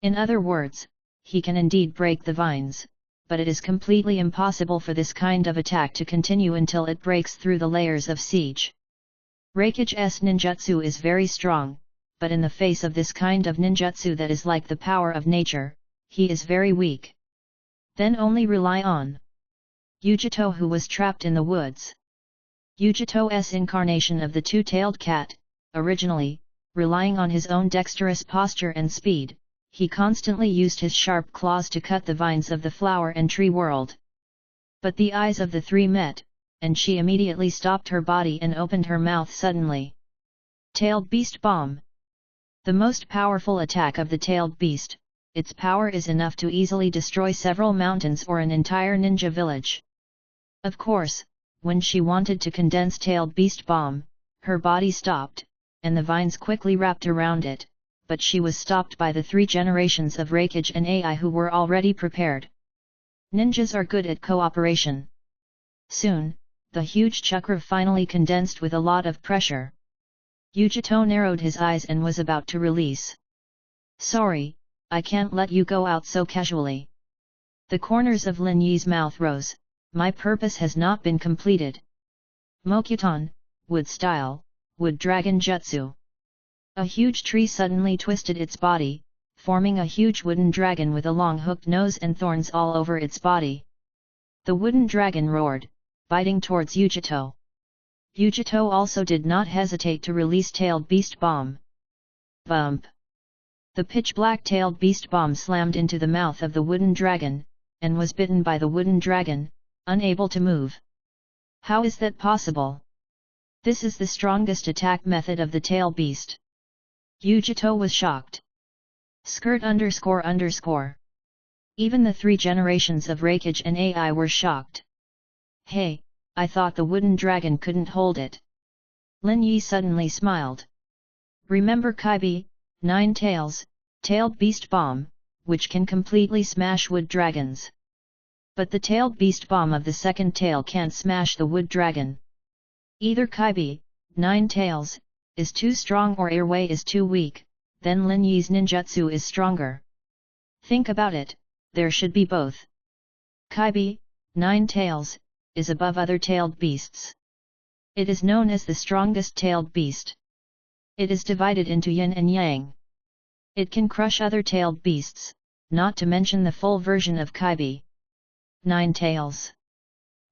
A: In other words, he can indeed break the vines, but it is completely impossible for this kind of attack to continue until it breaks through the layers of siege. Raikage's ninjutsu is very strong, but in the face of this kind of ninjutsu that is like the power of nature, he is very weak. Then only rely on Yujito, who was trapped in the woods. Yujito's incarnation of the 2-tailed cat, originally, relying on his own dexterous posture and speed, he constantly used his sharp claws to cut the vines of the flower and tree world. But the eyes of the 3 met, and she immediately stopped her body and opened her mouth suddenly. Tailed Beast Bomb. The most powerful attack of the tailed beast, its power is enough to easily destroy several mountains or an entire ninja village. Of course, when she wanted to condense Tailed Beast Bomb, her body stopped, and the vines quickly wrapped around it, but she was stopped by the 3 generations of Raikage and AI who were already prepared. Ninjas are good at cooperation. Soon, the huge chakra finally condensed with a lot of pressure. Yujito narrowed his eyes and was about to release. "Sorry, I can't let you go out so casually." The corners of Lin Yi's mouth rose. "My purpose has not been completed." Mokuton, wood style, wood dragon jutsu. A huge tree suddenly twisted its body, forming a huge wooden dragon with a long hooked nose and thorns all over its body. The wooden dragon roared, biting towards Yujito. Yujito also did not hesitate to release Tailed Beast Bomb. Bump! The pitch-black Tailed Beast Bomb slammed into the mouth of the wooden dragon, and was bitten by the wooden dragon, unable to move. How is that possible? This is the strongest attack method of the tail beast. Yujito was shocked. ___. Even the 3 generations of Raikage and AI were shocked. "Hey, I thought the wooden dragon couldn't hold it." Lin Yi suddenly smiled. "Remember Kaibi, 9 tails, tailed beast bomb, which can completely smash wood dragons. But the tailed beast bomb of the 2nd tail can't smash the wood dragon. Either Kaibi, 9 tails, is too strong or Airway is too weak, then Lin Yi's ninjutsu is stronger. Think about it, there should be both. Kaibi, 9 tails, is above other tailed beasts. It is known as the strongest tailed beast. It is divided into yin and yang. It can crush other tailed beasts, not to mention the full version of Kaibi. 9 tails.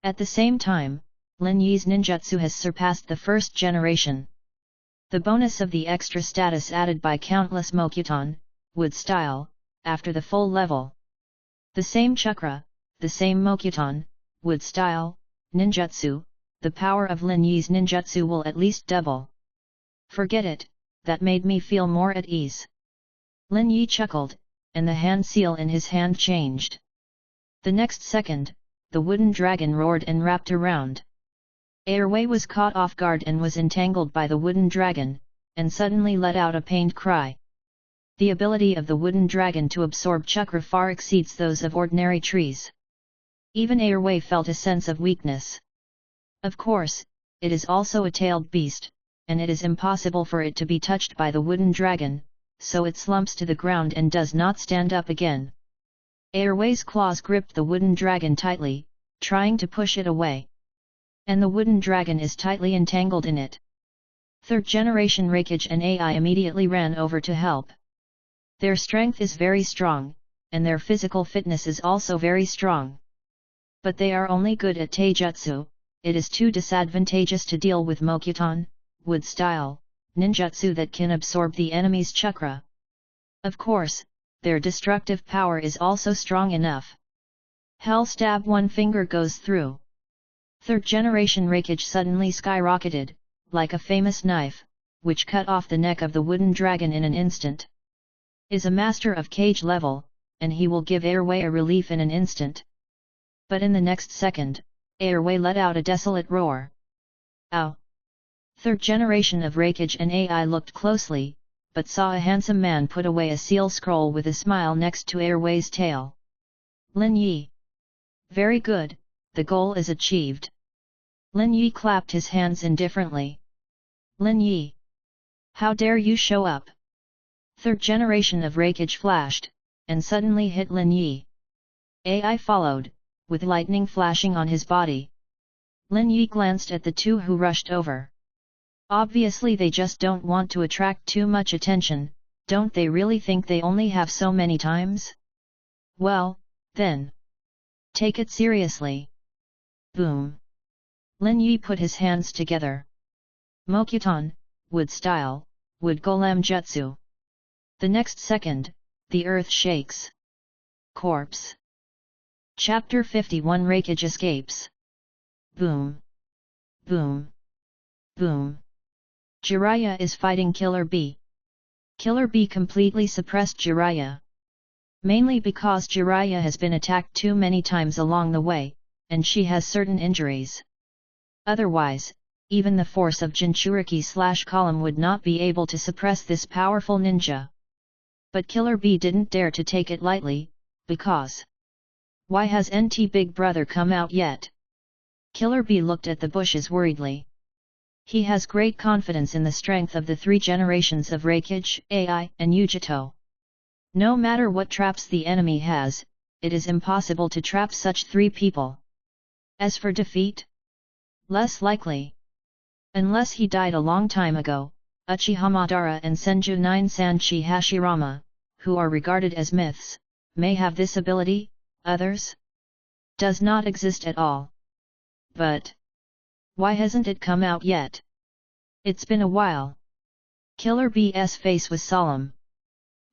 A: At the same time, Lin Yi's ninjutsu has surpassed the 1st generation. The bonus of the extra status added by countless Mokuton, wood style, after the full level. The same chakra, the same Mokuton, wood style, ninjutsu, the power of Lin Yi's ninjutsu will at least double. Forget it, that made me feel more at ease. Lin Yi chuckled, and the hand seal in his hand changed. The next second, the wooden dragon roared and wrapped around. Airway was caught off guard and was entangled by the wooden dragon, and suddenly let out a pained cry. The ability of the wooden dragon to absorb chakra far exceeds those of ordinary trees. Even Airway felt a sense of weakness. Of course, it is also a tailed beast, and it is impossible for it to be touched by the wooden dragon, so it slumps to the ground and does not stand up again. Airway's claws gripped the wooden dragon tightly, trying to push it away. And the wooden dragon is tightly entangled in it. 3rd generation Raikage and AI immediately ran over to help. Their strength is very strong, and their physical fitness is also very strong. But they are only good at taijutsu. It is too disadvantageous to deal with Mokuton, wood style, ninjutsu that can absorb the enemy's chakra. Of course, their destructive power is also strong enough. Hell stab, one finger goes through. 3rd generation Raikage suddenly skyrocketed, like a famous knife, which cut off the neck of the wooden dragon in an instant. Is a master of cage level, and he will give Airway a relief in an instant. But in the next second, Airway let out a desolate roar. Ow! 3rd generation of Raikage and AI looked closely, but saw a handsome man put away a seal scroll with a smile next to Airway's tail. Lin Yi. Very good, the goal is achieved. Lin Yi clapped his hands indifferently. Lin Yi. How dare you show up? Third generation of Rakage flashed, and suddenly hit Lin Yi. AI followed, with lightning flashing on his body. Lin Yi glanced at the two who rushed over. Obviously they just don't want to attract too much attention, don't they really think they only have so many times? Well, then. Take it seriously. Boom. Lin Yi put his hands together. Mokuton, wood style, wood golem jutsu. The next second, the earth shakes. Corpse. Chapter 51 Rakage escapes. Boom. Boom. Boom. Jiraiya is fighting Killer Bee. Killer Bee completely suppressed Jiraiya. Mainly because Jiraiya has been attacked too many times along the way, and she has certain injuries. Otherwise, even the force of Jinchuriki/Column would not be able to suppress this powerful ninja. But Killer Bee didn't dare to take it lightly, because... Why has NT Big Brother come out yet? Killer Bee looked at the bushes worriedly. He has great confidence in the strength of the three generations of Rakage, AI, and Yujito. No matter what traps the enemy has, it is impossible to trap such three people. As for defeat? Less likely. Unless he died a long time ago, Uchiha Madara and Senju Nine Sanchi Hashirama, who are regarded as myths, may have this ability, others? Does not exist at all. But... why hasn't it come out yet? It's been a while. Killer Bee's face was solemn.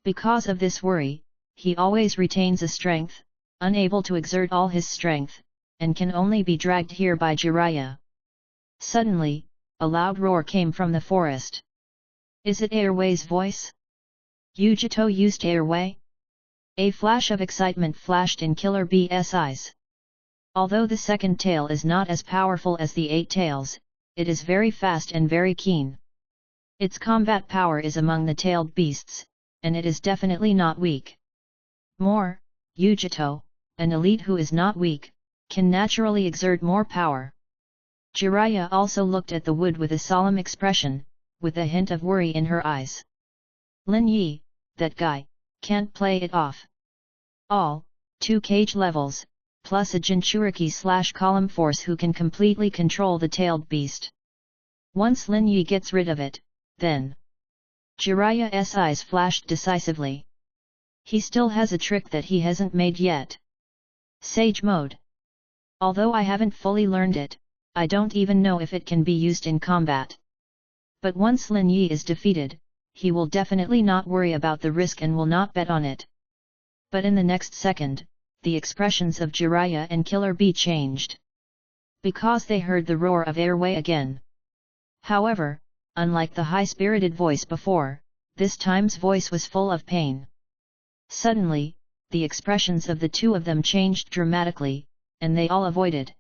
A: Because of this worry, he always retains a strength, unable to exert all his strength, and can only be dragged here by Jiraiya. Suddenly, a loud roar came from the forest. Is it Airway's voice? Yujito used Airway? A flash of excitement flashed in Killer Bee's eyes. Although the second tail is not as powerful as the 8 tails, it is very fast and very keen. Its combat power is among the tailed beasts, and it is definitely not weak. More, Yujito, an elite who is not weak, can naturally exert more power. Jiraiya also looked at the wood with a solemn expression, with a hint of worry in her eyes. Lin Yi, that guy, can't play it off. All, 2 cage levels, plus a Jinchuriki/Column force who can completely control the tailed beast. Once Lin Yi gets rid of it, then... Jiraiya's eyes flashed decisively. He still has a trick that he hasn't made yet. Sage Mode. Although I haven't fully learned it, I don't even know if it can be used in combat. But once Lin Yi is defeated, he will definitely not worry about the risk and will not bet on it. But in the next second, the expressions of Jiraiya and Killer Bee changed. Because they heard the roar of Airway again. However, unlike the high-spirited voice before, this time's voice was full of pain. Suddenly, the expressions of the two of them changed dramatically, and they all avoided.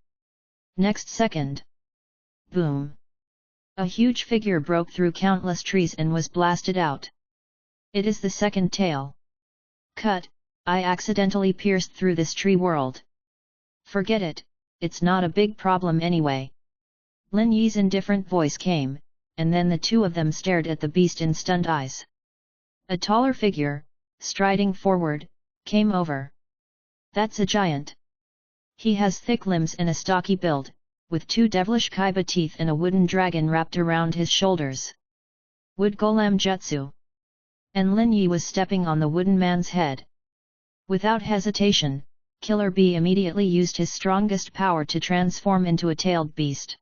A: Next second. Boom! A huge figure broke through countless trees and was blasted out. It is the second tail. Cut, I accidentally pierced through this tree world. Forget it, it's not a big problem anyway. Lin Yi's indifferent voice came, and then the two of them stared at the beast in stunned eyes. A taller figure, striding forward, came over. That's a giant. He has thick limbs and a stocky build, with 2 devilish kaiba teeth and a wooden dragon wrapped around his shoulders. Wood golem jutsu. And Lin Yi was stepping on the wooden man's head. Without hesitation, Killer Bee immediately used his strongest power to transform into a tailed beast.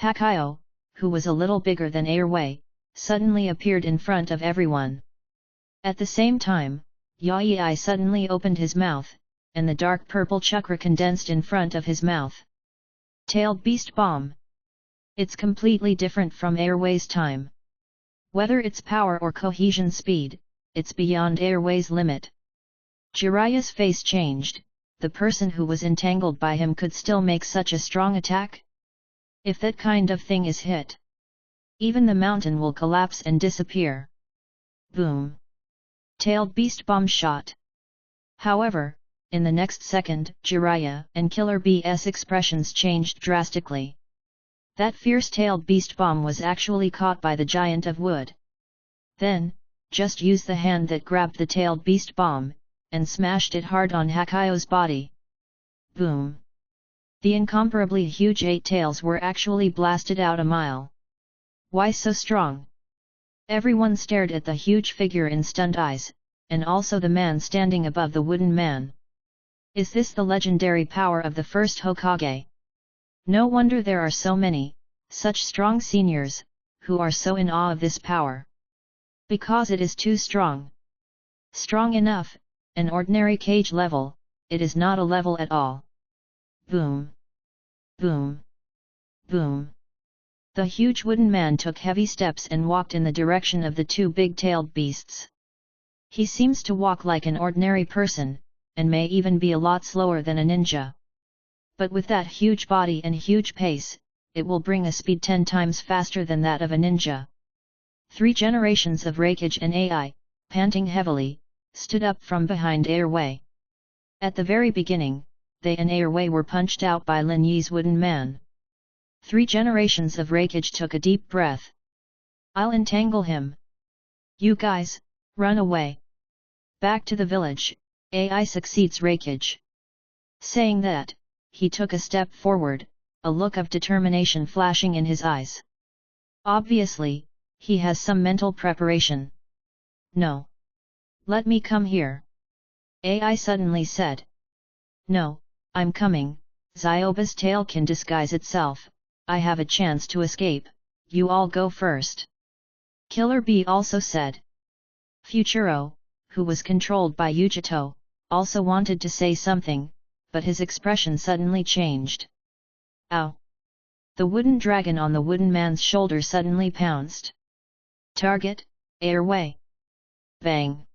A: Hokage, who was a little bigger than Airway, suddenly appeared in front of everyone. At the same time, Yaoi suddenly opened his mouth, and the dark purple chakra condensed in front of his mouth. Tailed Beast Bomb. It's completely different from Airway's time. Whether it's power or cohesion speed, it's beyond Airway's limit. Jiraiya's face changed, the person who was entangled by him could still make such a strong attack? If that kind of thing is hit, even the mountain will collapse and disappear. Boom! Tailed beast bomb shot. However, in the next second, Jiraiya and Killer Bee's expressions changed drastically. That fierce-tailed beast bomb was actually caught by the giant of wood. Then, just use the hand that grabbed the tailed beast bomb, and smashed it hard on Hokage's body. Boom! The incomparably huge 8 tails were actually blasted out a mile. Why so strong? Everyone stared at the huge figure in stunned eyes, and also the man standing above the wooden man. Is this the legendary power of the first Hokage? No wonder there are so many, such strong seniors, who are so in awe of this power. Because it is too strong. Strong enough, an ordinary cage level, it is not a level at all. Boom! Boom! Boom! The huge wooden man took heavy steps and walked in the direction of the 2 big-tailed beasts. He seems to walk like an ordinary person, and may even be a lot slower than a ninja. But with that huge body and huge pace, it will bring a speed 10 times faster than that of a ninja. 3 generations of Hokage and AI, panting heavily, stood up from behind Airway. At the very beginning, they and Airway were punched out by Lin Yi's wooden man. 3 generations of Hokage took a deep breath. I'll entangle him. You guys, run away. Back to the village, AI succeeds Hokage. Saying that, he took a step forward, a look of determination flashing in his eyes. Obviously, he has some mental preparation. No. Let me come here. AI suddenly said. No, I'm coming, Zyoba's tail can disguise itself, I have a chance to escape, you all go first. Killer Bee also said. Futuro, who was controlled by Yujito, also wanted to say something, but his expression suddenly changed. Ow! The wooden dragon on the wooden man's shoulder suddenly pounced. Target, Airway! Bang!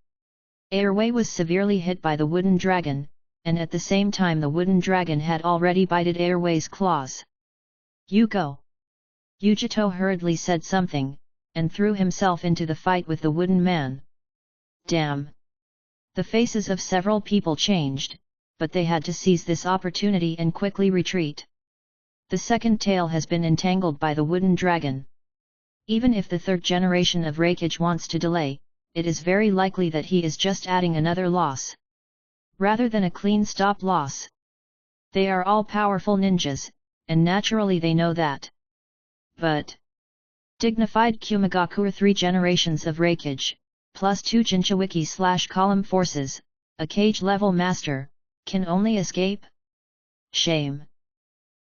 A: Airway was severely hit by the wooden dragon, and at the same time the wooden dragon had already bited Airway's claws. You go! Yujito hurriedly said something, and threw himself into the fight with the wooden man. Damn! The faces of several people changed, but they had to seize this opportunity and quickly retreat. The second tail has been entangled by the wooden dragon. Even if the 3rd generation of Hokage wants to delay, it is very likely that he is just adding another loss, rather than a clean stop loss. They are all powerful ninjas, and naturally they know that. But dignified Kumagaku 3 generations of Hokage, plus 2 Jinchuriki/column forces, a cage-level master, can only escape? Shame!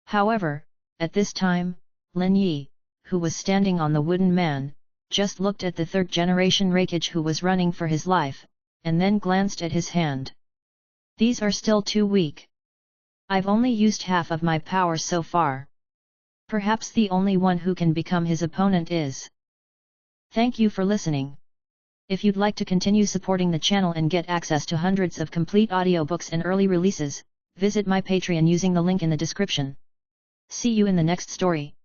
A: However, at this time, Lin Yi, who was standing on the wooden man, just looked at the 3rd generation Hokage who was running for his life, and then glanced at his hand. These are still too weak. I've only used half of my power so far. Perhaps the only one who can become his opponent is. Thank you for listening. If you'd like to continue supporting the channel and get access to hundreds of complete audiobooks and early releases, visit my Patreon using the link in the description. See you in the next story.